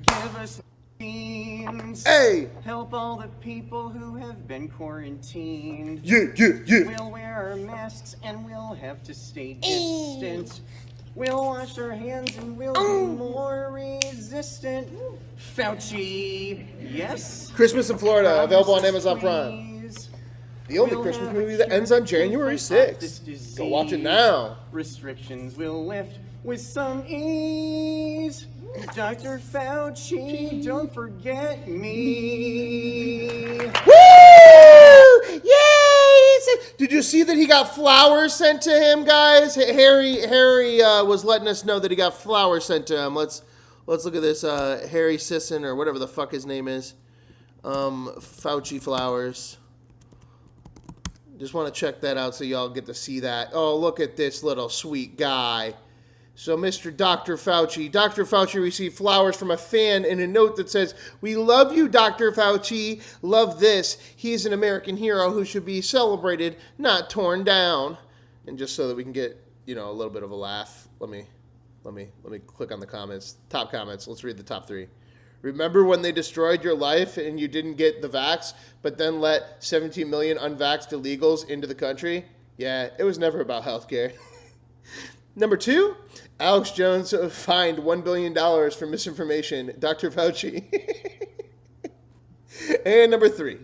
give us vaccines. Hey! Help all the people who have been quarantined. Yeah. We'll wear our masks and we'll have to stay distant. We'll wash our hands and we'll be more resistant. Fauci, yes. Christmas in Florida, available on Amazon Prime. The only Christmas movie that ends on January 6th. Go watch it now. Restrictions will lift with some ease. Dr. Fauci, don't forget me. Woo! Yay! Did you see that he got flowers sent to him, guys? Harry was letting us know that he got flowers sent to him. Let's look at this. Harry Sisson or whatever the fuck his name is. Fauci flowers. Just want to check that out so y'all get to see that. Oh, look at this little sweet guy. So Mr. Dr. Fauci received flowers from a fan in a note that says, "We love you, Dr. Fauci. Love this. He's an American hero who should be celebrated, not torn down." And just so that we can get, a little bit of a laugh, let me click on the comments. Top comments. Let's read the top 3. Remember when they destroyed your life and you didn't get the vax, but then let 17 million unvaxxed illegals into the country? Yeah, it was never about healthcare. Number 2, Alex Jones fined $1 billion for misinformation. Dr. Fauci. And number 3,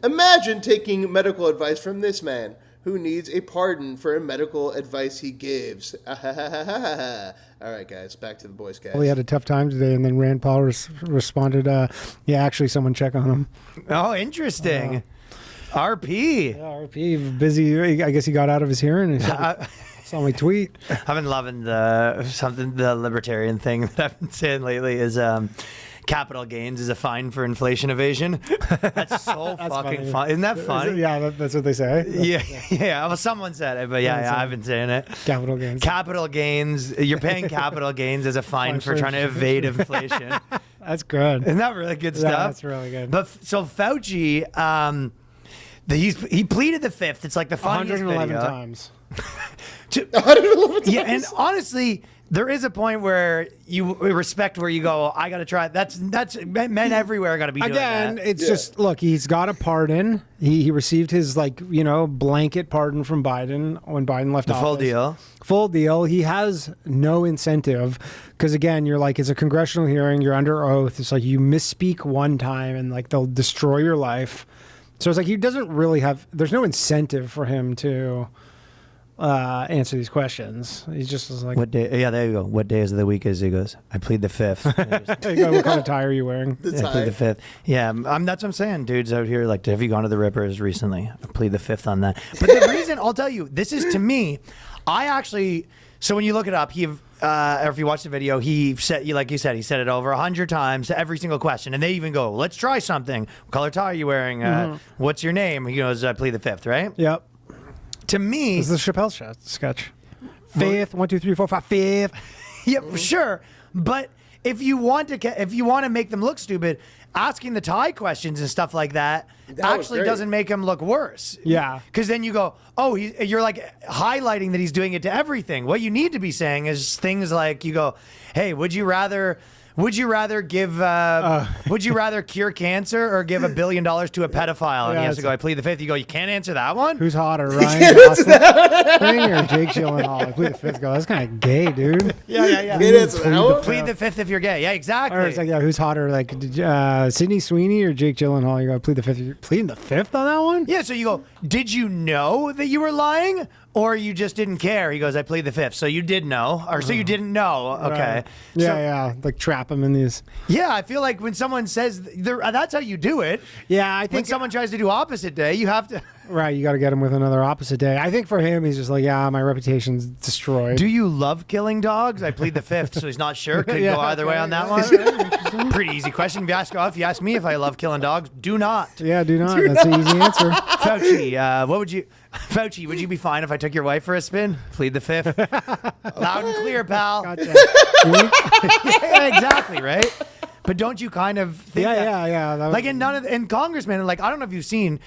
imagine taking medical advice from this man who needs a pardon for medical advice he gives. All right, guys, back to the Boyscast. Well, he had a tough time today, and then Rand Paul responded, actually, someone check on him. Oh, interesting. RP. Yeah, RP, busy. I guess he got out of his hearing. And saw my tweet. I've been loving the libertarian thing that I've been saying lately is capital gains is a fine for inflation evasion. That's so fucking fun. Isn't that funny? Yeah, that's what they say. Yeah. Well, someone said it, but yeah, I've been saying it. Capital gains. Capital gains. You're paying capital gains as a fine for trying to evade inflation. That's good. Isn't that really good stuff? Yeah, that's really good. But so Fauci, he pleaded the fifth. It's like the funniest 111 video. times. 111 times. Yeah, and honestly, there is a point where you respect where you go, I got to try. That's men everywhere got to be doing Again, that. it's just, look, he's got a pardon. He received his, blanket pardon from Biden when Biden left office. Full deal. Full deal. He has no incentive because, again, you're like, it's a congressional hearing. You're under oath. It's like you misspeak one time and, they'll destroy your life. So it's like he doesn't really have, there's no incentive for him to answer these questions. He's just like, what day? Yeah, there you go. What day of the week is he goes, I plead the 5th. What kind of tie are you wearing? I plead the 5th. Yeah, that's what I'm saying. Dudes out here, have you gone to the Rippers recently? I plead the 5th on that. But the reason, I'll tell you, this is to me, so when you look it up, or if you watch the video, he said, like you said, he said it over 100 times to every single question. And they even go, let's try something. What color tie are you wearing? What's your name? He goes, I plead the 5th, right? Yep. To me, this is the Chappelle sketch. 5th, 1, 2, 3, 4, 5, 5th. Yeah, sure. But if you want to make them look stupid, asking the tie questions and stuff like that actually doesn't make him look worse. Yeah. Because then you go, you're highlighting that he's doing it to everything. What you need to be saying is things like, you go, hey, would you rather cure cancer or give $1 billion to a pedophile? And he has to go, I plead the 5th. You go, you can't answer that one? Who's hotter, Ryan Gosling or Jake Gyllenhaal? I plead the 5th. Go, that's kind of gay, dude. Yeah. Plead the 5th if you're gay. Yeah, exactly. Or it's like, who's hotter, Sydney Sweeney or Jake Gyllenhaal? You go, plead the 5th. You're pleading the 5th on that one? Yeah, so you go, did you know that you were lying? Or you just didn't care? He goes, I plead the 5th. So you did know. Or so you didn't know. Okay. Right. Yeah. Trap him in these. Yeah, I feel like when someone says, that's how you do it. Yeah, I think. When someone tries to do opposite day, you have to. Right, you got to get him with another opposite day. I think for him, he's just like, my reputation's destroyed. Do you love killing dogs? I plead the 5th, so he's not sure. Could go either way on that one. Pretty easy question. If you ask me if I love killing dogs, do not. Yeah, do not. That's an easy answer. Fauci, Fauci, would you be fine if I took your wife for a spin? Plead the 5th. Loud and clear, pal. Gotcha. Yeah, exactly, right? But don't you kind of think that, in congressmen, I don't know if you've seen,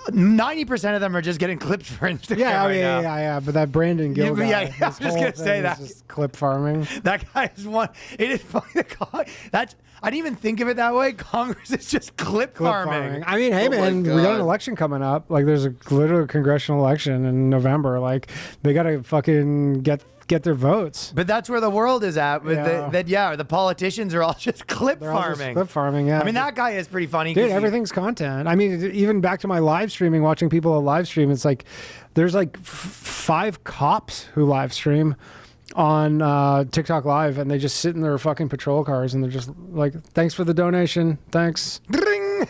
90% of them are just getting clipped for Instagram Yeah. But that Brandon Gill guy, I was just gonna say that. Just clip farming. That guy is one. It is funny. I didn't even think of it that way. Congress is just clip farming. I mean, hey man, we got an election coming up. There's a literal congressional election in November. They got to fucking get their votes. But that's where the world is at. The politicians are all just clip farming. Clip farming, yeah. I mean, that guy is pretty funny. Dude, everything's content. I mean, even back to my live streaming, watching people live stream, it's like there's 5 cops who live stream on TikTok Live, and they just sit in their fucking patrol cars, and they're just like, "Thanks for the donation, thanks."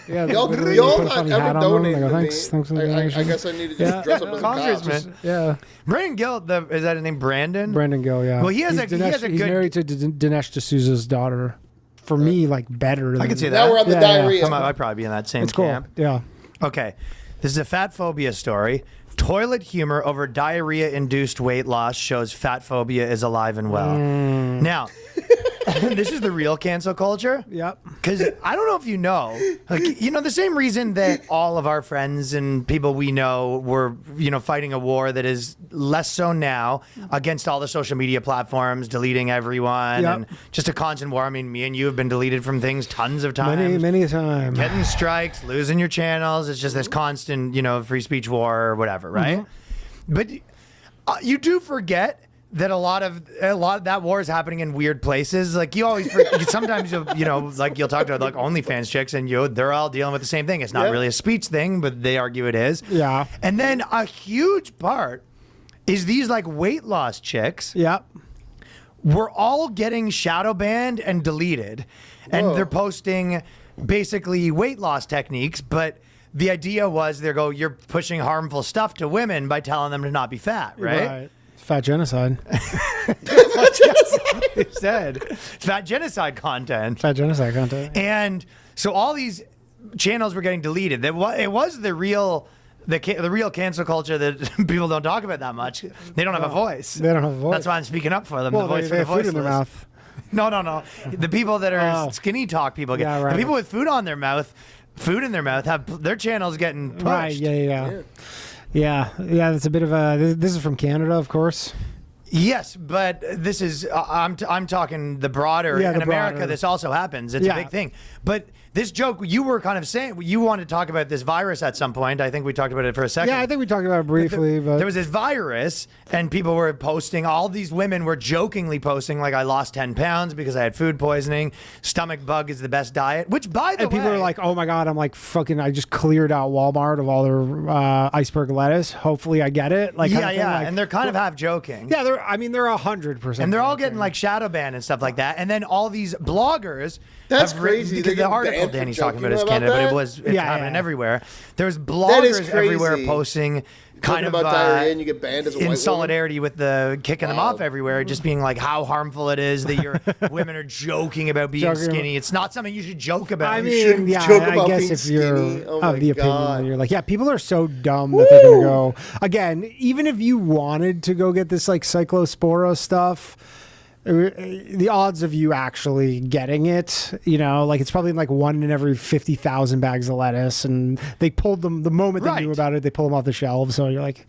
Yeah, y'all not ever donated to me. Thanks for the donation. I guess I need to just dress up as a congressman. Yeah, Brandon Gill, is that his name? Brandon Gill. Yeah. Well, he's married to Dinesh D'Souza's daughter. For me, better. I can see that. Now we're on the diarrhea. I'd probably be in that same it's camp. Cool. Yeah. Okay, this is a fat phobia story. Toilet humor over diarrhea-induced weight loss shows fat phobia is alive and well. Now, this is the real cancel culture. Yep. Because I don't know if you know, the same reason that all of our friends and people we know were, fighting a war that is less so now against all the social media platforms, deleting everyone, and just a constant war. I mean, me and you have been deleted from things tons of times. Many a time. Getting strikes, losing your channels. It's just this constant, free speech war or whatever, right? Mm-hmm. But you do forget that a lot of that war is happening in weird places. You always sometimes you'll talk to OnlyFans chicks and they're all dealing with the same thing. It's not really a speech thing, but they argue it is. Yeah. And then a huge part is these weight loss chicks. Yep. We're all getting shadow banned and deleted, and they're posting basically weight loss techniques, but the idea was you're pushing harmful stuff to women by telling them to not be fat, right? Fat genocide. It said it's fat genocide content. Fat genocide content. And so all these channels were getting deleted. It was the real cancel culture that people don't talk about that much. They don't have a voice. They don't have a voice. That's why I'm speaking up for them. Well, the voice they for the have food in their voiceless. mouth. No. The people that are skinny talk people get. Yeah, right. The people with food in their mouth have their channels getting pushed. Right. Yeah. Yeah, that's a bit of a. This is from Canada, of course. Yes, but this is I'm talking the broader. Yeah, in the America, broader. this also happens. It's a big thing. But this joke, you were kind of saying you wanted to talk about this virus at some point. I think we talked about it for a second. Yeah, I think we talked about it briefly. But there was this virus, and people were posting. All these women were jokingly posting, like, "I lost 10 pounds because I had food poisoning. Stomach bug is the best diet." Which, by the way, people are like, "Oh my god, I'm like fucking. I just cleared out Walmart of all their iceberg lettuce. Hopefully, I get it." Like, yeah, kind of thing. yeah, Like, and they're kind of half joking. Yeah, they're 100%. And they're all getting like shadow banned and stuff like that. And then all these bloggers. That's have written, crazy. because They're the getting article banned for Danny's talking about joking is about Canada, that? but it's happening everywhere. There's That is bloggers everywhere crazy. posting kind Talking of about diarrhea and you get banned as a white in woman? solidarity with the kicking them off everywhere, just being like how harmful it is that your women are joking about being Joking skinny. It's not something you should joke about. I You mean, shouldn't yeah, joke I about guess being if you're skinny. Oh of my the opinion God. that you're like, yeah, people are so dumb that they're gonna go again. Even if you wanted to go get this like cyclospora stuff, the odds of you actually getting it, like it's probably like 1 in every 50,000 bags of lettuce, and they pulled them the moment they knew about it. They pull them off the shelves, so you're like,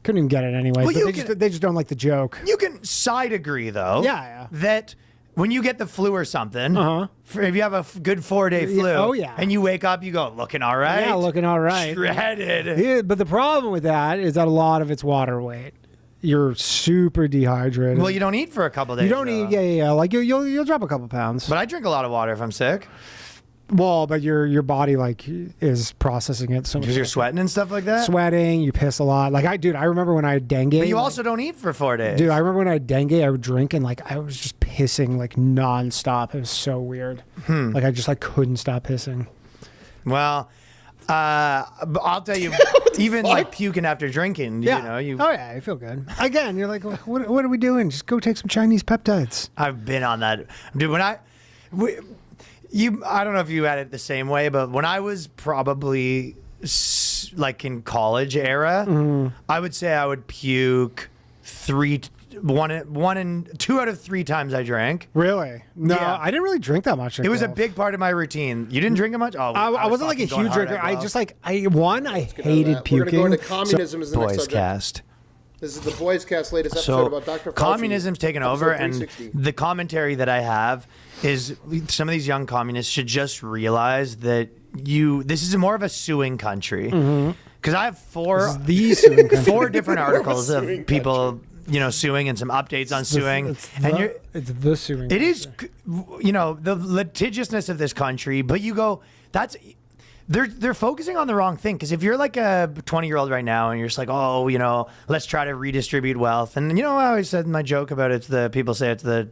couldn't even get it anyway. Well, but they just don't like the joke. You can side agree though. Yeah. That when you get the flu or something, if you have a good 4-day flu, and you wake up, you go looking all right. Yeah, looking all right. Shredded. Yeah, but the problem with that is that a lot of it's water weight. You're super dehydrated. Well, you don't eat for a couple days. You don't eat, yeah. Like you'll drop a couple pounds. But I drink a lot of water if I'm sick. Well, but your body like is processing it so much. Because you're sweating and stuff like that? Sweating, you piss a lot. Like I remember when I had dengue. But you also don't eat for 4 days. Dude, I remember when I had dengue, I would drink and like I was just pissing like nonstop. It was so weird. Like I just like couldn't stop pissing. Well, I'll tell you, even like puking after drinking, you know, oh yeah, I feel good. Again, you're like, what are we doing? Just go take some Chinese peptides. I've been on that, dude. I don't know if you had it the same way, but when I was probably like in college era, I would say I would puke 2 out of 3 times I drank. Really? No, Yeah. I didn't really drink that much. It was a big part of my routine. You didn't drink it much? Oh, I wasn't like a huge drinker. I just like I hated We're puking. going to go into communism as the next subject. Boyscast. This is the Boyscast latest episode So about Dr. Fauci. communism's taken over, episode and 360. the commentary that I have is some of these young communists should just realize that this is more of a suing country. Because I have 4 different articles of people suing and some updates on suing. It's the suing. It is, the litigiousness of this country, but you go, they're focusing on the wrong thing. Because if you're like a 20-year-old right now and you're just like, let's try to redistribute wealth. And I always said in my joke about people say it's the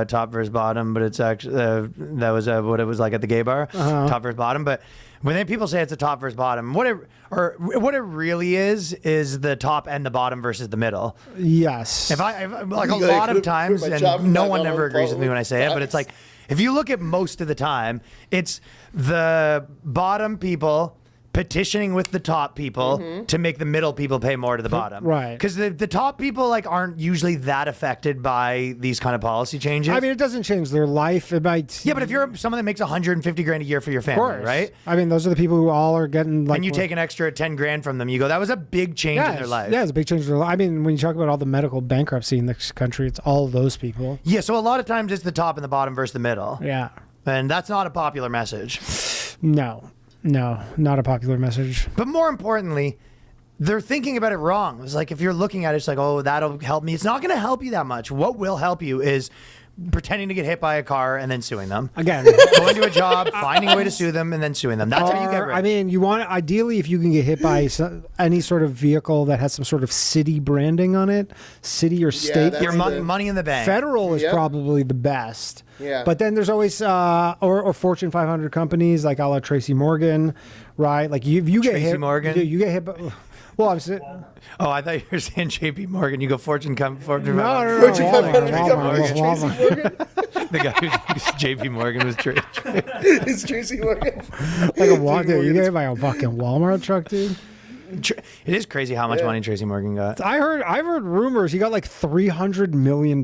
top versus bottom, but it's actually, that was what it was like at the gay bar, top versus bottom. But when people say it's a top versus bottom, what it really is the top and the bottom versus the middle. Yes. If a lot of times, and no one ever agrees with me when I say it, but it's like, if you look at most of the time, it's the bottom people petitioning with the top people to make the middle people pay more to the bottom. Right. Because the top people aren't usually that affected by these kind of policy changes. I mean, it doesn't change their life. It might. Yeah, but if you're someone that makes $150,000 a year for your family, right? I mean, those are the people who all are getting like. And you take an extra $10,000 from them, you go, that was a big change in their life. Yeah, it's a big change in their life. I mean, when you talk about all the medical bankruptcy in this country, it's all those people. Yeah, so a lot of times it's the top and the bottom versus the middle. Yeah. And that's not a popular message. No, not a popular message. But more importantly, they're thinking about it wrong. It's like if you're looking at it, it's like, oh, that'll help me. It's not going to help you that much. What will help you is pretending to get hit by a car and then suing them. Again, going to a job, finding a way to sue them, and then suing them. That's how you get rich. I mean, you want ideally if you can get hit by any sort of vehicle that has some sort of city branding on it, city or state. Your money in the bank. Federal is probably the best. Yeah. But then there's always or Fortune 500 companies like a la Tracy Morgan, right? Like you get Tracy hit. Morgan? You get hit. Well, I'm saying. Oh, I thought you were saying J.P. Morgan. You go Fortune 500. No. Fortune Walmart. The guy who's J.P. Morgan was Tracy. It's Tracy Morgan. Like a Walmart. You get hit by a fucking Walmart truck, dude. It is crazy how much money Tracy Morgan got. I've heard rumors he got like $300 million.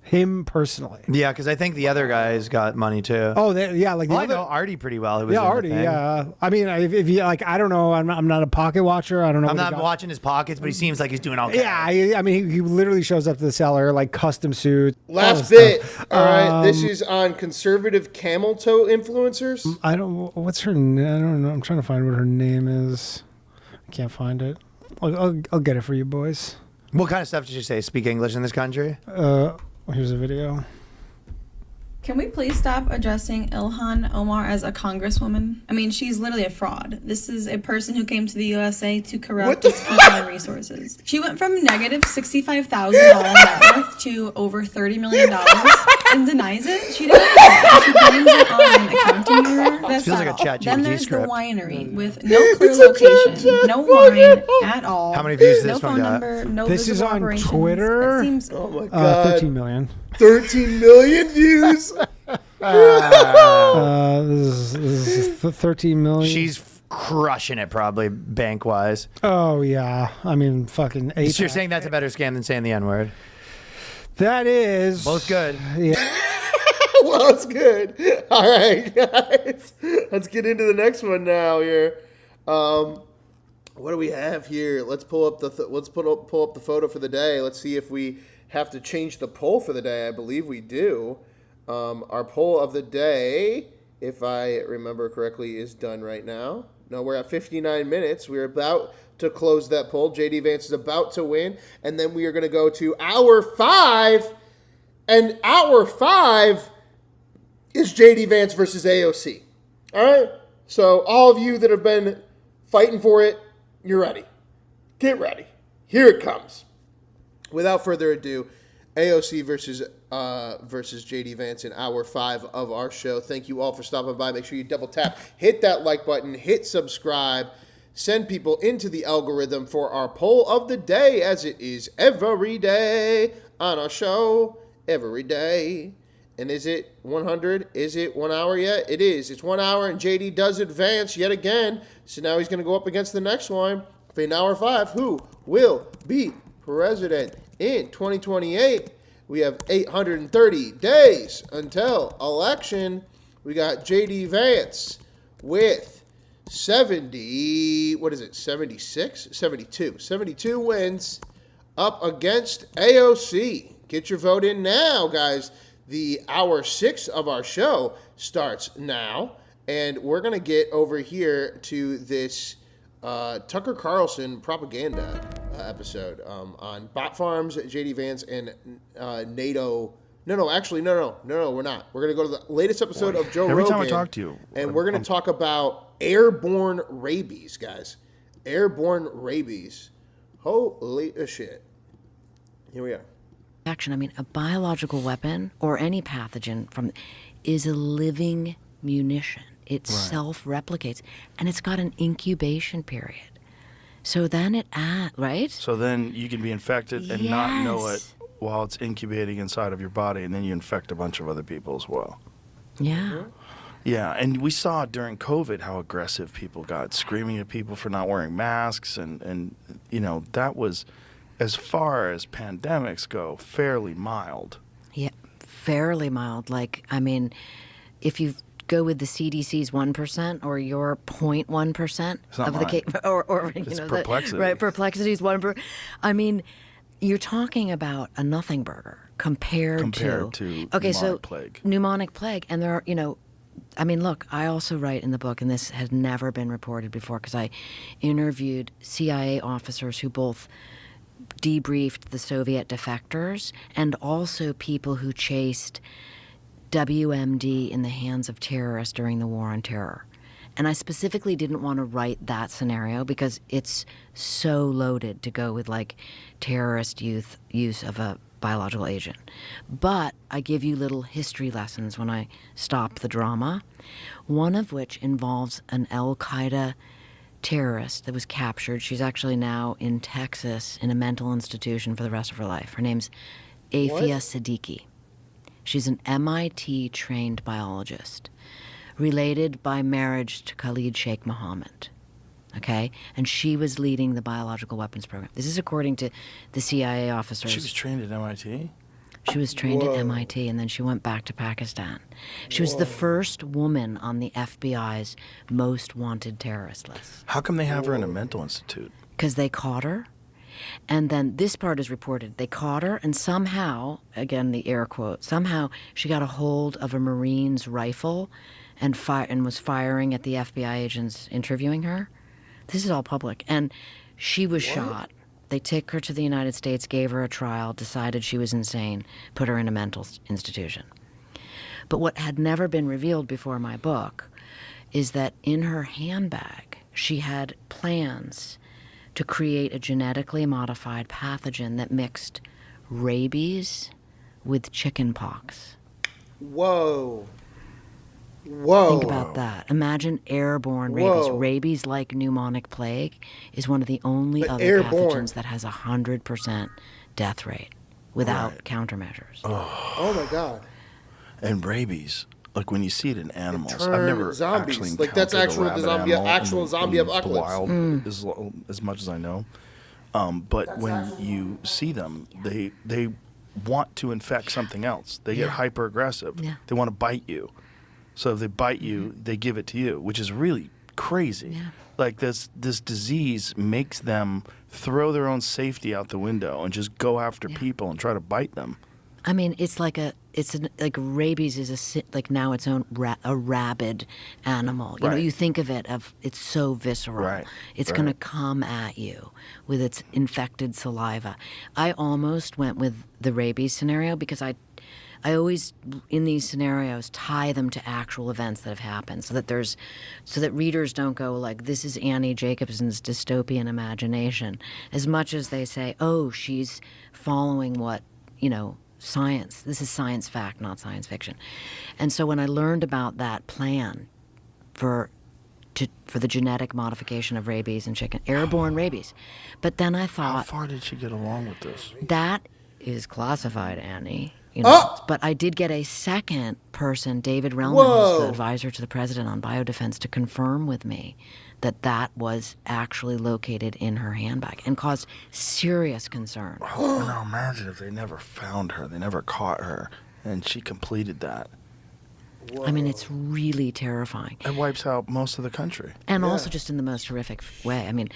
Him personally. Yeah, because I think the other guys got money too. Oh, like I know Artie pretty well. Who was in the Artie. thing. Yeah, I mean, if you like, I don't know. I'm not a pocket watcher. I don't know. I'm not watching his pockets, but he seems like he's doing okay. Yeah, I mean, he literally shows up to the cellar like custom suit. Last bit. All right, this is on conservative camel toe influencers. I don't. What's her? I don't know. I'm trying to find what her name is. I can't find it. I'll get it for you boys. What kind of stuff did you say? Speak English in this country? Here's a video. Can we please stop addressing Ilhan Omar as a congresswoman? I mean, she's literally a fraud. This is a person who came to the USA to corrupt its people and resources. She went from negative $65,000 net worth to over $30 million and denies it. She denies it. She blames it on an accounting error. That's Feels not like a all. ChatGPT Then there's script. the winery with no clear location, no wine at all. How many views did no this one phone got? number, no This is visible on operations. Twitter. It seems 13 million. 13 million views. This is 13 million. She's crushing it, probably bank wise. Oh yeah, I mean, fucking 8. So you're saying that's a better scam than saying the N word? That is both good. Yeah. Well, it's good. All right, guys, let's get into the next one now. Here, what do we have here? Let's pull up the pull up the photo for the day. Let's see if we have to change the poll for the day. I believe we do. Our poll of the day, if I remember correctly, is done right now. No, we're at 59 minutes. We're about to close that poll. JD Vance is about to win, and then we are going to go to hour 5, and hour 5 is JD Vance versus AOC. All right? So all of you that have been fighting for it, you're ready. Get ready. Here it comes. Without further ado, AOC versus JD Vance in hour 5 of our show. Thank you all for stopping by. Make sure you double tap, hit that like button, hit subscribe, send people into the algorithm for our poll of the day, as it is every day on our show, every day. And is it 100? Is it 1 hour yet? It is. It's 1 hour, and JD does advance yet again. So now he's going to go up against the next one. In hour 5, who will be president in 2028? We have 830 days until election. We got JD Vance with 72 wins up against AOC. Get your vote in now, guys. The hour 6 of our show starts now, and we're going to get over here to this Tucker Carlson propaganda episode on bot farms, JD Vance, and NATO. No, we're not. We're going to go to the latest episode of Joe Rogan. Every time I talk to you. And we're going to talk about airborne rabies, guys. Airborne rabies. Holy shit. Here we are. Action. I mean, a biological weapon or any pathogen is a living munition. It self-replicates, and it's got an incubation period. So then right? So then you can be infected and not know it while it's incubating inside of your body, and then you infect a bunch of other people as well. Yeah. Yeah, and we saw during COVID how aggressive people got, screaming at people for not wearing masks, and you know, that was, as far as pandemics go, fairly mild. Yeah, fairly mild. Like, I mean, if you go with the CDC's 1% or your 0.1% of the case, or you it's know, Perplexity. Perplexity's 1%. I mean, you're talking about a nothing burger compared to pneumonic plague. Pneumonic plague, and there are, you know, I mean, look, I also write in the book, and this has never been reported before because I interviewed CIA officers who both debriefed the Soviet defectors and also people who chased WMD in the hands of terrorists during the War on Terror. And I specifically didn't want to write that scenario because it's so loaded to go with like terrorist use of a biological agent. But I give you little history lessons when I stop the drama, one of which involves an Al-Qaeda terrorist that was captured. She's actually now in Texas in a mental institution for the rest of her life. Her name's Afia Siddiqui. She's an MIT-trained biologist, related by marriage to Khalid Sheikh Mohammed, okay? And she was leading the biological weapons program. This is according to the CIA officers. She was trained at MIT? She was trained at MIT, and then she went back to Pakistan. She was the first woman on the FBI's most wanted terrorist list. How come they have her in a mental institute? Because they caught her. And then this part is reported. They caught her, and somehow, again, the air quote, somehow she got a hold of a Marine's rifle and was firing at the FBI agents interviewing her. This is all public. And she was shot. They took her to the United States, gave her a trial, decided she was insane, put her in a mental institution. But what had never been revealed before my book is that in her handbag, she had plans to create a genetically modified pathogen that mixed rabies with chickenpox. Whoa. Whoa. Think about that. Imagine airborne rabies. Rabies, like pneumonic plague, is one of the only other pathogens that has 100% death rate without countermeasures. Oh my God. And rabies, like when you see it in animals, I've never zombies. actually Like that's encountered actual zombie in the apocalypse. wild, as much as I know. But when you see them, they want to infect something else. They get hyper aggressive. Yeah. They want to bite you. So if they bite you, they give it to you, which is really crazy. Yeah. Like this disease makes them throw their own safety out the window and just go after people and try to bite them. I mean, it's like rabies is like now its own a rabid animal. You know, you think of it it's so visceral. Right. It's going to come at you with its infected saliva. I almost went with the rabies scenario because I always, in these scenarios, tie them to actual events that have happened, so that readers don't go like, "This is Annie Jacobson's dystopian imagination," as much as they say, "Oh, she's following what science. This is science fact, not science fiction." And so when I learned about that plan for the genetic modification of rabies and airborne rabies, but then I thought, how far did she get along with this? That is classified, Annie. But I did get a second person, David Relman, who's the advisor to the president on biodefense, to confirm with me that was actually located in her handbag and caused serious concern. Now imagine if they never found her, they never caught her, and she completed that. I mean, it's really terrifying. It wipes out most of the country. And also just in the most horrific way. I mean,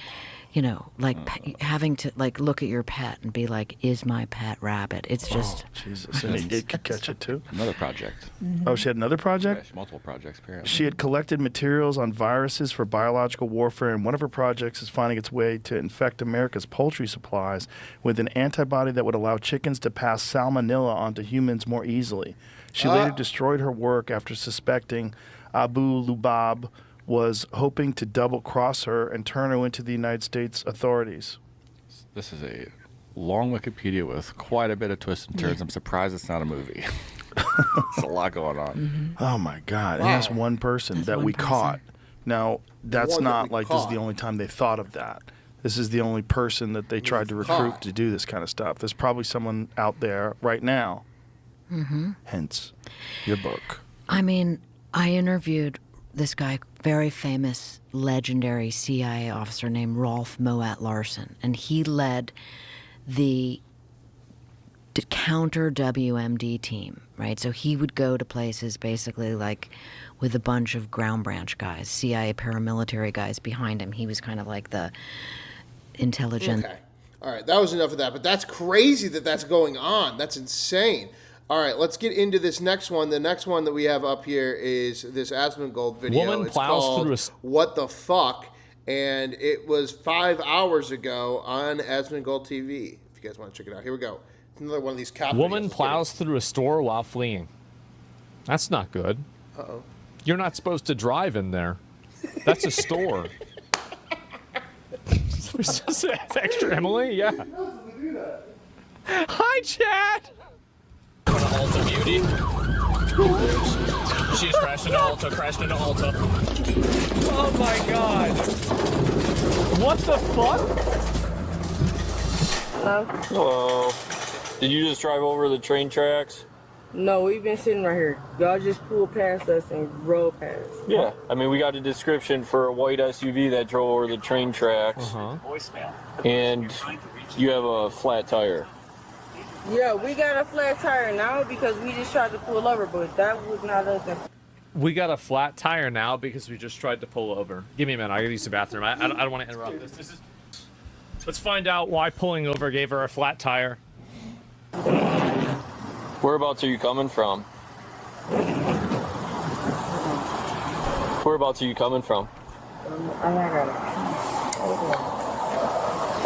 having to look at your pet and be like, "Is my pet rabbit?" It's just Jesus, and it could catch it too. Another project. Oh, she had another project? Yeah, multiple projects, apparently. She had collected materials on viruses for biological warfare, and one of her projects is finding its way to infect America's poultry supplies with an antibody that would allow chickens to pass salmonella onto humans more easily. She later destroyed her work after suspecting Abu Lubab was hoping to double-cross her and turn her into the United States authorities. This is a long Wikipedia with quite a bit of twists and turns. Yeah. I'm surprised it's not a movie. There's a lot going on. Mm-hmm. Oh, my God. Wow. And that's one person that we caught. Now, that's One that not we like this is caught. the only time they thought of that. This is the only person that they tried to recruit caught. to do this kind of stuff. There's probably someone out there right now. Mm-hmm. Hence your book. I mean, I interviewed this guy, very famous, legendary CIA officer named Rolf Moet Larsen, and he led the counter WMD team, right? So he would go to places basically like with a bunch of ground branch guys, CIA paramilitary guys behind him. He was kind of like the intelligent. Okay. All right, that was enough of that. But that's crazy that that's going on. That's insane. All right, let's get into this next one. The next one that we have up here is this Asmongold video. Woman it's plows called through What the Fuck? And it was 5 hours ago on Asmongold TV. If you guys want to check it out. Here we go. It's another one of these cop Woman videos. plows through a store while fleeing. That's not good. Uh-oh. You're not supposed to drive in there. That's a store. Is this extra Emily? Yeah. Hi, Chad. Ulta Beauty. She's crashed into Ulta. Oh my God. What the fuck? Hello. Did you just drive over the train tracks? No, we've been sitting right here. Y'all just pulled past us and rode past. Yeah. I mean, we got a description for a white SUV that drove over the train tracks. And you have a flat tire. Yeah, we got a flat tire now because we just tried to pull over, but that was not us. We got a flat tire now because we just tried to pull over. Give me a minute. I gotta use the bathroom. I don't want to interrupt this. Let's find out why pulling over gave her a flat tire. Whereabouts are you coming from? Whereabouts are you coming from? I got it.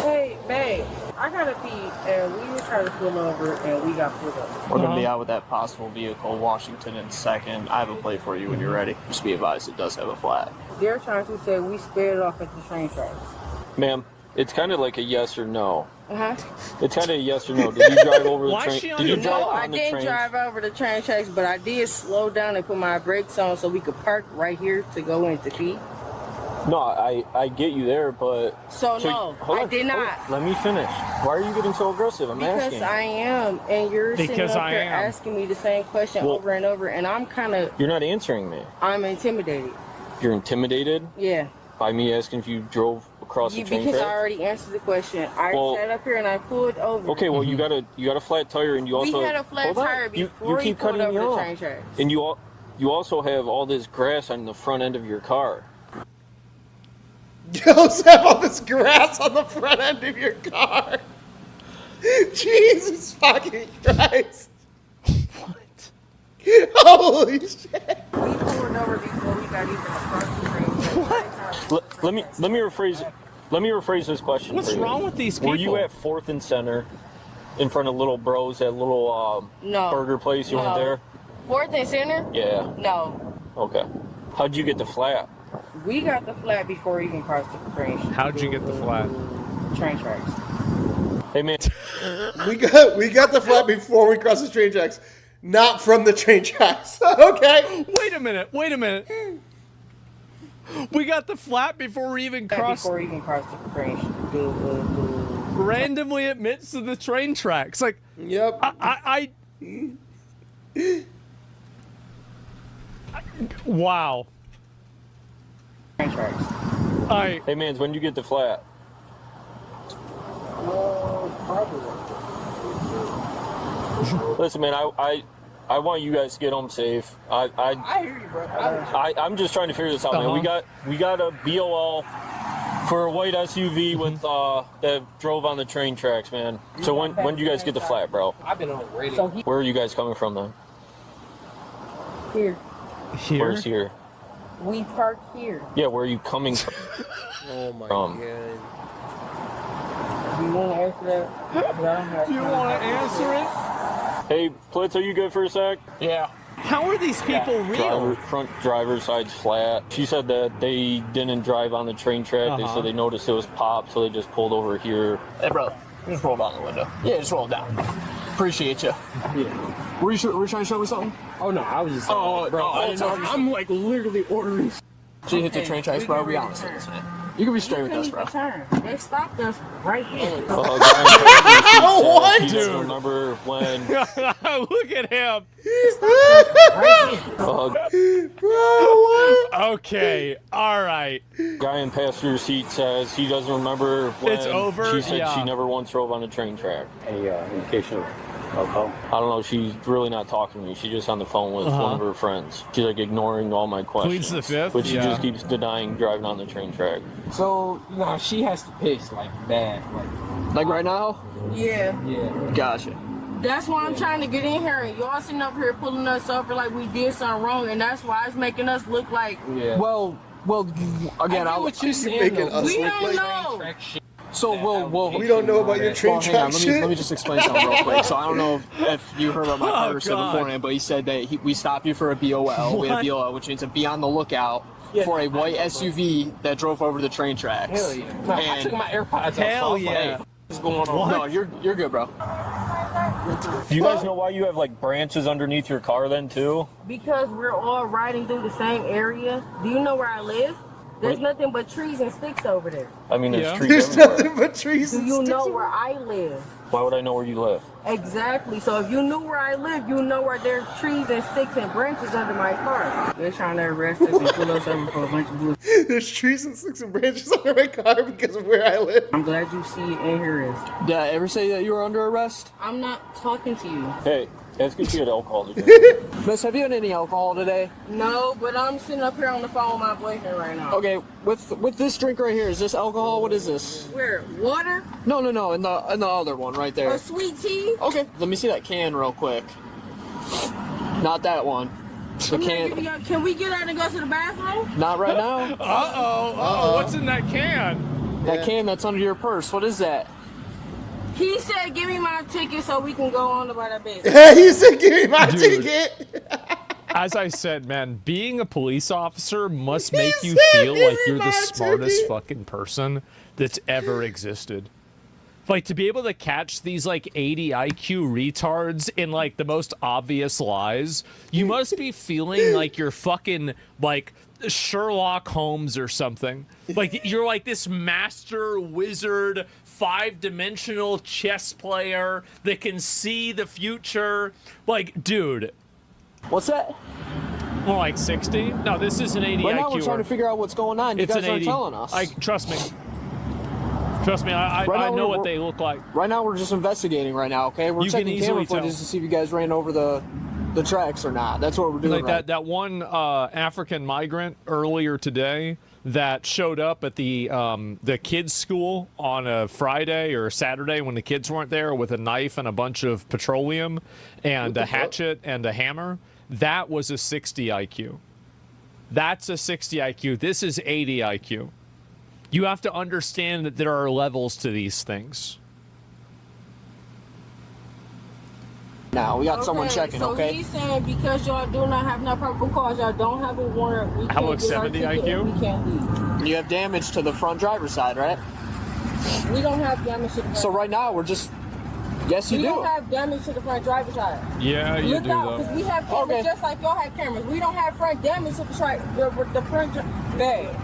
Hey, babe, I gotta pee, and we were trying to pull over, and we got pulled over. We're going to be out with that possible vehicle, Washington, in a second. I have a plate for you when you're ready. Just be advised, it does have a flat. They're trying to say we sped off at the train tracks. Ma'am, it's kind of like a yes or no. Uh-huh. It's kind of a yes or no. Did you drive over the train? Did you drive No, on I the didn't train? drive over the train tracks, but I did slow down and put my brakes on so we could park right here to go into pee. No, I get you there, but... No, I did not. Let me finish. Why are you getting so aggressive? I'm asking. Because I am, and you're sitting up here asking me the same question over and over, and I'm kind of... You're not answering me. I'm intimidated. You're intimidated? Yeah. By me asking if you drove across the train Because track? I already answered the question. I Well- sat up here and I pulled over. Okay, well, you got a flat tire, and you also... We had a flat Hold on. tire before you you keep pulled cutting me over the off. train tracks. And you also have all this grass on the front end of your car. You also have all this grass on the front end of your car. Jesus fucking Christ. What? Holy shit. We pulled over before we got even across the train tracks. What? Let me rephrase it. Let me rephrase this question. What's for you. wrong with these Were you people? at 4th and Center in front of Little Bros, that little No. burger place? You No. weren't there? 4th and Center? Yeah. No. Okay. How'd you get the flat? We got the flat before we even crossed the train. How'd you get the flat? Train tracks. Hey man, we got the flat before we crossed the train tracks, not from the train tracks. Okay. Wait a minute. We got the flat before we even crossed. Before we even crossed the train. Randomly admits to the train tracks. Like, yep. Wow. Train tracks. Hey man, when did you get the flat? Listen, man, I want you guys to get home safe. I hear you, bro. I'm just trying to figure this out, man. We got a BOL for a white SUV with that drove on the train tracks, man. So when did you guys get the flat, bro? I've been on radio. Where are you guys coming from then? Here. Where's here? We parked here. Yeah, where are you coming from? Oh my God. Do you want to answer that? Do you want to answer it? Hey, Plitz, are you good for a sec? Yeah. How are these people real? Front driver's side's flat. She said that they didn't drive on the train track. They said they noticed it was popped, so they just pulled over here. Hey, brother, just roll down the window. Yeah, just roll down. Appreciate you. Yeah. Were you trying to show me something? Oh, no, I was just... bro, I didn't know I'm like literally ordering. She hit the train tracks, bro. Be honest with us, man. You can be straight with us, bro. They stopped us right here. What? Dude. Remember when... Look at him. Okay, all right. Guy in passenger seat says he doesn't remember when It's over? she said Yeah. she never once drove on a train track. Any indication of alcohol? I don't know. She's really not talking to me. She's just on the phone with one of her friends. She's like ignoring all my questions. Pleads the fifth? But she Yeah. just keeps denying driving on the train track. So, she has to piss, like, bad. Like right now? Yeah. Yeah. Gotcha. That's why I'm trying to get in here, and y'all sitting up here pulling us over like we did something wrong, and that's why it's making us look like... Yeah. Well, again, I get what you're saying, though. We don't know. So we don't know about your train hang track on, shit. let me just explain something real quick. So I don't know if you heard about my person beforehand, but he said that we stopped you for a BOL. We had a BOL, which means to be on the lookout for a white SUV that drove over the train tracks. Hell yeah. No, I took my AirPods Hell off. yeah. What's going on? No, you're good, bro. Do you guys know why you have like branches underneath your car then too? Because we're all riding through the same area. Do you know where I live? There's nothing but trees and sticks over there. I mean, there's trees There's everywhere. nothing but trees Do and you sticks. know where I live? Why would I know where you live? Exactly. So if you knew where I live, you know where there's trees and sticks and branches under my car. They're trying to arrest us and pull us over for a bunch of blue. There's trees and sticks and branches under my car because of where I live. I'm glad you see it in here is. Did I ever say that you were under arrest? I'm not talking to you. Hey, ask if you had alcohol today. Miss, have you had any alcohol today? No, but I'm sitting up here on the phone with my boyfriend right now. Okay, with this drink right here, is this alcohol? What is this? Where? Water? No, in the other one right there. A sweet tea? Okay, let me see that can real quick. Not that one. The can. Can we get out and go to the bathroom? Not right now. Uh-oh. What's in that can? That can that's under your purse. What is that? He said, give me my ticket so we can go on about our business. He said, give me my ticket. As I said, man, being a police officer must make you feel like you're the smartest fucking person that's ever existed. Like, to be able to catch these, like, 80 IQ retards in, like, the most obvious lies, you must be feeling like you're fucking, like, Sherlock Holmes or something. Like, you're like this master wizard, 5-dimensional chess player that can see the future. Like, dude. What's that? More like 60? No, this is an 80 right IQ. Now we're trying to figure out what's going on. You it's guys an 80. aren't telling us. Trust me. Trust me, I know what they look like. Right now we're just investigating right now, okay? We're checking camera footage to see if you guys ran over the tracks or not. That's what we're doing. Like that one African migrant earlier today that showed up at the kids' school on a Friday or Saturday when the kids weren't there with a knife and a bunch of petroleum and a hatchet and a hammer. That was a 60 IQ. That's a 60 IQ. This is 80 IQ. You have to understand that there are levels to these things. Now we got someone checking, okay? So he's saying because y'all do not have no probable cause, y'all don't have a warrant, we can't get our ticket and we can't leave. You have damage to the front driver's side, right? We don't have damage to the front. So right now we're just... Yes, you do. We don't have damage to the front driver's side. Yeah, you do, though. Because we have cameras just like y'all have cameras. We don't have front damage to the front bag.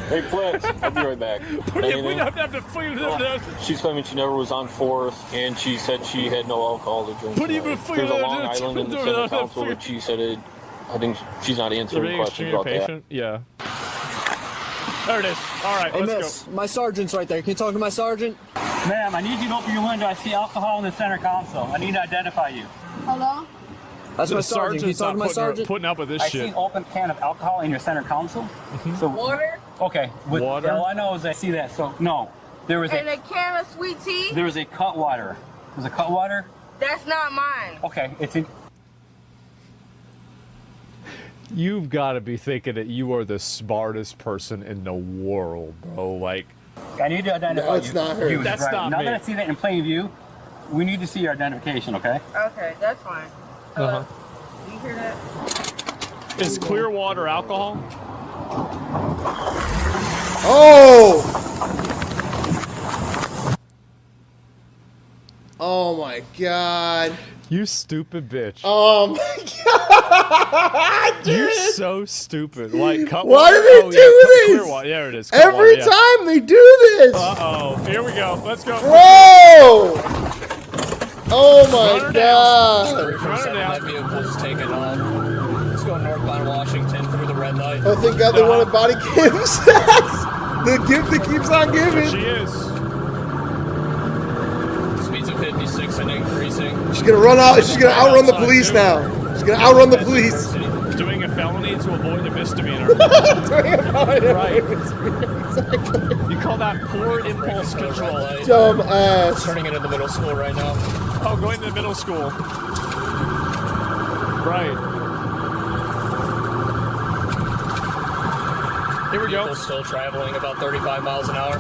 Hey, Flex, I'll be right back. We don't have to figure this. She's claiming she never was on 4th, and she said she had no alcohol to drink. There's a Long Island in the Senate Council that she said I think she's not answering questions about that. Yeah. There it is. All right, hey, let's go. My sergeant's right there. Can you talk to my sergeant? Ma'am, I need you to open your window. I see alcohol in the center console. I need to identify you. Hello? That's my sergeant. Can you talk to my sergeant? Putting up with this I shit. see an open can of alcohol in your center console. So water? Okay. Water? All I know is I see that. So, no. There was and a can of sweet tea? There was a cut water. Was a cut water? That's not mine. Okay. It's in... You've got to be thinking that you are the smartest person in the world, bro. Like, I need to identify you. No, it's not her. That's right. not now me. that I see that in plain view, we need to see your identification, okay? Okay, that's fine. Uh-huh. Do you hear that? Is clear water alcohol? Oh! Oh my god. You stupid bitch. Oh my god, dude. You're so stupid. Like, cut why water? do they do this? Clear water. There it is. Cut Every water, time they do this. Uh-oh. Here we go. Let's go. Bro! Oh my god. My vehicle's taken off. Let's go northbound Washington through the red light. Oh, thank God they wanted body cams. The gift that keeps on giving. She is. Speeds of 56 and increasing. She's gonna run out. She's gonna outrun the police now. She's gonna outrun the police. Doing a felony to avoid a misdemeanor. Doing a felony right. to avoid a misdemeanor. Exactly. You call that poor impulse control. Dumb ass. Turning into the middle school right now. Oh, going to the middle school. Right. Here we go. Still traveling about 35 miles an hour.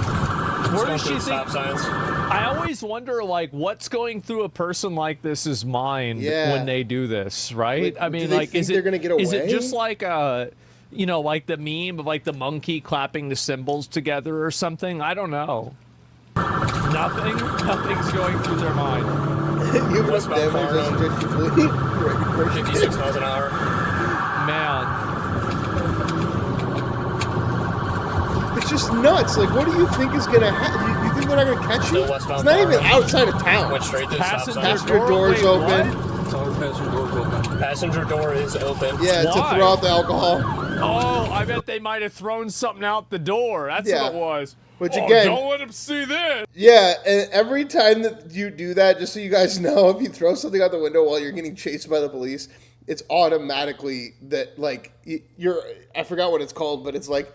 Where does she think? Stop signs. I always wonder, like, what's going through a person like this's mind when they do this, right? Like, I mean, do they like, think is they're gonna get is it away? just like you know, like the meme of like the monkey clapping the cymbals together or something? I don't know. Nothing's going through their mind. You must damage us completely. 56 miles an hour. Man. it's just nuts. Like, what do you think is gonna happen? You think they're not gonna catch you? It's not even outside of town. Went straight to the stop sign. Passenger doors open. Passenger door is open. Yeah, to throw out the alcohol. Oh, I bet they might have thrown something out the door. That's what it was. Which again, don't let them see this. Yeah, and every time that you do that, just so you guys know, if you throw something out the window while you're getting chased by the police, it's automatically that, like, you're, I forgot what it's called, but it's like,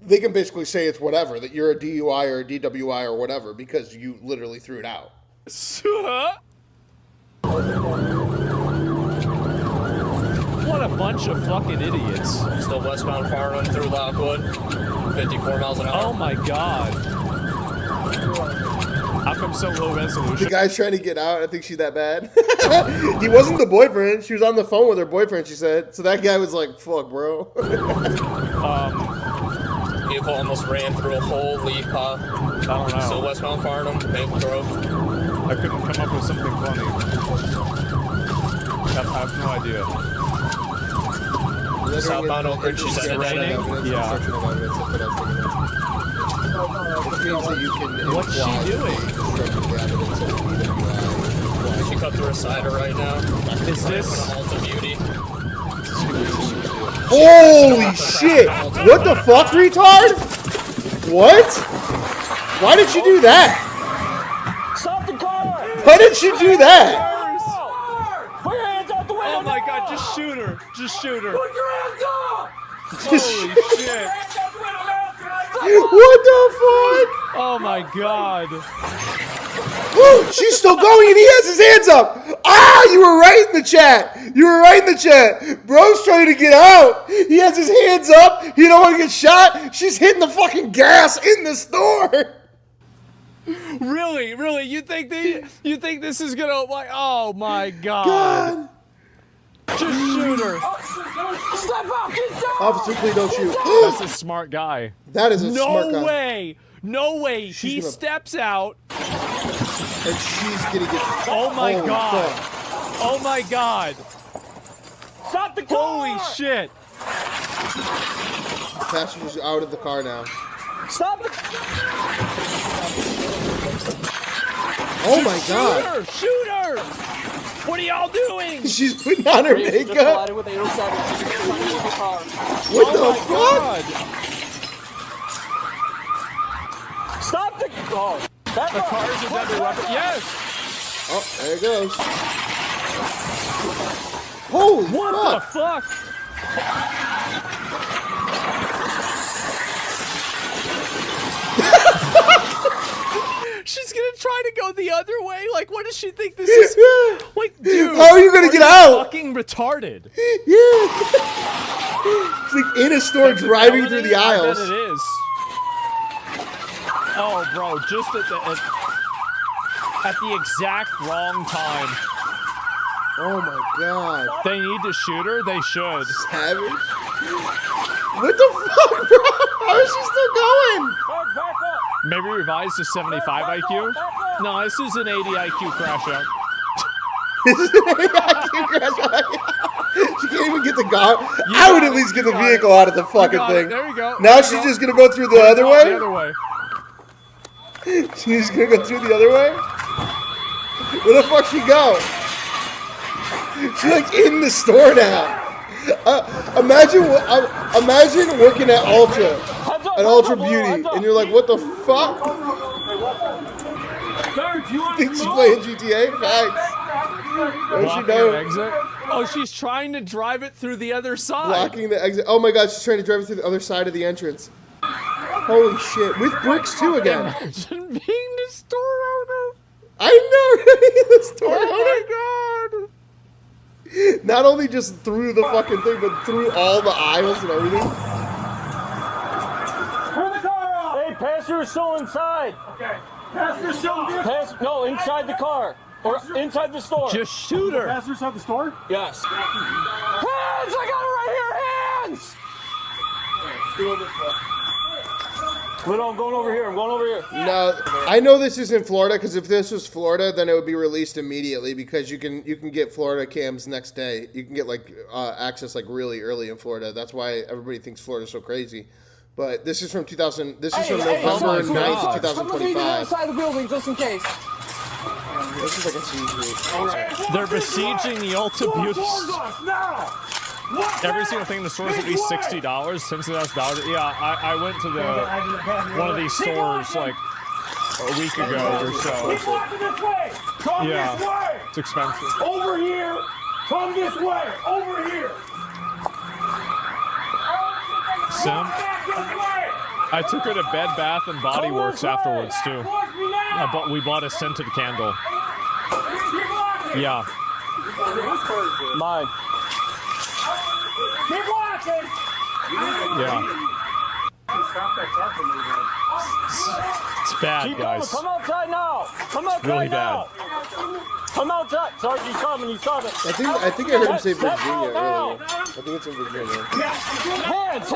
they can basically say it's whatever, that you're a DUI or a DWI or whatever, because you literally threw it out. What a bunch of fucking idiots. Still westbound Farnham through Lockwood, 54 miles an hour. Oh my god. How come so low resolution? The guy's trying to get out. I think she's that bad. He wasn't the boyfriend. She was on the phone with her boyfriend, she said. So that guy was like, fuck, bro. Vehicle almost ran through a whole leaf pop. I don't know. Still westbound Farnham, Maple Grove. I couldn't come up with something funny. I have no idea. Southbound Oak Ridge, she said raining. Yeah. What's she doing? She cut through a cider right now. Is this Ulta Beauty? Holy shit! What the fuck, retard? What? Why did you do that? Stop the car! Why did you do that? Put your hands out the window! Oh my god, just shoot her. Just shoot her. Put your hands up! Holy shit. What the fuck? Oh my god. Woo, she's still going and he has his hands up. Ah, you were right in the chat. You were right in the chat. Bro's trying to get out. He has his hands up. He don't want to get shot. She's hitting the fucking gas in the store. Really? Really? You think this is gonna, like, oh my god. Just shoot her. Step out, get down! Officer, please don't shoot. That's a smart guy. That is a smart guy. No way. No way. He steps out. And she's gonna get. Oh my god. Fuck. Oh my god. Stop the car! Holy shit. The passenger's out of the car now. Stop the. Oh my god. Shoot her. What are y'all doing? She's putting on her makeup. What the fuck? Stop the car! The car's a deadly weapon. Yes! Oh, there it goes. Holy what fuck! The fuck? She's gonna try to go the other way. Like, what does she think this is? Like, dude, how are you gonna get out? Fucking retarded. Yeah. It's like in a store driving through the aisles. I bet it is. Oh, bro, just at the exact wrong time. Oh my god. They need to shoot her? They should. Savage. What the fuck, bro? How is she still going? Maybe revised to 75 IQ? No, this is an 80 IQ crash out. This is an 80 IQ crash out. She can't even get the car. I would at least get the vehicle out of the fucking thing. There you go. Now she's just gonna go through the other way? The other way. She's gonna go through the other way? Where the fuck she go? She's like in the store now. Imagine working at Ulta Beauty, and you're like, what the fuck? Think she's playing GTA? Facts. What she doing? Exit? Oh, she's trying to drive it through the other side. Blocking the exit. Oh my god, she's trying to drive it through the other side of the entrance. Holy shit. With bricks too again. Imagine being the store owner. I know, right? The store owner. Oh my god. Not only just through the fucking thing, but through all the aisles and everything. Turn the car off! Hey, passenger's still inside. Okay. Passenger's still in No, inside the car. Or inside the store. Just shoot her. Passenger's at the store? Yes. Hands! I got it right here! Hands! I'm going over here. I'm going over here. No, I know this is in Florida because if this was Florida, then it would be released immediately because you can get Florida cams next day. You can get like access like really early in Florida. That's why everybody thinks Florida's so crazy. But this is from 2000. This is from November 9th, 2025. Someone be the other side of the building just in case. This is like a siege. They're besieging the Ulta Beauty. Every single thing in the store is at least $60, $60,000. Yeah, I went to one of these stores like a week ago or so. Yeah, it's expensive. Over here. Come this way. Over here. Sim, I took her to Bed Bath and Body Works afterwards too. We bought a scented candle. Yeah. Mine. Keep watching. Yeah. It's bad, Keep guys. Going. Come outside now. Come outside really now. Bad. Come outside. Sorry, he's coming. He's coming. I think I heard him say Virginia earlier. I think it's in Virginia. Hands.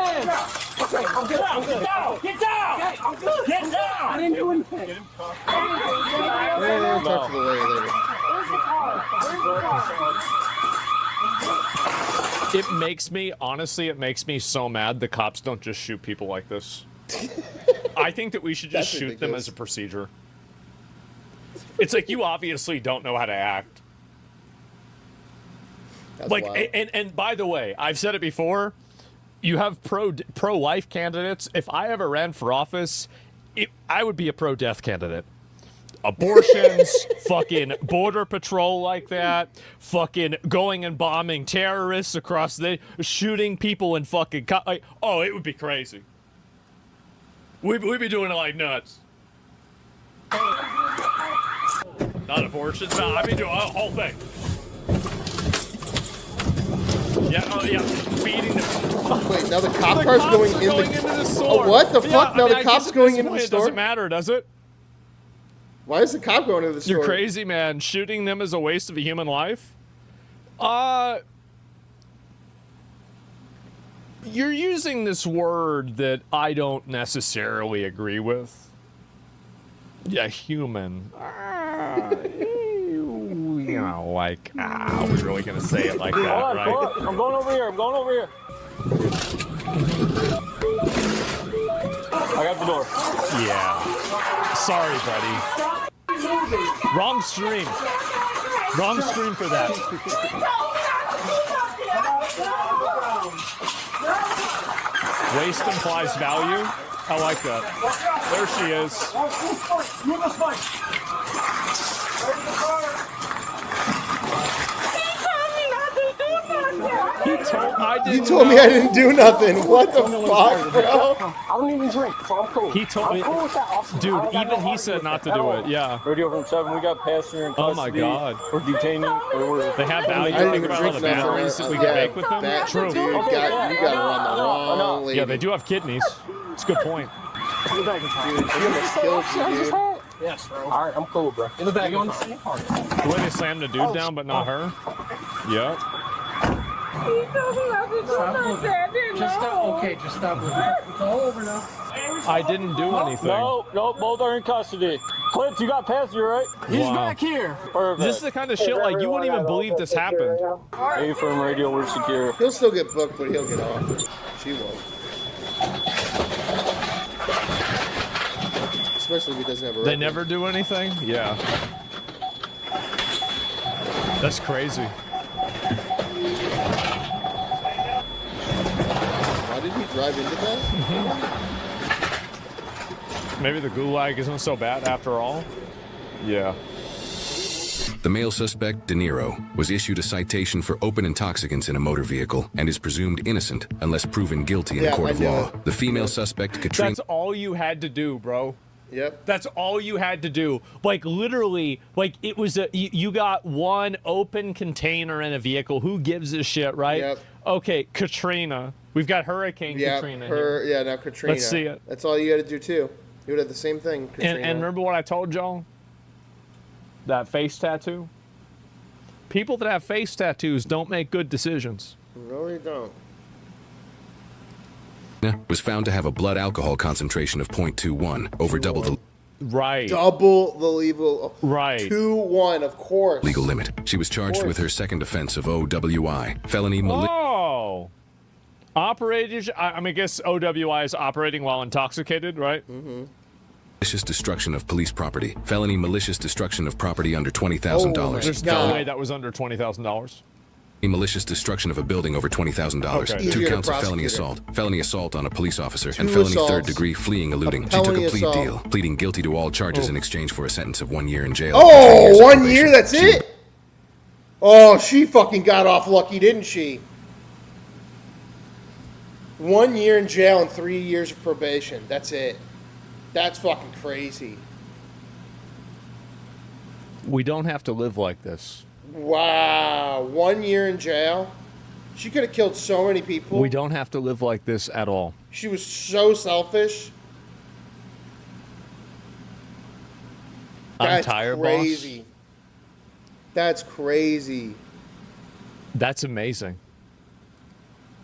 Okay, I'm good. Get down. Get down. I didn't do anything. We'll talk to the lawyer later. It makes me so mad the cops don't just shoot people like this. I think that we should just shoot them as a procedure. It's like, you obviously don't know how to act. That's like, wild. and by the way, I've said it before, you have pro-life candidates. If I ever ran for office, I would be a pro-death candidate. Abortions, fucking border patrol like that, fucking going and bombing terrorists across shooting people in fucking it would be crazy. We'd be doing it like nuts. Not abortions, no, I mean doing the whole thing. Yeah, feeding them. Wait, now the cop car's going into the store. Oh, what the fuck? Now the cop's going into the store? It doesn't matter, does it? Why is the cop going to the store? You're crazy, man. Shooting them is a waste of a human life? You're using this word that I don't necessarily agree with. Yeah, human. You know, like, I was really going to say it like that, right? I'm going over here. I got the door. Yeah. Sorry, buddy. Wrong stream. Wrong stream for that. Waste implies value. I like that. There she is. You told me I didn't do nothing. What the fuck, bro? I don't even drink, so I'm cool. He told me, cool with that, dude. Even he said not to do it. Yeah. Radio from 7. We got passenger in custody. Oh my God. We're detaining. They have value. Think about all the batteries that we can make with them. True. Dude, you gotta run the wrong lady. Yeah, they do have kidneys. It's a good point. Dude, she almost killed you, dude. Yes, bro. All right, I'm cool, bro. In the back, on the same part. The way they slammed the dude down, but not her. Yep. Just stop. Okay, just stop. It's all over now. I didn't do anything. No, both are in custody. Clips, you got passenger, right? He's back here. Perfect. This is the kind of shit, like, you wouldn't even believe this happened. A-firm radio, we're secure. He'll still get booked, but he'll get off. She won't. Especially if he doesn't have a record. They never do anything? Yeah. That's crazy. Why did he drive into that? Maybe the gulag isn't so bad after all. Yeah. The male suspect, De Niro, was issued a citation for open intoxicants in a motor vehicle and is presumed innocent unless proven guilty in a court of law. The female suspect, Katrina... That's all you had to do, bro. Yep. That's all you had to do. Like, literally, like, it was you got one open container in a vehicle. Who gives a shit, right? Yep. Okay, Katrina. We've got Hurricane Katrina here. Yeah, now Katrina. Let's see it. That's all you got to do, too. You would have the same thing, Katrina. And remember what I told y'all? That face tattoo? People that have face tattoos don't make good decisions. No, they don't. was found to have a blood alcohol concentration of 0.21, over double the double the legal 2-1, of course. legal limit. She was charged with her second offense of OWI, felony I guess OWI is operating while intoxicated, right? Mm-hmm. Malicious destruction of police property. Felony malicious destruction of property under $20,000. There's no way that was under $20,000. Malicious destruction of a building over $20,000. Okay. 2 counts of felony assault on a police officer, 2 and felony assaults, third degree fleeing, eluding. She took felony a plea assault. deal, pleading guilty to all charges in exchange for a sentence of 1 year in jail. Oh, 3 years of 1 probation. year, that's it? Oh, she fucking got off lucky, didn't she? 1 year in jail and 3 years of probation. That's it. That's fucking crazy. We don't have to live like this. Wow. 1 year in jail? She could have killed so many people. We don't have to live like this at all. She was so selfish. I'm tired, crazy. boss. That's crazy. That's amazing.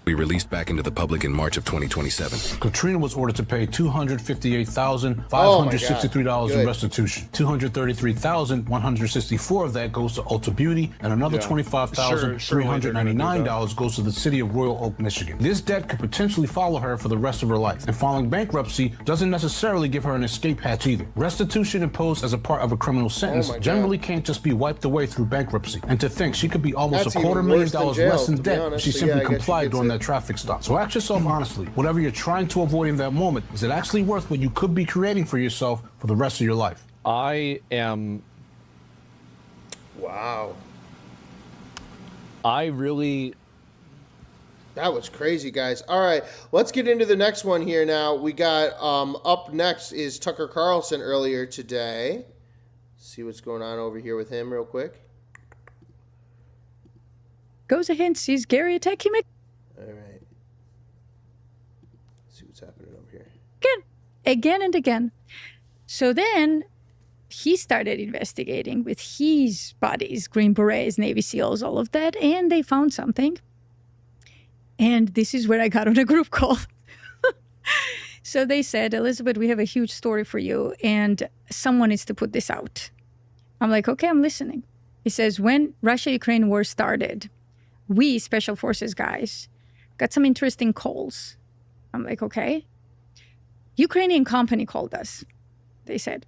Be released back into the public in March of 2027. Katrina was ordered to pay $258,563 Oh in restitution. $233,164 of that goes to Ulta Beauty, and another $25,399 goes to the city of Royal Oak, Michigan. This debt could potentially follow her for the rest of her life, and filing bankruptcy doesn't necessarily give her an escape hatch either. Restitution imposed as a part of a criminal sentence generally can't just be wiped away through bankruptcy. And to think she could be almost That's $250,000 even less worse in than jail, debt to be if she honest. simply Yeah, I guess you complied could during say. that traffic stop. So ask yourself honestly, whatever you're trying to avoid in that moment, is it actually worth what you could be creating for yourself for the rest of your life? I really... That was crazy, guys. All right, let's get into the next one here now. We got, up next is Tucker Carlson earlier today. See what's going on over here with him real quick. Goes ahead and sees Gary attack him All right. Let's see what's happening over here. again and again. So then he started investigating with his buddies, Green Berets, Navy SEALs, all of that, and they found something. And this is where I got on a group call. So they said, Elizabeth, we have a huge story for you, and someone needs to put this out. I'm like, okay, I'm listening. He says, when Russia-Ukraine war started, we Special Forces guys got some interesting calls. I'm like, okay. Ukrainian company called us, they said.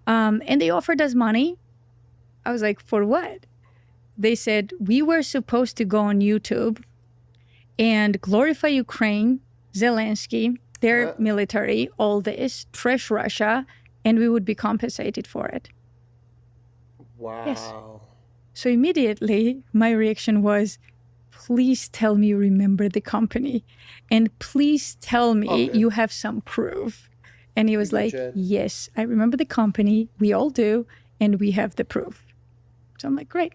And they offered us money. I was like, for what? They said, we were supposed to go on YouTube and glorify Ukraine, Zelensky, their military, all this, trash Russia, and we would be compensated for it. Wow. Yes. So immediately, my reaction was, please tell me you remember the company. And please tell me you have some proof. And he was like, yes, I remember the company. We all do. And we have the proof. So I'm like, great.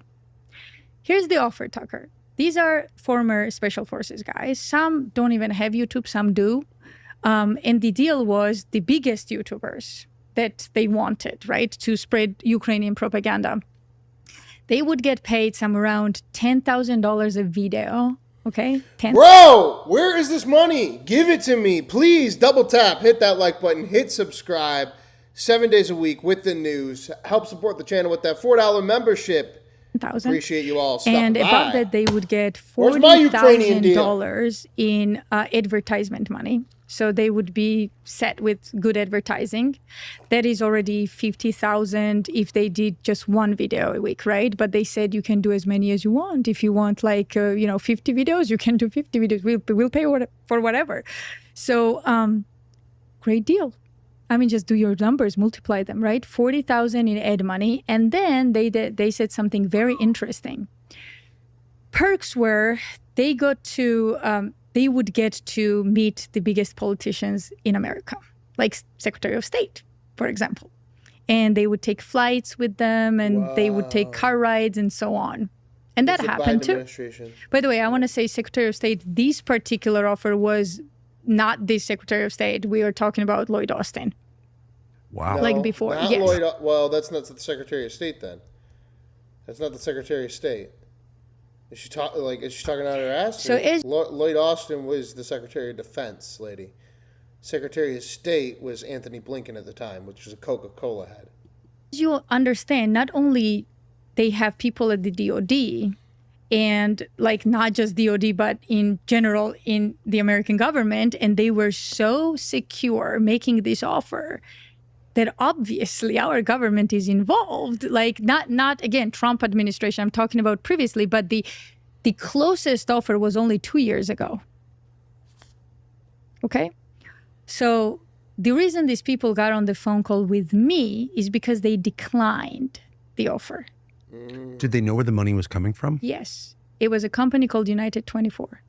Here's the offer, Tucker. These are former Special Forces guys. Some don't even have YouTube, some do. And the deal was the biggest YouTubers that they wanted, right, to spread Ukrainian propaganda. They would get paid some around $10,000 a video, okay? Bro, where is this money? Give it to me. Please double tap, hit that like button, hit subscribe. 7 days a week with the news. Help support the channel with that $4 membership. Appreciate you all. And stopping above by. that, they would get Where's my Ukrainian deal? $40,000 in advertisement money. So they would be set with good advertising. That is already $50,000 if they did just one video a week, right? But they said you can do as many as you want. If you want 50 videos, you can do 50 videos. We'll pay for whatever. So great deal. I mean, just do your numbers, multiply them, right? $40,000 in ad money. And then they said something very interesting. Perks were they would get to meet the biggest politicians in America, like Secretary of State, for example. And they would take flights with them, and they would take car rides and so on. And that happened too. By the way, I want to say Secretary of State, this particular offer was not the Secretary of State. We are talking about Lloyd Austin. Wow. Like before, Not yes. Well, that's not the Secretary of State then. That's not the Secretary of State. Is she talking out her ass? So Lloyd Austin was the Secretary of Defense, lady. Secretary of State was Anthony Blinken at the time, which was a Coca-Cola head. You understand, not only they have people at the DOD and like not just DOD, but in general in the American government. And they were so secure making this offer that obviously our government is involved. Like not again, Trump administration, I'm talking about previously, but the closest offer was only 2 years ago. Okay? So the reason these people got on the phone call with me is because they declined the offer. Did they know where the money was coming from? Yes. It was a company called United 24.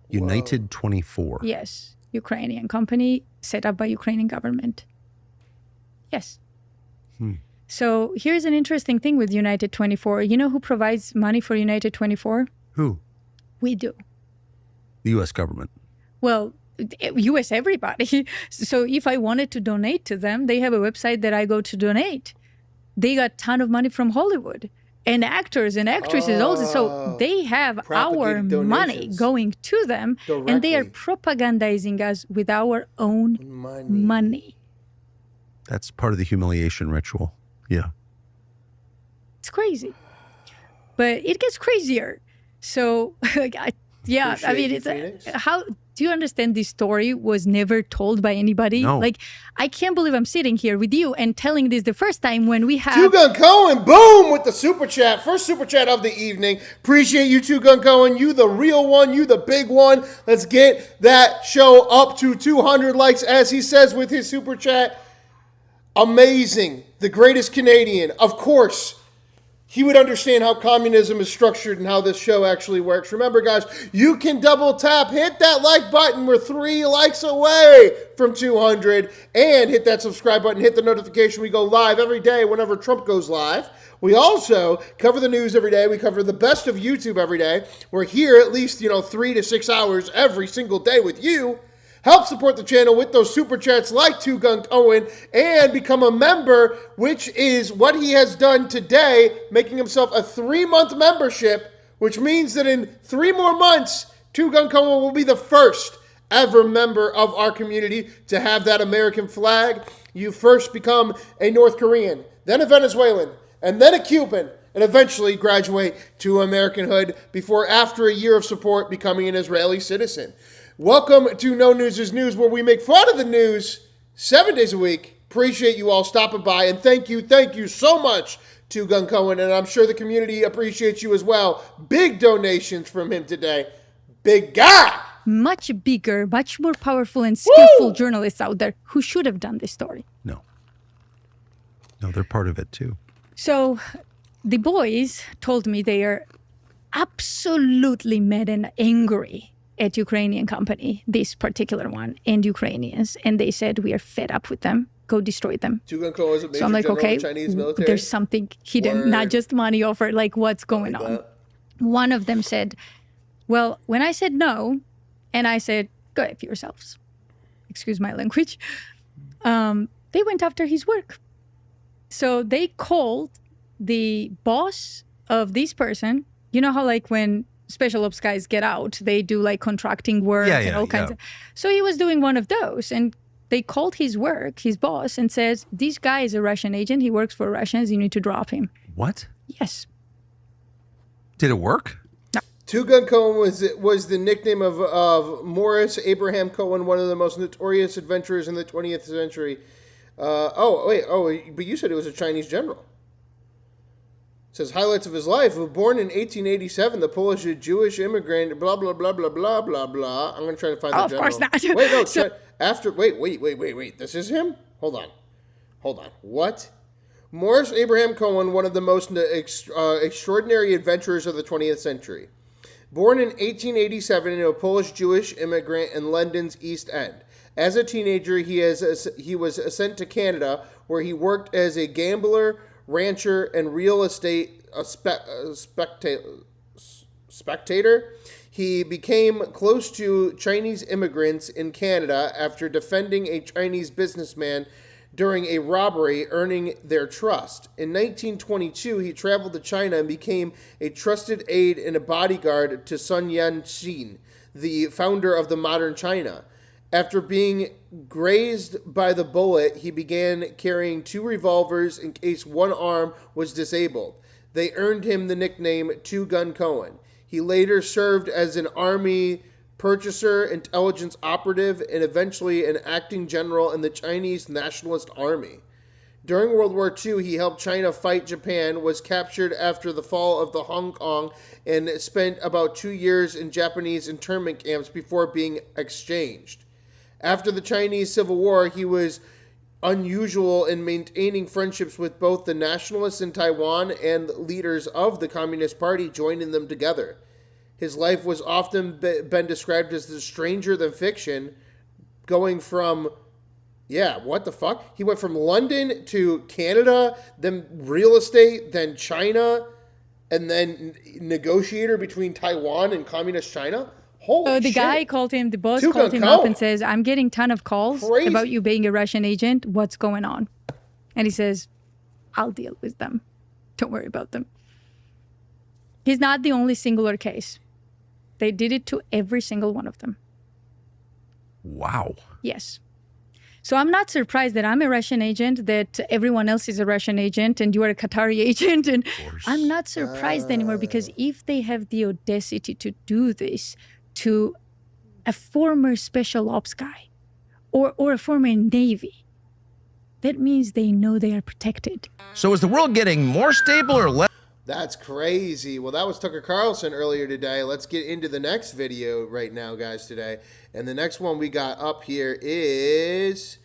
United 24. Yes. Ukrainian company set up by Ukrainian government. Yes. So here's an interesting thing with United 24. You know who provides money for United 24? Who? We do. The U.S. government. Well, U.S. everybody. So if I wanted to donate to them, they have a website that I go to donate. They got a ton of money from Hollywood and actors and actresses also. So they have our money going to them and they are propagandizing us with our own money. That's part of the humiliation ritual. Yeah. It's crazy. But it gets crazier. So, yeah, I mean, it's how do you understand this story was never told by anybody? No. Like, I can't believe I'm sitting here with you and telling this the first time when we have... Two Gun Cohen, boom, with the super chat. First super chat of the evening. Appreciate you, Two Gun Cohen. You the real one. You the big one. Let's get that show up to 200 likes, as he says with his super chat. Amazing. The greatest Canadian. Of course, he would understand how communism is structured and how this show actually works. Remember, guys, you can double tap. Hit that like button. We're 3 likes away from 200. And hit that subscribe button. Hit the notification. We go live every day whenever Trump goes live. We also cover the news every day. We cover the best of YouTube every day. We're here at least, 3 to 6 hours every single day with you. Help support the channel with those super chats like Two Gun Cohen and become a member, which is what he has done today, making himself a 3-month membership, which means that in 3 more months, Two Gun Cohen will be the first ever member of our community to have that American flag. You first become a North Korean, then a Venezuelan, and then a Cuban, and eventually graduate to Americanhood before, after a year of support, becoming an Israeli citizen. Welcome to No News is News, where we make fun of the news 7 days a week. Appreciate you all stopping by, and thank you so much to Gun Cohen, and I'm sure the community appreciates you as well. Big donations from him today. Big guy! Much bigger, much more powerful and skillful journalists out there who should have done this story. No, they're part of it too. So the boys told me they are absolutely mad and angry at Ukrainian company, this particular one, and Ukrainians, and they said we are fed up with them. Go destroy them. Two Gun Cohen is a major so I'm like, general okay, of the Chinese military. There's something hidden, not just money offer. Like, what's going on? One of them said, well, when I said no, and I said, go F yourselves, excuse my language, they went after his work. So they called the boss of this person. You know how like when special ops guys get out, they do like contracting work and all kinds of. So he was doing one of those, and they called his work, his boss, and says, this guy is a Russian agent. He works for Russians. You need to drop him. What? Yes. Did it work? No. Two Gun Cohen was the nickname of Morris Abraham Cohen, one of the most notorious adventurers in the 20th century. But you said it was a Chinese general. It says highlights of his life. Born in 1887, the Polish Jewish immigrant, blah, blah, blah, blah, blah, blah, blah. I'm going to try to find the general. Of course not. Wait, no. Wait. This is him? Hold on. What? Morris Abraham Cohen, one of the most extraordinary adventurers of the 20th century. Born in 1887 in a Polish Jewish immigrant in London's East End. As a teenager, he was sent to Canada, where he worked as a gambler, rancher, and real estate spectator. He became close to Chinese immigrants in Canada after defending a Chinese businessman during a robbery, earning their trust. In 1922, he traveled to China and became a trusted aide and a bodyguard to Sun Yat-sen, the founder of the modern China. After being grazed by the bullet, he began carrying 2 revolvers in case one arm was disabled. They earned him the nickname Two Gun Cohen. He later served as an army purchaser, intelligence operative, and eventually an acting general in the Chinese Nationalist Army. During World War II, he helped China fight Japan, was captured after the fall of the Hong Kong, and spent about 2 years in Japanese internment camps before being exchanged. After the Chinese Civil War, he was unusual in maintaining friendships with both the nationalists in Taiwan and leaders of the Communist Party, joining them together. His life was often been described as the stranger than fiction, going from, what the fuck? He went from London to Canada, then real estate, then China, and then negotiator between Taiwan and Communist China? Holy so the shit. guy called him, the boss Two called can him up count. and says, I'm getting ton of calls Crazy. about you being a Russian agent. What's going on? And he says, I'll deal with them. Don't worry about them. He's not the only singular case. They did it to every single one of them. Wow. Yes. So I'm not surprised that I'm a Russian agent, that everyone else is a Russian agent, and you are a Qatari agent. And I'm not surprised anymore, because if they have the audacity to do this to a former special ops guy or a former Navy, that means they know they are protected. So is the world getting more stable or less? That's crazy. Well, that was Tucker Carlson earlier today. Let's get into the next video right now, guys, today. And the next one we got up here is...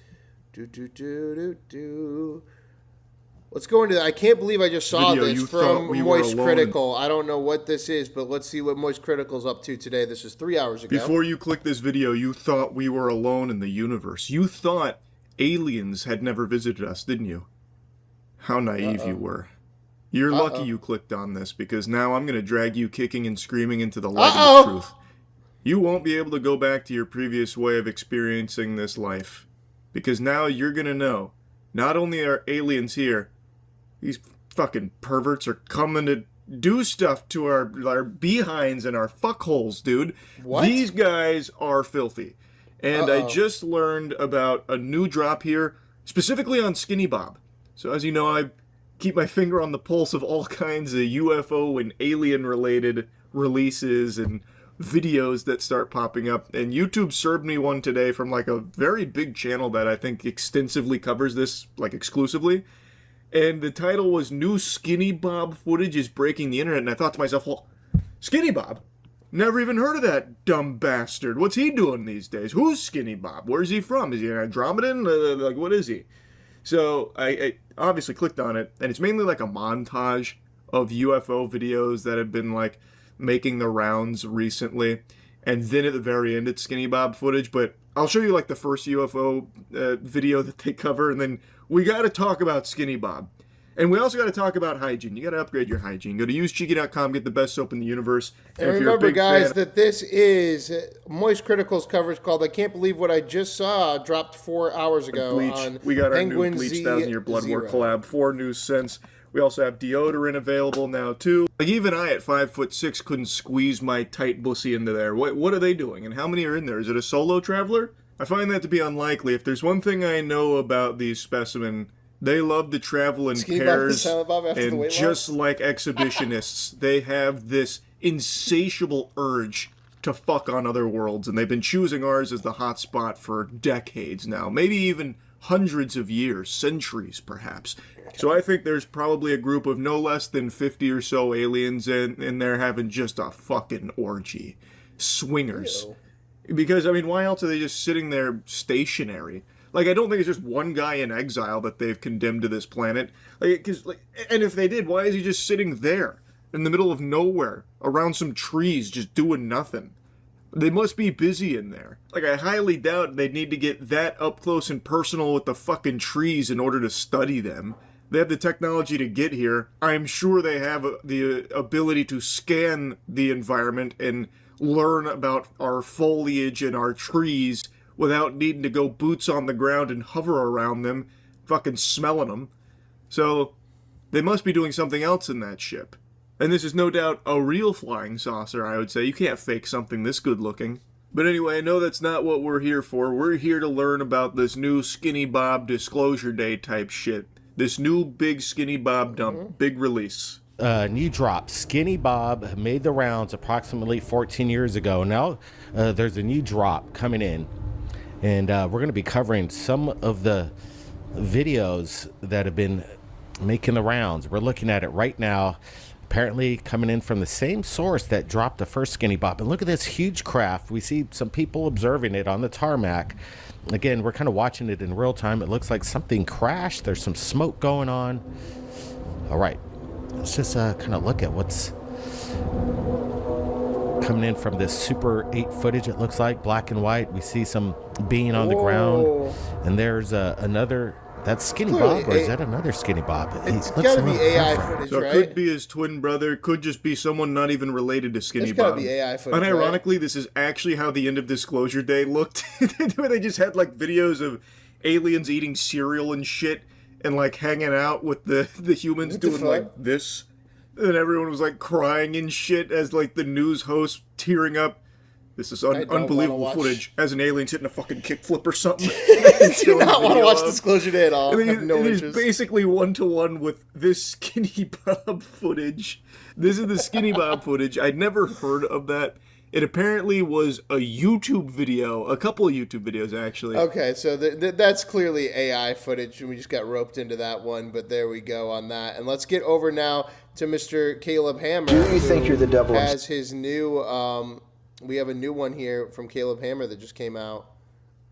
Let's go into that. I can't believe I just saw Video this you thought from we were Moist alone. Critical. I don't know what this is, but let's see what Moist Critical's up to today. This is 3 hours ago. Before you click this video, you thought we were alone in the universe. You thought aliens had never visited us, didn't you? How naive you were. You're lucky you clicked on this, because now I'm going to drag you kicking and screaming into the light of the truth. You won't be able to go back to your previous way of experiencing this life, because now you're going to know, not only are aliens here, these fucking perverts are coming to do stuff to our behinds and our fuckholes, dude. What? These guys are filthy. And I just learned about a new drop here, specifically on Skinny Bob. So as you know, I keep my finger on the pulse of all kinds of UFO and alien-related releases and videos that start popping up. And YouTube served me one today from like a very big channel that I think extensively covers this, like exclusively. And the title was New Skinny Bob Footage is Breaking the Internet. And I thought to myself, well, Skinny Bob? Never even heard of that dumb bastard. What's he doing these days? Who's Skinny Bob? Where's he from? Is he an Andromedan? Like, what is he? So I obviously clicked on it, and it's mainly like a montage of UFO videos that have been like making the rounds recently. And then at the very end, it's Skinny Bob footage. But I'll show you like the first UFO video that they cover, and then we got to talk about Skinny Bob. And we also got to talk about hygiene. You got to upgrade your hygiene. Go to usecheeky.com, get the best soap in the universe. And if you're a remember, big guys, fan- that this is Moist Critical's coverage called I Can't Believe What I Just Saw, dropped 4 hours ago Bleach. on We got our Penguin new Bleach Z 1000-Year Blood War Zero. collab, 4 new scents. We also have deodorant available now, too. Like, even I, at 5'6", couldn't squeeze my tight bussy into there. What are they doing, and how many are in there? Is it a solo traveler? I find that to be unlikely. If there's one thing I know about these specimen, they love to travel in Skinny Bob and pairs, Silent Bob after the and weight just loss? like exhibitionists, they have this insatiable urge to fuck on other worlds, and they've been choosing ours as the hot spot for decades now, maybe even hundreds of years, centuries perhaps. So I think there's probably a group of no less than 50 or so aliens in there having just a fucking orgy. Swingers. Because, I mean, why else are they just sitting there stationary? Like, I don't think it's just one guy in exile that they've condemned to this planet. And if they did, why is he just sitting there in the middle of nowhere around some trees just doing nothing? They must be busy in there. Like, I highly doubt they'd need to get that up close and personal with the fucking trees in order to study them. They have the technology to get here. I'm sure they have the ability to scan the environment and learn about our foliage and our trees without needing to go boots on the ground and hover around them, fucking smelling them. So, they must be doing something else in that ship. And this is no doubt a real flying saucer, I would say. You can't fake something this good looking. But anyway, I know that's not what we're here for. We're here to learn about this new Skinny Bob Disclosure Day type shit. This new big Skinny Bob dump, big release. new drop. Skinny Bob made the rounds approximately 14 years ago. Now there's a new drop coming in, and we're going to be covering some of the videos that have been making the rounds. We're looking at it right now. Apparently coming in from the same source that dropped the first Skinny Bob. And look at this huge craft. We see some people observing it on the tarmac. Again, we're kind of watching it in real time. It looks like something crashed. There's some smoke going on. All right, let's just kind of look at what's coming in from this Super 8 footage. It looks like black and white. We see some being on the ground. And there's another... That's Skinny Bob, or is that another Skinny Bob? It's got to be AI footage, so right? So it could be his twin brother, could just be someone not even related to Skinny Bob. It's got to be AI footage, unironically, right? This is actually how the end of Disclosure Day looked. Where they just had, like, videos of aliens eating cereal and shit, and, like, hanging out with the humans doing, like, this. And everyone was, like, crying and shit as, like, the news host tearing up. This is unbelievable footage as an alien's hitting a fucking kickflip or something. I do not want to watch Disclosure Day at all. I mean, it is basically one-to-one with this Skinny Bob footage. This is the Skinny Bob footage. I'd never heard of that. It apparently was a YouTube video, a couple of YouTube videos, actually. Okay, so that's clearly AI footage, and we just got roped into that one, but there we go on that. And let's get over now to Mr. Caleb Hammer. Do you think you're the devil? Has his new... we have a new one here from Caleb Hammer that just came out.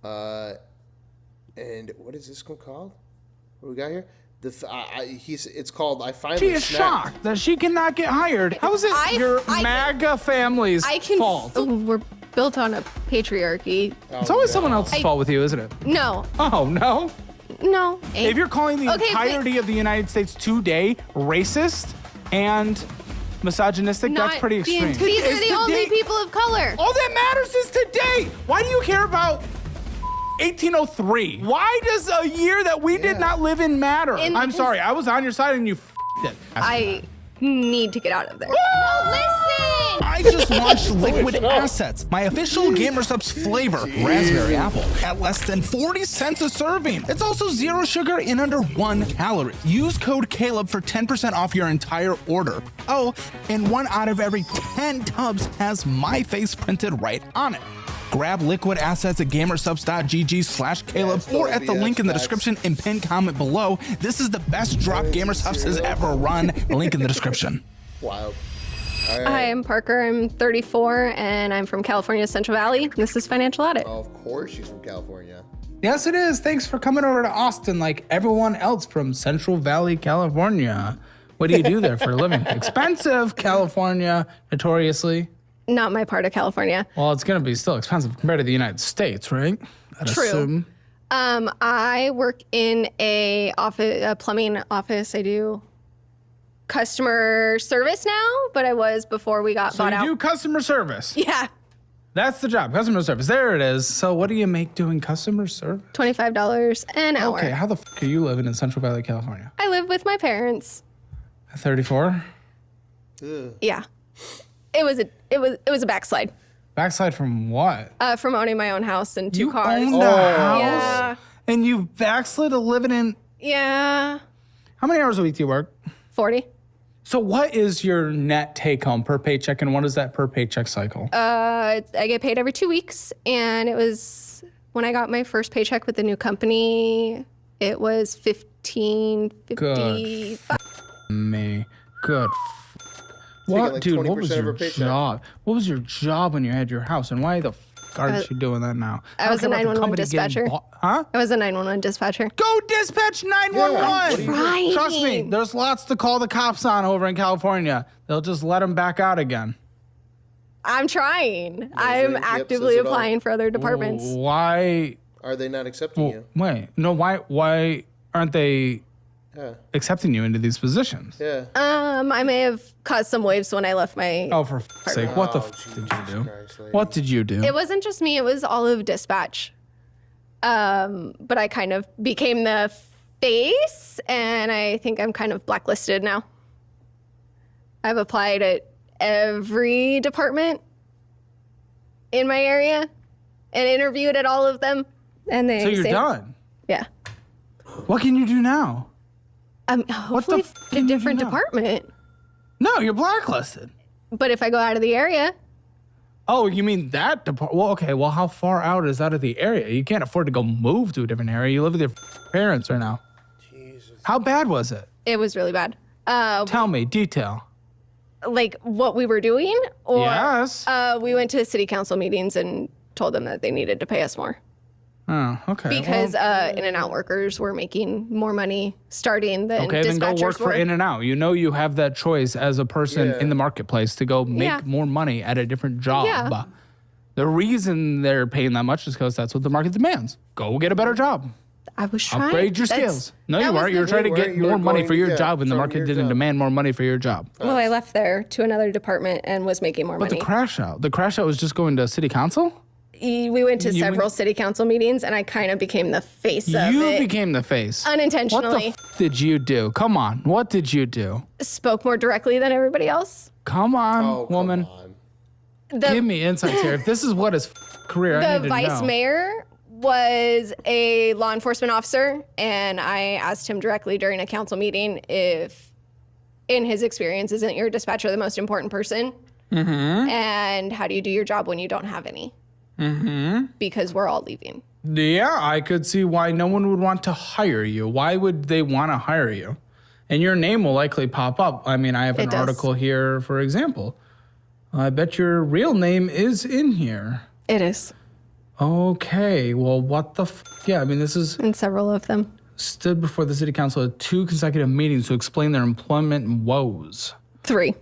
And what is this one called? What do we got here? It's called I Finally She is Snapped. shocked that she cannot get hired. How is it your MAGA family's fault? We're built on a patriarchy. It's always someone else's fault with you, isn't it? No. Oh, no? No. If you're calling the entirety of the United States today racist and misogynistic, that's pretty extreme. These are the only people of color. All that matters is today. Why do you care about 1803? Why does a year that we did not live in matter? I'm sorry, I was on your side and you f***ed it. I need to get out of there. No, listen! I just launched Liquid Assets, my official GamerSupps flavor, raspberry apple, at less than 40 cents a serving. It's also zero sugar and under 1 calorie. Use code Caleb for 10% off your entire order. Oh, and 1 out of every 10 tubs has my face printed right on it. Grab Liquid Assets at gamersupps.gg/Caleb or at the link in the description and pinned comment below. This is the best drop GamerSupps has ever run. Link in the description. Wild. Hi, I'm Parker. I'm 34 and I'm from California's Central Valley. This is Financial Audit. Oh, of course she's from California. Yes, it is. Thanks for coming over to Austin like everyone else from Central Valley, California. What do you do there for a living? Expensive, California, notoriously. Not my part of California. Well, it's going to be still expensive compared to the United States, right? I'd assume. I work in a plumbing office. I do customer service now, but I was before we got bought out. So you do customer service? Yeah. That's the job, customer service. There it is. So what do you make doing customer service? $25 an hour. Okay, how the f*** are you living in Central Valley, California? I live with my parents. At 34? Yeah. It was a backslide. Backslide from what? From owning my own house and 2 cars. You owned a house? Yeah. And you backslid to living in... Yeah. How many hours a week do you work? 40. So what is your net take home per paycheck, and what is that per paycheck cycle? I get paid every 2 weeks, and it was when I got my first paycheck with the new company, it was $15.55. Me. Good. What, like dude? What was your job? What was your job when you had your house, and why the f aren't you doing that now? I was a 911 dispatcher. Huh? I was a 911 dispatcher. Go dispatch 911. Yeah, trust me, there's lots to call the cops on over in California. They'll just let them back out again. I'm trying. I'm actively applying for other departments. Why are they not accepting you? Wait, no. Why aren't they accepting you into these positions? Yeah. I may have caused some waves when I left my. Oh, for f***'s sake! What the f*** did you do? What did you do? It wasn't just me. It was all of dispatch. But I kind of became the face, and I think I'm kind of blacklisted now. I've applied at every department in my area and interviewed at all of them, and they. So you're done? Yeah. What can you do now? Hopefully a different department. No, you're blacklisted. But if I go out of the area, Oh, you mean that department? Well, okay. Well, how far out is that of the area? You can't afford to go move to a different area. You live with your parents right now. Jesus. How bad was it? it was really bad. Tell me, detail. Like what we were doing? Or, Yes. We went to city council meetings and told them that they needed to pay us more. Oh, okay. Because In-N-Out workers were making more money starting than Okay, then go dispatchers work for were. In-N-Out. You know you have that choice as a person Yeah. in the marketplace to go make Yeah. more money at a different job. Yeah. The reason they're paying that much is because that's what the market demands. Go get a better job. I was trying. Upgrade your That's- skills. No, that you was weren't. You were the- trying to You get weren't. You were more money going- for your yeah, job, and the from market your didn't job. demand more money for your job. Well, I left there to another department and was making more But money. the crash out was just going to city council? We went to You several city council meetings, and I kind of became the face of You it. became the face. Unintentionally. What the did you do? Come on. What did you do? Spoke more directly than everybody else. Come on, woman. Give me insights here. If this is what his career, I The need to vice know. mayor was a law enforcement officer, and I asked him directly during a council meeting if, in his experience, isn't your dispatcher the most important person? Mm-hmm. And how do you do your job when you don't have any? Mm-hmm. Because we're all leaving. Yeah, I could see why no one would want to hire you. Why would they want to hire you? And your name will likely pop up. I mean, I have It an does. article here, for example. I bet your real name is in here. It is. Okay, well, what the yeah, I mean, this is... And several of them. Stood before the city council at 2 consecutive meetings to explain their employment woes. 3.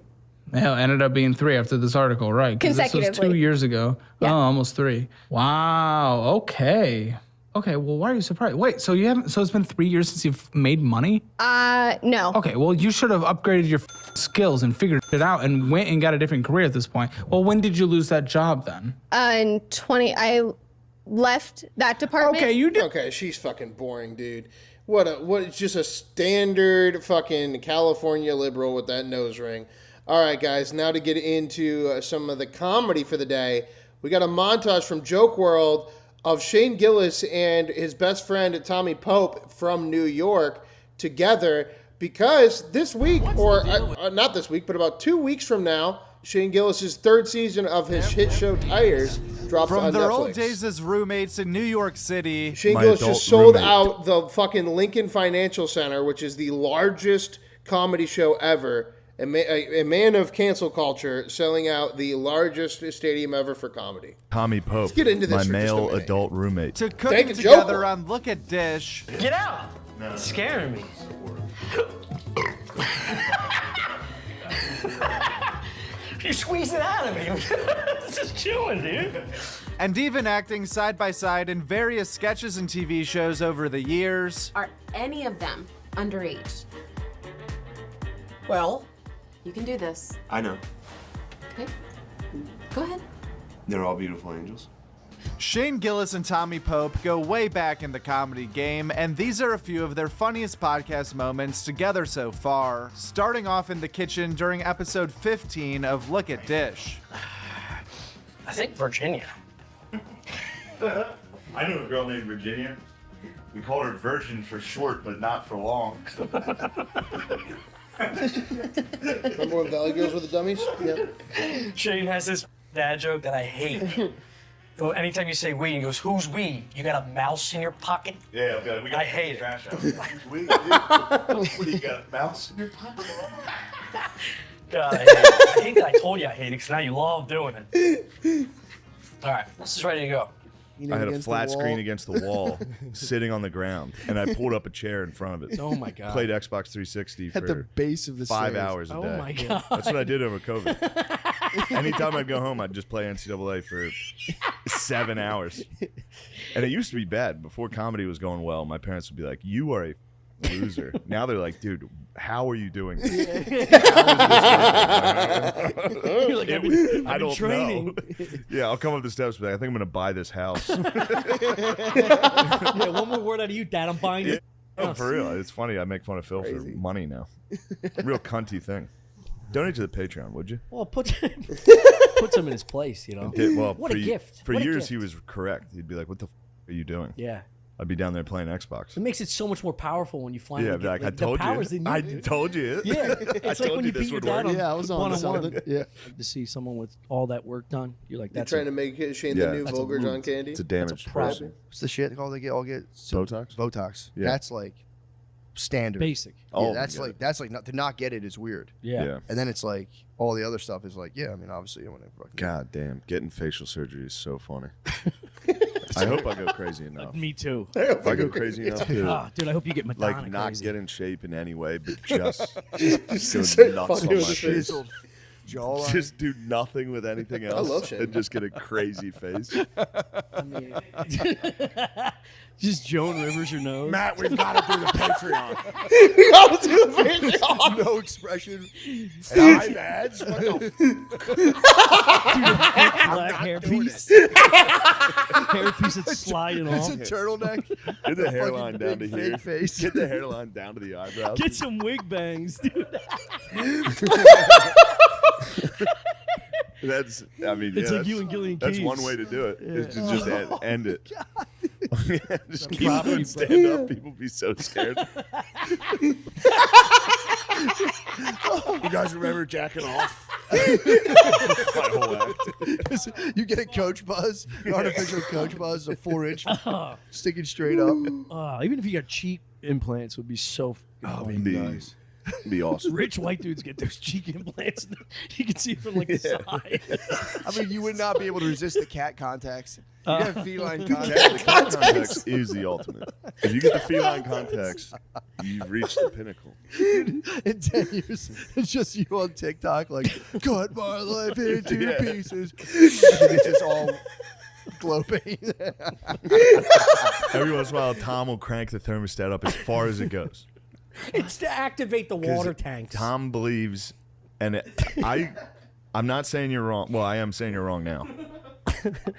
Hell, ended up being 3 after this article, right? 'Cause this was 2 Consecutively. years ago. Yeah. Oh, almost 3. Wow, okay. Okay, well, why are you surprised? Wait, so you haven't, so it's been 3 years since you've made money? No. Okay, well, you should have upgraded your skills and figured it out and went and got a different career at this point. Well, when did you lose that job then? In 20, I left that department. Okay, you did. Okay, she's fucking boring, dude. What? Just a standard fucking California liberal with that nose ring. All right, guys. Now to get into some of the comedy for the day, we got a montage from Joke World of Shane Gillis and his best friend Tommy Pope from New York together because this week, or not this week, but about 2 weeks from now, Shane Gillis' third season of his hit show Tires drops From on their Netflix. old days as roommates in New York City. Shane Gillis just sold out the fucking Lincoln Financial Center, which is the largest comedy show ever. A man of cancel culture selling out the largest stadium ever for comedy. Tommy Pope, Let's get into this my for just a male minute. adult roommate. To cook Thank it you, Joker. together on Look at Dish. Get out! It's scaring me. You're squeezing out of me. It's just chewing, dude. And even acting side by side in various sketches and TV shows over the years. Are any of them underage? Well, you can do this. I know. Okay. Go ahead. They're all beautiful angels. Shane Gillis and Tommy Pope go way back in the comedy game, and these are a few of their funniest podcast moments together so far, starting off in the kitchen during episode 15 of Look at Dish. I think Virginia. I knew a girl named Virginia. We called her Virgin for short, but not for long. Remember when Valley Girls were the dummies? Yep. Shane has this dad joke that I hate. So anytime you say we, he goes, "Who's we? You got a mouse in your pocket?" Yeah, we got I hate trash it. out. What do you got, a mouse in your pocket? God, I hate it. I hate that I told you I hate it because now you love doing it. All right, this is ready to go. I had a flat screen against the wall, sitting on the ground, and I pulled up a chair in front of it. Oh my God. Played Xbox 360 At for the base of the 5 stairs. hours a Oh day. my God. That's what I did over COVID. Anytime I'd go home, I'd just play NCAA for 7 hours. And it used to be bad. Before comedy was going well, my parents would be like, "You are a loser." Now they're like, "Dude, how are you doing this?" You're like, I've been training. know. Yeah, I'll come up the steps, but I think I'm gonna buy this house. Yeah, one more word out of you, Dad. I'm buying it. Oh, for real, it's funny. I make fun of Phil for money now. Real cunty thing. Donate to the Patreon, would you? Well, put him in his place, you know. Well, What for a gift. For What a years, gift. he was correct. He'd be like, "What the are you doing?" Yeah. I'd be down there playing Xbox. It makes it so much more powerful when you finally Yeah, get like, I the told powers you. in you. I dude. told you. Yeah, I it's like told when you you this beat your would dad work. on Yeah, I was on one-on-one. something. Yeah. To see someone with all that work done, you're like, You're that's trying to make Shane the new vulgar John Candy? It's a damaged person. What's the shit called? They all get Botox. Botox. Yeah. That's like standard. Basic. Yeah, Oh, that's yeah. like not, to not get it is weird. Yeah. And then it's like all the other stuff is like, yeah. I mean, obviously, I want to fucking. God damn, getting facial surgery is so funny. I hope I go crazy enough. Me too. If I go crazy enough, dude, Dude, I hope you get Madonna like not crazy. get in shape in any way, but just go start nuts fucking on with my the face. face. Jawline. Just do nothing with anything else. love shape. And just get a crazy face. I mean, just Joan Rivers your nose. Matt, we've got to do the Patreon. We gotta do the Patreon. No expression. Five ads? What the Black hairpiece. Hairpiece that's sliding It's off. a turtleneck. Get the hairline fucking down to big here. fake face. Get the hairline down to the eyebrows. Get some wig bangs, dude. That's, I mean, It's yeah, like you and Gillian That's Keys. one way to do it. Is to just end it. Just keep Property doing stand up. People be so scared. You guys remember jacking off? My whole act. You get a coach buzz, an artificial coach buzz, a 4-inch sticking straight up. Even if you got cheek implants, would be so. It'd be nice. Be awesome. Rich white dudes get those cheek implants. You can see it from like the side. I mean, you would not be able to resist the cat contacts. You have feline The contacts. cat context is the ultimate. If you get the feline context, you've reached the pinnacle. In 10 years, it's just you on TikTok, like, cut my life into Yeah. pieces. And it's just all glow paint. Every once in a while, Tom will crank the thermostat up as far as it goes. It's to activate the 'Cause water tanks. Tom believes, and I'm not saying you're wrong. Well, I am saying you're wrong now.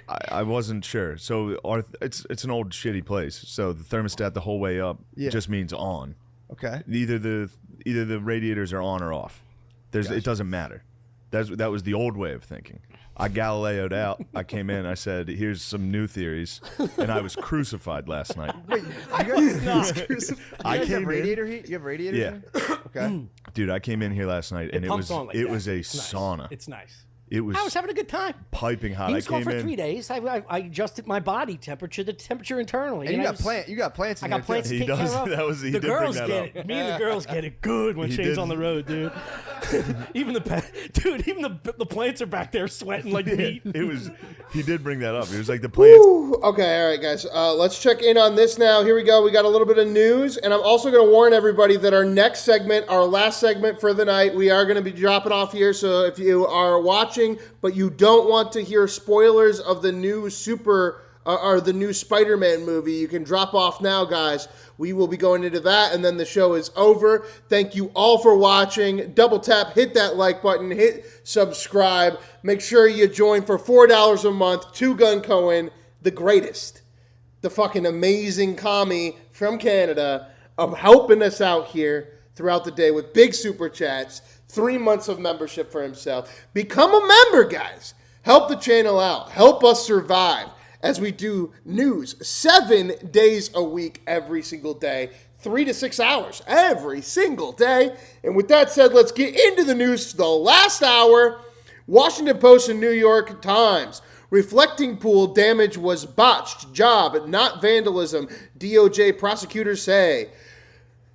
I wasn't sure. So it's an old shitty place. So the thermostat the whole way up just means on. Okay. Either the radiators are on or off. It doesn't matter. That was the old way of thinking. I Galileo'd out. I came in. I said, "Here's some new theories," and I was crucified last night. Wait, you guys I have came radiator heat? You have radiator Yeah. heat? Okay. Dude, I came in here last night and it pumps was on like it that. was a It's nice. sauna. It's nice. It was I was having a good time. piping hot. He I was gone came for in. 3 days. I adjusted my body temperature, the temperature internally. And you I got plants in I got there, plants too. to He take does. care of. That was he the did bring girls that get up. it. Me and the girls get it good when He Shane's did. on the road, dude. Even the plants are back there sweating like meat. He did bring that up. It was like the plants. Woo. Okay, all right, guys. Let's check in on this now. Here we go. We got a little bit of news, and I'm also going to warn everybody that our next segment, our last segment for the night, we are going to be dropping off here. So if you are watching, but you don't want to hear spoilers of the new the new Spider-Man movie, you can drop off now, guys. We will be going into that, and then the show is over. Thank you all for watching. Double tap, hit that like button, hit subscribe. Make sure you join for $4 a month. Two Gun Cohen, the greatest, the fucking amazing commie from Canada, of helping us out here throughout the day with big super chats. 3 months of membership for himself. Become a member, guys. Help the channel out. Help us survive as we do news 7 days a week, every single day, 3 to 6 hours every single day. And with that said, let's get into the news for the last hour. Washington Post and New York Times. Reflecting pool damage was botched job, not vandalism, DOJ prosecutors say.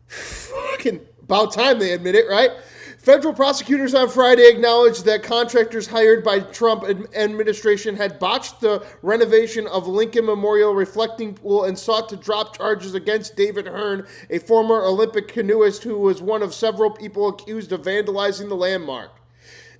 Fucking about time they admit it, right? Federal prosecutors on Friday acknowledged that contractors hired by Trump administration had botched the renovation of Lincoln Memorial Reflecting Pool and sought to drop charges against David Hearn, a former Olympic canoeist who was one of several people accused of vandalizing the landmark.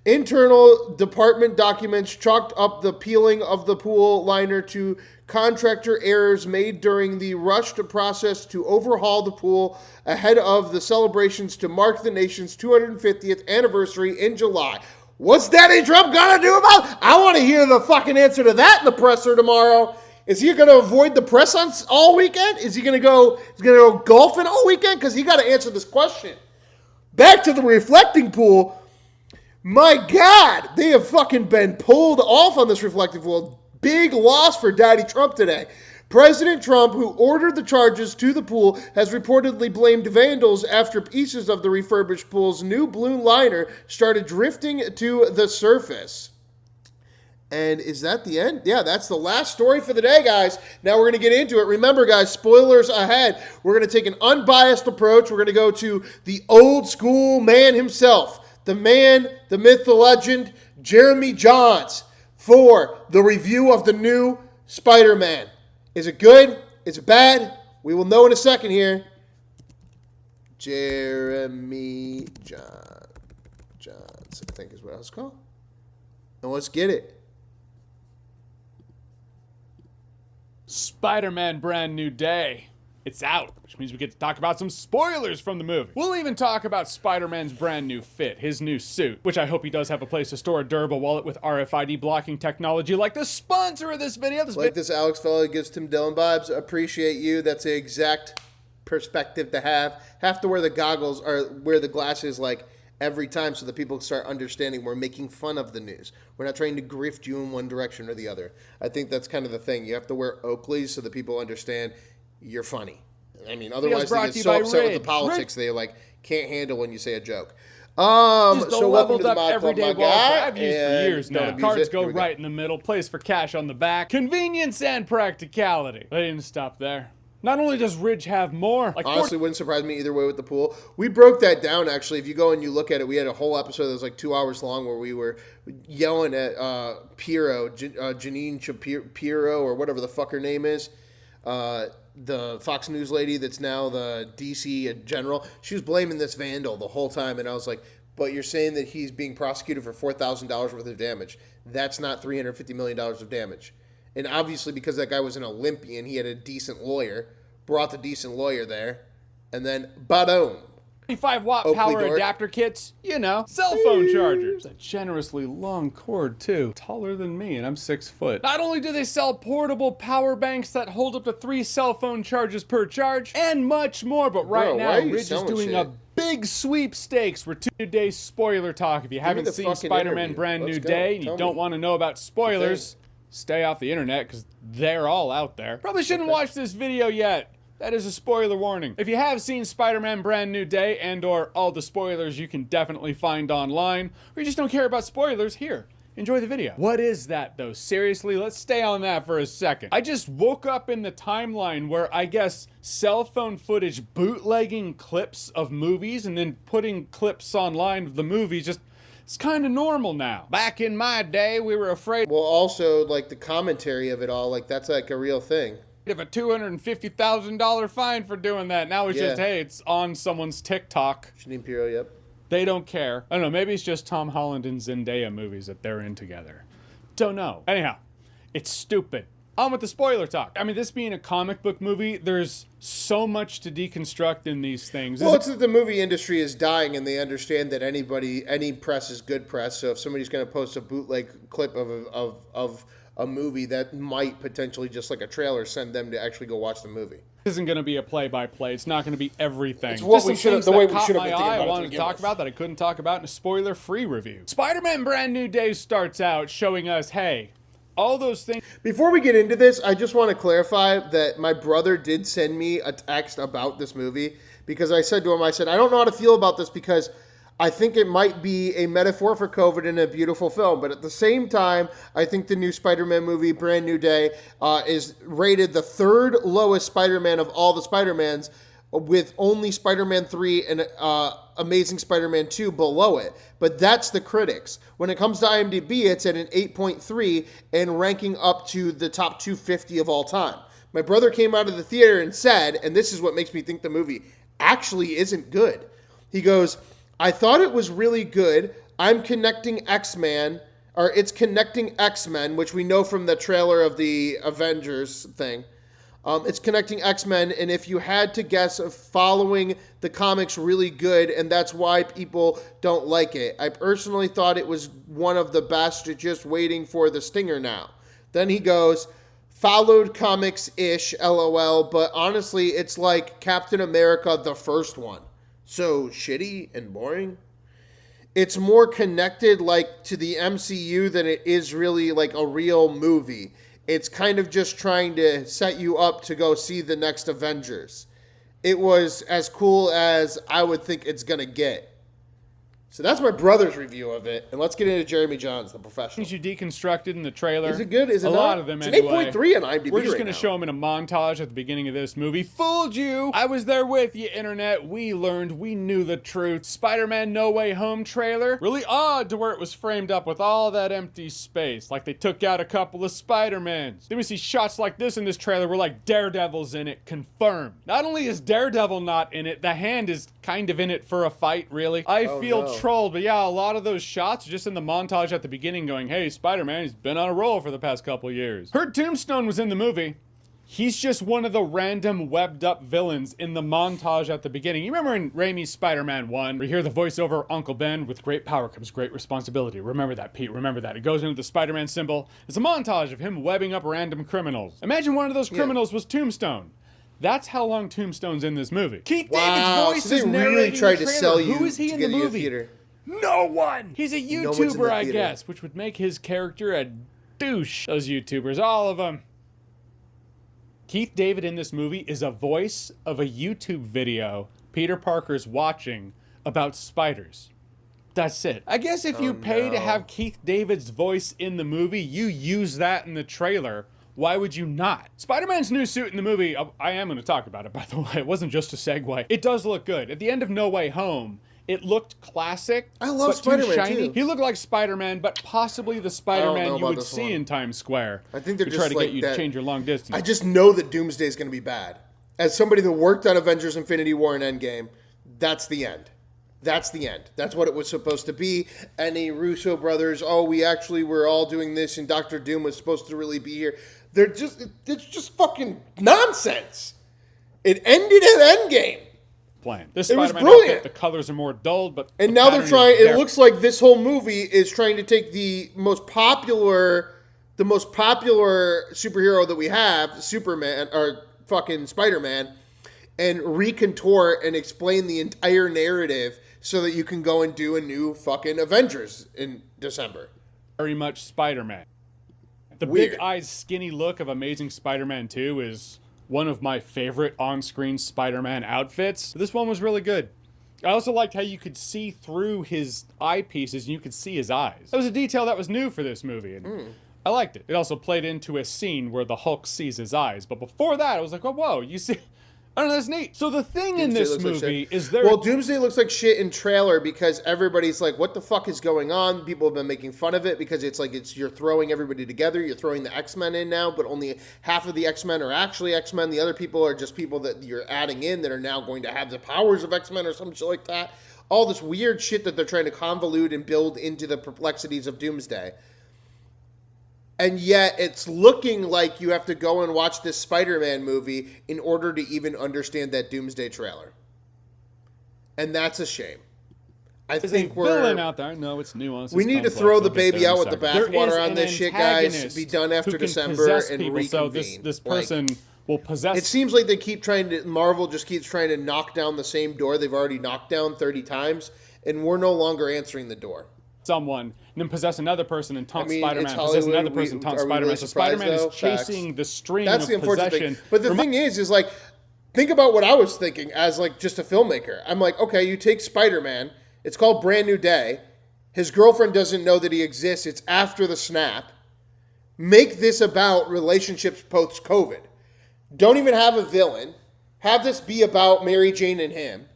Internal department documents chalked up the peeling of the pool liner to contractor errors made during the rushed process to overhaul the pool ahead of the celebrations to mark the nation's 250th anniversary in July. What's Daddy Trump gonna do about it? I want to hear the fucking answer to that in the presser tomorrow. Is he going to avoid the press on all weekend? Is he going to go golfing all weekend? Because he got to answer this question. Back to the reflecting pool. My God, they have fucking been pulled off on this reflective pool. Big loss for Daddy Trump today. President Trump, who ordered the charges to the pool, has reportedly blamed vandals after pieces of the refurbished pool's new blue liner started drifting to the surface. And is that the end? Yeah, that's the last story for the day, guys. Now we're going to get into it. Remember, guys, spoilers ahead. We're going to take an unbiased approach. We're going to go to the old school man himself, the man, the myth, the legend, Jeremy Johns, for the review of the new Spider-Man. Is it good? Is it bad? We will know in a second here. Jeremy Johns, I think is what I was called. And let's get it. Spider-Man Brand New Day. It's out, which means we get to talk about some spoilers from the movie. We'll even talk about Spider-Man's brand new fit, his new suit, which I hope he does have a place to store a durable wallet with RFID blocking technology like the sponsor of this video. This Alex fella gives Tim Dillon vibes. Appreciate you. That's the exact perspective to have. Have to wear the goggles or wear the glasses like every time so that people start understanding we're making fun of the news. We're not trying to grift you in one direction or the other. I think that's kind of the thing. You have to wear Oakleys so that people understand you're funny. I mean, otherwise they get so upset with the politics they like can't handle when you say a joke. So welcome to the Mod Club, my guy. I've used for years now. Cards go right in the middle, place for cash on the back. Convenience and practicality. They didn't stop there. Not only does Ridge have more, honestly, wouldn't surprise me either way with the pool. We broke that down, actually. If you go and you look at it, we had a whole episode that was like 2 hours long where we were yelling at Janine Shapiro, or whatever the fuck her name is, the Fox News lady that's now the DC general. She was blaming this vandal the whole time, and I was like, but you're saying that he's being prosecuted for $4,000 worth of damage. That's not $350 million of damage. And obviously, because that guy was an Olympian, he had a decent lawyer, brought the decent lawyer there, and then, ba-doom. 25-watt power adapter kits, you know, cell phone chargers. A generously long cord, too. Taller than me, and I'm 6 foot. Not only do they sell portable power banks that hold up to 3 cell phone charges per charge, and much more, but right now, Ridge is doing a big sweepstakes for 2 days spoiler talk. If you haven't seen Spider-Man Brand New Day, and you don't want to know about spoilers, stay off the internet, because they're all out there. Probably shouldn't watch this video yet. That is a spoiler warning. If you have seen Spider-Man Brand New Day and or all the spoilers you can definitely find online, or you just don't care about spoilers, here, enjoy the video. What is that though? Seriously, let's stay on that for a second. I just woke up in the timeline where I guess cell phone footage bootlegging clips of movies and then putting clips online of the movies just, it's kind of normal now. Back in my day, we were afraid. Well, also, like, the commentary of it all, like, that's, like, a real thing. Of a $250,000 fine for doing that. Now it's just, hey, it's on someone's TikTok. Janine Pirro, yep. They don't care. I don't know, maybe it's just Tom Holland and Zendaya movies that they're in together. Don't know. Anyhow, it's stupid. On with the spoiler talk. I mean, this being a comic book movie, there's so much to deconstruct in these things. Well, it's that the movie industry is dying, and they understand that any press is good press. So if somebody's going to post a bootleg clip of a movie, that might potentially, just like a trailer, send them to actually go watch the movie. This isn't going to be a play-by-play. It's not going to be everything. It's what we should have, the way we should have been thinking about it. I wanted to talk about that I couldn't talk about in a spoiler-free review. Spider-Man Brand New Day starts out showing us, hey, all those things. Before we get into this, I just want to clarify that my brother did send me a text about this movie, because I said to him, I don't know how to feel about this, because I think it might be a metaphor for COVID in a beautiful film. But at the same time, I think the new Spider-Man movie, Brand New Day, is rated the 3rd lowest Spider-Man of all the Spider-Mans, with only Spider-Man 3 and Amazing Spider-Man 2 below it. But that's the critics. When it comes to IMDb, it's at an 8.3 and ranking up to the top 250 of all time. My brother came out of the theater and said, and this is what makes me think the movie actually isn't good. He goes, I thought it was really good. I'm connecting X-Men, or it's connecting X-Men, which we know from the trailer of the Avengers thing. It's connecting X-Men, and if you had to guess, following the comics really good, and that's why people don't like it. I personally thought it was one of the best, just waiting for the stinger now. Then he goes, followed comics-ish, LOL, but honestly, it's like Captain America, the first one. So shitty and boring. It's more connected like to the MCU than it is really like a real movie. It's kind of just trying to set you up to go see the next Avengers. It was as cool as I would think it's going to get. So that's my brother's review of it. And let's get into Jeremy Johns, the professional. Things you deconstructed in the trailer. Is it good? Is it a not? lot of them It's an anyway. 8.3 on IMDb We're just right going to now. show them in a montage at the beginning of this movie. Fooled you! I was there with you, internet. We learned. We knew the truth. Spider-Man No Way Home trailer. Really odd to where it was framed up with all that empty space. Like they took out a couple of Spider-Mans. Then we see shots like this in this trailer where like Daredevil's in it. Confirmed. Not only is Daredevil not in it, the Hand is kind of in it for a fight, really. I feel trolled, but yeah, a lot of those shots are just in the montage at the beginning going, hey, Spider-Man, he's been on a roll for the past couple years. Heard Tombstone was in the movie. He's just one of the random webbed up villains in the montage at the beginning. You remember in Raimi's Spider-Man 1, we hear the voiceover, Uncle Ben, with great power comes great responsibility. Remember that, Pete, remember that. It goes into the Spider-Man symbol. It's a montage of him webbing up random criminals. Imagine one of those criminals was Tombstone. That's how long Tombstone's in this movie. Keith David's voice so is they really narrating tried the to trailer. sell you Who is he to in get the you to movie? theater. No one. He's a No one's in the YouTuber, I theater. guess, which would make his character a douche. Those YouTubers, all of them. Keith David in this movie is a voice of a YouTube video Peter Parker's watching about spiders. That's it. I guess if you pay to have Keith David's voice in the movie, you use that in the trailer. Why would you not? Spider-Man's new suit in the movie, I am going to talk about it, by the way. It wasn't just a segue. It does look good. At the end of No Way Home, it looked classic. I love but Spider-Man, shiny. too. He looked like Spider-Man, but possibly the know Spider-Man you about would this see one. in Times Square. I think they're to just try to like get you that. to change your long distance. I just know that Doomsday is going to be bad. As somebody that worked on Avengers Infinity War and Endgame, that's the end. That's the end. That's what it was supposed to be. And the Russo brothers, we actually were all doing this and Dr. Doom was supposed to really be here. It's just fucking nonsense. It ended at Endgame. Plan. This It was Spider-Man brilliant. outfit, the colors are more dulled, but And the now they're pattern trying. is It there. looks like this whole movie is trying to take the most popular superhero that we have, Superman or fucking Spider-Man, and recontort and explain the entire narrative so that you can go and do a new fucking Avengers in December. Very much Spider-Man. The Weird. big eyes, skinny look of Amazing Spider-Man 2 is one of my favorite on-screen Spider-Man outfits. This one was really good. I also liked how you could see through his eyepieces and you could see his eyes. That was a detail that was new for this movie, and I liked it. It also played into a scene where the Hulk sees his eyes, but before that, I was like, oh, whoa, you see... I don't know, that's neat. So the thing in Doomsday this looks like movie shit. is there... Well, Doomsday looks like shit in trailer because everybody's like, what the fuck is going on? People have been making fun of it because it's like you're throwing everybody together. You're throwing the X-Men in now, but only half of the X-Men are actually X-Men. The other people are just people that you're adding in that are now going to have the powers of X-Men or some shit like that. All this weird shit that they're trying to convolute and build into the perplexities of Doomsday. And yet it's looking like you have to go and watch this Spider-Man movie in order to even understand that Doomsday trailer. And that's a shame. I There's think a we're... villain out there. No, it's nuanced. We It's need to complex. throw the I'll get baby there in out a with the second. There bathwater is on an this shit, guys. antagonist Be done after who can December possess and people, reconvene. so this Like, person will possess... it seems like they keep trying to... Marvel just keeps trying to knock down the same door they've already knocked down 30 times, and we're no longer answering the door. someone and then possess another person and taunt I mean, Spider-Man, it's possess Hollywood. another person, taunt Are we Spider-Man. really So surprised, Spider-Man though? is chasing Facts. the stream That's of the unfortunate possession. thing. But the thing is like, think about what I was thinking as like just a filmmaker. I'm like, okay, you take Spider-Man. It's called Brand New Day. His girlfriend doesn't know that he exists. It's after the snap. Make this about relationships post-COVID. Don't even have a villain. Have this be about Mary Jane and him.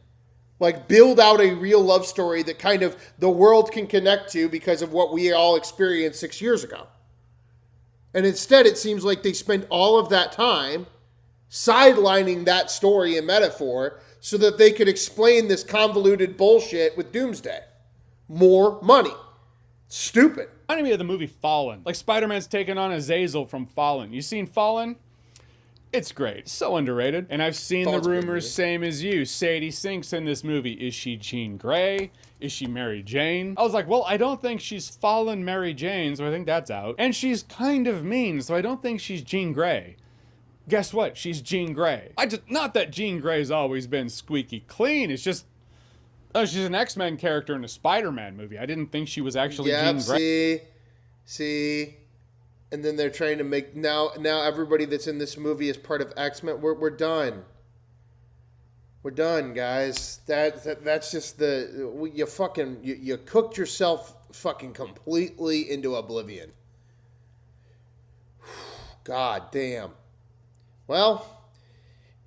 Like, build out a real love story that kind of the world can connect to because of what we all experienced 6 years ago. And instead, it seems like they spent all of that time sidelining that story and metaphor so that they could explain this convoluted bullshit with Doomsday. More money. Stupid. Reminded me of the movie Fallen. Like Spider-Man's taken on Azazel from Fallen. You seen Fallen? It's great. So underrated. And I've seen Fallen's the a good rumors, movie. same as you. Sadie Sink's in this movie. Is she Jean Grey? Is she Mary Jane? I was like, well, I don't think she's Fallen Mary Jane, so I think that's out. And she's kind of mean, so I don't think she's Jean Grey. Guess what? She's Jean Grey. Not that Jean Grey's always been squeaky clean. It's just, she's an X-Men character in a Spider-Man movie. I didn't think she was actually Jean Grey. See. And then they're trying to make now everybody that's in this movie is part of X-Men. We're done. We're done, guys. That's just you cooked yourself fucking completely into oblivion. God damn. Well,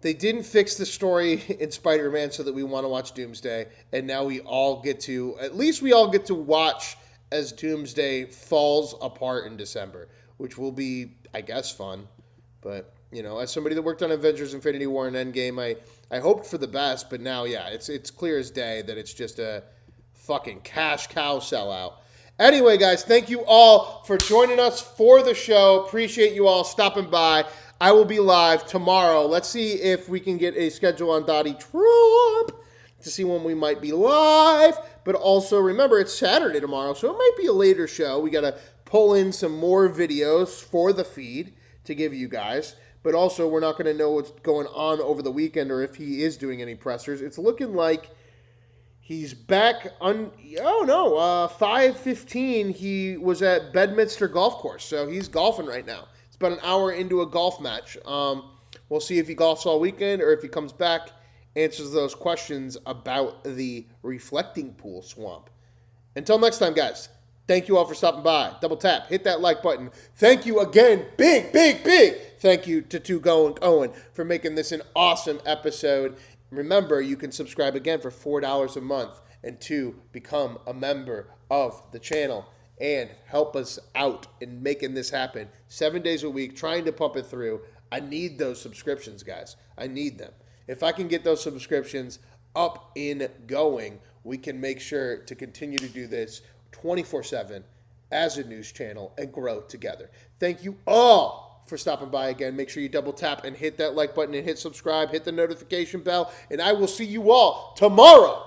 they didn't fix the story in Spider-Man so that we want to watch Doomsday, and now we all get to watch as Doomsday falls apart in December, which will be, I guess, fun. But, you know, as somebody that worked on Avengers Infinity War and Endgame, I hoped for the best, but now, yeah, it's clear as day that it's just a fucking cash cow sellout. Anyway, guys, thank you all for joining us for the show. Appreciate you all stopping by. I will be live tomorrow. Let's see if we can get a schedule on Donnie Trump to see when we might be live. But also, remember, it's Saturday tomorrow, so it might be a later show. We got to pull in some more videos for the feed to give you guys. But also, we're not going to know what's going on over the weekend or if he is doing any pressers. It's looking like he's back on, 5:15, he was at Bedminster Golf Course. So he's golfing right now. It's about an hour into a golf match. We'll see if he golfs all weekend or if he comes back, answers those questions about the reflecting pool swamp. Until next time, guys, thank you all for stopping by. Double tap, hit that like button. Thank you again, big thank you to Two Going Owen for making this an awesome episode. Remember, you can subscribe again for $4 a month and to become a member of the channel and help us out in making this happen 7 days a week, trying to pump it through. I need those subscriptions, guys. I need them. If I can get those subscriptions up and going, we can make sure to continue to do this 24/7 as a news channel and grow together. Thank you all for stopping by again. Make sure you double tap and hit that like button and hit subscribe, hit the notification bell, and I will see you all tomorrow